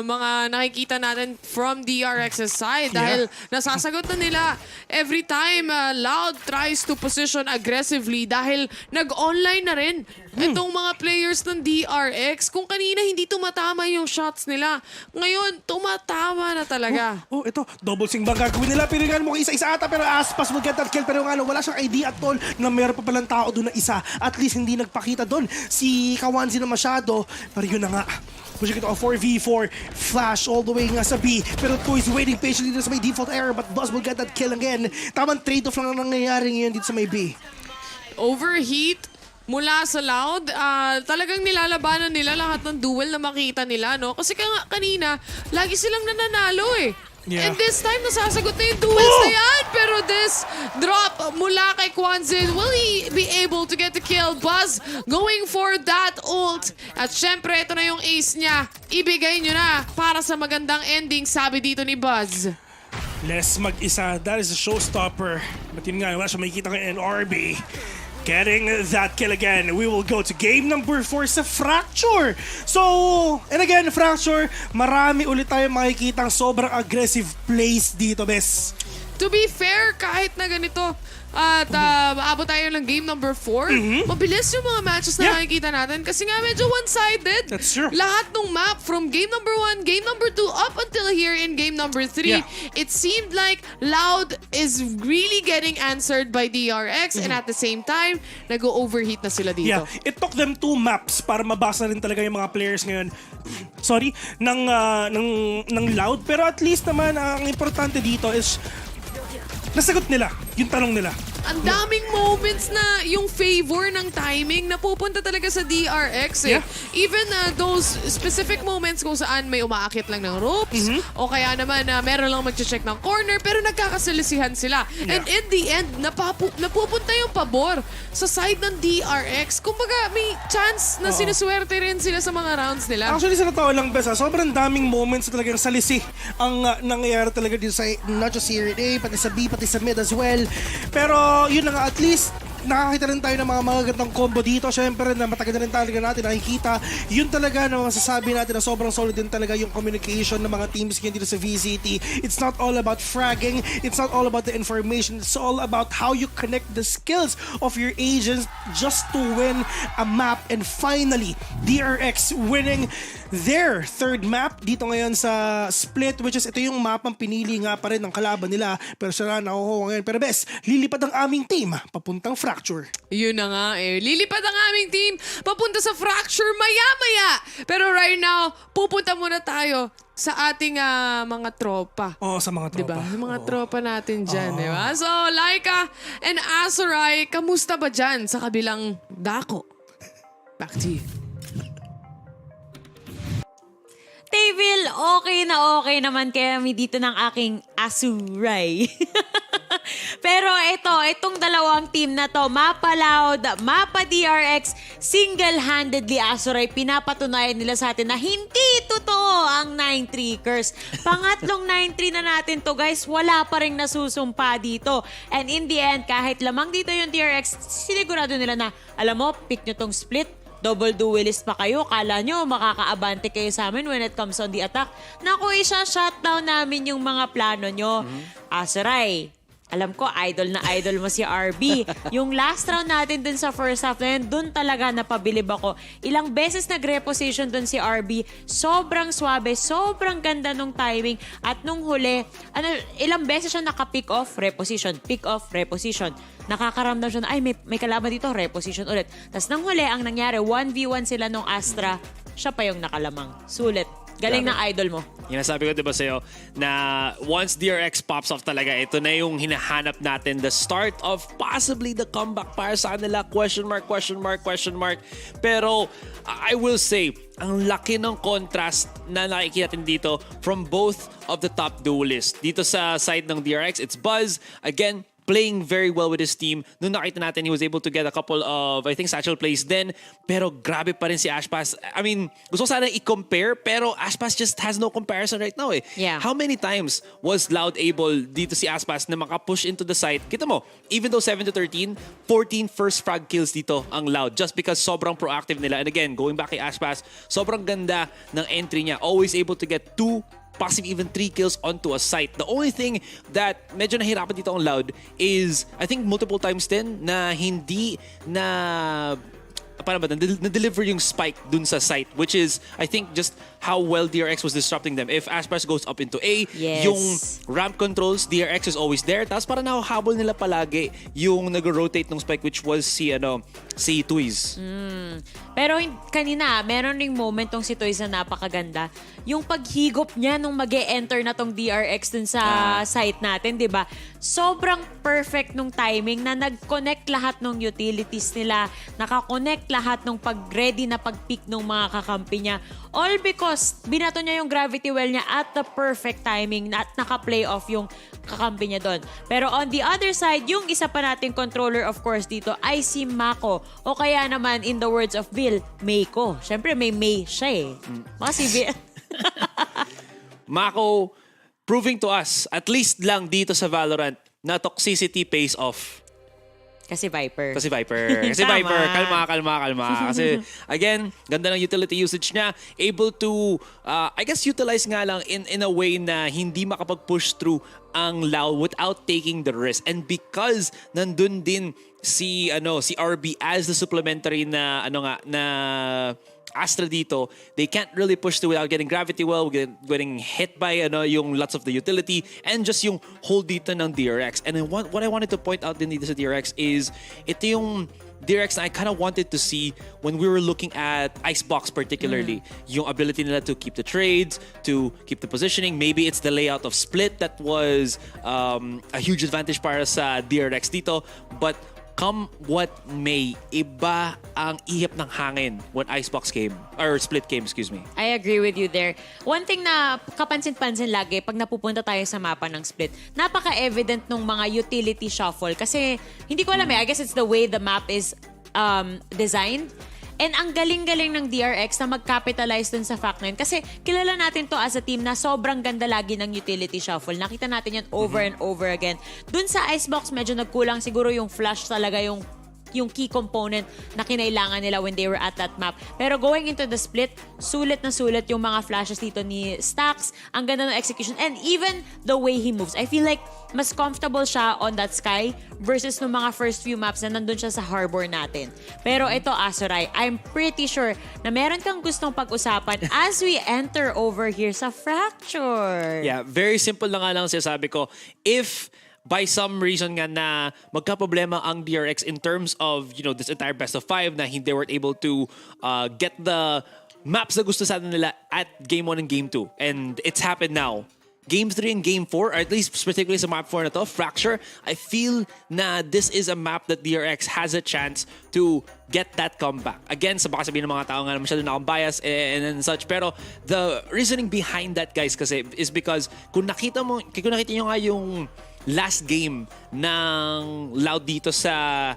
mga nakikita natin from DRX's side dahil nasasagot na nila every time Loud tries to position aggressively dahil nag-online na rin itong mga players ng DRX. Kung kanina hindi tumatama yung shots nila, ngayon tumatama na talaga. Ito, double sing ba gagawin nila? Pero nga mo isa-isa ata, pero Aspas will get that kill. Pero nga wala siyang idea at all na meron pa palang tao doon na isa. At least hindi nagpakita doon si Kawanzi na masyado. Pero yun na nga. Pushing ito, 4v4, flash all the way nga sa B. Pero Toy is waiting patiently dito sa may default error, but Buzz will get that kill again. Tamang trade-off lang ang nangyayari ngayon dito sa may B. Overheat mula sa Loud, talagang nilalabanan nila lahat ng duel na makita nila, no? Kasi kanina, lagi silang nananalo eh. Yeah. And this time, nasasagot na yung duels na yan. Pero this drop mula kay Kwanzin, will he be able to get the kill? Buzz going for that ult. At syempre, ito na yung ace niya. Ibigay nyo na para sa magandang ending, sabi dito ni Buzz. Less mag-isa, that is a showstopper. But yun nga, wala siya makikita kay NRB. Getting that kill again. We will go to game number 4 sa Fracture. So, and again, Fracture, marami ulit tayong makikitang sobrang aggressive plays dito, bes. To be fair, kahit na ganito, at maabot tayo ng game number 4, mabilis yung mga matches na nakikita natin kasi nga medyo one-sided. That's true. Lahat ng map from game number 1, game number 2, up until here in game number 3, it seemed like Loud is really getting answered by DRX and at the same time, nag-overheat na sila dito. Yeah, it took them 2 maps para mabasa rin talaga yung mga players ngayon. Sorry, ng Loud. Pero at least naman, ang importante dito is nasagot nila yung tanong nila. Ang daming moments na yung favor ng timing na pupunta talaga sa DRX eh. Even those specific moments kung saan may umaakit lang ng ropes o kaya naman meron lang mag-check ng corner pero nagkakasalisihan sila. And in the end, napupunta yung pabor sa side ng DRX. Kumbaga, may chance na sinuswerte rin sila sa mga rounds nila. Actually, sa totoo lang, Besa, sobrang daming moments na talagang salisi ang nangyayari talaga dito sa not just here in A, pati sa B, pati sa mid as well. Pero yun na nga, at least nakakita rin tayo ng mga magagandang combo dito. Siyempre, na matagal na rin talaga natin nakikita. Yun talaga na masasabi natin na sobrang solid din talaga yung communication ng mga teams ngayon dito sa VCT. It's not all about fragging. It's not all about the information. It's all about how you connect the skills of your agents just to win a map. And finally, DRX winning their third map dito ngayon sa Split, which is ito yung map ang pinili nga pa rin ng kalaban nila. Pero sila nakukuha ngayon. Pero bes, lilipad ang aming team papuntang Fracture. Yun na nga eh. Lilipad ang aming team papunta sa Fracture maya-maya. Pero right now, pupunta muna tayo sa ating mga tropa. Oo, sa mga tropa. Diba? Sa mga tropa natin dyan, diba? So, Laika and Azurai, kamusta ba dyan sa kabilang dako? Back to you. Tevil, okay naman kami dito ng aking Azurai. Pero itong dalawang team na to, Mapa Loud, Mapa DRX, single-handedly Azurai, pinapatunayan nila sa atin na hindi totoo ang 9-3 curse. Pangatlong 9-3 na natin to guys, wala pa rin nasusumpa dito. And in the end, kahit lamang dito yung DRX, sinigurado nila na, alam mo, pick nyo tong split, double duelist pa kayo. Kala nyo makakaabante kayo sa amin when it comes on the attack. Naku, isa-shutdown namin yung mga plano nyo. Azurai, alam ko, idol na idol mo si RB. Yung last round natin dun sa first half na yun, dun talaga napabilib ako. Ilang beses nag-reposition dun si RB. Sobrang swabe, sobrang ganda nung timing. At nung huli, ilang beses siya naka-pick off, reposition, pick off, reposition. Nakakaramdam siya na, ay, may kalaban dito, reposition ulit. Tapos nang huli, ang nangyari, 1v1 sila nung Astra, siya pa yung nakalamang. Sulit. Galing ng idol mo. Yung nasabi ko diba sa'yo na once DRX pops off talaga, ito na yung hinahanap natin. The start of possibly the comeback para sa kanila. Question mark. Pero I will say, ang laki ng contrast na nakikita natin dito from both of the top duelists. Dito sa side ng DRX, it's Buzz. Again, playing very well with his team. Noong nakita natin, he was able to get a couple of, I think, satchel plays then. Pero grabe pa rin si Ashpass. I mean, gusto ko sana i-compare, pero Ashpass just has no comparison right now eh. Yeah. How many times was Loud able dito si Ashpass na makapush into the site? Kita mo, even though 7-13, 14 first frag kills dito ang Loud just because sobrang proactive nila. And again, going back kay Ashpass, sobrang ganda ng entry niya. Always able to get 2, possibly even 3 kills onto a site. The only thing that medyo nahirapan dito ang Loud is, I think multiple times din na hindi na na-deliver yung spike dun sa site, which is, I think, just how well DRX was disrupting them. If Ashpass goes up into A, yes, yung ramp controls, DRX is always there. Tapos parang nahahabol nila palagi yung nag-rotate ng spike, which was si Twiz. Pero kanina, meron ring moment tong si Toys na napakaganda. Yung paghigop niya nung mag-e-enter na tong DRX dun sa site natin, di ba? Sobrang perfect nung timing na nag-connect lahat ng utilities nila, nakakonect lahat ng pag-ready na pag-pick ng mga kakampi niya. All because binato niya yung gravity well niya at the perfect timing at naka-play off yung kakampi niya doon. Pero on the other side, yung isa pa nating controller of course dito ay si Mako. O kaya naman, in the words of Bill, Mayko. Siyempre may May siya eh. Mga si Bill. Mako proving to us, at least lang dito sa Valorant, na toxicity pays off. Kasi Viper. Kalma. Kasi, again, ganda ng utility usage niya. Able to, I guess, utilize nga lang in a way na hindi makapag-push through ang Loud without taking the risk. And because nandun din si RB as the supplementary na Astra dito, they can't really push through without getting gravity well, getting hit by yung lots of the utility, and just yung hold dito ng DRX. And then what I wanted to point out din dito sa DRX is, ito yung DRX na I kind of wanted to see when we were looking at Icebox particularly. Yung ability nila to keep the trades, to keep the positioning. Maybe it's the layout of Split that was a huge advantage para sa DRX dito. But come what may, iba ang ihip ng hangin when Icebox came, or Split came, excuse me. I agree with you there. One thing na kapansin-pansin lagi pag napupunta tayo sa mapa ng Split, napaka-evident nung mga utility shuffle. Kasi hindi ko alam I guess it's the way the map is designed. And ang galing-galing ng DRX na mag-capitalize dun sa fact na yun. Kasi kilala natin to as a team na sobrang ganda lagi ng utility shuffle. Nakita natin yan over and over again. Dun sa Icebox, medyo nagkulang siguro yung flash talaga yung yung key component na kinailangan nila when they were at that map. Pero going into the split, sulit na sulit yung mga flashes dito ni Stax. Ang ganda ng execution and even the way he moves. I feel like mas comfortable siya on that sky versus nung mga first few maps na nandun siya sa harbor natin. Pero ito, Azuray, I'm pretty sure na meron kang gustong pag-usapan as we enter over here sa Fracture. Yeah, very simple na nga lang sinasabi ko. If by some reason nga na magka-problema ang DRX in terms of, you know, this entire best of 5 na hindi weren't able to get the maps na gusto sana nila at Game 1 and Game 2. And it's happened now. Game 3 and Game 4, or at least specifically sa map 4 na to, Fracture, I feel na this is a map that DRX has a chance to get that comeback. Again, sa baka sabihin ng mga tao nga masyado na akong bias and such, pero the reasoning behind that, guys, kasi is because kung nakita nyo nga yung last game ng Loud dito sa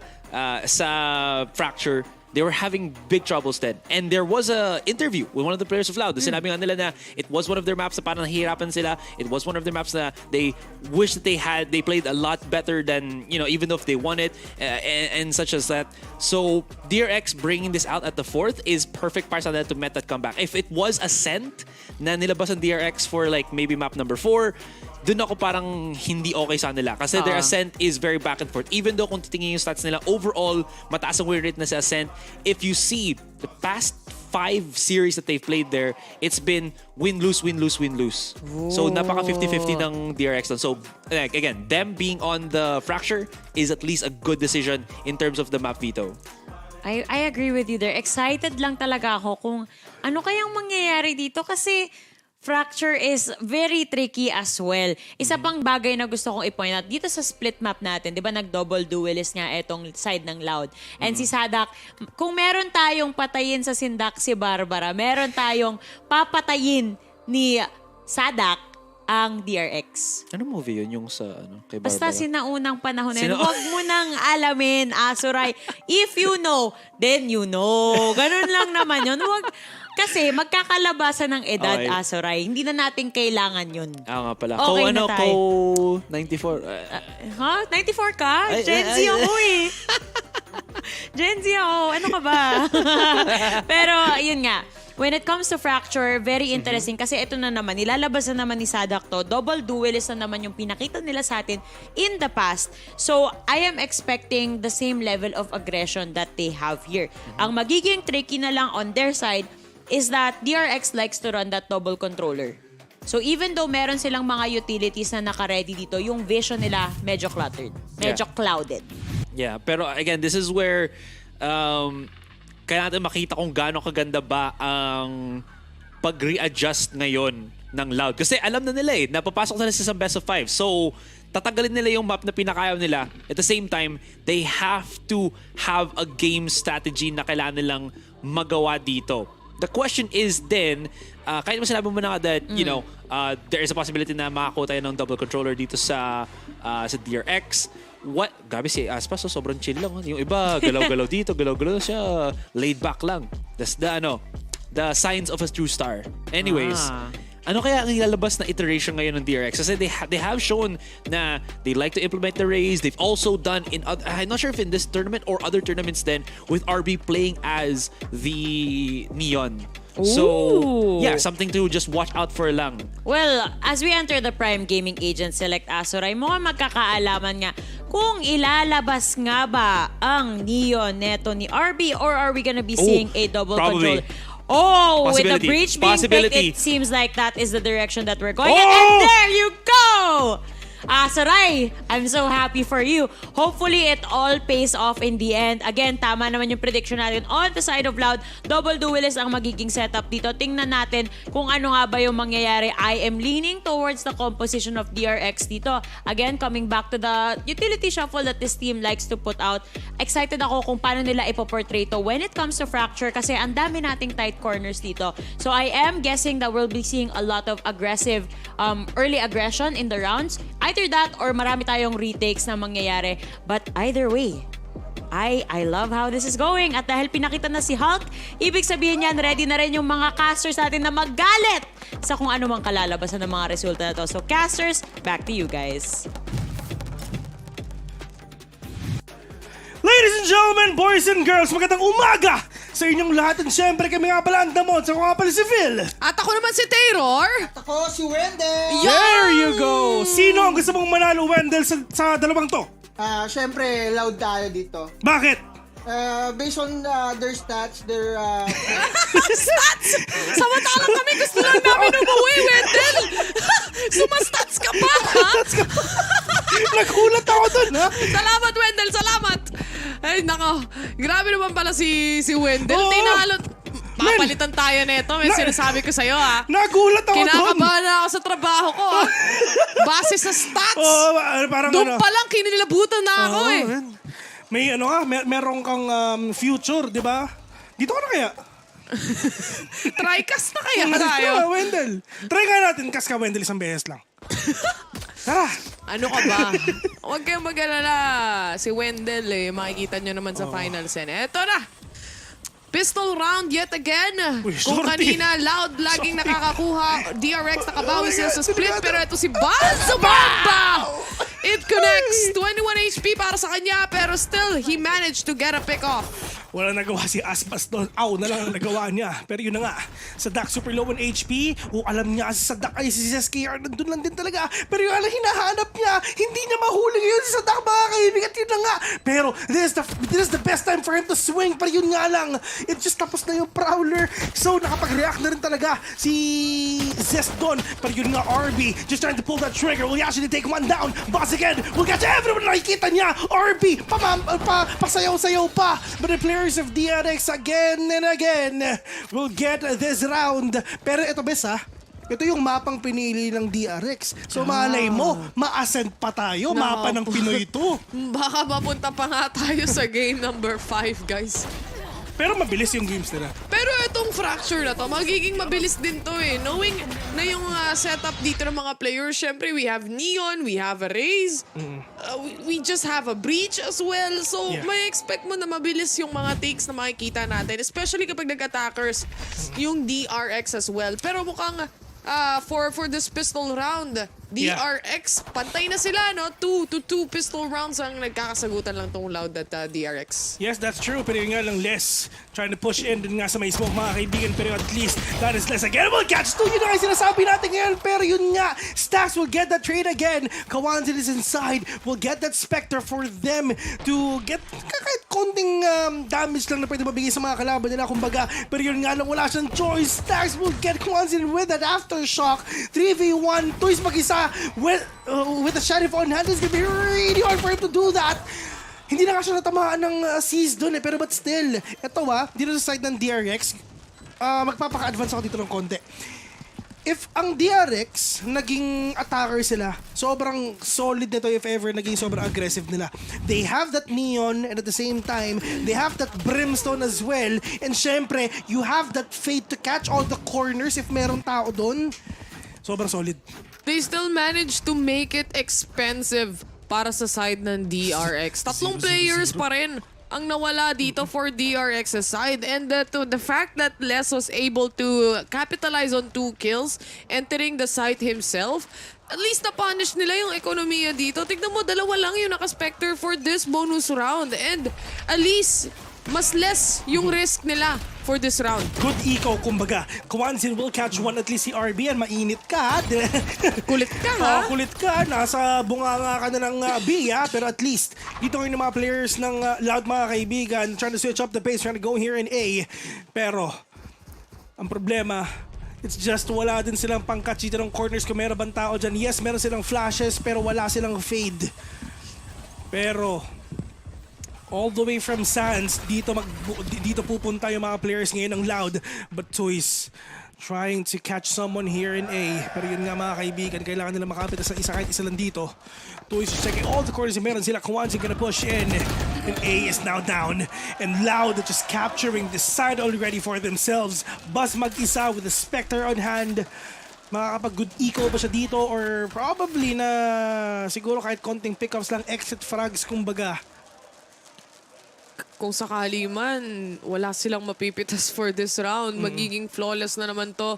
Fracture, they were having big troubles then. And there was a interview with one of the players of Loud. Sinabi nga nila na it was one of their maps na parang nahihirapan sila. It was one of their maps na they wish that they played a lot better than, you know, even though if they won it and such as that. So DRX bringing this out at the 4th is perfect para sa nila to met that comeback. If it was Ascent na nilabas ang DRX for like maybe map number 4, dun ako parang hindi okay sa nila. Kasi their Ascent is very back and forth. Even though kung titingin yung stats nila, overall, mataas ang win rate na sa Ascent. If you see the past 5 series that they've played there, it's been win-lose, win-lose, win-lose. So napaka 50-50 ng DRX. So like, again, them being on the Fracture is at least a good decision in terms of the map veto. I agree with you there. Excited lang talaga ako kung ano kayang mangyayari dito kasi Fracture is very tricky as well. Isa pang bagay na gusto kong i-point out, dito sa split map natin, di ba nag-double duelist nga etong side ng Loud. And si Sadak, kung meron tayong patayin sa Sindak si Barbara, meron tayong papatayin ni Sadak ang DRX. Ano movie yun yung sa kay Barbara? Basta sinaunang panahon na yun. Huwag mo nang alamin, Azuray. If you know, then you know. Ganun lang naman yun. Kasi magkakalabasan ng edad, Okay. Azuray. Hindi na natin kailangan yun. Nga pala. Okay na tayo. 94. Ha? 94 ka? Ay, Gen Z ako eh. Gen Z ako. Ano ka ba? Pero yun nga. When it comes to Fracture, very interesting kasi ito na naman, nilalabas na naman ni Sadak to. Double duelist na naman yung pinakita nila sa atin in the past. So, I am expecting the same level of aggression that they have here. Ang magiging tricky na lang on their side is that DRX likes to run that double controller. So, even though meron silang mga utilities na naka-ready dito, yung vision nila medyo cluttered. Medyo clouded. Yeah, pero again, this is where kaya natin makita kung gaano kaganda ba ang pag-readjust ngayon ng Loud. Kasi alam na nila napapasok na sa best of 5. So, tatagalin nila yung map na pinakayaw nila. At the same time, they have to have a game strategy na kailangan nilang magawa dito. The question is then, kahit mo sinabi mo na that, you know, there is a possibility na makakuha tayo ng double controller dito sa DRX. Gabi si Aspas, sobrang chill lang. Yung iba, galaw-galaw dito, galaw-galaw siya. Laid back lang. That's the signs of a true star. Anyways, ano kaya ang ilalabas na iteration ngayon ng DRX? Kasi they have shown na they like to implement the raise. They've also done I'm not sure if in this tournament or other tournaments then with RB playing as the Neon. So, yeah, something to just watch out for lang. Well, as we enter the Prime Gaming Agent Select Azuray, mukhang magkakaalaman nga kung ilalabas nga ba ang Neon neto ni RB or are we gonna be seeing a double control? Oh, with the breach being picked, it seems like that is the direction that we're going. And there you go! Azuray, I'm so happy for you. Hopefully, it all pays off in the end. Again, tama naman yung prediction natin on the side of Loud. Double duelist ang magiging setup dito. Tingnan natin kung ano nga ba yung mangyayari. I am leaning towards the composition of DRX dito. Again, coming back to the utility shuffle that this team likes to put out. Excited ako kung paano nila ipoportray to when it comes to Fracture kasi ang dami nating tight corners dito. So, I am guessing that we'll be seeing a lot of aggressive early aggression in the rounds. Either that or marami tayong retakes na mangyayari. But either way, I love how this is going. At dahil pinakita na si Hulk, ibig sabihin niyan, ready na rin yung mga casters natin na maggalit sa kung ano mang kalalabasan ng mga resulta na to. So casters, back to you guys. Ladies and gentlemen, boys and girls, magandang umaga sa inyong lahat. And syempre kami nga pala ang damot. Sa nga pala si Phil. At ako naman si Taylor. At ako si Wendell. There you go. Sino ang gusto mong manalo, Wendell, sa dalawang to? Syempre, loud tayo dito. Bakit? Based on their stats, their... Stats! Samantalang kami gusto lang namin umuwi, Wendell. Sumastats ka pa, ha? Nagulat ako dun, ha? Salamat, Wendell. Salamat. Ay, nako. Grabe naman pala si Wendell. Tinalo. Papalitan tayo nito. May sinasabi ko sa'yo, ha? Nagulat ako dun. Kinakabahan ako sa trabaho ko, ha? Base sa stats. Parang doon pa lang kinilabutan na ako, eh. May meron kang future, di ba? Dito ka na kaya? Try-cast na kaya tayo? Wendell. Try nga natin, cast ka, Wendell, isang beses lang. Tara! Ano ka ba? Huwag kayong mag-alala. Si Wendell, makikita nyo naman sa finals. Eto na! Pistol round yet again. Kung kanina, Loud laging nakakakuha. DRX nakabawi sila sa split. Pero ito si Bal Sumamba! It connects. 21 HP para sa kanya. Pero still, he managed to get a pick off. Wala nagawa si Aspas doon. Aw na lang ang nagawa niya. Pero yun na nga, Sadak super low on HP. Alam niya si Sadak ay si SKR nandun lang din talaga. Pero yung hinahanap niya, hindi niya mahuli ngayon si Sadak, mga kaibigan. Yun na nga. Pero this is the best time for him to swing. Pero yun nga lang, it just tapos na yung Prowler. So nakapag-react na rin talaga si Zest doon. Pero yun nga, RB just trying to pull that trigger. Will he actually take one down? Boss again. We'll get to everyone. Nakikita niya. RB, pasayaw-sayaw pa. But the players of DRX again and again will get this round. Pero ito, Bes, ito yung mapang pinili ng DRX. So malay mo, ma-ascend pa tayo. Mapa ng Pinoy ito. Baka mapunta pa nga tayo sa game number 5, guys. Pero mabilis yung games nila. Pero itong fracture na to, magiging mabilis din to eh. Knowing na yung setup dito ng mga players, syempre we have Neon, we have a Raze, we just have a Breach as well. So may expect mo na mabilis yung mga takes na makikita natin. Especially kapag nag-attackers, yung DRX as well. Pero mukhang for this pistol round, DRX, pantay na sila, no? 2 pistol rounds ang nagkakasagutan lang tong Loud at DRX. Yes, that's true. Pero yun nga lang, less trying to push in din nga sa may smoke, mga kaibigan. Pero at least, that is less. Again, we'll catch 2. Yun nga yung sinasabi natin ngayon. Pero yun nga, Stacks will get that trade again. Kawanzin is inside. We'll get that Spectre for them to get kahit konting damage lang na pwede mabigay sa mga kalaban nila, kumbaga. Pero yun nga lang, wala siyang choice. Stacks will get Kawanzin with that aftershock. 3v1. Toys mag-isa. With the Sheriff on hand, it's gonna be really hard for him to do that. Hindi na nga siya natamaan ng seize doon pero but still, ito dito sa side ng DRX, magpapaka-advance ako dito ng konti. If ang DRX naging attacker sila, sobrang solid nito if ever naging sobrang aggressive nila. They have that Neon and at the same time, they have that Brimstone as well. And syempre, you have that Fate to catch all the corners if meron tao doon. Sobrang solid. They still managed to make it expensive para sa side ng DRX. Tatlong players pa rin ang nawala dito for DRX's side. And the fact that Les was able to capitalize on 2 kills, entering the site himself, at least na-punish nila yung ekonomiya dito. Tignan mo, 2 lang yung naka-Spectre for this bonus round. And at least, mas less yung risk nila for this round. Good Ikaw, kumbaga. Kawanzin will catch one, at least si RB, and mainit ka. Kulit ka, ha? Kulit ka. Nasa bunganga ka na ng B, pero at least, dito yung mga players ng Loud, mga kaibigan, trying to switch up the pace, trying to go here in A. Pero, ang problema, it's just wala din silang pang-catch dito ng corners kung meron bang tao dyan. Yes, meron silang flashes, pero wala silang fade. Pero, all the way from Sands, dito pupunta yung mga players ngayon ng Loud. But Toys trying to catch someone here in A. Pero yun nga, mga kaibigan, kailangan nila makapit sa isa kahit isa lang dito. Toys is checking all the corners. Meron sila. Kawanzi gonna push in. And A is now down. And Loud just capturing this side already for themselves. Buzz mag-isa with the Spectre on hand. Makakapag-good eco ba siya dito? Or probably na siguro kahit konting pickups lang, exit frags kumbaga. Kung sakali man, wala silang mapipitas for this round. Magiging flawless na naman to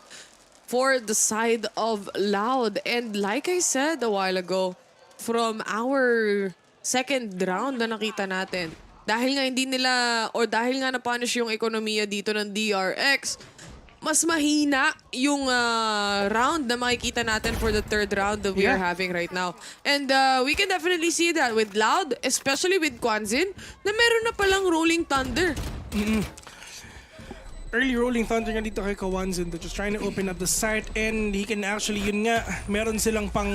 for the side of Loud. And like I said a while ago, from our second round na nakita natin, dahil nga hindi nila, or dahil nga na-punish yung ekonomiya dito ng DRX, mas mahina yung round na makikita natin for the third round that we are having right now. And we can definitely see that with Loud, especially with Kwanzin, na meron na palang Rolling Thunder. Early Rolling Thunder nga dito kay Kwanzin, they're just trying to open up the site, and he can actually, yun nga, meron silang pang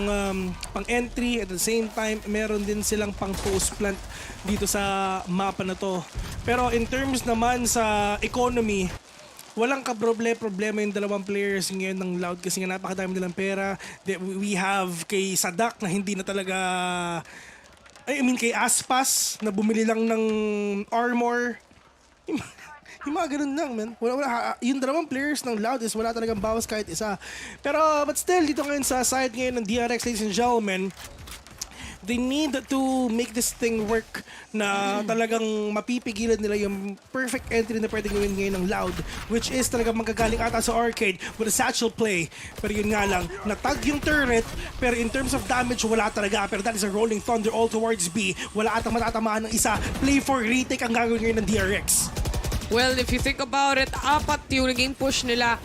entry, at the same time meron din silang pang post plant dito sa mapa na to. Pero in terms naman sa economy, walang problema yung dalawang players ngayon ng Loud kasi nga napakadami nilang pera. We have kay Sadak na hindi na talaga, I mean kay Aspas na bumili lang ng armor. Yung mga ganun lang, man. Yung dalawang players ng Loud is wala talagang bawas kahit isa. Pero but still, dito ngayon sa side ngayon ng DRX, ladies and gentlemen, they need to make this thing work na talagang mapipigilan nila yung perfect entry na pwede gawin ngayon ng Loud, which is talagang magagaling ata sa arcade with a satchel play. Pero yun nga lang, natag yung turret, pero in terms of damage, wala talaga. Pero that is a Rolling Thunder all towards B. Wala atang matatamaan ng isa. Play for retake ang gagawin ngayon ng DRX. Well, if you think about it, apat yung naging push nila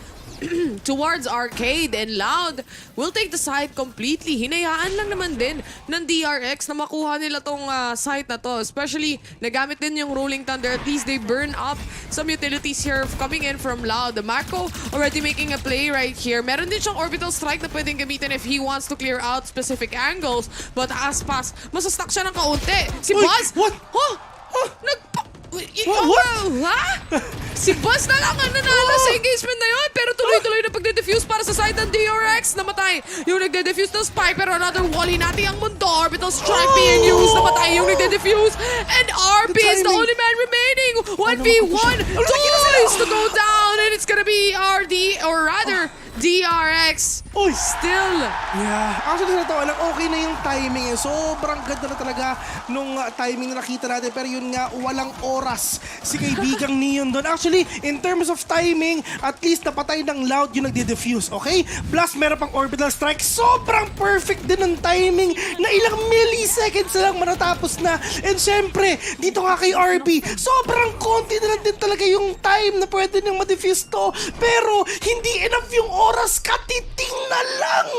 towards Arcade, and Loud will take the site completely. Hinayaan lang naman din ng DRX na makuha nila tong site na to. Especially, nagamit din yung Rolling Thunder. At least they burn up some utilities here coming in from Loud. Marco already making a play right here. Meron din siyang orbital strike na pwedeng gamitin if he wants to clear out specific angles. But Aspas, masastuck siya ng kaunti. Si Buzz! What? Huh? Ha? Si Buzz na lang ang nanalo sa engagement na yun, pero tuloy-tuloy na pagde-defuse para sa side ng DRX. Namatay yung nagde-defuse ng Spike, pero another wall, hinati ang mundo. Orbital strike being used. Namatay yung nagde-defuse. And RP is the only man remaining. 1v1. Toys to go down, and it's gonna be RD, or rather, DRX. Still. Yeah. Actually, natawa lang, okay na yung timing eh. Sobrang ganda na talaga nung timing na nakita natin. Pero yun nga, walang oras si kaibigang Neon doon. Actually, in terms of timing, at least napatay ng Loud yung nagde-defuse, okay? Plus, meron pang orbital strike. Sobrang perfect din ng timing na ilang milliseconds na lang manatapos na. And syempre, dito nga kay RB, sobrang konti na lang din talaga yung time na pwede niyang ma-defuse to. Pero, hindi enough yung oras, katiting na lang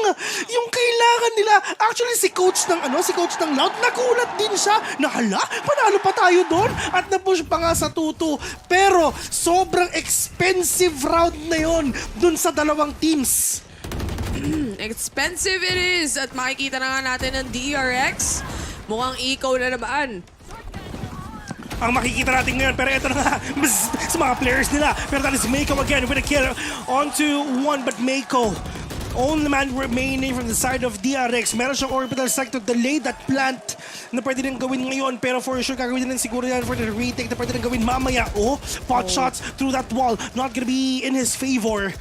yung kailangan nila. Actually, si coach ng Loud, nagulat din siya na hala, panalo pa tayo doon at na-push pa nga sa 2-2. Pero sobrang expensive round na yon dun sa dalawang teams. Expensive it is, at makikita na nga natin ng DRX. Mukhang Ikaw na naman ang makikita natin ngayon. Pero ito na nga, sa mga players nila. Pero that is Mako again with a kill onto one. But Mako, only man remaining from the side of DRX. Meron siyang orbital strike to delay that plant na pwede rin gawin ngayon. Pero for sure, gagawin din siguro yan for the retake na pwede rin gawin mamaya. Pot shots through that wall. Not gonna be in his favor.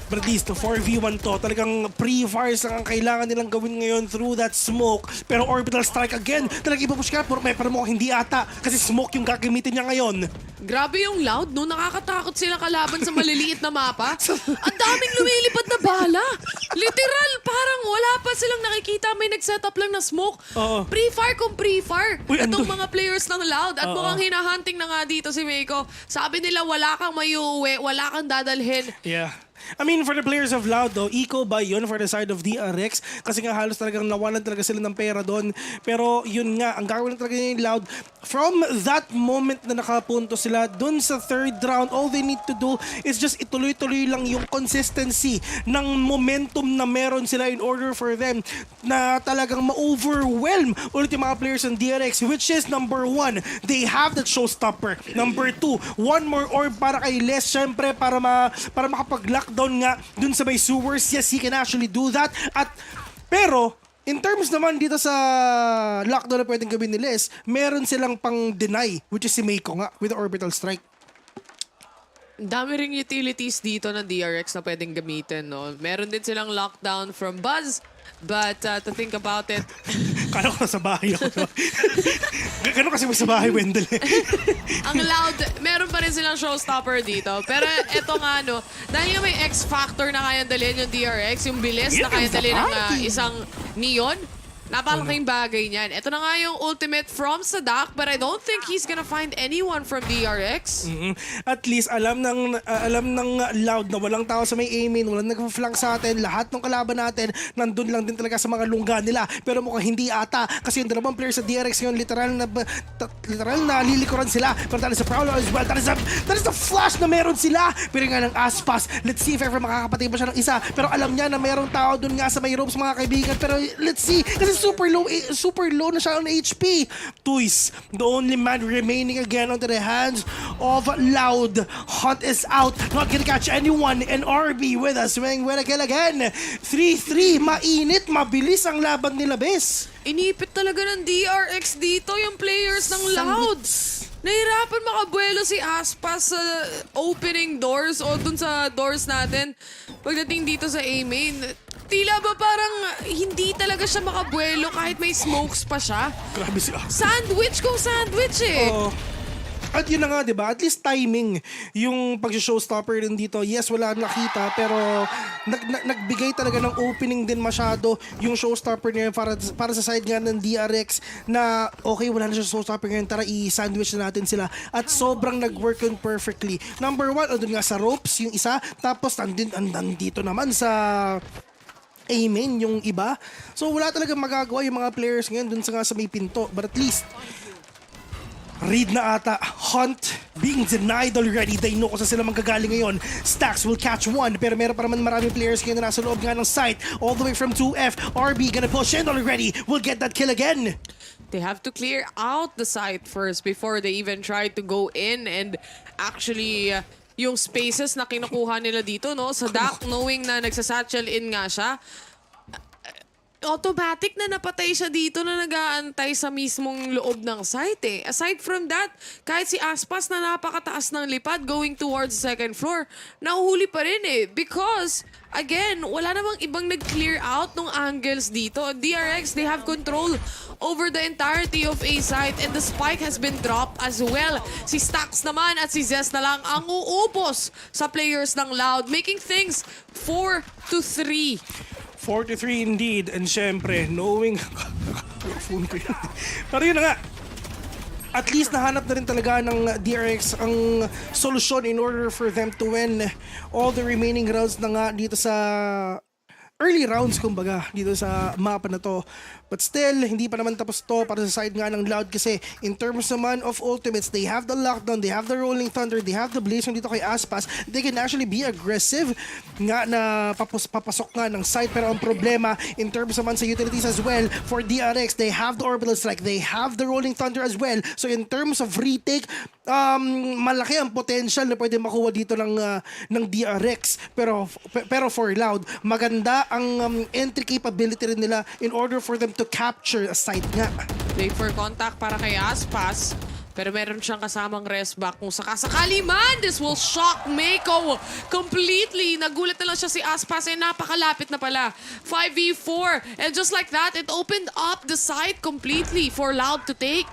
But at least, 4v1 to. Talagang pre-fires lang ang kailangan nilang gawin ngayon through that smoke. Pero orbital strike again. Talagang ipapush ka. Pero mo hindi ata. Kasi smoke yung gagamitin niya ngayon. Grabe yung Loud, no? Nakakatakot sila kalaban sa maliliit na mapa. Ang daming lumilipad na bala. Literal, parang wala pa silang nakikita. May nag-setup lang na smoke. Pre-fire kung pre-fire. Itong mga players ng Loud. At mukhang hinahunting na nga dito si Mako. Sabi nila, wala kang mayuwi, wala kang dadalhin. Yeah. I mean, for the players of Loud though, Ikaw ba yun for the side of DRX? Kasi nga halos talagang nawalan talaga sila ng pera doon. Pero yun nga, ang gagawin talaga yung Loud, from that moment na nakapunto sila doon sa third round, all they need to do is just ituloy-tuloy lang yung consistency ng momentum na meron sila in order for them na talagang ma-overwhelm ulit yung mga players ng DRX, which is number 1, they have that showstopper. Number 2, one more orb para kay Les, syempre para makapag-lockdown nga dun sa may sewers. Yes, he can actually do that. Pero in terms naman dito sa lockdown na pwedeng gawin ni Les, meron silang pang deny, which is si Mako nga with the orbital strike. Dami ring utilities dito ng DRX na pwedeng gamitin, no? Meron din silang lockdown from Buzz, but to think about it... Kala ko sa bahay ako. Gano'n kasi sa bahay, Wendell. Ang Loud, meron pa rin silang showstopper dito. Pero eto nga, no, dahil nga may X-factor na kaya dalhin yung DRX, yung bilis na kaya dalhin ng isang Neon, Napakalaking bagay niyan. Ito na nga yung ultimate from Sadak, but I don't think he's gonna find anyone from DRX. At least alam ng Loud na walang tao sa may aiming, walang nag-flank sa atin, lahat ng kalaban natin nandun lang din talaga sa mga lungga nila. Pero mukhang hindi ata kasi yung dalawang players sa DRX ngayon literal na lilikuran sila. Pero dahil sa Prowler as well, that is the flash na meron sila. Pero nga ng Aspas, let's see if ever makakapatay pa siya ng isa. Pero alam niya na merong tao dun nga sa may ropes mga kaibigan. Pero let's see, kasi super low na siya on HP. Tuis, the only man remaining again onto the hands of Loud. Hunt is out, not gonna catch anyone, and RB with us swing with a kill again. 3-3, mainit, mabilis ang laban nila, Bes. Inipit talaga ng DRX dito yung players ng Loud. Nahirapan makabuelo si Aspas sa opening doors o dun sa doors natin. Pagdating dito sa A-main, tila ba parang hindi talaga siya makabuelo kahit may smokes pa siya. Grabe si Aspas. Sandwich kung sandwich eh. At yun na nga, di ba? At least timing yung pag-showstopper din dito. Yes, wala nakita, pero nagbigay talaga ng opening din masyado yung showstopper niya para sa side nga ng DRX na okay, wala na siya showstopper ngayon, tara i-sandwich na natin sila. At sobrang nag-work yun perfectly. Number 1, andun nga sa ropes yung isa, tapos nandito naman sa aiming yung iba. So wala talaga magagawa yung mga players ngayon dun sa may pinto. But at least read na ata. Hunt being denied already. They know kung saan sila manggagaling ngayon. Stacks will catch one. Pero meron pa naman maraming players ngayon na nasa loob nga ng site. All the way from 2F. RB gonna push in already. Will get that kill again. They have to clear out the site first before they even try to go in and actually yung spaces na kinukuha nila dito, no? Sa Dak, knowing na nagsasatchel in nga siya, automatic na napatay siya dito na nag-aantay sa mismong loob ng site eh. Aside from that, kahit si Aspas na napakataas ng lipad going towards the second floor, nahuhuli pa rin eh. Because, again, wala namang ibang nag-clear out ng angles dito. DRX, they have control over the entirety of A site and the spike has been dropped as well. Si Stacks naman at si Zest na lang ang uubos sa players ng Loud, making things 4-3. 4-3 indeed. And syempre, knowing pero yun na nga, at least nahanap na rin talaga ng DRX ang solusyon in order for them to win all the remaining rounds na nga dito sa early rounds, kumbaga, dito sa mapa na to. But still, hindi pa naman tapos to para sa side nga ng Loud kasi in terms naman of ultimates, they have the lockdown, they have the rolling thunder, they have the blaze dito kay Aspas. They can actually be aggressive nga na papasok nga ng side. Pero ang problema in terms naman sa utilities as well for DRX, they have the orbital strike, they have the rolling thunder as well. So in terms of retake, malaki ang potential na pwede makuha dito ng DRX. Pero for Loud, maganda ang entry capability rin nila in order for them to capture a site nga. Play for contact para kay Aspas. Pero meron siyang kasamang rest back. Kung sakasakali man, this will shock Mako completely. Nagulat na lang siya si Aspas eh, napakalapit na pala. 5v4. And just like that, it opened up the site completely for Loud to take.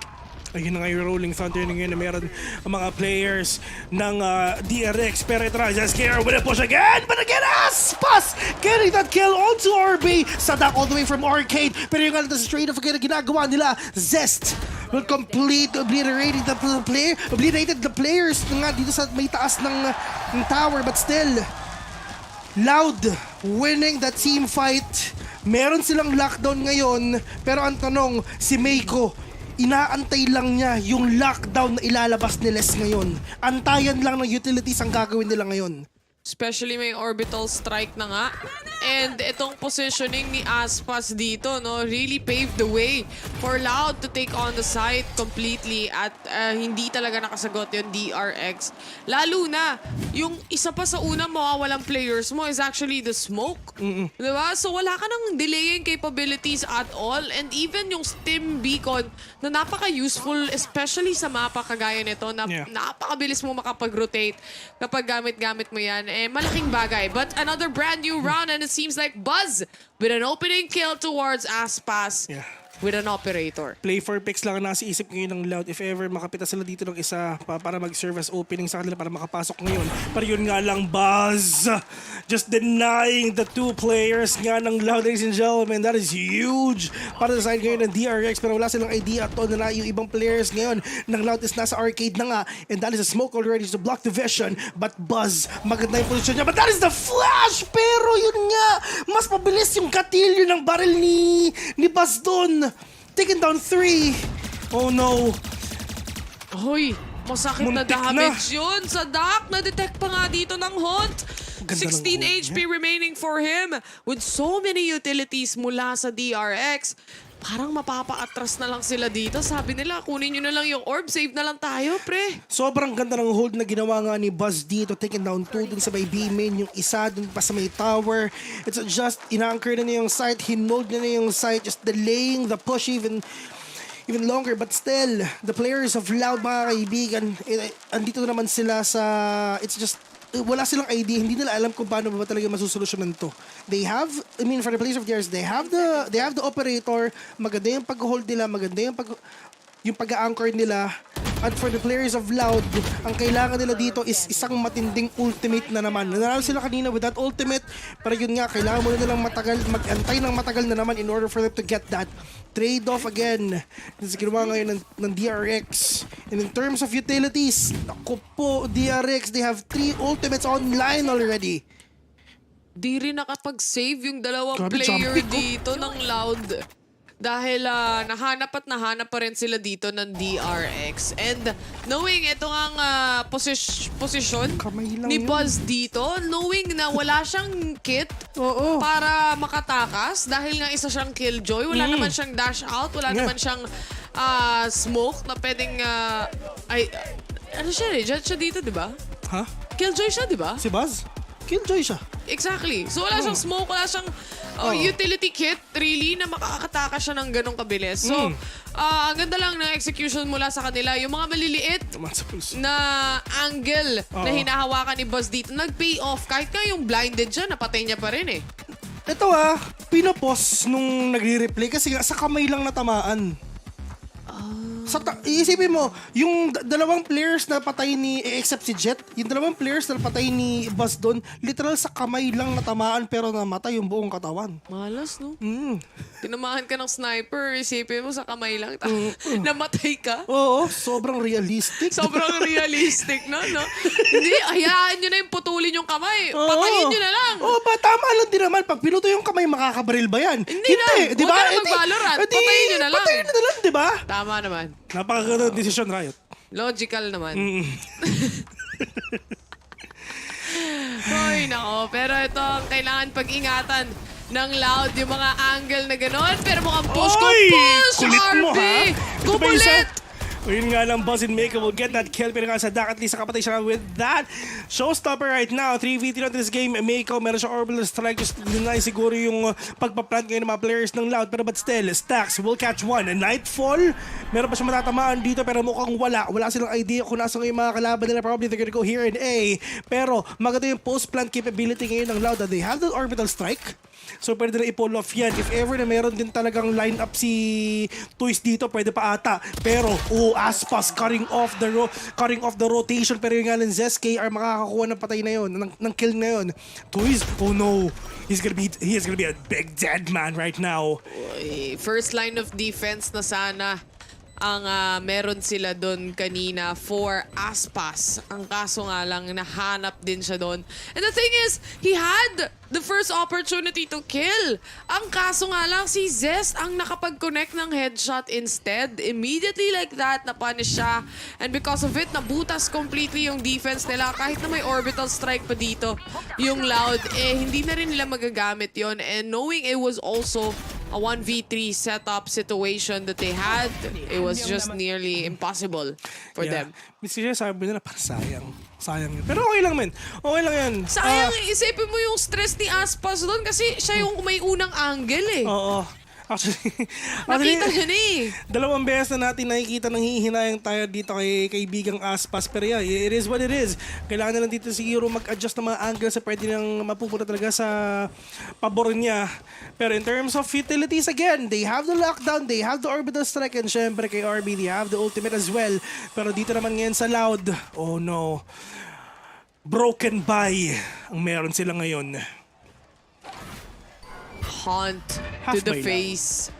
Ayun na nga yung rolling thunder na ngayon na meron ang mga players ng DRX. Pero ito na, just here with a push again. But again, Aspas getting that kill onto RB. Sadak all the way from Arcade. Pero yung ganito straight off ginagawa nila, Zest will obliterated the players nga dito sa may taas ng tower. But still, Loud winning the team fight. Meron silang lockdown ngayon. Pero ang tanong, si Mako, inaantay lang niya yung lockdown na ilalabas ni Les ngayon. Antayan lang ng utilities ang gagawin nila ngayon. Especially may orbital strike na nga. And itong positioning ni Aspas dito, no, really paved the way for Loud to take on the site completely at hindi talaga nakasagot yung DRX. Lalo na, yung isa pa sa unang mawawalang players mo is actually the smoke. Diba? So wala ka ng delaying capabilities at all. And even yung stim beacon na napaka-useful, especially sa mapa kagaya nito, na napakabilis mo makapag-rotate kapag gamit-gamit mo yan. Eh, malaking bagay. But another brand new round and it seems like Buzz with an opening kill towards Aspas with an operator. Play for picks lang ang nasa isip ngayon ng Loud. If ever makapita sila dito ng isa para mag-serve as opening sa kanila para makapasok ngayon. Pero yun nga lang, Buzz just denying the two players nga ng Loud, ladies and gentlemen. That is huge para sa side ngayon ng DRX, pero wala silang idea at all na yung ibang players ngayon ng Loud is nasa arcade na nga, and that is a smoke already to block the vision. But Buzz, maganda yung position niya, but that is the flash, pero yun nga, mas mabilis yung gatilyo ng barrel ni Buzz doon. Taken down 3. Oh no. Hoy, masakit na Muntik damage yun sa Dak. Na-detect pa nga dito ng Hunt. Ganda 16 ng HP remaining for him with so many utilities mula sa DRX. Parang mapapa-atras na lang sila dito. Sabi nila, kunin nyo na lang yung orb. Save na lang tayo, pre. Sobrang ganda ng hold na ginawa nga ni Buzz dito. Taken down 2 dun sa may B-main. Yung isa dun pa sa may tower. It's just, ina-anchor na niya yung site. Hinold na yung site. Just delaying the push even longer. But still, the players of Loud, mga kaibigan, andito naman sila sa... It's just... Wala silang idea, hindi nila alam kung paano ba talaga masusolusyonan to. They have, I mean, for the players of theirs, they have the operator, maganda yung pag-hold nila, maganda yung pag-anchor nila. At for the players of Loud, ang kailangan nila dito is isang matinding ultimate na naman. Nanalo sila kanina with that ultimate, pero yun nga, kailangan mo na nilang mag-antay ng matagal na naman in order for them to get that trade-off again. This is ginawa ngayon ng DRX. And in terms of utilities, ako po, DRX, they have 3 ultimates online already. Di rin nakapag-save yung dalawang Grabe, player jumping, dito ng Loud. Dahil nahanap pa rin sila dito ng DRX. And knowing ito ang posisyon ni Buzz dito, knowing na wala siyang kit para makatakas, dahil nga isa siyang killjoy, wala naman siyang dash out, wala naman siyang smoke na pwedeng... ano siya eh? Judge siya dito, di ba? Ha? Killjoy siya, di ba? Si Buzz? Killjoy siya. Exactly. So wala siyang smoke, wala siyang utility kit really na makakatakas siya ng ganong kabilis. So, ang ganda lang ng execution mula sa kanila. Yung mga maliliit na angle na hinahawakan ni Buzz dito, nag-pay off. Kahit nga yung blinded siya, napatay niya pa rin eh. Ito pinapos nung nagre-replay kasi sa kamay lang natamaan. Iisipin mo, yung dalawang players na patay except si Jet, yung dalawang players na patay ni Buzz doon, literal sa kamay lang natamaan pero namatay yung buong katawan. Malas, no? Tinamaan ka ng sniper, isipin mo sa kamay lang, namatay ka? Oo, sobrang realistic. Sobrang realistic, no? Hindi, hayaan nyo na yung putulin yung kamay. Patayin nyo na lang. Tama lang din naman. Pag pinuto yung kamay, makakabaril ba yan? Hindi na. Di ba? Huwag ka na mag-Valorant. Patayin nyo na lang. Patayin na lang, di ba? Tama naman. Napakaganda decision, Riot. Logical naman. Hoy, nako. Pero ito ang kailangan pag-ingatan ng Loud, yung mga angle na gano'n. Pero mukhang push ko. Push! Kulit mo, RB! ha? Kubulit! Yun nga lang, Buzz and Mako will get that kill. Pero nga sa Dak, at least nakapatay siya with that showstopper right now. 3v3 on this game. Mako, meron siya orbital strike. Just deny siguro yung pagpa-plant ngayon ng mga players ng Loud. Pero but still, Stacks will catch one. Nightfall, meron pa siya matatamaan dito pero mukhang wala. Wala silang idea kung nasa yung mga kalaban nila. Probably they're gonna go here in A. Pero maganda yung post-plant capability ngayon ng Loud. They have the orbital strike. So pwede na i-pull off yan. If ever na meron din talagang line-up si Toys dito, pwede pa ata. Pero, Aspas cutting off the rotation. Pero yung nga ng ZSK are makakakuha ng patay na yun, ng kill na yun. Toys, oh no. He is gonna be a big dead man right now. First line of defense na sana ang meron sila doon kanina for Aspas. Ang kaso nga lang, nahanap din siya doon. And the thing is, he had the first opportunity to kill. Ang kaso nga lang, si Zest ang nakapag-connect ng headshot instead. Immediately like that, napunish siya. And because of it, nabutas completely yung defense nila. Kahit na may orbital strike pa dito, yung Loud, hindi na rin nila magagamit yon. And knowing it was also a 1v3 setup situation that they had, it was just nearly impossible for them. Kasi sabi nila, parang sayang. Sayang yun. Pero okay lang, men. Okay lang yan. Sayang, isipin mo yung stress ni Aspas doon kasi siya yung may unang angle eh. Oo. Actually, nakita yun eh. Dalawang beses na natin nakikita nang hihinayang tayo dito kay kaibigang Aspas. Pero yeah, it is what it is. Kailangan na lang dito siguro mag-adjust ng mga angles sa pwede nang mapupunta talaga sa pabor niya. Pero in terms of utilities, again, they have the lockdown, they have the orbital strike, and syempre kay RB, they have the ultimate as well. Pero dito naman ngayon sa Loud, oh no. broken by ang meron sila ngayon. Hunt Half to the by face.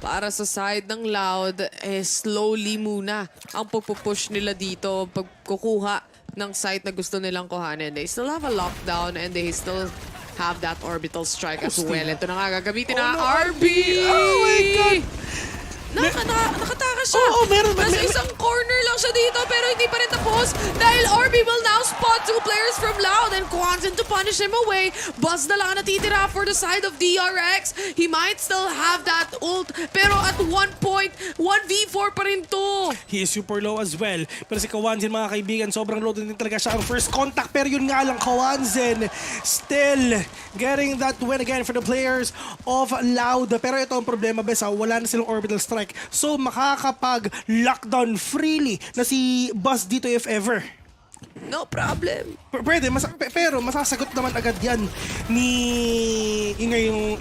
Para sa side ng Loud, slowly muna ang pagpupush nila dito, pagkukuha ng site na gusto nilang kuhanin. They still have a lockdown and they still have that orbital strike as well. Ito na nga gagamitin na RB! Oh my God! Nakataka siya. Meron. Nasa isang corner lang siya dito pero hindi pa rin tapos dahil RB will now spot 2 players from Loud and Quantum to punish him away. Buzz na lang natitira for the side of DRX. He might still have that ult pero at one point, 1v4 pa rin to. He is super low as well. Pero si Kawanzin mga kaibigan, sobrang low din talaga siya ang first contact. Pero yun nga lang, Kawanzin still getting that win again for the players of Loud. Pero ito ang problema, Besa, wala na silang orbital strike. So makakapag-lockdown freely na si Buzz dito if ever. No problem. Pwede, pero masasagot naman agad yan ni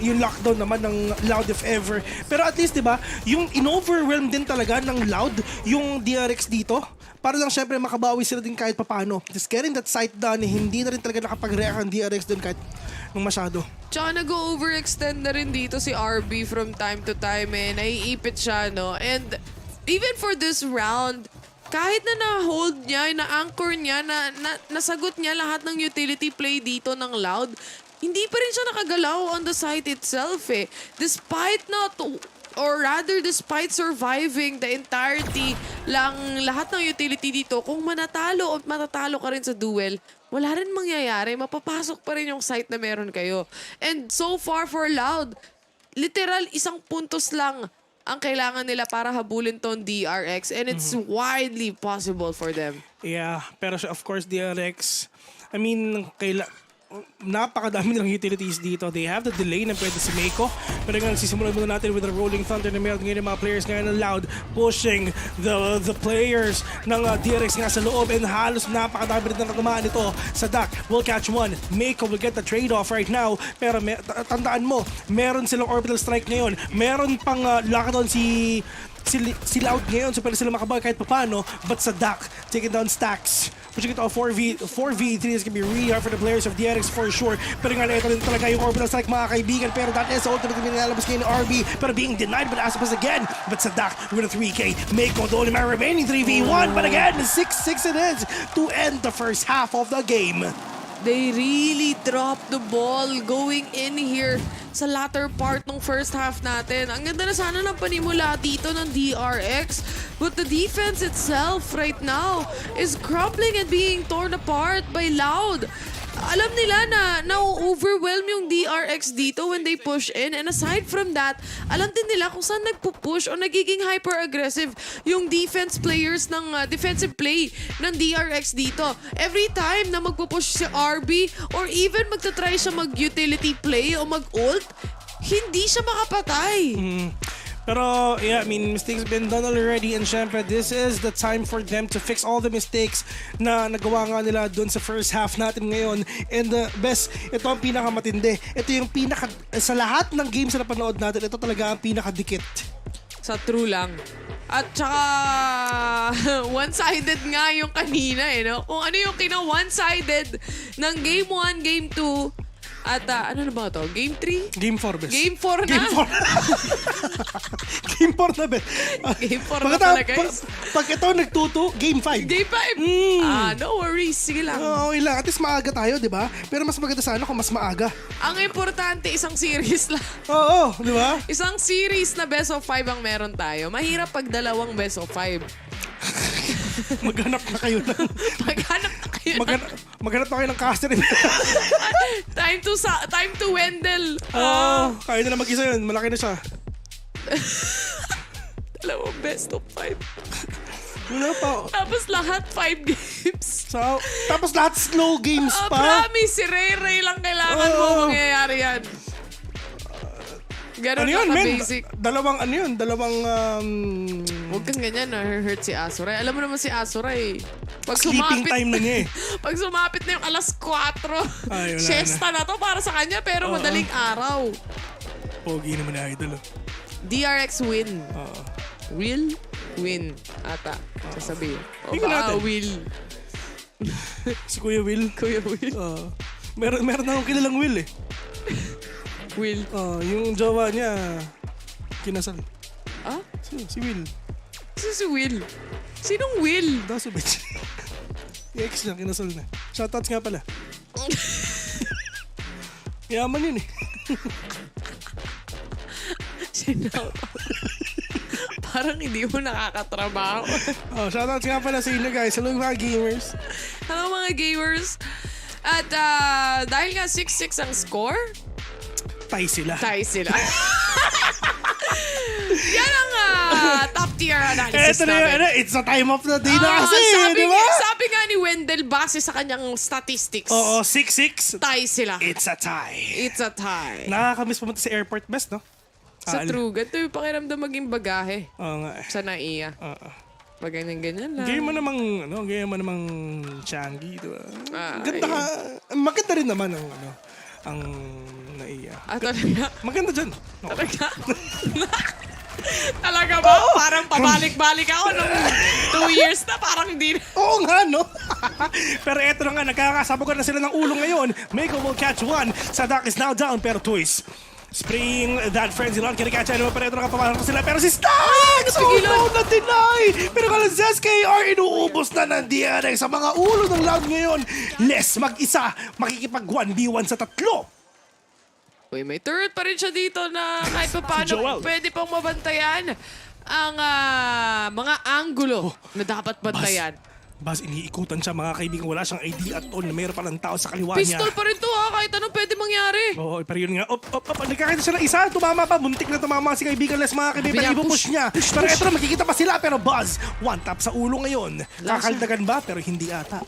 yung lockdown naman ng Loud if ever. Pero at least, di ba, yung in-overwhelm din talaga ng Loud yung DRX dito. Para lang syempre makabawi sila din kahit papano. Just getting that sight done, hindi na rin talaga nakapag-react ang DRX dun kahit nung masyado. Tsaka nag-overextend na rin dito si RB from time to time naiipit siya, no? And even for this round, kahit na na-hold niya, na-anchor niya, nasagot niya lahat ng utility play dito ng Loud, hindi pa rin siya nakagalaw on the site itself Despite despite surviving the entirety lang lahat ng utility dito, kung manatalo o matatalo ka rin sa duel, wala rin mangyayari. Mapapasok pa rin yung site na meron kayo. And so far for Loud, literal 1 puntos lang ang kailangan nila para habulin tong DRX. And it's widely possible for them. Yeah, pero of course DRX, I mean, napakadami nilang utilities dito. They have the delay na pwede si Meiko. Pero nga sisimulan muna natin with the Rolling Thunder na meron ngayon ng mga players ngayon ng Loud pushing the players ng DRX nga sa loob and halos napakadami rin na natamaan ito sa Dak. Will catch one. Meiko will get the trade-off right now. Pero tandaan mo, meron silang orbital strike ngayon. Meron pang lockdown si Loud ngayon, so pwede sila makabag kahit papano. But sa Dak, taking down stacks. Pushing it to a 4v3 is gonna be really hard for the players of DRX for sure. Pero nga ito rin talaga yung orbital strike mga kaibigan. Pero that is ultimately nilalabas kayo ni RB. Pero being denied by Aspas again. But sa Dak with a 3K. Meiko the only man remaining 3v1. But again, 6-6 it is to end the first half of the game. They really dropped the ball going in here sa latter part ng first half natin. Ang ganda na sana ng panimula dito ng DRX. But the defense itself right now is crumbling and being torn apart by Loud. Alam nila na overwhelm yung DRX dito when they push in. And aside from that, alam din nila kung saan nagpupush o nagiging hyper-aggressive yung defensive play ng DRX dito. Every time na magpupush si RB or even magtatry siya mag-utility play o mag-ult, hindi siya makapatay. Pero, yeah, I mean, mistakes been done already and syempre, this is the time for them to fix all the mistakes na nagawa nga nila dun sa first half natin ngayon. And best, ito ang pinakamatindi. Ito yung sa lahat ng games na napanood natin, ito talaga ang pinakadikit. Sa true lang. At saka, one-sided nga yung kanina no? Kung ano yung one-sided ng Game 1, Game 2, at ano na ba ito? Game 3? Game 4, best. Game 4 na? Game 4. Game 4 na, best. Game 4 na pala, guys. Pag ito nagtuto, Game 5. Game 5? No worries. Sige lang. Okay lang. At least maaga tayo, di ba? Pero mas maganda sana kung mas maaga. Ang importante, isang series lang. Oo, di ba? Isang series na best of 5 ang meron tayo. Mahirap pag dalawang best of 5. Maghanap na kayo ng... Maghanap na kayo ng caster. Time to Wendell. Kaya na mag-isa yun. Malaki na siya. Dalawang best of 5. Wala pa. Tapos lahat 5 games. Tapos lahat slow games pa. Promise, si Ray lang kailangan mo mangyayari yan. Ganun ka-basic. Dalawang huwag kang ganyan, hurt si Asuray. Alam mo naman si Asuray. Sleeping time na niya Pag sumapit na yung alas 4, siesta na to para sa kanya, pero madaling araw. Pogi naman na idol. DRX win. Will win. Ata. Sasabihin. Will. Si Kuya Will. Kuya Will. Meron akong kilalang Will eh. Will. Yung jowa niya, kinasal. Ah? Si Will. Si Will? Sinong Will? Daso bitch. Yung ex niya, kinasal na. Shoutouts nga pala. Yaman yun eh. Parang hindi mo nakakatrabaho. Shoutouts nga pala sa inyo guys. Hello mga gamers. Hello mga gamers. At dahil nga 6-6 ang score, Tie sila. Yan ang top tier analysis Eto na namin. yun, it's a time of the day na kasi, sabi, di ba? Sabi nga ni Wendell, base sa kanyang statistics. Oo, 6-6. Tie sila. It's a tie. It's a tie. Nakakamiss pumunta sa airport best, no? Sa true, ganito yung pakiramdam maging bagahe. Oo nga. Sa naiya. Pag ganyan lang. Gaya mo namang Changi, di ba? Ganda Ay. ka. Maganda rin naman ang naiya. Talaga? Maganda dyan. Talaga? Talaga ba? Parang pabalik-balik ako nung 2 years na parang hindi na. Oo nga, no? Pero eto na nga, nagkakasabugan na sila ng ulo ngayon. Mako will catch one. Sadak is now down, pero Toys spraying that frenzy launch. Kini-catch ano, pero eto na kapapasok sila. Pero si Stax! Oh no, na-deny! Pero kala ZSKR, inuubos na ng DRX sa mga ulo ng Loud ngayon. Les, mag-isa, makikipag 1v1 sa tatlo. Uy, may turret pa rin siya dito na kahit pa paano pwede pang mabantayan ang mga anggulo na dapat bantayan. Bas, iniikutan siya mga kaibigan. Wala siyang idea at all na mayroon palang tao sa kaliwa niya. Pistol pa rin to kahit anong pwede mangyari. Oo, pero yun nga. Nagkakita siya ng isa. Tumama pa. Muntik na tumama si kaibigan Les mga kaibigan. Pero ipupush niya. Pero eto na, makikita pa sila. Pero Buzz, one tap sa ulo ngayon. Kakaldagan ba? Pero hindi ata.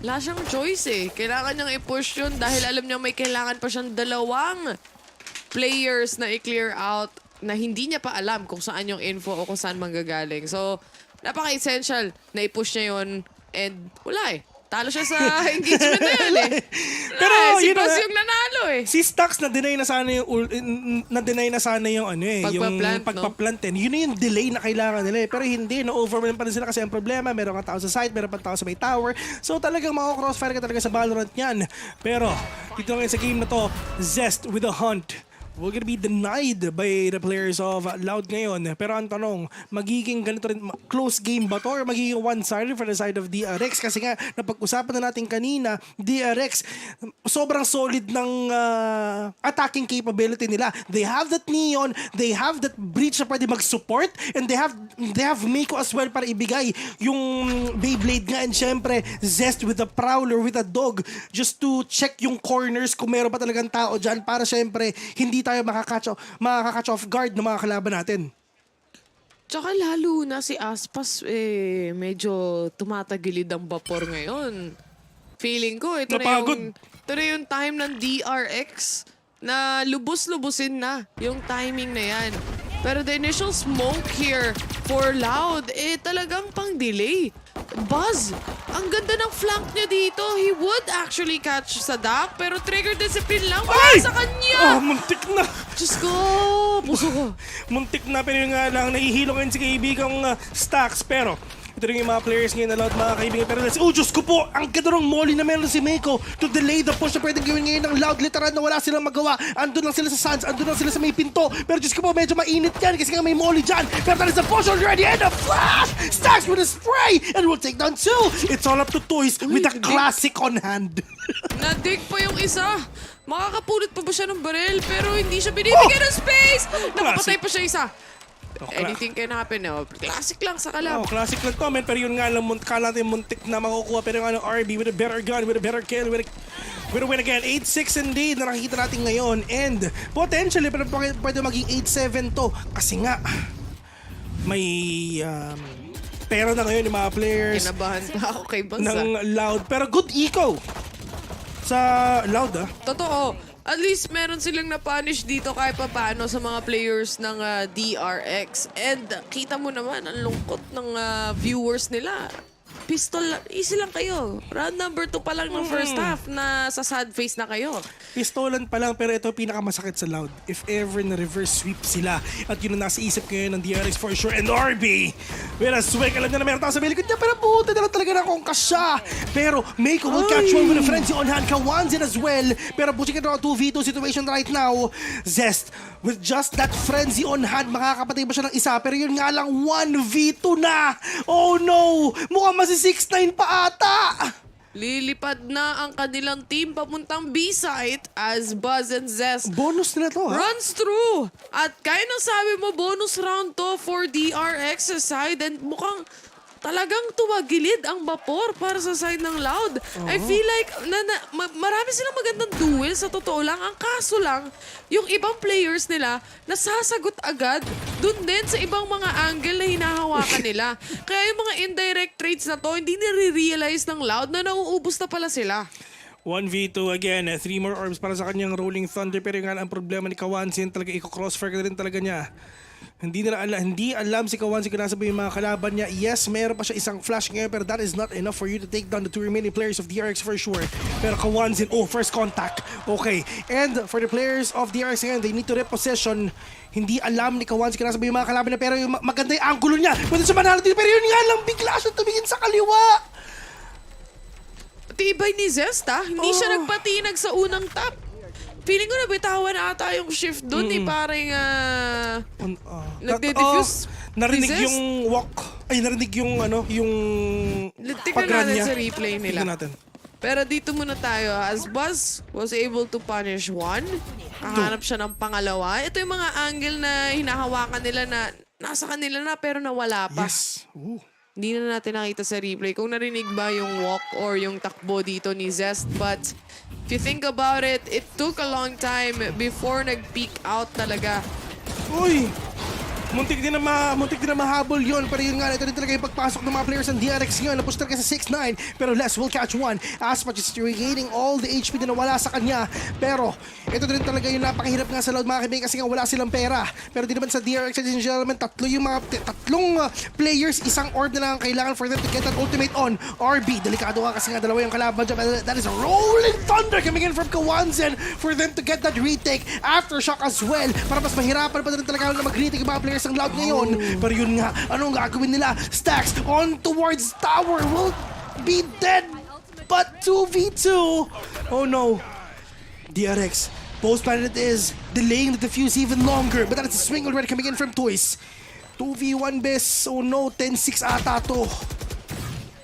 Wala siyang choice eh. Kailangan niyang i-push yun dahil alam niya may kailangan pa siyang 2 players na i-clear out na hindi niya pa alam kung saan yung info o kung saan manggagaling. So, napaka-essential na i-push niya yun and wala eh. Talo siya sa engagement na yun eh. Pero si yun Buzz na, yung nanalo eh. Si Stax na-deny na sana yung ano eh, Pagpa-plant, yung pagpa-plant eh. Yun yung delay na kailangan nila eh. Pero hindi, na-overwhelm pa rin sila kasi ang problema, meron kang tao sa site, meron pang tao sa may tower. So talagang mako-crossfire ka talaga sa Valorant niyan. Pero dito ngayon sa game na to, Zest with a hunt will gonna be denied by the players of Loud ngayon. Pero ang tanong, magiging ganito rin, close game ba to or magiging one-sided for the side of DRX? Kasi nga, napag-usapan na natin kanina, DRX, sobrang solid ng attacking capability nila. They have that Neon, they have that Breach na pwede mag-support, and they have Mako as well para ibigay yung Beyblade nga, and syempre, Zest with a Prowler, with a Dog, just to check yung corners kung meron pa talagang tao dyan para syempre, hindi tayo makaka-catch off guard ng mga kalaban natin. Tsaka lalo na si Aspas, medyo tumatagilid ang vapor ngayon. Feeling ko, ito na yung time ng DRX na lubos-lubusin na yung timing na yan. Pero the initial smoke here for Loud, talagang pang-delay. Buzz, ang ganda ng flank niya dito. He would actually catch Sadak, pero trigger discipline lang para sa kanya. Muntik na. Diyos ko, puso ko. Muntik na, pero nga lang, nahihilo ngayon si kaibigang Stax, pero ito rin yung mga players ngayon na Loud, mga kaibigan. Pero let's, Diyos ko po, ang ganda ng molly na meron si Mako to delay the push na pwedeng gawin ngayon ng Loud. Literal na wala silang magawa. Andun lang sila sa sands, andun lang sila sa may pinto. Pero Diyos ko po, medyo mainit yan kasi nga may molly dyan. Pero that is the push already and the flash! Stax with a spray and will take down 2. It's all up to Toys with a classic on hand. Nadig pa yung isa. Makakapulot pa ba siya ng baril? Pero hindi siya binibigyan ng space. Nakapatay pa siya isa. Anything can happen now. Classic lang sa kalab. Classic lang to, man. Pero yun nga lang, kala natin muntik na makukuha. Pero yung RB with a better gun, with a better kill, with a win again. 8-6 indeed na nakikita natin ngayon. And potentially, pero pwede maging 8-7 to. Kasi nga, may pera na ngayon yung mga players. Kinabahan na ako kay Bansa. Ng Loud. Pero good eco sa Loud, ah. Totoo. At least meron silang na-punish dito kahit pa paano sa mga players ng DRX. And kita mo naman, ang lungkot ng viewers nila. pistol, easy lang kayo. Round number 2 pa lang ng first half na sa sad face na kayo. Pistolan pa lang, pero ito pinakamasakit sa Loud. If ever na reverse sweep sila. At yun ang nasa isip ngayon ng DRX for sure. And RB! Whereas Swag, alam niya na meron tao sa bilikod niya, pero puta na lang talaga na kung kasya. Pero Mako will catch one with a frenzy on hand. Kawanzin as well. Pero pushing it around 2v2 situation right now. Zest, with just that frenzy on hand, makakapatay ba siya ng isa? Pero yun nga lang, 1v2 na! Oh no! Mukhang masi 6-9 pa ata! Lilipad na ang kanilang team papuntang B-site as Buzz and Zest bonus na to, runs through. At kaya nang sabi mo, bonus round to for DRX side and mukhang talagang tumagilid ang vapor para sa side ng Loud. I feel like marami silang magandang duel sa totoo lang. Ang kaso lang, yung ibang players nila nasasagot agad dun din sa ibang mga angle na hinahawakan nila. Kaya yung mga indirect trades na to, hindi nire-realize ng Loud na nauubos na pala sila. 1v2 again, 3 more orbs para sa kanyang Rolling Thunder, pero yung ang problema ni Kawanzin talaga, i-crossfire ka rin talaga niya. Hindi alam si Kawanzin kung nasa ba yung mga kalaban niya. Yes, meron pa siya isang flash ngayon, pero that is not enough for you to take down the 2 remaining players of DRX for sure. Pero Kawanzin, first contact. Okay, and for the players of DRX ngayon, they need to repossession. Hindi alam ni Kawanzin kung nasa ba yung mga kalaban niya, pero yung maganda yung angulo niya. Pwede siya manalo dito, pero yun nga lang, bigla siya tumingin sa kaliwa. Tibay ni Zest, hindi siya nagpatinag sa unang top. Feeling ko nabitawan na ata yung shift doon parang nagde-diffuse. Narinig yung walk. Ay, narinig yung yung tignan natin sa replay nila. Tignan natin. Pero dito muna tayo. As Buzz was able to punish one, hahanap siya ng pangalawa. Ito yung mga angle na hinahawakan nila na nasa kanila na pero nawala pa. Yes. Hindi na natin nakita sa replay kung narinig ba yung walk or yung takbo dito ni Zest. But if you think about it, it took a long time before nag-peak out talaga. Uy! Muntik din na mahabol yun. Pero yun nga, ito rin talaga yung pagpasok ng mga players ng DRX ngayon. Napush talaga sa 6-9. Pero Les will catch one. Aspat is regaining all the HP na nawala sa kanya. Pero ito rin talaga yung napakahirap nga sa Loud mga kaibigan kasi nga wala silang pera. Pero di naman sa DRX, ladies and gentlemen, tatlong players, isang orb na lang ang kailangan for them to get that ultimate on. RB, delikado nga kasi nga dalawa yung kalaban dyan. That is a rolling thunder coming in from Kawanzin for them to get that retake. Aftershock as well. Para mas mahirapan pa rin talaga na mag-retake yung mga players ang Loud ngayon. Pero yun nga, anong gagawin nila? Stacks on towards tower will be dead. But 2v2. Oh no. DRX. Post-plan it is. Delaying the defuse even longer. But that is a swing already coming in from Toys. 2v1 best. Oh no, 10-6 ata to.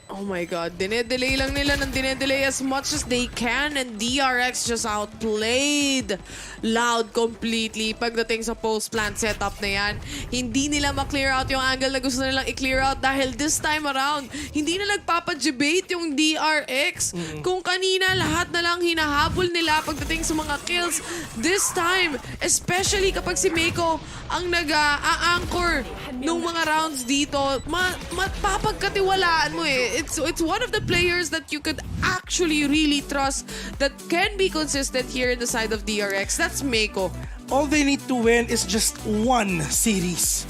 Oh my god, dinedelay lang nila ng dinedelay as much as they can and DRX just outplayed Loud completely pagdating sa post-plant setup na yan. Hindi nila ma-clear out yung angle na gusto nilang i-clear out dahil this time around, hindi na nagpapadebate yung DRX. Kung kanina lahat na lang hinahabol nila pagdating sa mga kills, this time, especially kapag si Mako ang nag-a-anchor nung mga rounds dito, mapapagkatiwalaan mo eh. It's one of the players that you could actually really trust that can be consistent here in the side of DRX. That's Mako. All they need to win is just one series.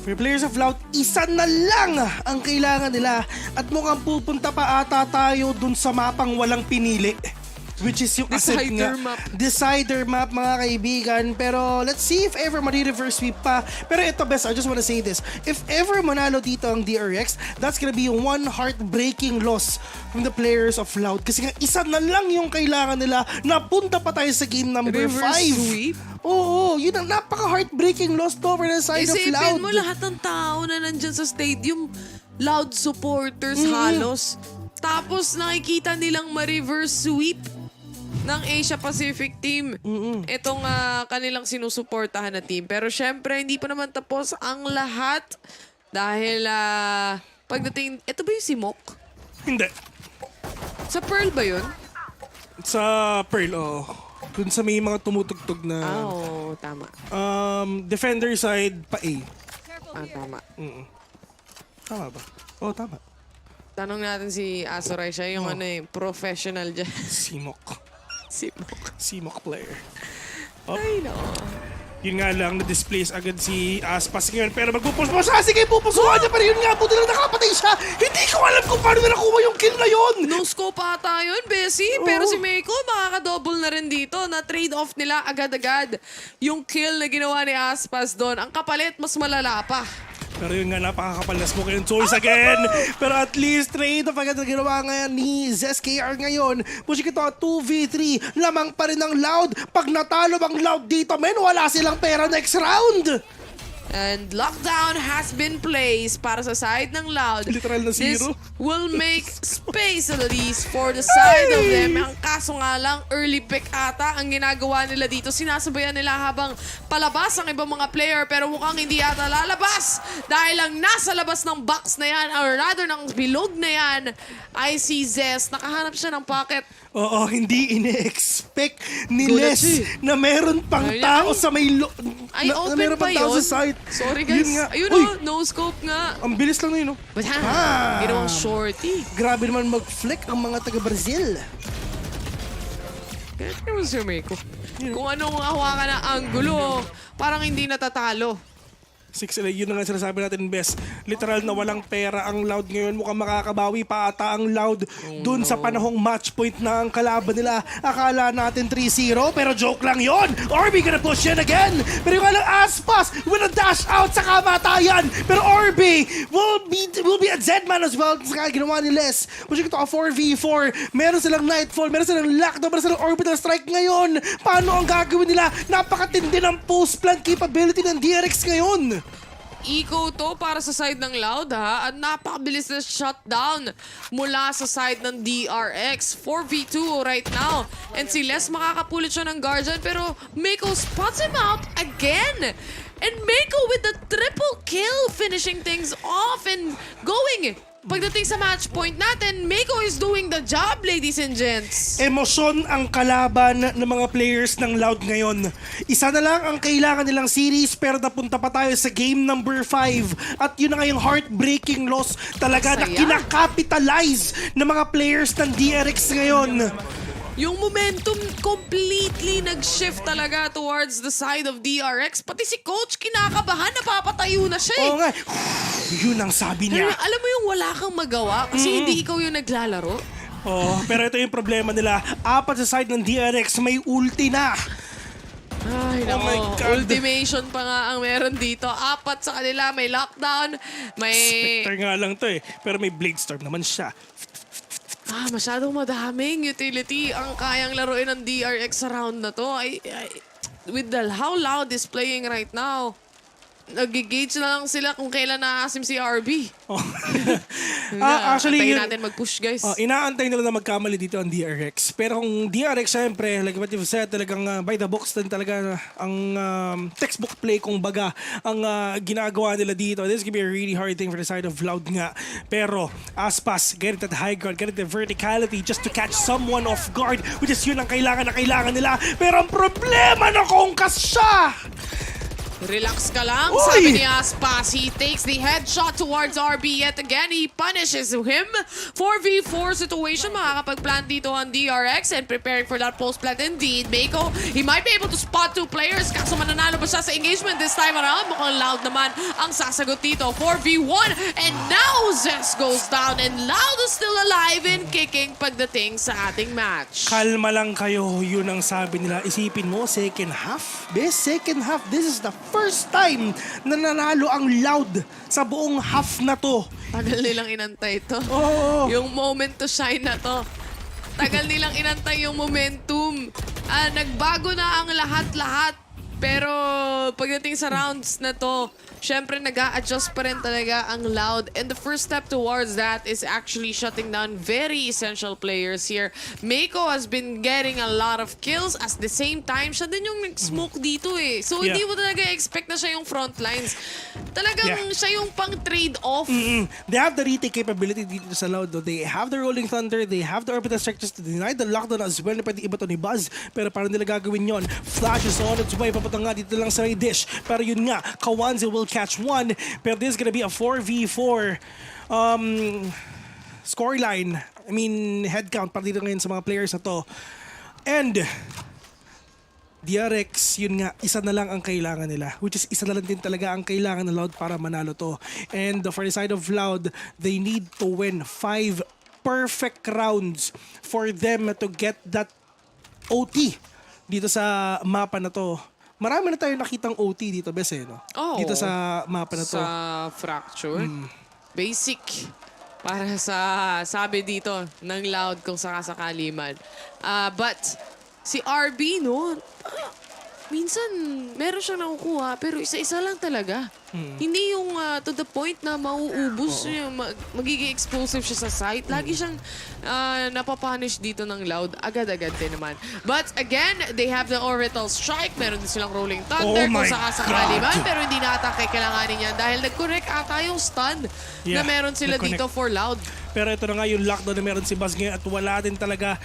For players of Loud, isa na lang ang kailangan nila at mukhang pupunta pa ata tayo dun sa mapang walang pinili. Which is yung Decider map mga kaibigan. Pero let's see if ever mani-reverse sweep pa. Pero ito best, I just wanna say this. If ever manalo dito ang DRX, that's gonna be one heartbreaking loss from the players of Loud. Kasi nga isa na lang yung kailangan nila. Napunta pa tayo sa game number 5. Reverse sweep? Oo, yun ang napaka-heartbreaking loss to for the side of Loud. Isipin mo lahat ng tao na nandyan sa stadium, Loud supporters halos. Tapos nakikita nilang ma-reverse sweep ng Asia Pacific team. Itong kanilang sinusuportahan na team. Pero syempre, hindi pa naman tapos ang lahat. Dahil pagdating... Ito ba yung si Mok? Hindi. Sa Pearl ba yun? Sa Pearl, Dun sa may mga tumutugtog na... Oo, tama. Defender side, pa A. Tama. Tama ba? Oo, tama. Tanong natin si Asoray. Siya yung professional dyan. Si Mok. Si Mok. Si Mok player. Ay, no. Yun nga lang, na-displace agad si Aspas ngayon. Pero magpupush mo siya. Sige, pupusuhan niya. Pero yun nga, buti lang nakapatay siya. Hindi ko alam kung paano na nakuha yung kill na yun. No scope ata yun, Bessie. Pero si Meiko, makaka-double na rin dito. Na-trade off nila agad-agad yung kill na ginawa ni Aspas doon. Ang kapalit, mas malala pa. Pero yun nga, napakakapal na smoke yung choice again. Pero at least, trade off agad na ginawa ngayon ni ZesKR ngayon. Pushing ito 2v3. Lamang pa rin ang Loud. Pag natalo ang Loud dito, men, wala silang pera next round. And lockdown has been placed para sa side ng Loud. Literal na zero. This will make space at least for the side of them. Ang kaso nga lang, early pick ata ang ginagawa nila dito. Sinasabayan nila habang palabas ang ibang mga player pero mukhang hindi ata lalabas. Dahil lang nasa labas ng box na yan, or rather ng bilog na yan, ay si Zes. Nakahanap siya ng pocket. Oo, hindi ine-expect ni Les na meron pang tao sa may ay, open meron pa pang tao yun. sa site. Sorry guys. Yun nga. Ayun Uy, no scope nga. ang bilis lang na yun, no? But ginawang shorty. Grabe naman mag-flick ang mga taga-Brazil. Kaya naman si Meiko. Kung anong hawakan ng angulo, parang hindi natatalo. 6 yun na nga sinasabi natin, best. Literal na walang pera ang Loud ngayon. Mukhang makakabawi pa ata ang Loud dun sa panahong match point na ang kalaban nila. Akala natin 3-0, pero joke lang yon. Orby gonna push in again. Pero yung alang Aspas with a dash out sa kamatayan. Pero Orby will be a Z-man as well. Sa ginawa ni Les. Pushing ito a 4v4. Meron silang Nightfall, meron silang Lockdown, meron silang Orbital Strike ngayon. Paano ang gagawin nila? Napakatindi ng post-plant capability ng DRX ngayon. Ikaw to para sa side ng Loud ha. At napakabilis na shutdown mula sa side ng DRX. 4v2 right now. And si Les makakapulot siya ng Guardian pero Meiko spots him out again. And Meiko with the triple kill finishing things off and going. Pagdating sa match point natin, Meiko is doing the job, ladies and gents. Emosyon ang kalaban ng mga players ng Loud ngayon. Isa na lang ang kailangan nilang series pero napunta pa tayo sa game number 5. At yun na nga yung heartbreaking loss talaga na kinakapitalize ng mga players ng DRX ngayon. Yung momentum completely nag-shift talaga towards the side of DRX. Pati si Coach kinakabahan, napapatayo na siya eh. Oo nga. Yun ang sabi niya. Alam mo yung wala kang magawa kasi hindi ikaw yung naglalaro. Oh, pero ito yung problema nila. Apat sa side ng DRX may ulti na. Ay, oh my God. Ultimation pa nga ang meron dito. Apat sa kanila, may lockdown, may... Spectre nga lang to eh. Pero may Blade Storm naman siya. Masyadong madaming utility ang kayang laruin ng DRX sa round na to. With how Loud is playing right now, nag-gauge na lang sila kung kailan naasim si RB. Oh. Actually, antayin natin mag-push, guys. Inaantay nila na magkamali dito ang DRX. Pero kung DRX, syempre, like what you've said, talagang by the books din talaga ang textbook play, kung baga, ang ginagawa nila dito. This is gonna be a really hard thing for the side of Loud nga. Pero, Aspas, get it at high guard, get it at verticality just to catch someone off guard, which is yun ang kailangan nila. Pero ang problema na kongkas siya! Relax ka lang, sabi ni Aspas. He takes the headshot towards RB yet again. He punishes him. 4v4 situation. Makakapag-plant dito ang DRX and preparing for that post-plant indeed. Meiko, he might be able to spot 2 players. Kaso mananalo ba siya sa engagement this time around? Mukhang Loud naman ang sasagot dito. 4v1 and now Zes goes down and Loud is still alive and kicking pagdating sa ating match. Kalma lang kayo, yun ang sabi nila. Isipin mo, second half. Second half, this is the first time na nanalo ang Loud sa buong half na to. Tagal nilang inantay to. Oh. Yung moment to shine na to. Tagal nilang inantay yung momentum. Nagbago na ang lahat-lahat. Pero pagdating sa rounds na to, syempre nag-a-adjust pa rin talaga ang Loud. And the first step towards that is actually shutting down very essential players here. Meiko has been getting a lot of kills. At the same time, siya din yung nag-smoke dito eh. So hindi mo talaga expect na siya yung front lines. Talagang siya yung pang trade-off. They have the retake capability dito sa Loud. Though. They have the Rolling Thunder, they have the Orbital Strike just to deny the lockdown as well. Pwede iba to ni Buzz. Pero parang nila gagawin yon. Flash is on its way. Papunta nga dito lang sa may dish. Pero yun nga, Kawanzi will catch one. Pero this is gonna be a 4v4 scoreline. I mean, head count para dito ngayon sa mga players na to. And DRX, yun nga, isa na lang ang kailangan nila. Which is isa na lang din talaga ang kailangan ng Loud para manalo to. And for the side of Loud, they need to win 5 perfect rounds for them to get that OT dito sa mapa na to. Marami na tayo nakitang OT dito, Bes, no? Oh, dito sa mapa na to. Sa Fracture. Basic. Para sa sabi dito ng Loud kung sakasakali man. But si RB, no? Minsan, meron siyang nakukuha, pero isa-isa lang talaga. Hindi yung to the point na mauubos siya, magiging explosive siya sa site. Lagi siyang napapunish dito ng Loud. Agad-agad din naman. But again, they have the orbital strike. Meron din silang rolling thunder kung sakasakali man. Pero hindi na ata kailanganin yan dahil nag-correct ata yung stun na meron sila dito for Loud. Pero ito na nga yung lockdown na meron si Buzz ngayon at wala din talaga,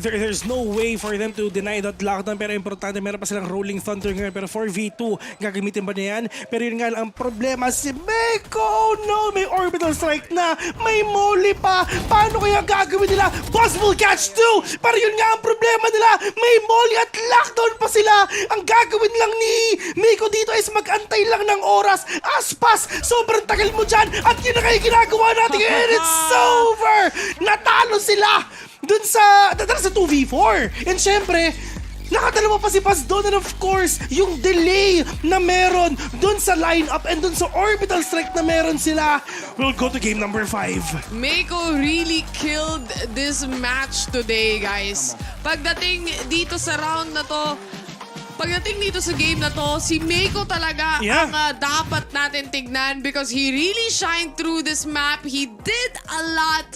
there's no way for them to deny that lockdown. Pero importante, meron pa silang rolling thunder ngayon. Pero 4v2, gagamitin ba niya yan? Pero yun nga lang ang problema, si Meiko, no, may orbital strike na, may molly pa. Paano kaya gagawin nila? Buzz will catch too! Pero yun nga ang problema nila, may molly at lockdown pa sila. Ang gagawin lang ni Meiko dito is mag-antay lang ng oras. Aspas, sobrang tagal mo dyan at yun na kayo ginagawa natin ngayon. It's over! Natalo sila dun sa 2v4. And syempre, nakadalawa pa si Paz doon, and of course, yung delay na meron doon sa lineup and doon sa orbital strike na meron sila. We'll go to game number 5. Meiko really killed this match today, guys. Pagdating dito sa round na to, pagdating dito sa game na to, si Meiko talaga ang dapat natin tignan because he really shined through this map. He did a lot.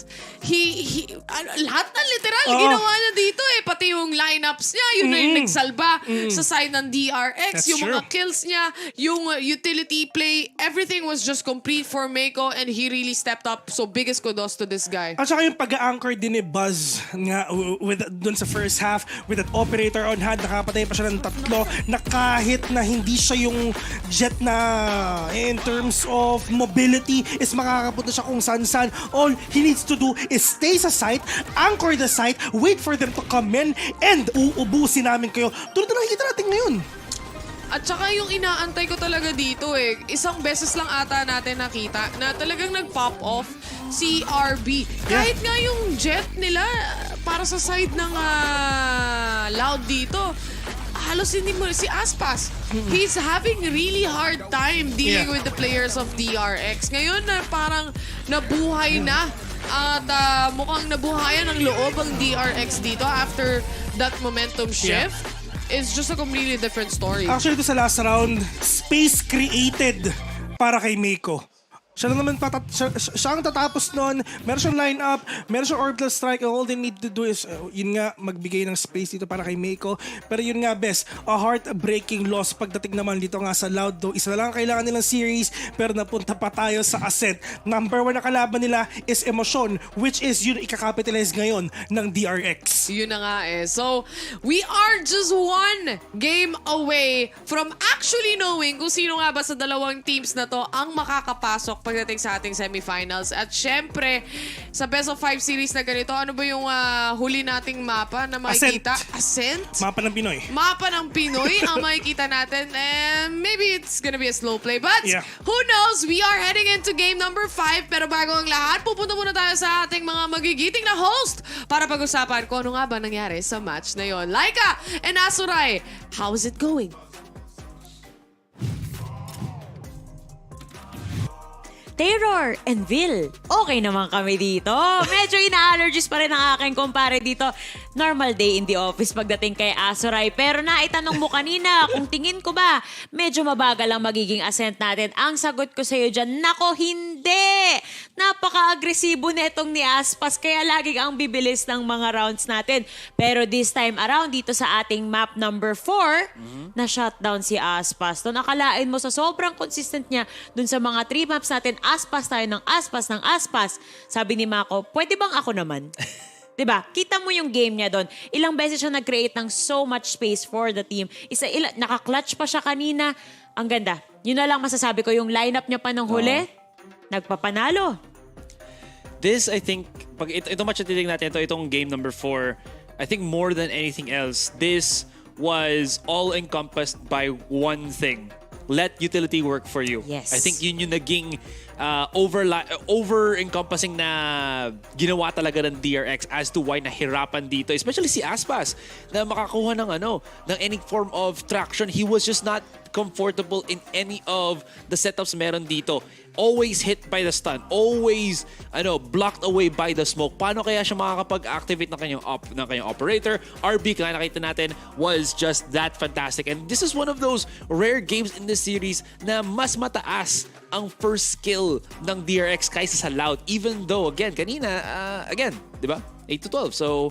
Lahat na literal ginawa niya dito eh. Pati yung lineups niya, yun na yung nagsalba sa side ng DRX. That's yung mga kills niya, yung utility play, everything was just complete for Meiko and he really stepped up. So biggest kudos to this guy. At saka yung pag-anchor din ni Buzz nga dun sa first half with that operator on hand, nakapatay pa siya ng 3 na kahit na hindi siya yung jet na in terms of mobility is makakapunta siya kung saan-saan. All he needs to do is stay sa site, anchor the site, wait for them to come in, and uubusin namin kayo. Tulad na nakikita natin ngayon. At saka yung inaantay ko talaga dito eh, isang beses lang ata natin nakita na talagang nag-pop off si RB. Kahit nga yung jet nila para sa side ng Loud dito, halos hindi mo si Aspas. He's having really hard time dealing with the players of DRX. Ngayon na parang nabuhay na at mukhang nabuhayan ang loob ang DRX dito after that momentum shift. It's just a completely different story. Actually, ito sa last round, space created para kay Meiko. Siya lang naman siya ang tatapos nun. Meron siyang line-up, meron siyang orbital strike. All they need to do is, yun nga, magbigay ng space dito para kay Meiko. Pero yun nga, best, a heartbreaking loss pagdating naman dito nga sa Loud. Though, isa na lang kailangan nilang series, pero napunta pa tayo sa Ascent. Number 1 na kalaban nila is Emosyon, which is yun ikakapitalize ngayon ng DRX. Yun na nga eh. So, we are just 1 game away from actually knowing kung sino nga ba sa dalawang teams na to ang makakapasok pagdating sa ating semifinals. At syempre, sa best of 5 series na ganito, ano ba yung huli nating mapa na makikita? Ascent? Mapa ng Pinoy. Mapa ng Pinoy ang makikita natin. And maybe it's gonna be a slow play. But who knows? We are heading into game number 5. Pero bago ang lahat, pupunta muna tayo sa ating mga magigiting na host para pag-usapan kung ano nga ba nangyari sa match na yon. Laika and Asuray, how is it going? Terror and Vil, okay naman kami dito. Medyo ina-allergies pa rin ang aking kumpare dito. Normal day in the office pagdating kay Asuray. Pero naitanong mo kanina kung tingin ko ba medyo mabagal ang magiging ascent natin. Ang sagot ko sa'yo dyan, nako hindi! Napaka-agresibo netong ni Aspas kaya laging ang bibilis ng mga rounds natin. Pero this time around dito sa ating map number 4, na-shutdown si Aspas. Doon akalain mo sa sobrang consistent niya dun sa mga 3 maps natin, Aspas tayo ng Aspas ng Aspas. Sabi ni Mako, pwede bang ako naman? Diba? Kita mo yung game niya doon. Ilang beses siya nag-create ng so much space for the team. Naka-clutch pa siya kanina. Ang ganda. Yun na lang masasabi ko, yung lineup niya pa ng huli, nagpapanalo. This, I think, pag ito match na titignan natin, itong game number 4, I think more than anything else, this was all encompassed by one thing. Let utility work for you. Yes. I think yun yung naging over-encompassing na ginawa talaga ng DRX as to why nahirapan dito. Especially si Aspas na makakuha ng ng any form of traction. He was just not comfortable in any of the setups meron dito. Always hit by the stun. Always blocked away by the smoke. Paano kaya siya makakapag-activate ng kanyang operator? RB, kaya nakita natin, was just that fantastic. And this is one of those rare games in this series na mas mataas ang first skill ng DRX kaysa sa Loud. Even though, again, kanina, di ba? 8-12. So,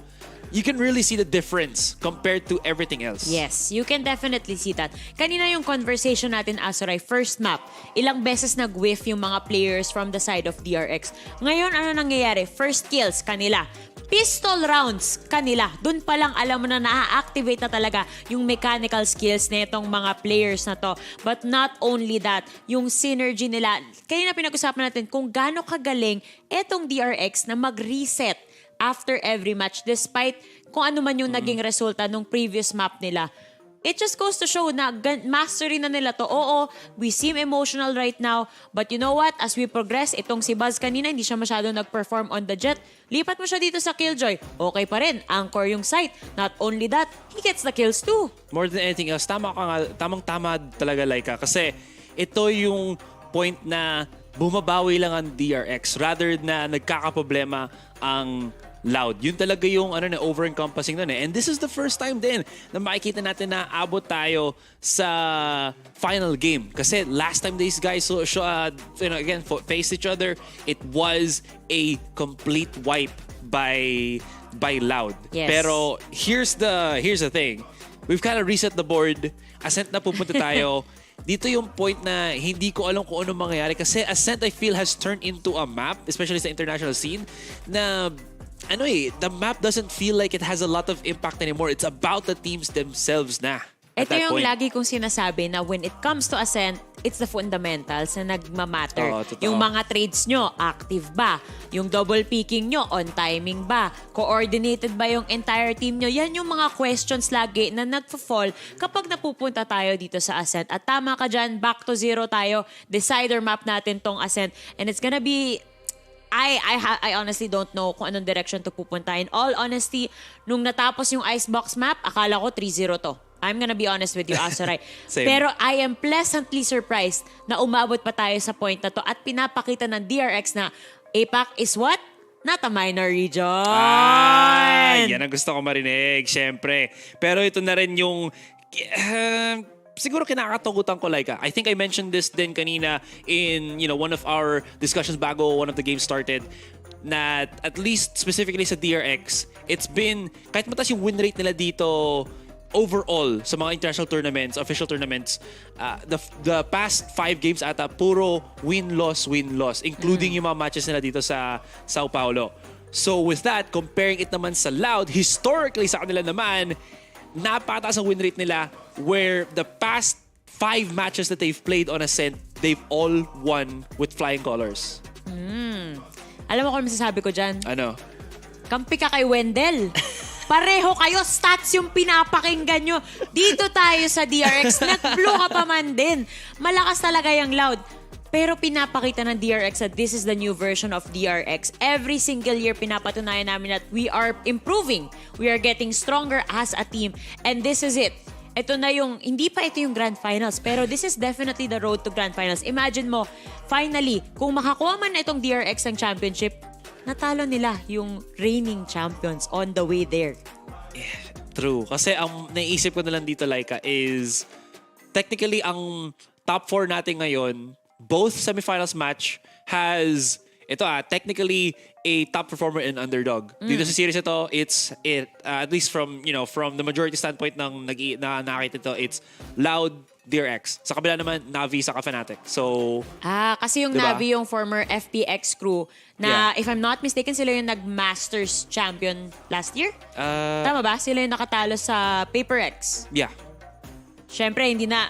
you can really see the difference compared to everything else. Yes, you can definitely see that. Kanina yung conversation natin, Azuray, first map, ilang beses nag-whiff yung mga players from the side of DRX. Ngayon, ano nangyayari? First kills, kanila. Pistol rounds, kanila. Doon pa lang alam mo na na-activate na talaga yung mechanical skills na itong mga players na to. But not only that, yung synergy nila. Kanina pinag-usapan natin kung gaano kagaling etong DRX na mag-reset after every match despite kung ano man yung naging resulta nung previous map nila. It just goes to show na mastery na nila to. Oo, we seem emotional right now, but you know what? As we progress, itong si Buzz kanina, hindi siya masyado nag-perform on the jet. Lipat mo siya dito sa Killjoy. Okay pa rin, anchor yung site. Not only that, he gets the kills too. More than anything else, tamang-tama talaga, Laika. Kasi ito yung point na bumabawi lang ang DRX rather na nagkakaproblema ang Loud. Yun talaga yung over-encompassing nun eh. And this is the first time din na makikita natin na abot tayo sa final game. Kasi last time these guys again faced each other, it was a complete wipe by Loud. Yes. Pero here's the thing. We've kind of reset the board. Ascent na pupunta tayo. Dito yung point na hindi ko alam kung ano mangyayari kasi Ascent I feel has turned into a map, especially sa international scene, na the map doesn't feel like it has a lot of impact anymore. It's about the teams themselves na. Ito yung lagi kong sinasabi na when it comes to Ascent, it's the fundamentals na nagmamatter. Yung mga trades nyo, active ba? Yung double picking nyo, on timing ba? Coordinated ba yung entire team nyo? Yan yung mga questions lagi na nagfa-fall kapag napupunta tayo dito sa Ascent. At tama ka dyan, back to zero tayo. Decider map natin tong Ascent. And it's gonna be... I honestly don't know kung anong direction to pupunta. In all honesty, nung natapos yung Icebox map, akala ko 3-0 to. I'm gonna be honest with you, Azuray. Pero I am pleasantly surprised na umabot pa tayo sa point na to at pinapakita ng DRX na APAC is what? Not a minor region. Yan ang gusto ko marinig, syempre. Pero ito na rin yung... siguro kinakatakutan ko, Laika. I think I mentioned this din kanina in one of our discussions bago one of the games started, na at least specifically sa DRX, it's been, kahit mataas yung win rate nila dito overall sa mga international tournaments, official tournaments, the past 5 games ata, puro win-loss, including yung mga matches nila dito sa São Paulo. So with that, comparing it naman sa Loud, historically sa kanila naman, napakataas ang win rate nila where the past 5 matches that they've played on Ascent, they've all won with flying colors. Alam mo kung masasabi ko dyan? Ano? Kampi ka kay Wendell. Pareho kayo, stats yung pinapakinggan nyo. Dito tayo sa DRX, nag-blue ka pa man din. Malakas talaga yung Loud. Pero pinapakita ng DRX that this is the new version of DRX. Every single year, pinapatunayan namin that we are improving. We are getting stronger as a team. And this is it. Ito na yung, hindi pa ito yung Grand Finals, pero this is definitely the road to Grand Finals. Imagine mo, finally, kung makakuha man na itong DRX ng championship, natalo nila yung reigning champions on the way there. Yeah, true. Kasi ang naisip ko na lang dito, Laika, is technically ang top 4 natin ngayon, both semifinals match has technically a top performer in underdog. Dito sa series ito, at least from the majority standpoint ng nakakita ito, it's Loud, DRX. Sa kabila naman, Navi sa Fnatic. So, kasi yung diba? Navi yung former FPX crew na if I'm not mistaken, sila yung nag-Masters champion last year. Tama ba? Sila yung nakatalo sa Paper X. Yeah. Syempre, hindi na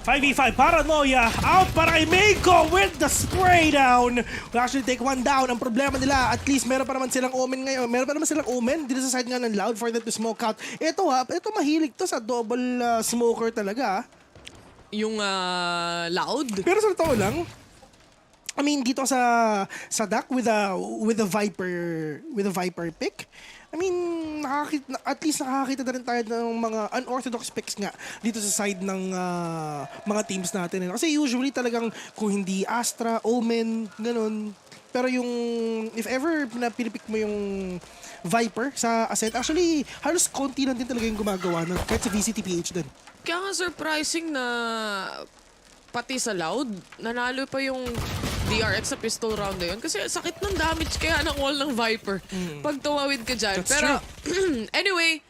5v5, Paranoia, out para kay Meiko with the spray down. We actually take one down. Ang problema nila, at least meron pa naman silang Omen ngayon. Meron pa naman silang Omen dito sa side nga ng Loud for them to smoke out. Ito mahilig to sa double smoker talaga. Yung Loud? Pero sa totoo lang, I mean, dito sa duck with a Viper pick. I mean, at least nakakita na rin tayo ng mga unorthodox picks nga dito sa side ng mga teams natin. Kasi usually talagang kung hindi Astra, Omen, ganun. Pero yung, if ever na pinipick mo yung Viper sa Ascent, actually, halos konti lang din talaga yung gumagawa nun, kahit sa VCT PH din. Kaya nga surprising na pati sa Loud, nanalo pa yung DRX sa pistol round na yun. Kasi sakit ng damage kaya ng wall ng Viper pag tumawid ka dyan. That's Pero anyway,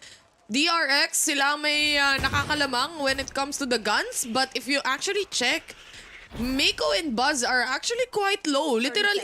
DRX, sila may nakakalamang when it comes to the guns. But if you actually check, Meiko and Buzz are actually quite low. Literal,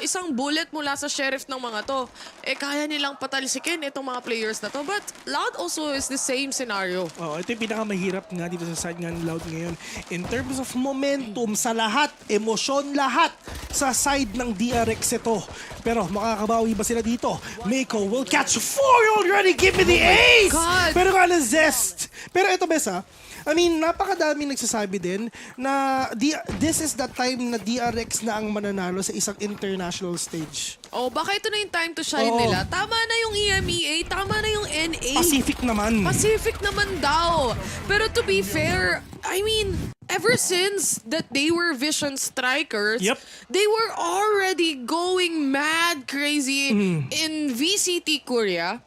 isang bullet mula sa sheriff ng mga to. Kaya nilang patalsikin itong mga players na to. But Loud also is the same scenario. Ito yung pinakamahirap nga dito sa side nga ng Loud ngayon. In terms of momentum sa lahat, emosyon lahat sa side ng DRX ito. Pero makakabawi ba sila dito? Meiko will catch 4 already! Give me the ace! God. Pero nga na zest! Pero ito Besa, I mean, napakadaming nagsasabi din na this is the time na DRX na ang mananalo sa isang international stage. Baka ito na yung time to shine nila. Tama na yung EMEA, tama na yung NA. Pacific naman. Pacific naman daw. Pero to be fair, I mean, ever since that they were Vision Strikers, they were already going mad crazy in VCT Korea.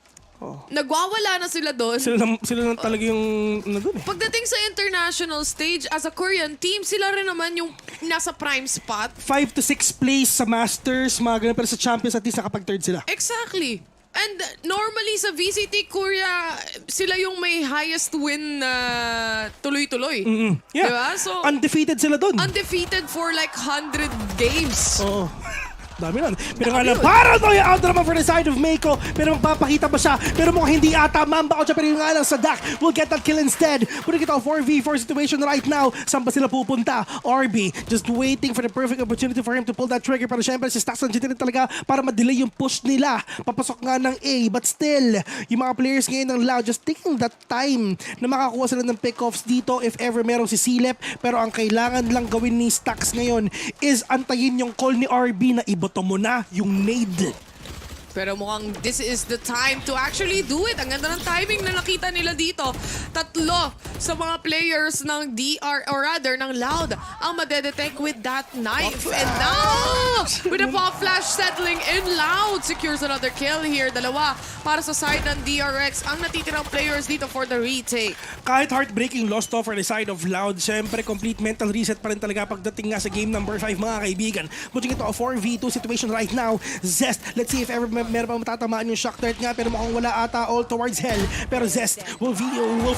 Nagwawala na sila doon. Sila lang talaga yung doon eh. Pagdating sa international stage, as a Korean team, sila rin naman yung nasa prime spot. 5 to 6 place sa Masters, mga ganun, pero sa Champions at least nakapag-third sila. Exactly. And normally sa VCT Korea, sila yung may highest win na tuloy-tuloy. Yeah. Diba? So, undefeated sila doon. Undefeated for like 100 games. Oo. Dami nun. Pero nga lang, Paranoia out naman for the side of Meiko. Pero magpapakita ba siya? Pero mukhang hindi ata. Mamba out siya. Pero yung nga lang sa Dak will get that kill instead. Pwede kita 4v4 situation right now. Saan ba sila pupunta? RB just waiting for the perfect opportunity for him to pull that trigger. Pero syempre si Stacks nandiyan din talaga para ma-delay yung push nila. Papasok nga ng A. But still, yung mga players ngayon ng Loud just taking that time na makakuha sila ng pick-offs dito if ever merong si Silep. Pero ang kailangan lang gawin ni Stacks ngayon is antayin yung call ni RB na iboto mo na yung nade. Pero mukhang this is the time to actually do it. Ang ganda ng timing na nakita nila dito. Tatlo sa mga players ng ng Loud ang madedetect with that knife. And now, with a pop flash settling in, Loud secures another kill here. Dalawa para sa side ng DRX. Ang natitirang players dito for the retake. Kahit heartbreaking loss to for the side of Loud, syempre complete mental reset pa rin talaga pagdating nga sa game number 5 mga kaibigan. Putting ito a 4v2 situation right now. Zest, let's see if ever meron pa matatamaan yung shock dart nga pero mukhang wala ata all towards hell. Pero Zest will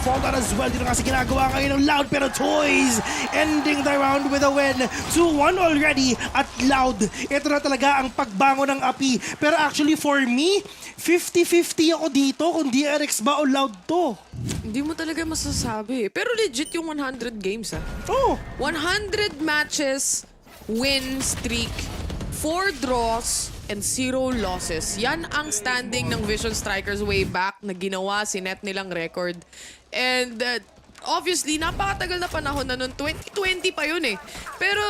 fall down as well. Dito kasi ginagawa ngayon ng Loud pero Toys ending the round with a win. 2-1 already at Loud. Ito na talaga ang pagbangon ng api. Pero actually for me, 50-50 ako dito kung DRX ba o Loud to. Hindi mo talaga masasabi. Pero legit yung 100 games 100 matches, win streak, 4 draws, and 0 losses. Yan ang standing ng Vision Strikers way back na ginawa, sinet nilang record. And obviously, napakatagal na panahon na nun. 2020 pa yun eh. Pero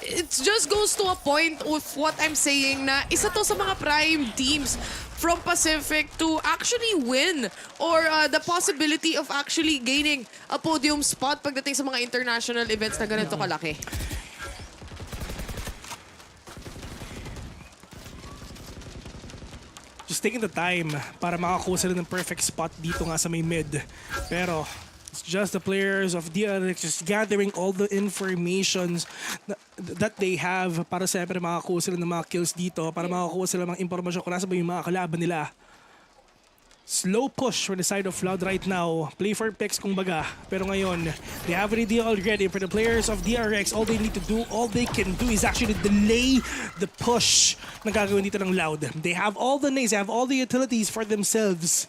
it just goes to a point with what I'm saying na isa to sa mga prime teams from Pacific to actually win or the possibility of actually gaining a podium spot pagdating sa mga international events na ganito kalaki. Just taking the time para makakuha sila ng perfect spot dito nga sa may mid. Pero it's just the players of DRX just gathering all the informations that they have para siyempre makakuha sila ng mga kills dito, para makakuha sila ng mga impormasyon kung nasa ba yung mga kalaban nila. Slow push for the side of Loud right now. Play for picks kumbaga. Pero ngayon, they have an idea already for the players of DRX. All they need to do, all they can do is actually delay the push na gagawin dito ng Loud. They have all the nades, they have all the utilities for themselves.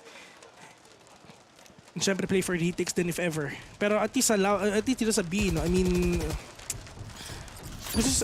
Siyempre play for retakes din if ever. Pero at least dito sa B, no? I mean,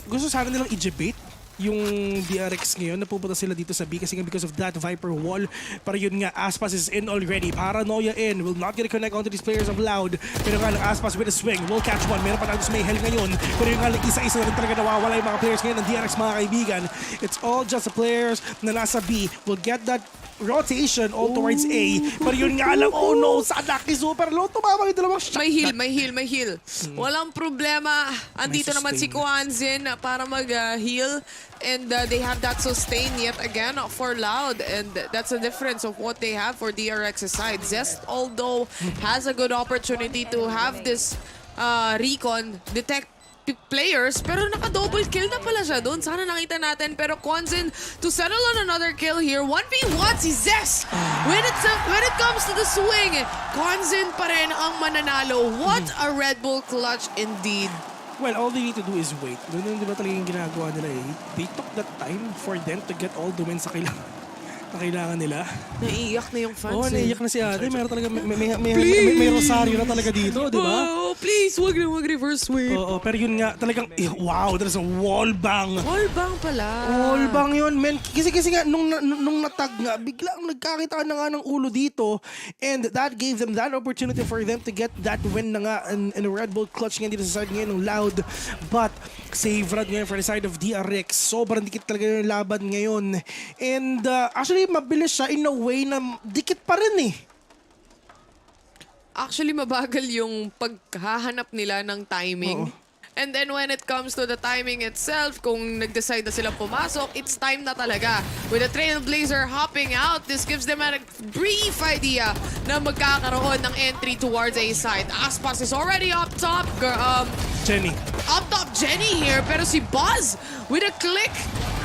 gusto sana nilang i-debate yung DRX ngayon. Napupunta sila dito sa B kasi nga because of that Viper wall. Pero yun nga, Aspas is in already. Paranoia in. Will not get a connect onto these players of Loud. Pero nga lang, Aspas with a swing. Will catch one. Meron pa natin sa Mayhel ngayon. Pero yung nga lang, isa-isa na rin talaga nawawala yung mga players ngayon ng DRX, mga kaibigan. It's all just the players na nasa B. Will get that rotation all towards A. Pero yun nga lang, oh no, Sadaki super low. Tumama yung dalawang shot. May heal. Walang problema. Andito naman si Kwanzin para mag-heal. And they have that sustain yet again for Loud. And that's the difference of what they have for DRX's side. Zest, although, has a good opportunity to have this recon, detect players, pero naka-double kill na pala siya doon. Sana nakita natin. Pero Kwanzin to settle on another kill here. 1v1 si Zest. When it comes to the swing, Kwanzin pa rin ang mananalo. What a Red Bull clutch indeed. Well, all they need to do is wait. Doon di ba talaga yung ginagawa nila eh. They took that time for them to get all the wins na kailangan nila. Naiiyak na yung fans. Oo, naiiyak na si ate. Meron talaga, may rosaryo na talaga dito, di ba? Oh, please, wag reverse sweep. Oo, pero yun nga, talagang, wow, there's a wall bang. Wall bang pala. Wall bang yun, men. Kasi nga, nung natag nga, biglang nagkakita na nga ng ulo dito. And that gave them that opportunity for them to get that win na nga in a Red Bull clutch nga dito sa side ngayon ng Loud. But, save run ngayon for the side of DRX. Sobrang dikit talaga yung laban ngayon. And, actually, mabilis siya in a way na dikit pa rin eh. Actually, mabagal yung paghahanap nila ng timing. And then when it comes to the timing itself, kung nag-decide na silang pumasok, it's time na talaga. With the Trailblazer hopping out, this gives them a brief idea na magkakaroon ng entry towards a side. Aspas is already up top. Jenny. Up top, Jenny here. Pero si Buzz, with a click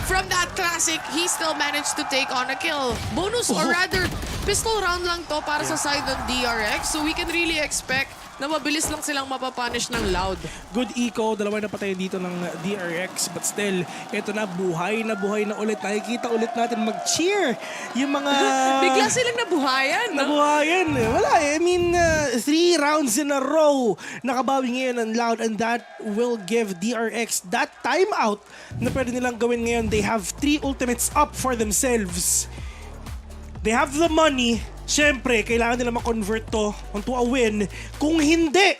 from that classic, he still managed to take on a kill. Bonus or rather, pistol round lang to para sa side ng DRX. So we can really expect na mabilis lang silang mapapunish ng Loud. Good Ikaw, dalawa na patay dito ng DRX. But still, eto na, buhay na ulit. Nakikita ulit natin mag-cheer yung mga... Bigla silang nabuhayan, no? Nabuhayan. Wala eh. I mean, 3 rounds in a row nakabawi ngayon ng Loud, and that will give DRX that timeout na pwede nilang gawin ngayon. They have 3 ultimates up for themselves. They have the money. Siyempre, kailangan nila ma-convert to onto a win. Kung hindi,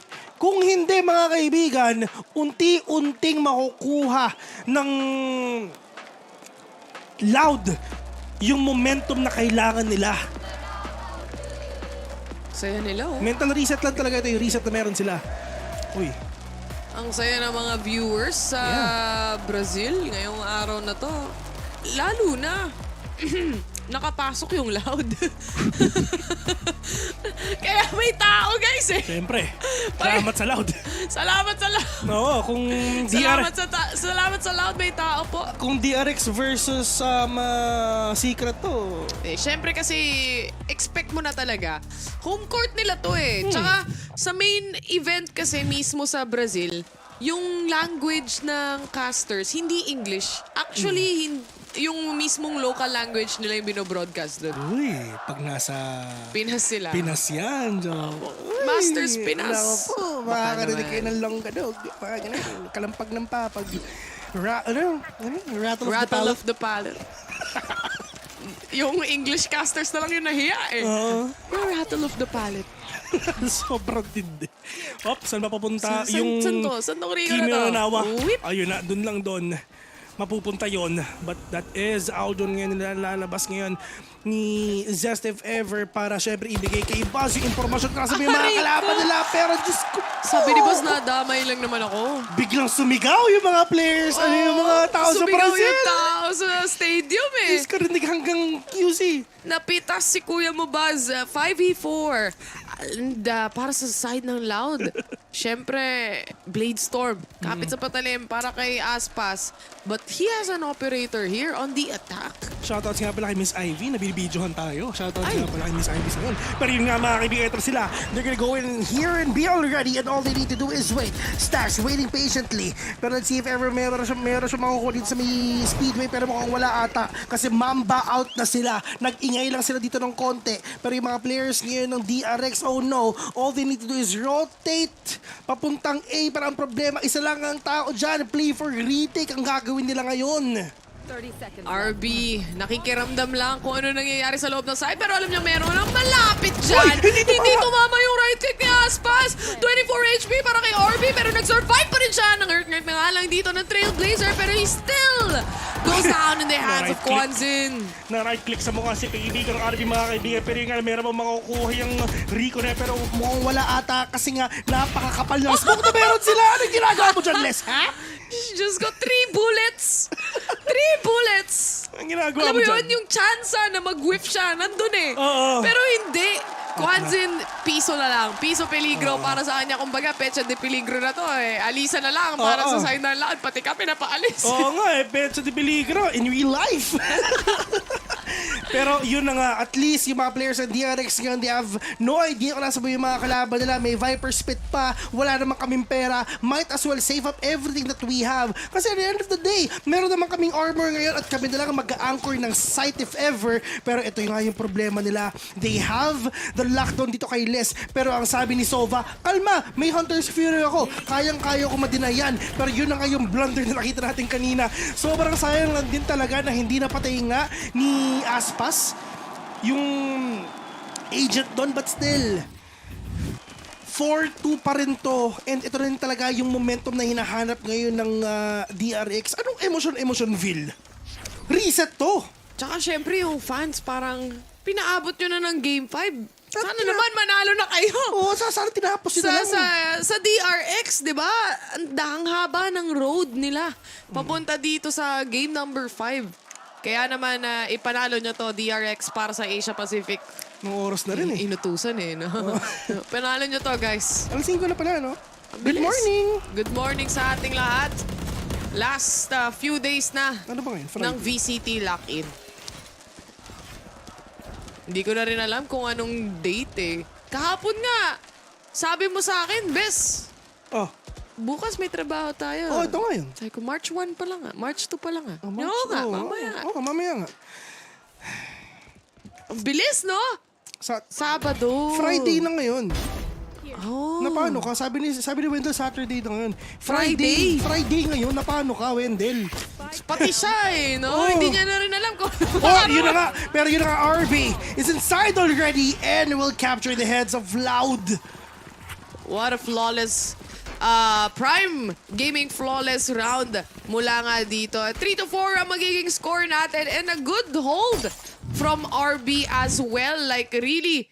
mga kaibigan, unti-unting makukuha ng Loud yung momentum na kailangan nila. Saya nila, oh. Mental reset lang talaga ito, yung reset na meron sila. Uy. Ang saya ng mga viewers sa Brazil ngayong araw na to. Lalo na, nakapasok yung Loud. Kaya may tao, guys, eh. Siyempre. Salamat sa Loud. Salamat sa Loud. Oo, kung Salamat sa Loud, may tao po. Kung DRX versus Secret to. Eh, siyempre kasi expect mo na talaga. Home court nila to eh. Tsaka sa main event kasi mismo sa Brazil, yung language ng casters, hindi English. Actually, yung mismong local language nila yung binobroadcast doon. Uy, pag nasa... Pinas sila. Pinas yan, Jo. Masters Pinas. Alam po, makakarinig kayo ng longgadog. Kalampag ng papag. Rattle of the palate. Yung English casters na lang yung nahiya eh. Rattle of the palate. Sobrang tindi. Saan ba papunta? Saan to? Saan tong Rico na to? Ayun na, doon. Mapupunta yon, but that is Aldon ngayon nilalabas ngayon ni Zest if ever para syempre ibigay kay Buzz yung impormasyon kasi may mga kalaban nila, pero Diyos ko po. Sabi ni Buzz na damay lang naman ako. Biglang sumigaw yung mga players, yung mga tao sa Brazil. Sumigaw yung tao sa stadium eh. Diyos ka rin hanggang QC. Napitas si Kuya mo Buzz, 5v4. And para sa side ng Loud, syempre, Blade Storm. Kapit sa patalim para kay Aspas. But he has an operator here on the attack. Shoutouts nga pala kay Miss Ivy, nabibidyohan tayo. Shoutouts nga pala kay Miss Ivy sa yun. Pero yun nga mga kaibigan, ito sila. They're gonna go in here and be already and all they need to do is wait. Stash waiting patiently. Pero let's see if ever meron siya makukuha dito sa may speedway pero mukhang wala ata. Kasi Mamba out na sila. Nag-ingay lang sila dito ng konti. Pero yung mga players ngayon ng DRX, oh no, all they need to do is rotate papuntang A. Para ang problema, isa lang ang tao dyan. Play for retake ang gagawin nila ngayon. RB, nakikiramdam lang kung ano nangyayari sa loob ng side. Pero alam niya meron ng malapit dyan. Hindi tumama yung right click ni Aspas. 24 HP para kay RB pero nag-survive pa rin siya. Nang-hurt na nga lang dito ng Trailblazer pero he still goes down in the hands of Kwanzin. Na right click sa mukha si kaibigan ng RB mga kaibigan. Pero yung nga meron bang makukuha yung Rico na pero mukhang wala ata kasi nga napakakapal ng smoke na meron sila. Anong ginagawa mo dyan, Les? Ha? She just got 3 bullets. 3 bullets. Ang ginagawa Alam mo mo dyan? yun, yung chance na mag-whiff siya, nandun eh. Oo. Pero hindi. Kwanzin, piso na lang. Piso peligro para sa kanya. Kumbaga, pecha de peligro na to eh. Alisa na lang para sa side ng lahat. Pati ka pinapaalis. Oo nga eh, pecha de peligro in real life. Pero yun na nga, at least yung mga players ng DRX ngayon, they have no idea kung nasa ba yung mga kalaban nila. May Viper Spit pa, wala naman kaming pera. Might as well save up everything that we have. Kasi at the end of the day, meron naman kaming armor ngayon at kami na lang mag-anchor ng site if ever. Pero ito yung nga yung problema nila. They have the lockdown dito kay Les. Pero ang sabi ni Sova, kalma, may Hunter's Fury ako. Kayang-kaya ko ma-deny yan. Pero yun na nga yung blunder na nakita natin kanina. Sobrang sayang lang din talaga na hindi napatay nga ni Aspas yung agent doon, but still 4-2 pa rin to. And ito rin talaga yung momentum na hinahanap ngayon ng DRX. Anong emotion feel? Reset to. Tsaka syempre yung fans parang pinaabot nyo na ng Game 5. Sana naman manalo na kayo. Oo, sana tinapos yun na lang. Sa DRX, di ba? Ang haba ng road nila. Papunta dito sa game number 5. Kaya naman ipanalo nyo to DRX para sa Asia Pacific. Mga oras na rin eh. Inutusan eh. No? Panalo nyo to guys. Alas 5 na pala, no? Good morning! Good morning sa ating lahat. Last few days na ano ba ngayon? ng VCT lock-in. Hindi ko na rin alam kung anong date eh. Kahapon nga, sabi mo sa akin, Bes. Oh. Bukas may trabaho tayo. Oh, ito nga yun. Sabi ko, March 1 pa lang ah. March 2 pa lang ah. March, Oo nga, mamaya. Oo, mamaya nga. Ang bilis, no? Sabado. Friday na ngayon. Oh. Na paano ka? Sabi ni Wendell Saturday na ngayon. Friday ngayon. Na paano ka, Wendell? Pati siya eh, no? Oh. Hindi niya na rin alam kung Yun na nga. Pero yun na nga, RB is inside already and will capture the heads of Loud. What a flawless Prime Gaming flawless round mula nga dito. 3-4 ang magiging score natin and a good hold from RB as well. Like really,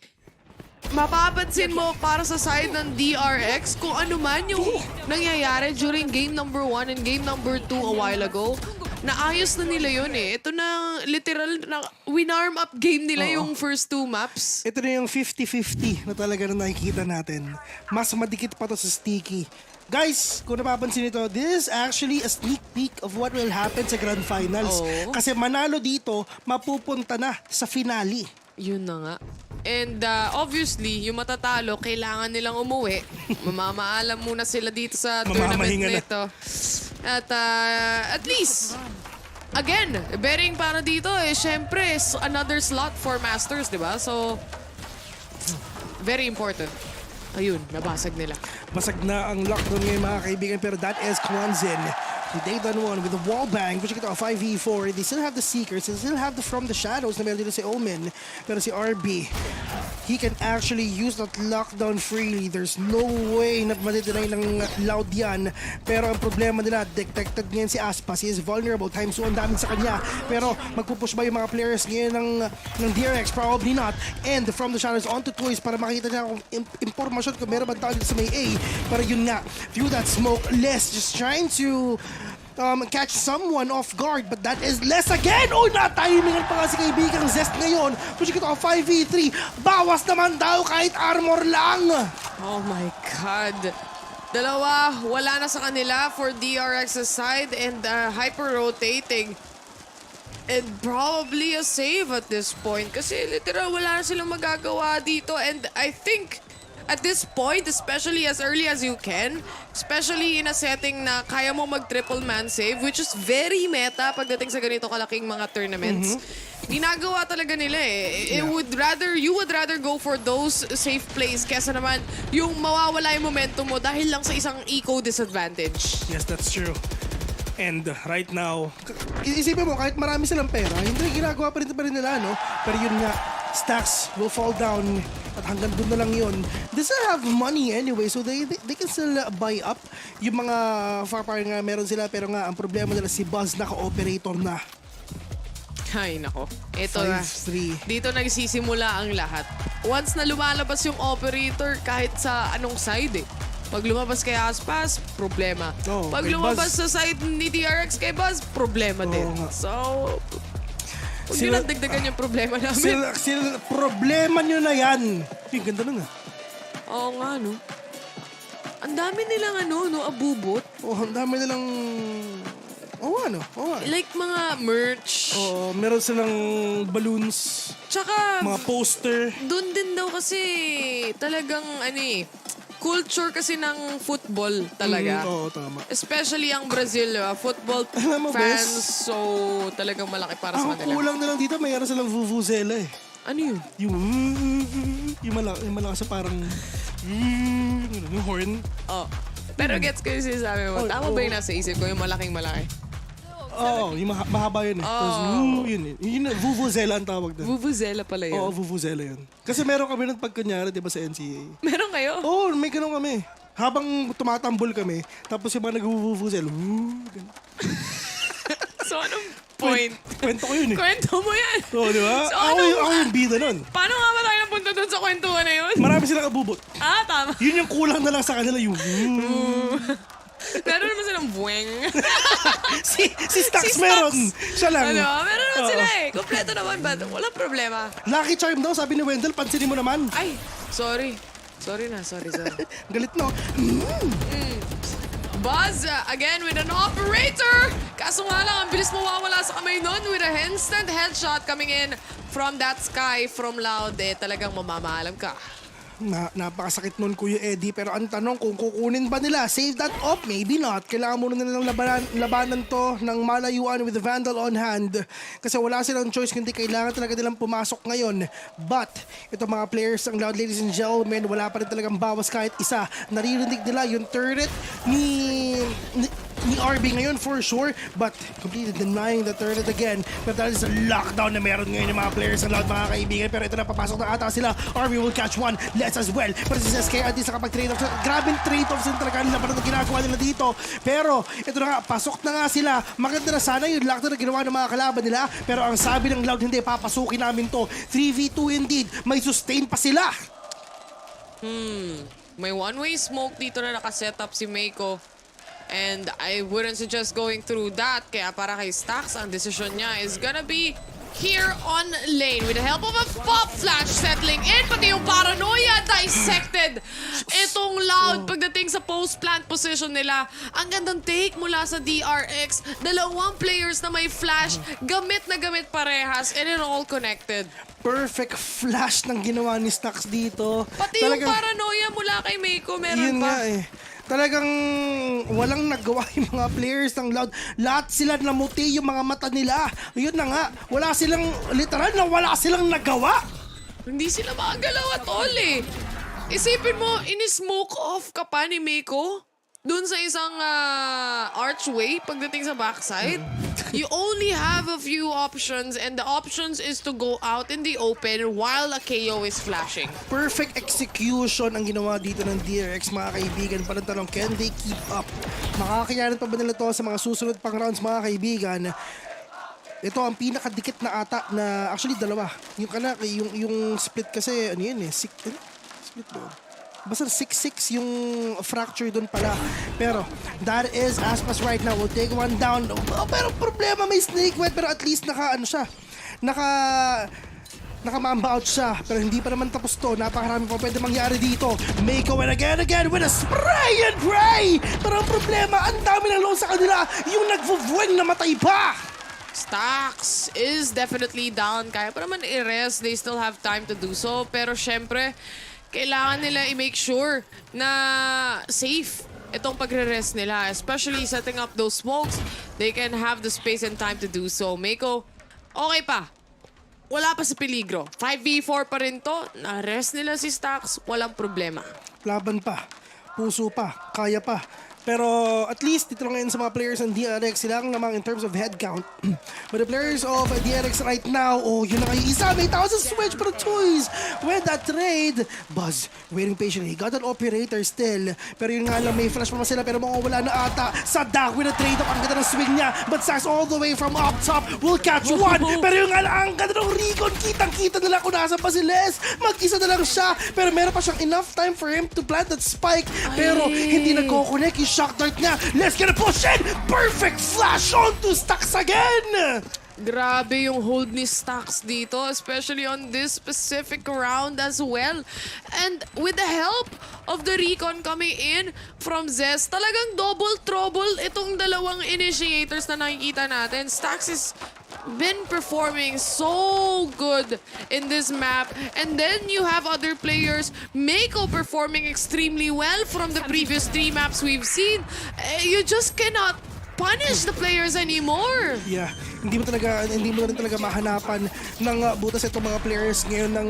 mapapansin mo para sa side ng DRX kung ano man yung nangyayari during game number 1 and game number 2 a while ago. Naayos na nila yun eh. Ito na literal na winarm up game nila yung first 2 maps. Ito na yung 50-50 na talaga na nakikita natin. Mas madikit pa to sa Sticky. Guys, kung napapansin nito, this is actually a sneak peek of what will happen sa Grand Finals. Kasi manalo dito, mapupunta na sa finale. Yun na nga. And obviously, yung matatalo, kailangan nilang umuwi. Mamamaalam muna sila dito sa tournament nito. At at least, again, betting para dito eh, syempre, another slot for Masters, di ba? So, very important. Ayun, nabasag nila. Basag na ang lockdown ngayon mga kaibigan, pero that is Kwanzin. They done one with the wall bang, which you get a 5v4. They still have the Seekers, they still have the From the Shadows na meron dito si Omen. Pero si RB, he can actually use that lockdown freely. There's no way na matidinay ng Loud yan. Pero ang problema nila, detected ngayon si Aspas. He is vulnerable. Times 2 ang daming sa kanya. Pero magpupush ba yung mga players ngayon ng DRX? Probably not. And From the Shadows onto Toys para makita niya kung impormasyon kung meron ba tao dito sa may A. Pero yun nga, through that smoke, Les just trying to catch someone off guard, but that is less again. Oh, na-timingan pa nga si kaibigang Zest ngayon. Push ko 5v3. Bawas naman daw kahit armor lang. Oh my God. Dalawa, wala na sa kanila for DRX's side and hyper-rotating. And probably a save at this point kasi literal wala na silang magagawa dito. And I think at this point, especially as early as you can, especially in a setting na kaya mo mag-triple man save, which is very meta pagdating sa ganito kalaking mga tournaments, ginagawa talaga nila eh. You would rather go for those safe plays kesa naman yung mawawala yung momentum mo dahil lang sa isang eco disadvantage. Yes, that's true. And right now, isipin mo, kahit marami silang pera, hindi ginagawa pa rin nila, no? Pero yun nga, stacks will fall down at hanggang doon na lang yun. They still have money anyway, so they can still buy up yung mga firepower nga meron sila. Pero nga, ang problema nila si Buzz naka-operator na. Ay, nako. Ito na. Dito nagsisimula ang lahat. Once na lumalabas yung operator, kahit sa anong side eh. Pag lumabas kay Aspas, problema. Pag lumabas sa side ni DRX kay Buzz, problema din. So, huwag nyo lang dagdagan yung problema namin. Problema nyo na yan. Yung ganda nun ah. Oo nga, no? Ang dami nilang abubot. Ang dami nilang... Like mga merch. Meron silang balloons. Tsaka... mga poster. Doon din daw kasi talagang culture kasi ng football talaga. Tama. Especially ang Brazil, football fans. So, talagang malaki para sa kanila. Ang kulang na lang dito, mayroon silang vuvuzela eh. Ano yun? Yung malaki sa parang... yung horn. Pero gets ko yung sinasabi mo. Tama ba yung nasa isip ko? Yung malaking-malaki? Yung mahaba yun eh. Tapos, yun, vuvuzela ang tawag doon. Vuvuzela pala yun? Oo, vuvuzela yun. Kasi meron kami ng pagkunyari, di ba, sa NCAA. Meron kayo? Oo, may ganun kami. Habang tumatambol kami, tapos yung mga nag-vuvuzela, So, anong point? Kwento ko yun eh. Kwento mo yan? Oo, di ba? So, ako yung bida nun. Paano nga ba tayo napunta dun sa kwentuhan na yun? Marami silang abubot. Tama. Yun yung kulang na lang sa kanila, yung... Meron naman silang buweng. si Stax meron. Siya lang. Meron naman sila eh. Kompleto naman ba? Walang problema. Lucky charm daw, sabi ni Wendell. Pansinin mo naman. Ay, sorry. Sorry. Galit no? Buzz, again with an operator. Kaso nga lang, ang bilis mawawala sa kamay nun with a instant headshot coming in from that sky from Loud. Talagang mamamaalam ka. Napakasakit nun, Kuya Eddie. Pero ang tanong, kung kukunin ba nila, save that up? Maybe not. Kailangan muna nilang labanan to ng malayuan with the Vandal on hand. Kasi wala silang choice, kundi kailangan talaga nilang pumasok ngayon. But, ito mga players, ang Loud, ladies and gentlemen, wala pa rin talagang bawas kahit isa. Naririnig nila yung turret ni RB ngayon for sure, but completely denying the turret again. Pero dahil sa lockdown na meron ngayon yung mga players ng Loud, mga kaibigan. Pero ito na, papasok na ata sila. RB will catch one. Let's as well. Pero si SK at sa kapag trade-offs. Grabing trade-offs yung talaga nila para ginagawa nila dito. Pero ito na nga, pasok na nga sila. Maganda na sana yung lockdown na ginawa ng mga kalaban nila. Pero ang sabi ng Loud, hindi, papasukin namin to. 3v2 indeed. May sustain pa sila. May one-way smoke dito na nakaset up si Meiko. And I wouldn't suggest going through that. Kaya para kay Stax, ang decision niya is gonna be here on lane with the help of a pop flash settling in. Pati yung paranoia dissected. Itong Loud pagdating sa post-plant position nila. Ang gandang take mula sa DRX. Dalawang players na may flash. Gamit na gamit parehas. And it all connected. Perfect flash ng ginawa ni Stax dito. Pati yung paranoia mula kay Meiko, meron yun pa. Nga eh. Talagang walang nagawa yung mga players ng Loud. Lahat sila namuti yung mga mata nila. Yun na nga. Wala silang, literal na wala silang nagawa. Hindi sila makagalaw at all eh. Isipin mo, in-smoke off ka pa ni Meiko dun sa isang archway pagdating sa backside. You only have a few options and the options is to go out in the open while a KO is flashing. Perfect execution ang ginawa dito ng DRX, mga kaibigan. Parang tanong, can they keep up? Makakayanan pa ba nila to sa mga susunod pang rounds, mga kaibigan? Ito ang pinakadikit na ata na, actually dalawa. Yung split kasi, ano yun eh, split ba? Basta 6-6 yung fracture dun pala. Pero that is Aspas right now. We'll take one down. Pero problema, may snake wet. Pero at least naka Nakamamba out siya, pero hindi pa naman tapos to. Napakarami pa pwede mangyari dito. Mako and again with a spray and pray! Pero ang problema, ang dami ng low sa kanila. Yung nagvuvueng namatay pa. Stacks is definitely down. Kaya pa naman i-rest. They still have time to do so. Pero syempre, kailangan nila i-make sure na safe itong pagre-rest nila. Especially setting up those smokes. They can have the space and time to do so. Mako, okay pa. Wala pa sa peligro. 5v4 pa rin to. Na-rest nila si Stacks. Walang problema. Laban pa. Puso pa. Kaya pa. Pero at least dito lang ngayon sa mga players ng DRX, sila lang namang in terms of head count. But the players of DRX right now, oh, yun na kayo isa, may tao sa switch para choice. With that trade, Buzz waiting patiently. He got an operator still. Pero yun nga lang, may flash pa sila pero mawawala na ata. Sadak with a trade up, ang ganda ng swing niya. But Sax all the way from up top will catch one. Pero yun nga lang, ang ganda ng recon. Kitang-kita nila kung nasa pa si Les. Mag-isa na lang siya. Pero meron pa siyang enough time for him to plant that spike. Pero hindi nagko-connect. Shock dart niya. Let's get a push in. Perfect flash onto Stacks again. Grabe yung hold ni Stacks dito, especially on this specific round as well. And with the help of the recon coming in from Zest, talagang double trouble itong dalawang initiators na nakikita natin. Stacks is been performing so good in this map, and then you have other players, Mako performing extremely well from the previous 3 maps we've seen. You just cannot punish the players anymore. Yeah, hindi mo rin talaga mahanapan ng butas itong mga players ngayon ng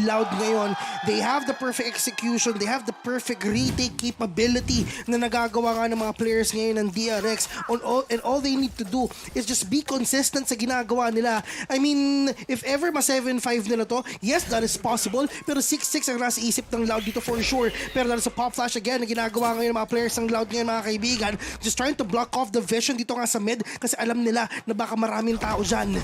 Loud ngayon. They have the perfect execution, they have the perfect retake capability na nagagawa nga ng mga players ngayon ng DRX. And all they need to do is just be consistent sa ginagawa nila. I mean, if ever ma 7-5 nila to, yes, that is possible. Pero 6-6 ang nasa isip ng Loud dito for sure. Pero that is a pop flash again na ginagawa ngayon ng mga players ng Loud ngayon, mga kaibigan. Just trying to block off the vision dito nga sa mid kasi alam nila na baka maraming tao dyan.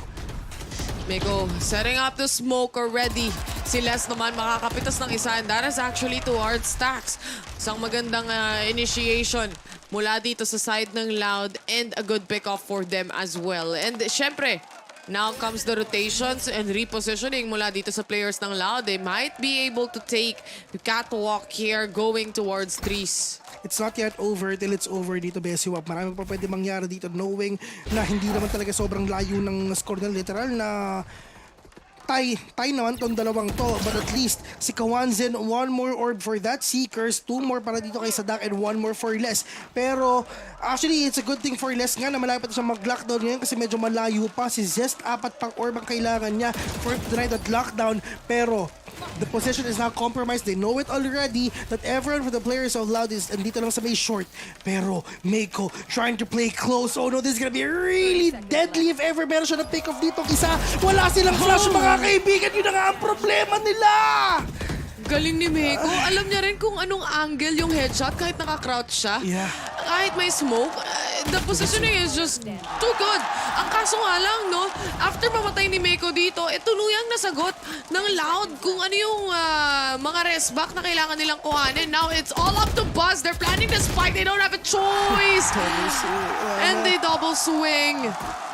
Mako setting up the smoke already. Si Les naman makakapitas ng isa, and that is actually towards Stacks. Isang magandang initiation mula dito sa side ng Loud and a good pick off for them as well. And syempre, now comes the rotations and repositioning mula dito sa players ng Loud. They might be able to take the catwalk here going towards trees. It's not yet over till it's over dito, Besiwap. Marami pa pwede mangyari dito knowing na hindi naman talaga sobrang layo ng score ng literal na tie naman tong dalawang to. But at least si Kawanzen, 1 more orb for that Seekers, 2 more para dito kay Sadak, and 1 more for Les. Pero actually it's a good thing for Les nga na malapit siya mag-lockdown ngayon kasi medyo malayo pa. Si Zest 4 pang orb ang kailangan niya for to deny that lockdown. Pero the position is now compromised. They know it already that everyone for the players of Loud is andito lang sa may short. Pero Mako trying to play close. Oh no, this is gonna be really deadly if ever meron siya na pick off dito. Isa, wala silang flash mga kaibigan. Yun na nga ang problema nila. Galing ni Mako. Alam niya rin kung anong angle yung headshot kahit naka-crouch siya. Yeah. Kahit may smoke, the positioning is just too good. Ang kaso nga lang, no, after mamatay ni Mako dito, tuluyang nasagot ng Loud kung ano yung mga rest back na kailangan nilang kuhanin. Now it's all up to Buzz. They're planning to spike. They don't have a choice. And they double swing.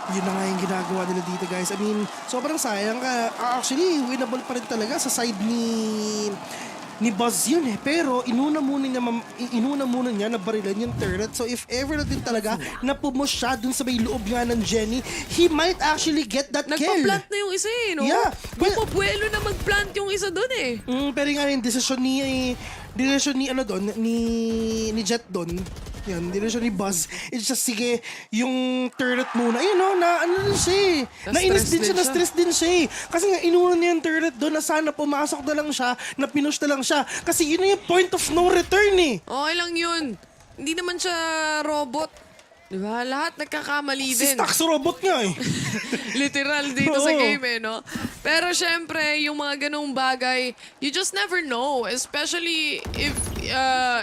Yun na nga yung ginagawa nila dito, guys. I mean, sobrang sayang. Actually, winnable pa rin talaga sa side ni Buzz yun eh. Pero inuna muna niya na barilan yung turret. So if ever na din talaga napumos siya dun sa may loob nga ng Jenny, he might actually get that kill. Nagpa-plant na yung isa eh, no? Yeah. Mapabuelo na mag-plant yung isa dun eh. Pero nga yung decision ni Jet doon. Yan, decision ni Buzz. It's just, sige, yung turret muna. Ayun no, na ano din siya eh. Nainis din siya, na-stress din siya eh. Kasi nga, inuna niya yung turret doon na sana pumasok na lang siya, na pinush na lang siya. Kasi yun na yung point of no return eh. Okay lang yun. Hindi naman siya robot. Diba? Lahat nagkakamali din. Si Stacks robot nga eh. Literal dito sa game eh, no? Pero syempre, yung mga ganong bagay, you just never know. Especially if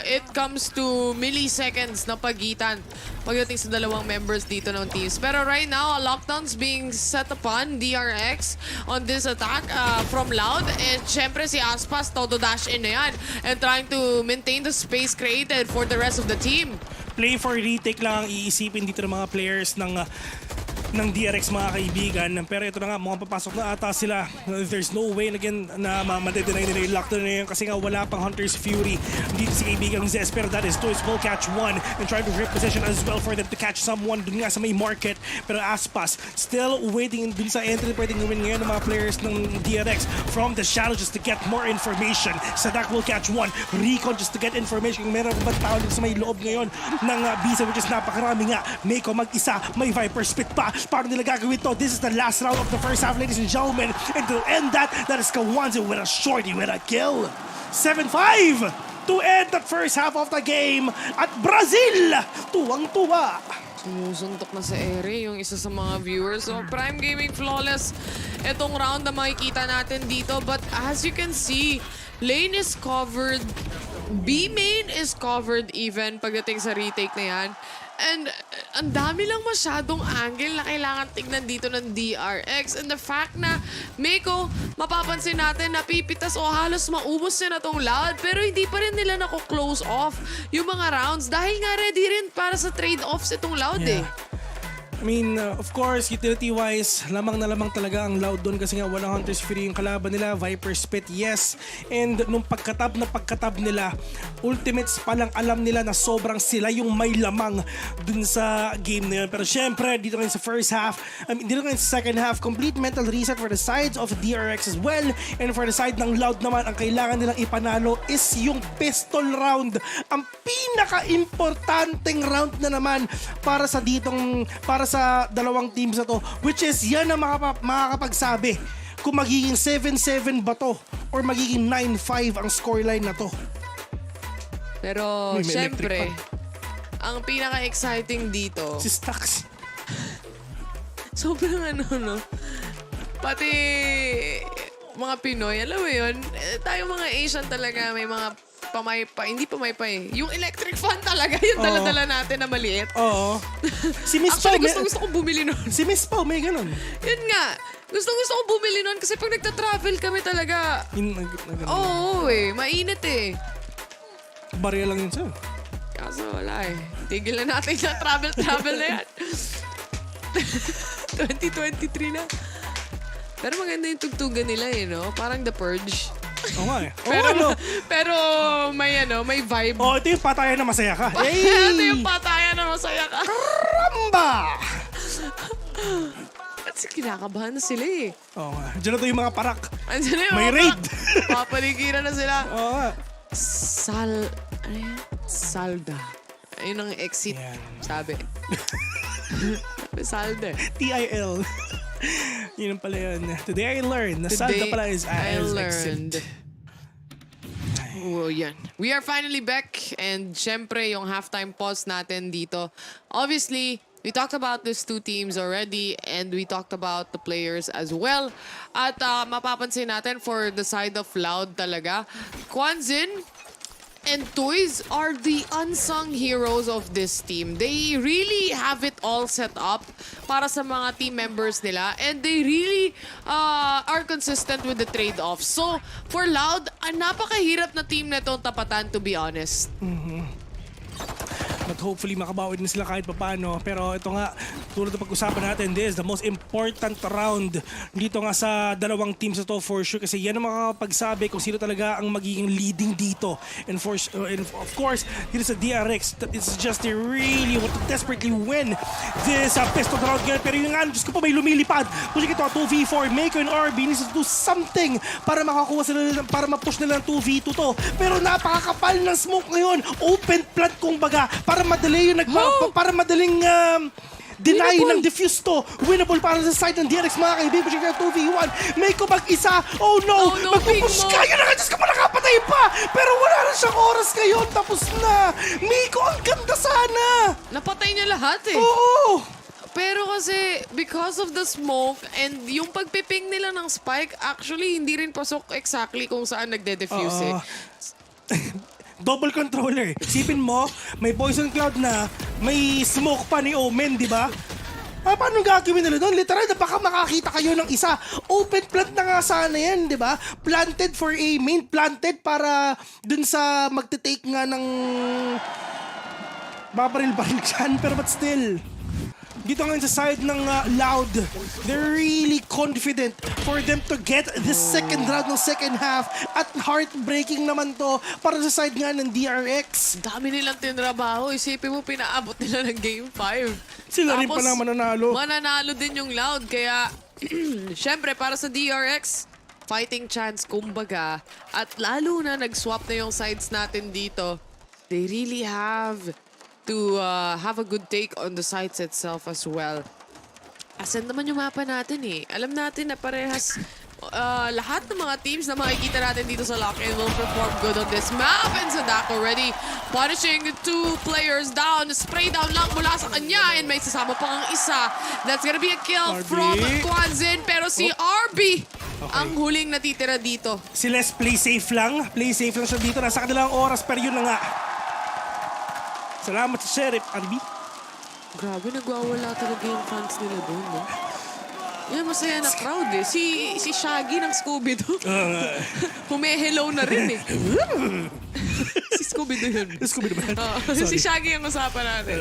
it comes to milliseconds na pagitan pagdating sa dalawang members dito ng teams. Pero right now, a lockdown's being set upon DRX on this attack from Loud. And syempre, si Aspas, todo dash in na yan. And trying to maintain the space created for the rest of the team. Play for retake lang ang iisipin dito ng mga players ng ng DRX mga kaibigan. Pero ito na nga, mukhang papasok na ata sila. There's no way again na madedenay nila yung lockdown na yun kasi nga wala pang Hunter's Fury dito si kaibigang Zes. Pero that is Toys will catch one and try to grip position as well for them to catch someone dun nga sa may market. Pero Aspas still waiting dun sa entry pwedeng gawin ngayon ng mga players ng DRX from the shadow just to get more information. Sadak will catch one. Recon just to get information kung meron ba tao dito sa may loob ngayon ng Bisa which is napakarami nga. Mako mag-isa, may Viper spit pa. Paano nila gagawin to? This is the last round of the first half, ladies and gentlemen. And to end that is Kawanzi with a shorty with a kill. 7-5 to end the first half of the game. At Brazil, tuwang-tuwa. Sumusuntok na sa ere yung isa sa mga viewers. So, Prime Gaming flawless itong round na makikita natin dito. But as you can see, lane is covered. B main is covered even pagdating sa retake na yan. And ang dami lang masyadong angle na kailangan tignan dito ng DRX. And the fact na Mako, mapapansin natin na pipitas o halos maubos na tong Loud pero hindi pa rin nila nako-close off yung mga rounds dahil nga ready rin para sa trade-offs itong Loud eh. I mean, of course, utility-wise, lamang na lamang talaga ang Loud doon kasi nga walang Hunter's Fury yung kalaban nila. Viper Spit, yes. And nung pagkatab nila, ultimates pa lang alam nila na sobrang sila yung may lamang dun sa game na yun. Pero syempre, dito rin sa first half, dito rin sa second half, complete mental reset for the sides of DRX as well. And for the side ng Loud naman, ang kailangan nilang ipanalo is yung pistol round. Ang pinaka-importanting round na naman para sa sa dalawang teams na to, which is yan ang makakapagsabi kung magiging 7-7 ba to or magiging 9-5 ang scoreline na to. Pero syempre, ang pinaka-exciting dito si Stax. Sobrang no? Pati mga Pinoy, alam mo yun, tayo mga Asian talaga, may mga hindi pamaypay. Yung electric fan talaga, yung dala-dala natin na maliit. Oo. Si Miss Actually, Pao, gusto kong bumili nun. Si Miss Pao, may ganun. Yun nga. Gusto kong bumili nun kasi pag nagta-travel kami talaga. Oo eh. Mainit eh. Barya lang yun sa'yo. Kaso wala eh. Tigil na natin yung travel na yan. 2023 na. Pero maganda yung tugtugan nila eh, no? Parang The Purge. Oo nga eh. Pero may vibe. Oh, ito yung patayan na masaya ka. Ito yung patayan na masaya ka. Karamba! At kinakabahan na sila eh. Oo nga. Diyan na to yung mga parak. May raid. Papaligiran na sila. Oo nga. Salda. Ayun ang exit. Sabi. Salda. TIL. Yun pala yun. Today I learned na Salda pala is exit. Oh, yan. We are finally back and syempre yung halftime pause natin dito. Obviously, we talked about these two teams already and we talked about the players as well. At mapapansin natin for the side of Loud talaga, Kwanzin and Toys are the unsung heroes of this team. They really have it all set up para sa mga team members nila and they really are consistent with the trade-offs. So, for Loud, napakahirap na team na itong tapatan, to be honest. But hopefully makabawi din sila kahit papaano. Pero ito nga, tulad ng pag-usapan natin, this is the most important round dito nga sa dalawang teams na to for sure. Kasi yan ang makakapagsabi kung sino talaga ang magiging leading dito. And of course, dito sa DRX, it's just they really want to desperately win this pistol round ngayon. Pero yung nga, Diyos ko pa, may lumilipad. Pushing ito, 2v4, Mako and RB needs to do something para makakuha sila, para ma-push nila ng 2v2 to. Pero napakakapal ng smoke ngayon. Open plant kumbaga. Para madaling deny ng defuse to. Winnable para sa side ng DRX mga kaibigan. 2v1. Mako mag-isa. Oh no! Magpupush ka! Yun na nga! Diyos ka pa, nakapatay pa! Pero wala na siyang oras ngayon. Tapos na! Mako, ang ganda sana! Napatay niya lahat eh. Oo! Pero kasi, because of the smoke and yung pagpiping nila ng spike, actually, hindi rin pasok exactly kung saan nagde-defuse eh. Double controller. Isipin mo, may poison cloud na, may smoke pa ni Omen, di ba? Paano gagawin nila doon? Literal, baka makakita kayo ng isa. Open plant na nga sana yan, di ba? Planted for a main, planted para dun sa magte-take nga ng babaril-baril dyan. Pero but still, dito ngayon sa side ng Loud. They're really confident for them to get the second round ng second half. At heartbreaking naman to para sa side nga ng DRX. Dami nilang tinrabaho. Isipin mo, pinaabot nila ng Game 5. Sila rin pala mananalo. Mananalo din yung Loud. Kaya, syempre, para sa DRX, fighting chance, kumbaga. At lalo na nag-swap na yung sides natin dito. They really have to have a good take on the sites itself as well. Asan naman yung mapa natin eh? Alam natin na parehas lahat ng mga teams na makikita natin dito sa Lock-in will perform good on this map. And Sadak already punishing 2 players down. Spray down lang mula sa kanya. And may sasama pang ang isa. That's gonna be a kill from Kwanzin. Pero si RB ang huling natitira dito. Si Les play safe lang. Play safe lang siya dito. Nasa kanilang oras pero yun na nga. Salamat sa Sheriff, RB. Grabe, nagwawala talaga yung fans nila doon, no? Yan, masaya na crowd eh. Si Shaggy ng Scooby-Doo. Hume-hello na rin eh. Si Scooby-Doo yun. Scooby-Doo ba? Si Shaggy ang usapan natin.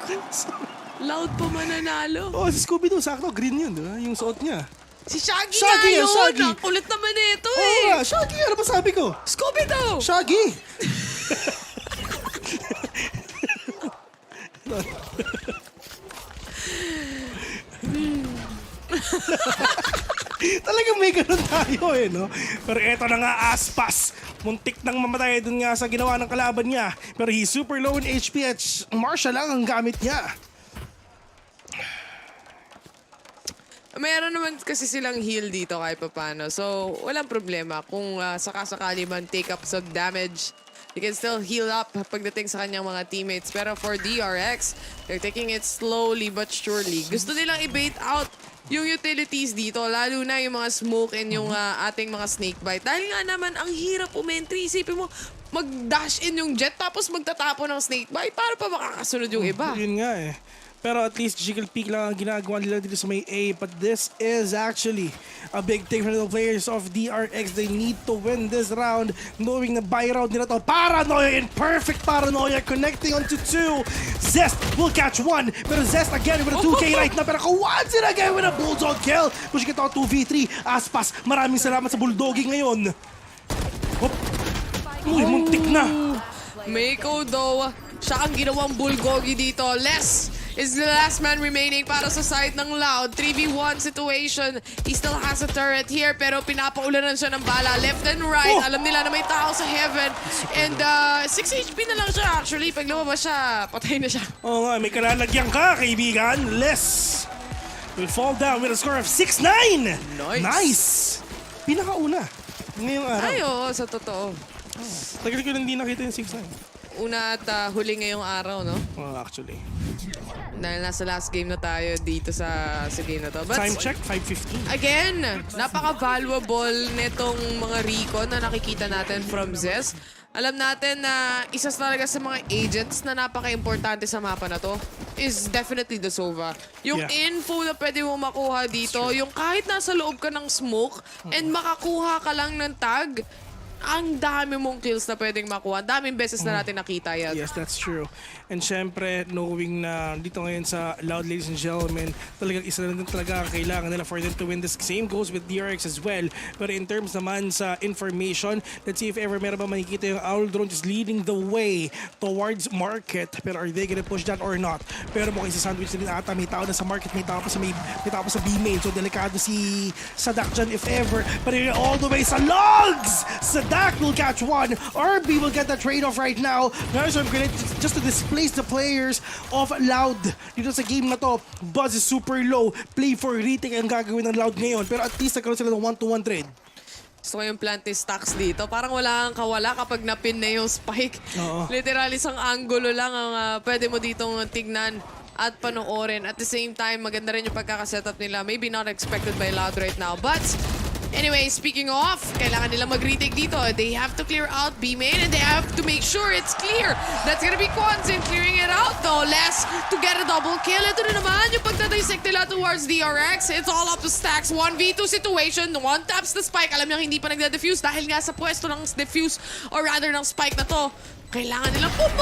Diyos ko. Loud pa mananalo. Oh, si Scooby-Doo, sakto. Green yun, diba? Yung suot niya. Si Shaggy Shaggy nga yun! Shaggy. Ang kulit naman ito Oo eh! nga, Shaggy! Ano ba sabi ko? Scooby-Doo! Shaggy! Talagang may ganun tayo eh, no? Pero eto na nga, Aspas. Muntik nang mamatay dun nga sa ginawa ng kalaban niya. Pero he's super low in HP at Marshall lang ang gamit niya. Meron naman kasi silang heal dito kahit papano. So, walang problema. Kung sakasakali man take up some damage, he can still heal up pagdating sa kanyang mga teammates. Pero for DRX, they're taking it slowly but surely. Gusto nilang i-bait out yung utilities dito, lalo na yung mga smoke and yung ating mga snakebite. Dahil nga naman, ang hirap umentry. Isipin mo, mag-dash in yung jet tapos magtatapo ng snakebite. Para pa makakasunod yung iba? Yun nga eh. Pero at least jiggle peek lang ang ginagawa nila dito sa may A. But this is actually a big thing for the players of DRX. They need to win this round knowing na buy round nila to. Paranoia in perfect paranoia connecting onto 2. Zest will catch 1. Pero Zest again with a 2K right na. Pero Kwanzin again with a bulldog kill. Pushing it out 2v3. Aspas, maraming salamat sa bulldogging ngayon. Hop. Uy, muntik na. Meiko though, siya ang ginawang bulgogi dito. Les is the last man remaining para sa side ng Loud. 3v1 situation. He still has a turret here pero pinapaulanan siya ng bala. Left and right. Alam nila na may tao sa heaven. And 6 HP na lang siya actually. Pag lumabas siya, patay na siya. Oo nga, may kalalagyan ka, kaibigan. Les will fall down with a score of 6-9. Nice! Pinakauna. Ngayong araw. Ay, oo, sa totoo. Tagal ko lang hindi nakita yung 6-9. Una at huli ngayong araw, no? Actually. Dahil nasa last game na tayo dito sa game na to. But time check, 5:15. Again, napaka-valuable netong mga recon na nakikita natin from Zest. Alam natin na isa talaga sa mga agents na napaka-importante sa mapa na to is definitely the Sova. Yung info na pwede mo makuha dito, yung kahit nasa loob ka ng smoke and makakuha ka lang ng tag, ang dami mong kills na pwedeng makuha. Daming beses na natin nakita yan. Yes, that's true. And syempre, knowing na dito ngayon sa Loud, ladies and gentlemen, talagang isa na din talaga ang kailangan nila for them to win this. Same goes with DRX as well. But in terms naman sa information, let's see if ever meron ba makikita yung Owl Drone just leading the way towards market. Pero are they gonna push that or not? Pero mukhang si Sandwich na din ata. May tao na sa market, may tao pa sa B-main. So delikado si Sadak dyan if ever. But all the way sa logs! Sadak will catch 1. RB will get that trade-off right now. There's some grenade just to displace the players of Loud dito sa game na to. Buzz is super low. Play for retake ang gagawin ng Loud ngayon. Pero at least nagkaroon sila ng 1-to-1 trade. Gusto ko yung planty stacks dito. Parang wala kang kawala kapag napin na yung spike. Literal, isang angulo lang ang pwede mo ditong tignan at panoorin. At the same time, maganda rin yung pagkakasetup nila. Maybe not expected by Loud right now. But anyway, speaking of, kailangan nila mag-retake dito. They have to clear out B-main and they have to make sure it's clear. That's gonna be Kwanzin clearing it out though. Les to get a double kill. Ito na naman yung pagtatay Sinisik nila towards DRX. It's all up to stacks. 1v2 situation. One taps the spike. Alam niyang hindi pa nagde-defuse dahil nga sa pwesto ng defuse or rather ng spike na to. Kailangan nilang pupush!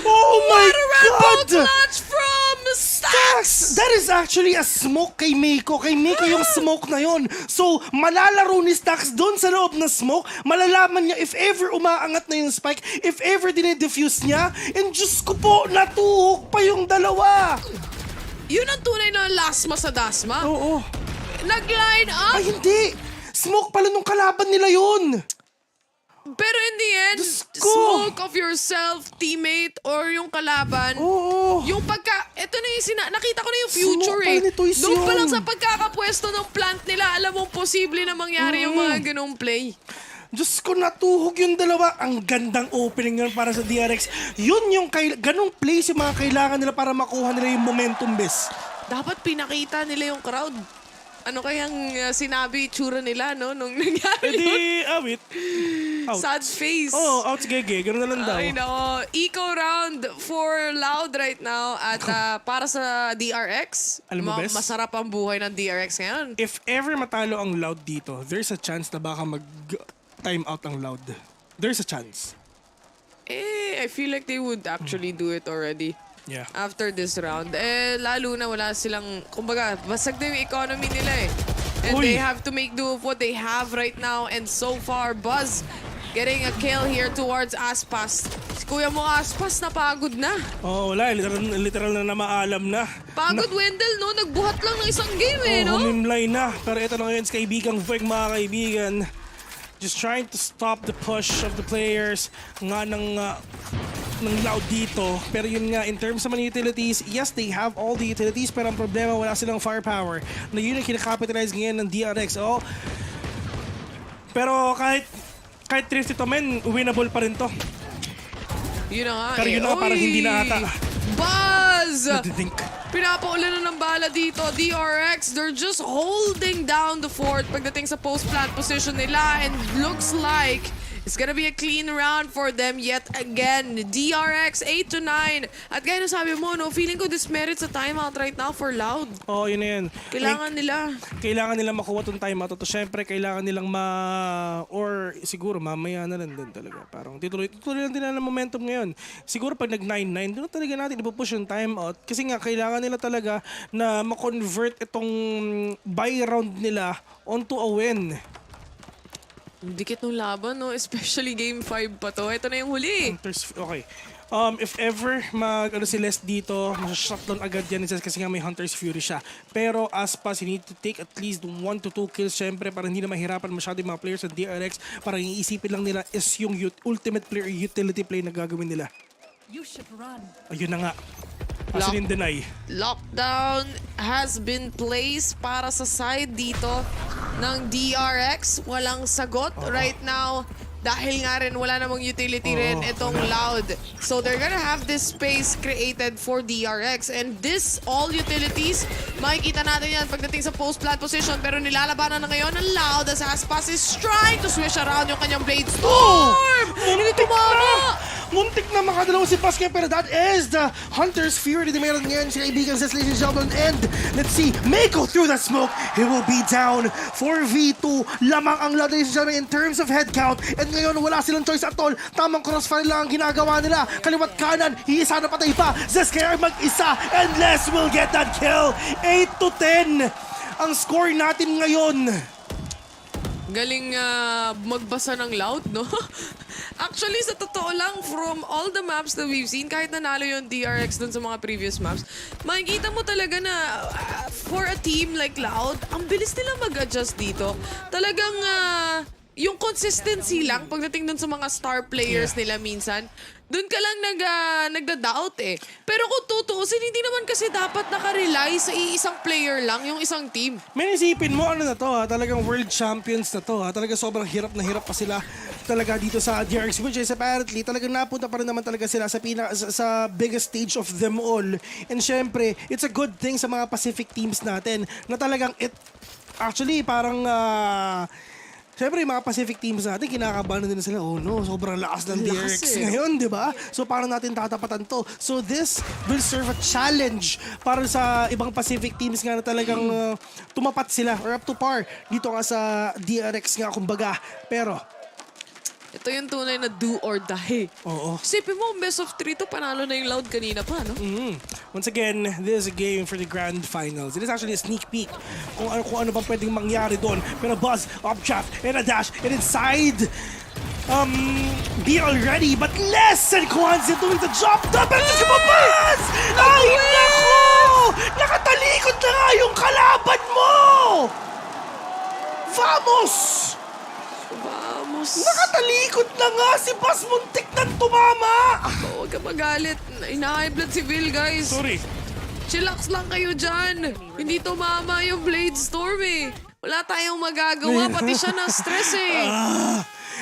Oh my What a Red Bull God! clutch from Stacks! That is actually a smoke kay Meiko. Kay Meiko yung smoke na yon. So, malalaro ni Stacks doon sa loob ng smoke. Malalaman niya if ever umaangat na yung spike, if ever dinidefuse niya. And Diyos ko po, natuhok pa yung dalawa. Yun ang tunay na lasma sa dasma. Oo. Nag-line up! Ay, hindi. Smoke pala nung kalaban nila yun. Pero in the end, smoke of yourself, teammate, or yung kalaban. Oo. Yung ito na yung nakita ko na yung future Doon pa lang sa pagkakapwesto ng plant nila, alam mong posible na mangyari yung mga ganong play. Diyos ko, natuhog yung dalawa. Ang gandang opening yun para sa DRX. Yun yung ganong place yung mga kailangan nila para makuha nila yung momentum best. Dapat pinakita nila yung crowd. Ano kayang sinabi itsura nila, no? Nung nangyari yun? Awit. Sad face. Oh, out gege. Ganun na lang daw. Ay, nako. Eco round for Loud right now. At para sa DRX, Alam mo, best? masarap ang buhay ng DRX ngayon. If ever matalo ang Loud dito, there's a chance na baka mag-time out ang Loud. There's a chance. I feel like they would actually do it already. Yeah. After this round. Lalo na wala silang, kumbaga, basag na yung economy nila And they have to make do of what they have right now. And so far, Buzz getting a kill here towards Aspas. Si Kuya mo Aspas, napagod na. Oh, wala. Literal na maalam na. Pagod Wendell, no? Nagbuhat lang ng isang game, no? Humimlay na. Pero ito na ngayon sa kaibigang Veg, mga kaibigan. Just trying to stop the push of the players nga ng Loud dito. Pero yun nga, in terms of mga utilities, yes, they have all the utilities, pero ang problema, wala silang firepower. Na yun ang kinakapitalize ngayon ng DRX. Oh. Pero kahit Thrifty to men, winnable pa rin to. Yun na nga. Pero yun na nga, parang hindi na ata. Buzz! Nadidink. Pinapaulan na ng bala dito. DRX, they're just holding down the fort pagdating sa post-plant position nila. And looks like it's gonna be a clean round for them yet again. DRX 8-9. At gaya na sabi mo, no, feeling ko this merits a timeout right now for Loud. Oh, yun na yun. Kailangan nila makuha tong timeout. Ito, syempre, kailangan nilang or siguro mamaya na lang din talaga. Parang tutuloy lang din na ng momentum ngayon. Siguro pag nag-9-9, doon talaga natin ipupush yung timeout. Kasi nga, kailangan nila talaga na ma-convert itong buy round nila onto a win. Dikit ng laban, no? Especially game 5 pa to. Ito na yung huli. Okay. If ever si Les dito, mas-shutdown agad yan kasi nga may Hunter's Fury siya. Pero Aspas, you need to take at least 1 to 2 kills syempre para hindi na mahirapan masyado yung mga players sa DRX. Para iisipin lang nila is yung ultimate player utility play na gagawin nila. You should run. Ayun na nga. As in deny. Lockdown has been placed para sa side dito ng DRX. Walang sagot right now. Dahil nga rin, wala namang utility rin itong Loud. So they're gonna have this space created for DRX. And this, all utilities, makikita natin yan pagdating sa post-plant position. Pero nilalabanan na ngayon ng Loud as Aspas is trying to swish around yung kanyang Blade Storm! Hindi tumama! Muntik na makadalaw si Pascal, pero that is the Hunter's Fury na meron ngayon si kaibigan sa ladies and gentlemen. And let's see, Meiko through the smoke. He will be down 4v2. Lamang ang Loud, ladies and gentlemen, in terms of head count. And ngayon, wala silang choice at all. Tamang crossfire lang ang ginagawa nila. Kaliwat kanan, iisa na patay pa. Zesker mag-isa, and Les will get that kill. 8-10 ang score natin ngayon. Galing magbasa ng Loud, no? Actually, sa totoo lang, from all the maps that we've seen, kahit nanalo yung DRX dun sa mga previous maps, makikita mo talaga na for a team like Loud, ang bilis nila mag-adjust dito. Talagang yung consistency lang pagdating dun sa mga star players nila minsan, dun ka lang nagda-doubt Pero kung tutuusin, hindi naman kasi dapat nakarely sa iisang player lang, yung isang team. May isipin mo, ano na to talagang world champions na to Talaga sobrang hirap na hirap pa sila talaga dito sa DRX, which is apparently talagang napunta pa rin naman talaga sila sa biggest stage of them all. And syempre, it's a good thing sa mga Pacific teams natin na talagang actually parang Siyempre, yung mga Pacific teams natin, kinakabahan na din sila. Oh no, sobrang lakas ng DRX ngayon, di ba? So, paano natin tatapatan to? So, this will serve a challenge para sa ibang Pacific teams nga na talagang tumapat sila or up to par dito nga sa DRX nga, kumbaga. Pero, ito yung tunay na do or die. Oo. Sipin mo, best of 3 to, panalo na yung Loud kanina pa, no? Once again, this is a game for the Grand Finals. It is actually a sneak peek kung ano bang pwedeng mangyari doon. Pero Buzz, up trap, and a dash, and inside. Be already, but less than Kwanzaa doing the job. Double to Buzz! Ay, nako! Nakatalikod na nga yung kalaban mo! Vamos! Vamos! Nakatalikod na nga si Buzz, muntik nang tumama! Huwag ka magalit. Ina-high blood si Phil, guys. Sorry. Chillax lang kayo dyan. Hindi tumama yung Blade Storm eh. Wala tayong magagawa. Pati siya na-stress eh.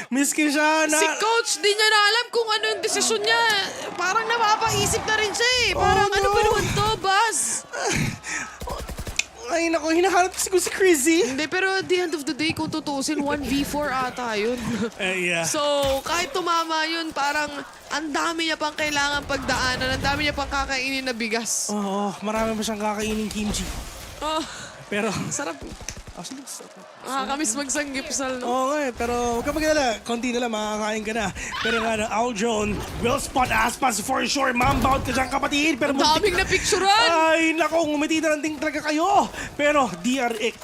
Miski siya na... Si Coach, di niya na alam kung ano yung desisyon niya. Parang napapaisip na rin siya eh. Parang ano ba naman to, Buzz? Ay, naku, hinahanap ko siguro si Crazy. Hindi, pero at the end of the day, kung tutusin, 1v4 ata yun. Yeah. So, kahit tumama yun, parang ang dami niya pang kailangan pagdaanan. Ang dami niya pang kakainin na bigas. Oo, marami pa siyang kakainin kimchi. Oh, pero... sarap. Actually, sarap. Nakakamiss magsanggipsal, no? Oo nga eh, pero huwag ka mag-alala. Konti na lang, makakain ka na. Pero nga na, Aldron will spot Aspas for sure. Mambound ka dyan, kapatid. Pero ang daming napicturan! Ay, naku, ngumiti na lang din talaga kayo. Pero DRX,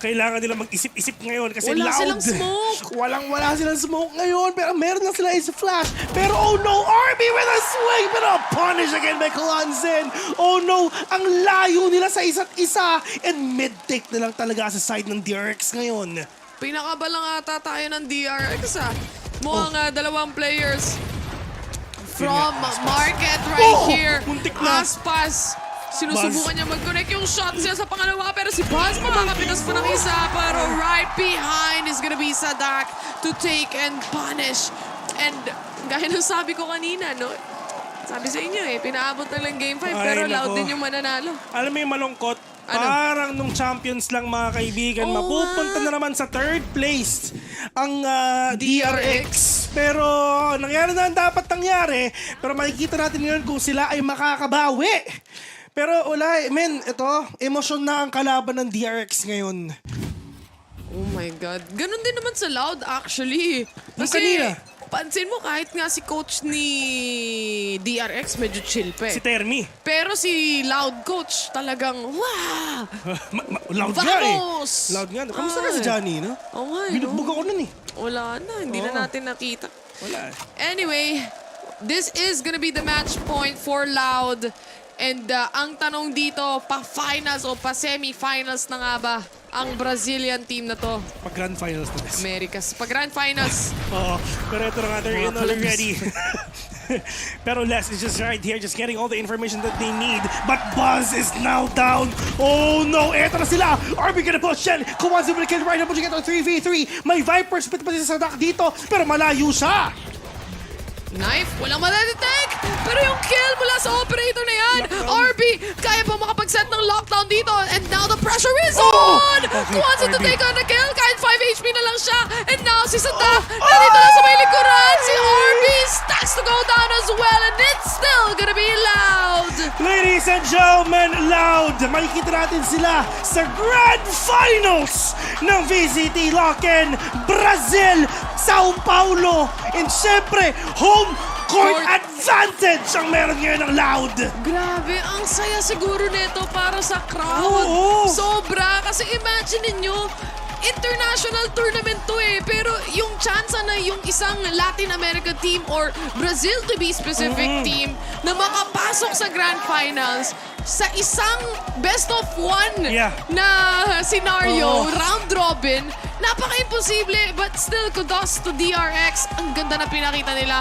kailangan nila mag-isip-isip ngayon kasi wala loud. Silang smoke. Wala silang smoke ngayon. Pero meron na sila is flash. Pero oh no, RB with a swing. Pero punish again by Kalanzin. Oh no, ang layo nila sa isa't isa. And mid-take na lang talaga sa side ng DRX ngayon. Pinakabalang ata tayo ng DRX ah. Mukhang dalawang players from Market right here. Muntik na. Aspas. Sinusubukan niya mag-connect yung shot siya sa pangalawa pero si Buzz makakapitas pa ng isa pero right behind is gonna be Sadak to take and punish. And gaya ng sabi ko kanina, no? Sabi sa inyo eh, pinaabot na lang game 5 pero loud din yung mananalo. Alam mo yung malungkot? Parang nung champions lang mga kaibigan, mapupunta na naman sa third place ang DRX. Pero nangyari na ang dapat nangyari, pero makikita natin ngayon kung sila ay makakabawi. Pero wala eh, men, ito, emosyon na ang kalaban ng DRX ngayon. Oh my God. Ganon din naman sa Loud actually. Kasi kanina. Pansin mo kahit nga si coach ni DRX medyo chill pa eh. Si Termi. Pero si Loud coach talagang wow! Loud nga eh. Vamos! Loud nga. Kamusta ka si Johnny, no? Oo nga eh. Binugbog ako nun eh. Wala na, hindi na natin nakita. Wala. Anyway, this is gonna be the match point for Loud. And ang tanong dito, pa-finals o pa-semifinals na nga ba ang Brazilian team na to? Pag-grand finals na this. Americas. Pag-grand finals. Oo. Pero ito na nga, they're in already. Pero Les is just right here, just getting all the information that they need. But Buzz is now down. Oh no, eto na sila. RB gonna push in. Kawanzi will kill right now, pushing it on 3v3. May Viper split pa si Sadak dito, pero malayo siya. Knife, walang madadetect! Pero yung kill mula sa operator na yan, RB, kaya pa makapag-set ng lockdown dito. And now the pressure is on! Wants to take on the kill, kahit 5 HP na lang siya. And now si Sadak, nandito na sa may likuran. Si RB stacks to go down as well. And it's still gonna be Loud! Ladies and gentlemen, Loud! Makikita natin sila sa Grand Finals ng VCT LOCK in Brazil, São Paulo. And syempre, home court advantage ang meron ngayon ng Loud. Grabe, ang saya siguro nito para sa crowd. Oo. Sobra, kasi imagine ninyo, international tournament to eh. Pero yung chance na yung isang Latin American team or Brazil to be specific team na makapasok sa Grand Finals sa isang best of one na scenario, round robin, napaka-imposible, but still kudos to DRX. Ang ganda na pinakita nila.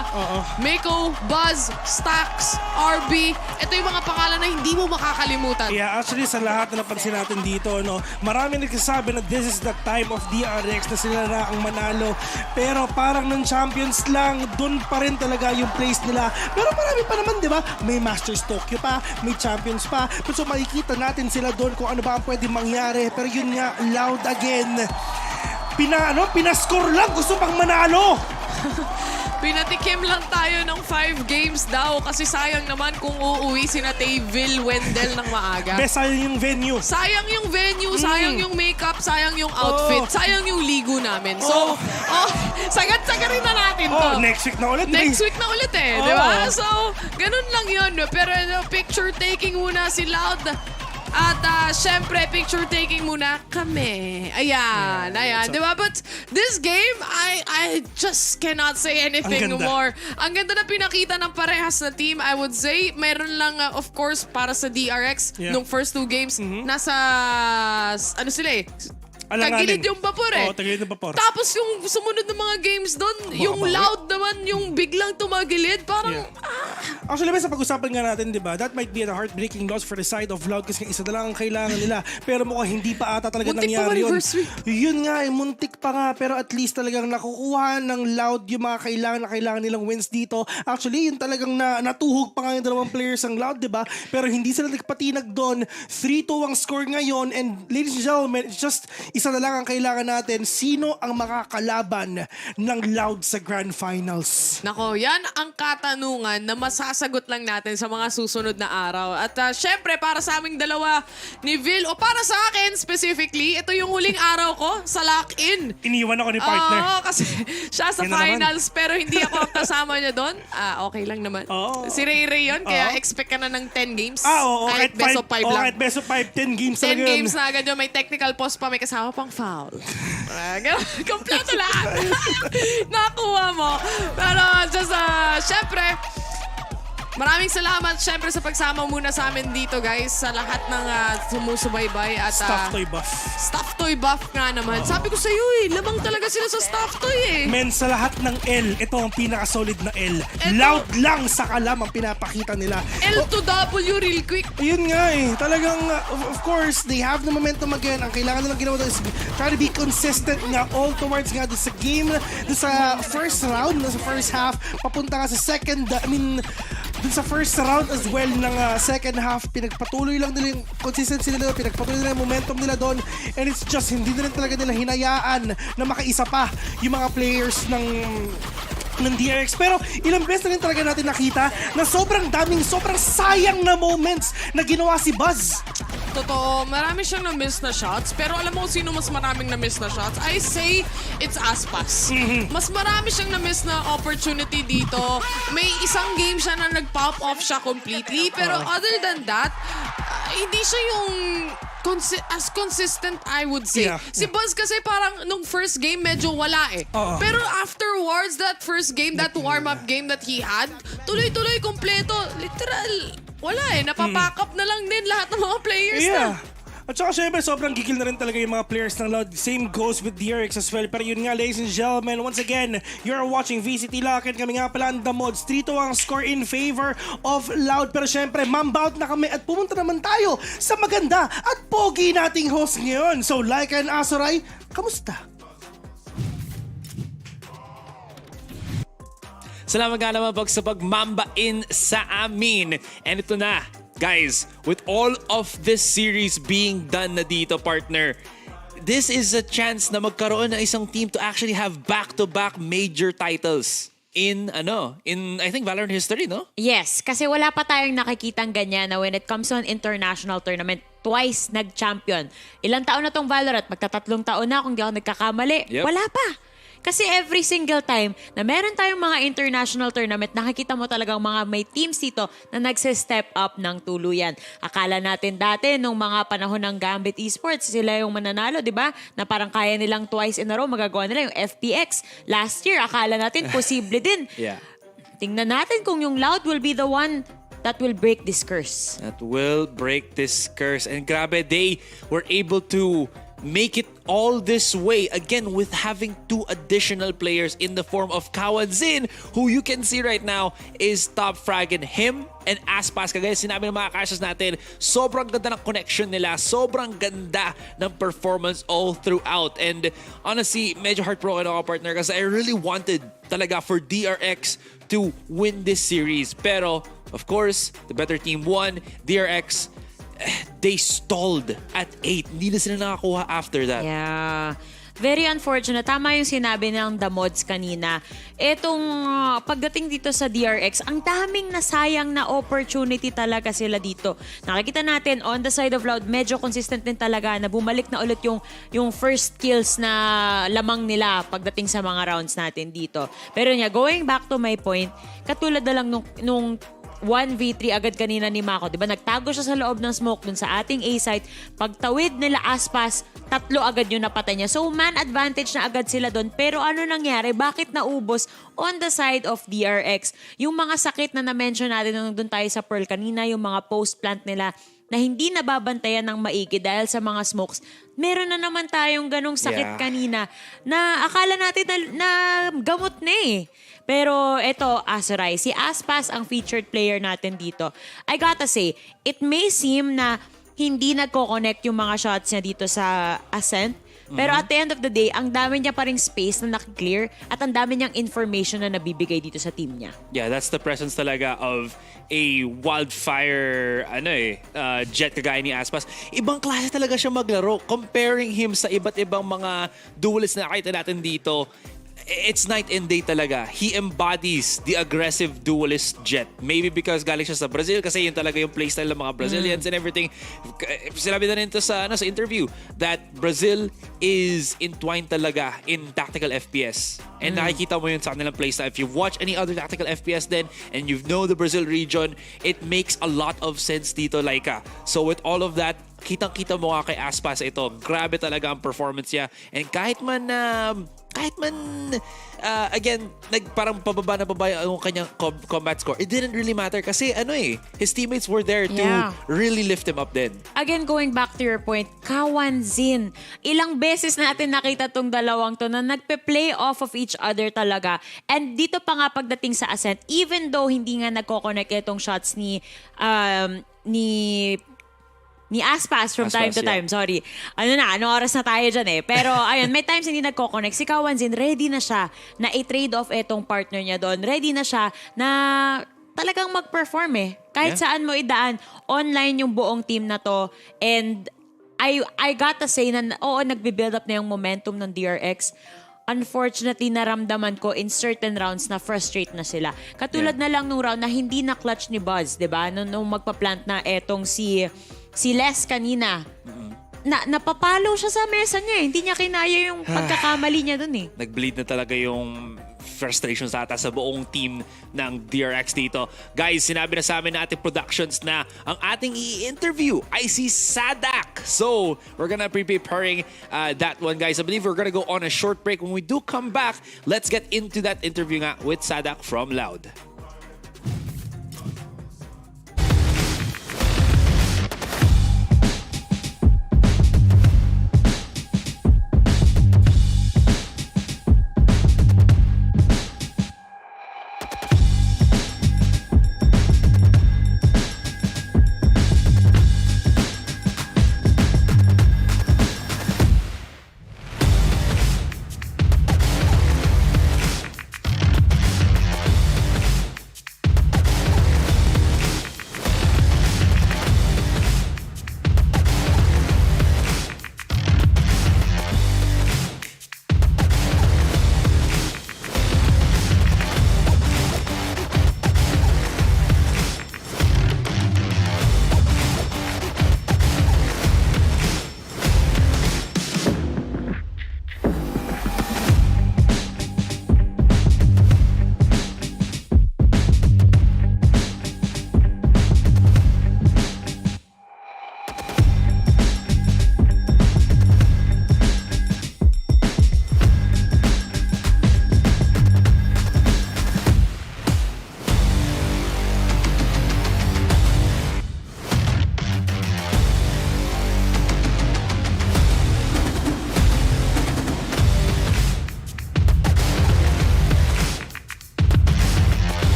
Mako, Buzz, Stax, RB. Ito yung mga pangalan na hindi mo makakalimutan. Yeah, actually sa lahat na napansin natin dito, no, marami nagsasabi na this is the time of DRX na sila na ang manalo. Pero parang ng champions lang, dun pa rin talaga yung place nila. Pero marami pa naman, di ba? May Masters Tokyo pa, may champions pa. So makikita natin sila doon kung ano ba ang pwede mangyari. Pero yun nga, Loud again. Pinascore lang, gusto pang manalo. Pinatikim lang tayo ng 5 games daw kasi sayang naman kung uuwi sina Tayville Wendell ng maaga. Sayang yung venue. Sayang yung venue, sayang yung makeup, sayang yung outfit, sayang yung ligo namin. So, sagad-sagarin na natin to. Next week na ulit. Next week na ulit di ba? So, ganun lang yun. Pero picture taking muna si Loud. At syempre, picture taking muna kami. Ayan. Di ba? But this game, I just cannot say anything more. Ang ganda na pinakita ng parehas na team, I would say. Meron lang, of course, para sa DRX, nung first 2 games, nasa, ano sila tagilid yung vapor tagilid yung vapor. Tapos yung sumunod na mga games doon, yung Loud naman, yung biglang tumagilid, parang Actually, sa pag-usapan nga natin, di ba, that might be a heartbreaking loss for the side of Loud kasi isa na lang ang kailangan nila. Pero mukhang hindi pa ata talaga nangyari yun. Yun nga, muntik pa nga. Pero at least talagang nakukuha ng Loud yung mga kailangan nilang wins dito. Actually, yun talagang natuhog pa nga yung dalawang players ng Loud, di ba? Pero hindi sila nagpatinag doon. 3-2 ang score ngayon. And ladies and gentlemen, just isa na lang ang kailangan natin. Sino ang makakalaban ng Loud sa Grand Finals? Nako, yan ang katanungan na masasagot lang natin sa mga susunod na araw. At syempre, para sa aming dalawa ni Vil, o para sa akin specifically, ito yung huling araw ko sa lock-in. Iniwan ako ni partner. Oo, kasi siya sa finals, pero hindi ako kasama niya doon. Okay lang naman. Si Ray Ray yun, kaya expect ka na ng 10 games. Kahit best of 5 lang. Kahit best of 5, 10 games 10 games na agad yun. May technical pause pa, may kasama pang foul. Kompleto lahat. Nakuha mo. Pero just, syempre, maraming salamat syempre sa pagsama muna sa amin dito guys, sa lahat ng sumusubaybay at Stuff Toy Buff. Stuff Toy Buff nga naman. Sabi ko sa iyo lamang talaga sila sa Stuff Toy Men, sa lahat ng L, ito ang pinaka-solid na L. Loud lang sa kalam ang pinapakita nila. L to W real quick. Yun nga talagang of course, they have the momentum again. Ang kailangan nilang ginawa is try to be consistent nga all towards nga sa game, sa first round, sa first half, papunta nga sa second, dun sa first round as well ng second half, pinagpatuloy lang nila yung consistency nila, pinagpatuloy nila yung momentum nila doon, and it's just hindi na rin talaga nila hinayaan na makaisa pa yung mga players ng DRX. Pero ilang beses na rin talaga natin nakita na sobrang sayang na moments na ginawa si Buzz. Totoo, marami siyang na-miss na shots. Pero alam mo sino mas maraming na-miss na shots? I say, it's Aspas. Mas marami siyang na-miss na opportunity dito. May isang game siya na nag-pop off siya completely. Pero other than that, hindi siya yung as consistent, I would say. Si Buzz kasi parang nung first game medyo wala Pero afterwards, that first game, that warm-up game that he had, tuloy-tuloy, kompleto. Literal, wala napapack up na lang din lahat ng mga players na. At saka syempre, sobrang gigil na rin talaga yung mga players ng Loud. Same goes with DRX as well. Pero yun nga, ladies and gentlemen, once again, you're watching VCT LOCK and kami nga pala ang The Mods. 3-2 ang score in favor of Loud. Pero syempre, mamba out na kami at pumunta naman tayo sa maganda at pogi nating host ngayon. So, Laika and Asoray, kamusta? Salamat nga naman sa pagmamba in sa amin. And ito na, guys, with all of this series being done na dito, partner, this is a chance na magkaroon ng isang team to actually have back-to-back major titles in I think Valorant history, no? Yes, kasi wala pa tayong nakikitang ganyan na when it comes to an international tournament, twice nag-champion. Ilang taon na tong Valorant? Magta-3 taon na kung di ako nagkakamali. Wala pa. Kasi every single time na meron tayong mga international tournament, nakikita mo talagang mga may teams dito na nagse-step up ng tuluyan. Akala natin dati, nung mga panahon ng Gambit Esports, sila yung mananalo, di ba? Na parang kaya nilang twice in a row, magagawa nila yung FPX. Last year, akala natin posible din. Tingnan natin kung yung Loud will be the one that will break this curse. That will break this curse. And grabe, they were able to make it all this way again with having 2 additional players in the form of Ikaw and Zin, who you can see right now is top fragging him and Aspas. Kagaya sinabi ng mga cashers natin, sobrang ganda ng connection nila, sobrang ganda ng performance all throughout. And honestly, medyo heartbroken ako, partner, kasi I really wanted talaga for DRX to win this series. Pero of course, the better team won. DRX, they stalled at 8. Hindi na sila nakakuha after that. Yeah. very unfortunate. Tama yung sinabi ng The Mods kanina. Etong pagdating dito sa DRX, ang daming nasayang na opportunity talaga sila dito. Nakikita natin on the side of Loud, medyo consistent din talaga na bumalik na ulit yung first kills na lamang nila pagdating sa mga rounds natin dito. Pero going back to my point, katulad na lang nung 1v3 agad kanina ni Mako. Diba? Nagtago siya sa loob ng smoke dun sa ating A-site. Pagtawid nila Aspas, 3 agad yung napatay niya. So, man advantage na agad sila dun. Pero ano nangyari? Bakit naubos on the side of DRX? Yung mga sakit na na-mention natin nung dun tayo sa Pearl kanina, yung mga post-plant nila na hindi nababantayan ng maigi dahil sa mga smokes. Meron na naman tayong ganong sakit kanina na akala natin na gamot na eh. Pero ito, Azuray, si Aspas ang featured player natin dito. I gotta say, it may seem na hindi nagko-connect yung mga shots niya dito sa Ascent. Pero at the end of the day, ang dami niya pa ring space na nakiklear at ang dami niyang information na nabibigay dito sa team niya. Yeah, that's the presence talaga of a wildfire jet kagaya ni Aspas. Ibang klase talaga siya maglaro. Comparing him sa iba't ibang mga duelists na nakita natin dito, it's night and day talaga. He embodies the aggressive duelist jet. Maybe because galing siya sa Brazil kasi yun talaga yung playstyle ng mga Brazilians and everything. Sinabi na rin ito sa interview that Brazil is entwined talaga in tactical FPS. And nakikita mo yun sa kanilang playstyle. If you've watched any other tactical FPS then and you know the Brazil region, it makes a lot of sense dito, Laika. So with all of that, kitang-kita mo nga kay Aspas ito. Grabe talaga ang performance niya. And kahit man again, parang pababa na yung kanyang combat score, it didn't really matter kasi his teammates were there to really lift him up then. Again, going back to your point, Kawanzin. Ilang beses natin nakita tong dalawang to na nagpe-play off of each other talaga. And dito pa nga pagdating sa Ascent, even though hindi nga nagko-connect itong shots ni Aspas from time to time. Sorry. Anong oras na tayo dyan eh. Pero ayun, may times hindi nagko-connect. Si Kawanzin, ready na siya na i-trade off etong partner niya doon. Ready na siya na talagang mag-perform eh. Kahit saan mo idaan, online yung buong team na to. And I gotta say na nagbe-build up na yung momentum ng DRX. Unfortunately, naramdaman ko in certain rounds na frustrate na sila. Katulad na lang nung round na hindi na clutch ni Buzz, diba? Nung magpa-plant na etong si Les kanina. Napapalo siya sa mesa niya eh. Hindi niya kinaya yung pagkakamali niya dun eh. Nag-bleed na talaga yung frustrations ata sa buong team ng DRX dito. Guys, sinabi na sa amin na ating productions na ang ating i-interview ay si Sadak. So, we're gonna be preparing that one, guys. I believe we're gonna go on a short break. When we do come back, let's get into that interview nga with Sadak from Loud.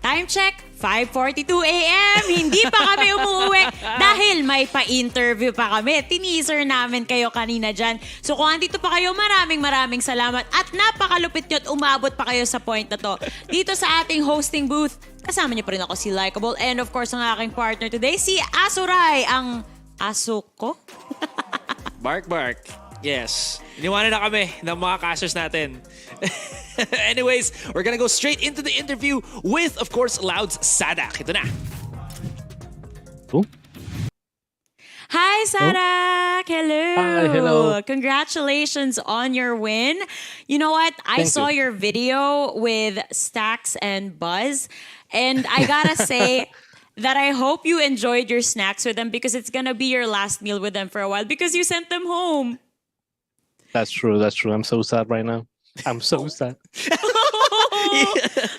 Time check, 5:42 a.m. Hindi pa kami umuwi dahil may pa-interview pa kami. Tineaser namin kayo kanina dyan. So kung andito pa kayo, maraming salamat at napakalupit nyo at umabot pa kayo sa point na to. Dito sa ating hosting booth, kasama niyo pa rin ako si Likeable and of course ang aking partner today, si Asuray, ang aso ko. Bark. Yes. Iniwanan na kami ng mga casters natin. Anyways, we're gonna go straight into the interview with, of course, Loud's Sadak. Ito na. Oh. Hi, Sadak! Hello! Hi, hello. Congratulations on your win. You know what? I Thank saw you. your video with Stax and Buzz, and I gotta say that I hope you enjoyed your snacks with them because it's gonna be your last meal with them for a while because you sent them home. That's true. I'm so sad right now. I'm so sad.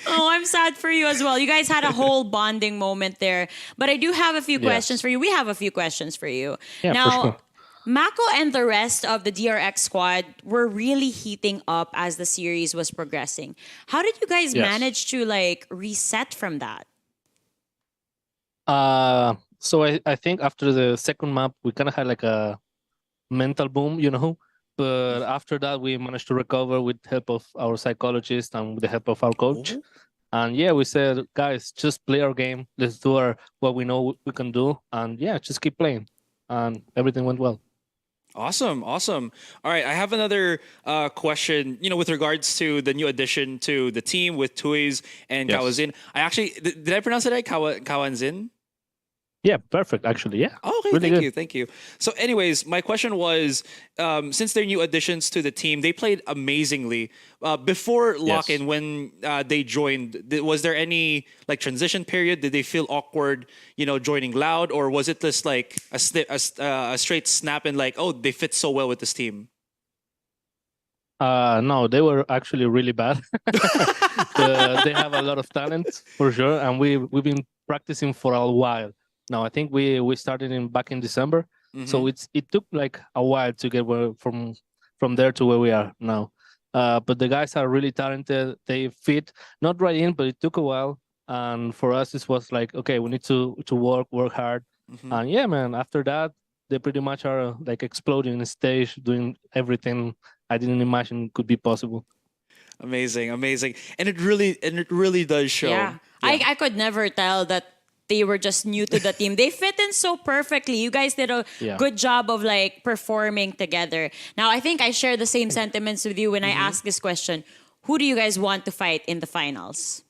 Oh, I'm sad for you as well. You guys had a whole bonding moment there. But I do have a few questions for you. We have a few questions for you. Yeah, now, for sure. Mako and the rest of the DRX squad were really heating up as the series was progressing. How did you guys Yes. manage to reset from that? So I think after the second map, we kind of had like a mental boom, But after that, we managed to recover with help of our psychologist and with the help of our coach. And yeah, we said, guys, just play our game. Let's do what we know we can do. And yeah, just keep playing. And everything went well. Awesome. All right, I have another question, with regards to the new addition to the team with Tuiz and Yes. Kawazin. I actually, did I pronounce it right? Kawanzin? Yeah, perfect, actually. Yeah. Oh, okay, Really thank you. So anyways, my question was, since they're new additions to the team, they played amazingly. Before lock-in, when they joined, was there any transition period? Did they feel awkward, joining Loud? Or was it just like a straight snap and they fit so well with this team? No, they were actually really bad. They have a lot of talent, for sure. And we've been practicing for a while. Now, I think we started back in December, so it took a while to get from there to where we are now. But the guys are really talented. They fit not right in, but it took a while. And for us, it was okay, we need to work hard. And yeah, man, after that, they pretty much are exploding on stage, doing everything I didn't imagine could be possible. Amazing. And it really does show. Yeah. I could never tell that they were just new to the team. They fit in so perfectly. You guys did a good job of performing together. Now, I think I share the same sentiments with you when I ask this question. Who do you guys want to fight in the finals?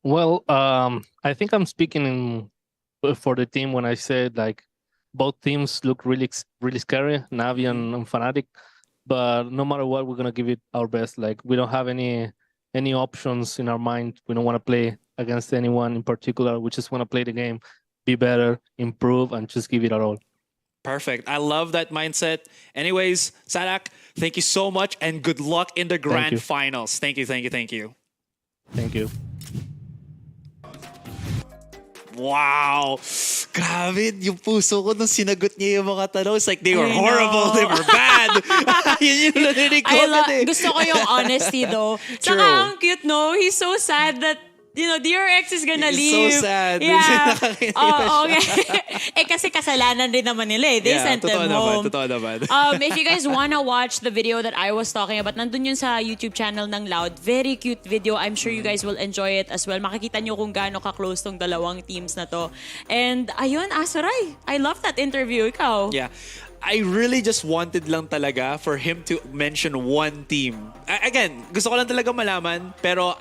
Well, I think I'm speaking for the team when I said both teams look really scary, Navi and Fnatic. But no matter what, we're gonna give it our best. We don't have any options in our mind. We don't want to play against anyone in particular. We just want to play the game, be better, improve, and just give it our all. Perfect. I love that mindset. Anyways, Sadak, thank you so much and good luck in the grand finals. Thank you. Thank you. Wow. Grabe, yung puso ko nung sinagot niya yung mga tanong. It's like they were horrible, they were bad. Yun yung narinig ko. Gusto ko yung honesty though. Saka ang cute, no? He's so sad that DRX is gonna leave. So sad. Yeah. Okay. Kasi kasalanan din naman nila eh. They sent them home. Totoo naman. If you guys wanna watch the video that I was talking about, nandun yun sa YouTube channel ng Loud. Very cute video. I'm sure you guys will enjoy it as well. Makikita nyo kung gaano ka-close tong dalawang teams na to. And ayun, Asuray, I love that interview. Ikaw? Yeah. I really just wanted lang talaga for him to mention one team. Again, gusto ko lang talaga malaman, pero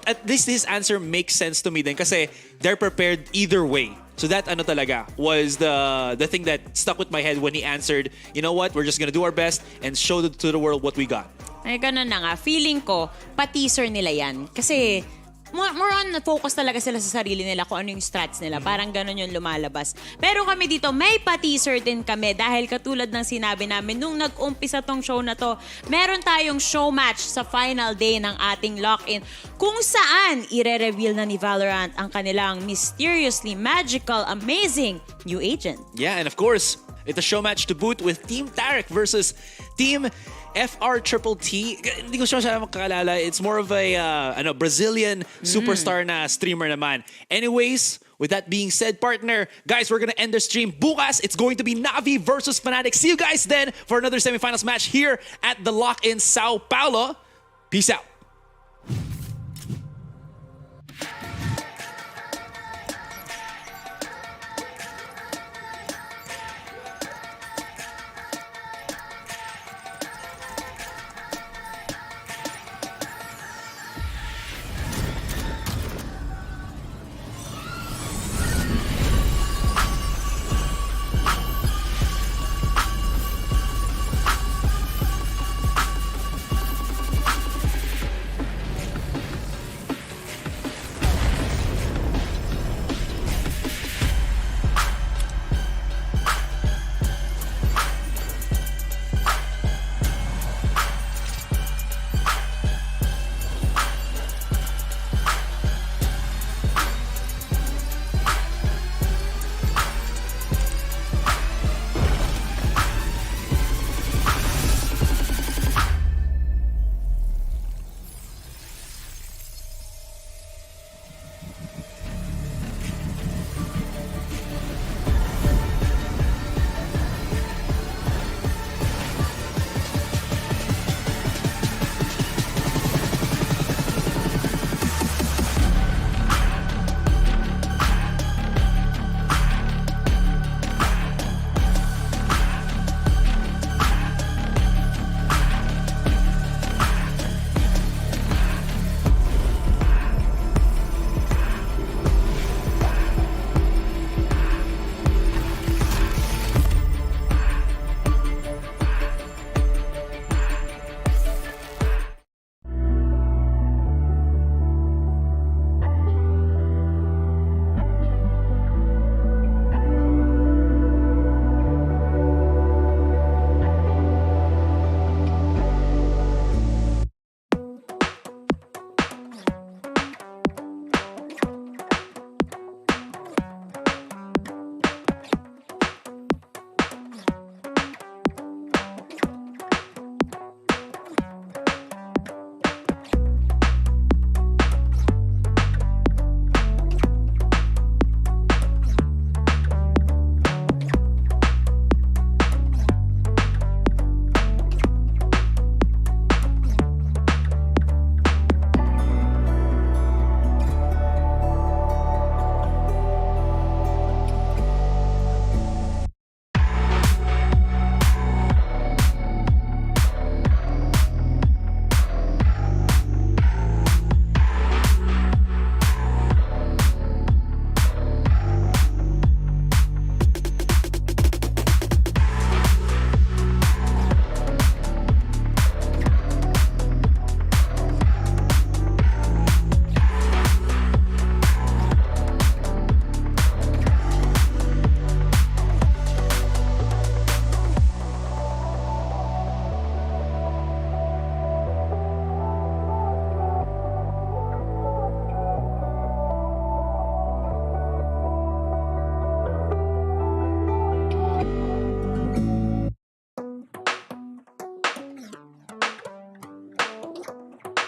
at least his answer makes sense to me din kasi they're prepared either way. So that talaga was the thing that stuck with my head when he answered, you know what, we're just gonna do our best and show to the world what we got. Ay, ganun na nga. Feeling ko, pa-teaser nila yan. Kasi more on focus talaga sila sa sarili nila kung ano yung strats nila. Parang ganun yung lumalabas. Pero kami dito, may pa-teaser din kami dahil katulad ng sinabi namin nung nag-umpisa tong show na to, meron tayong show match sa final day ng ating lock-in kung saan ire-reveal na ni Valorant ang kanilang mysteriously magical, amazing new agent. Yeah, and of course, it's a show match to boot with Team Tarek versus Team FRTT, hindi ko siya makakalala. It's more of a Brazilian superstar na streamer naman. Anyways, with that being said, partner, guys, we're gonna end the stream. Bukas, it's going to be Navi versus Fnatic. See you guys then for another semifinals match here at the Lock in São Paulo. Peace out.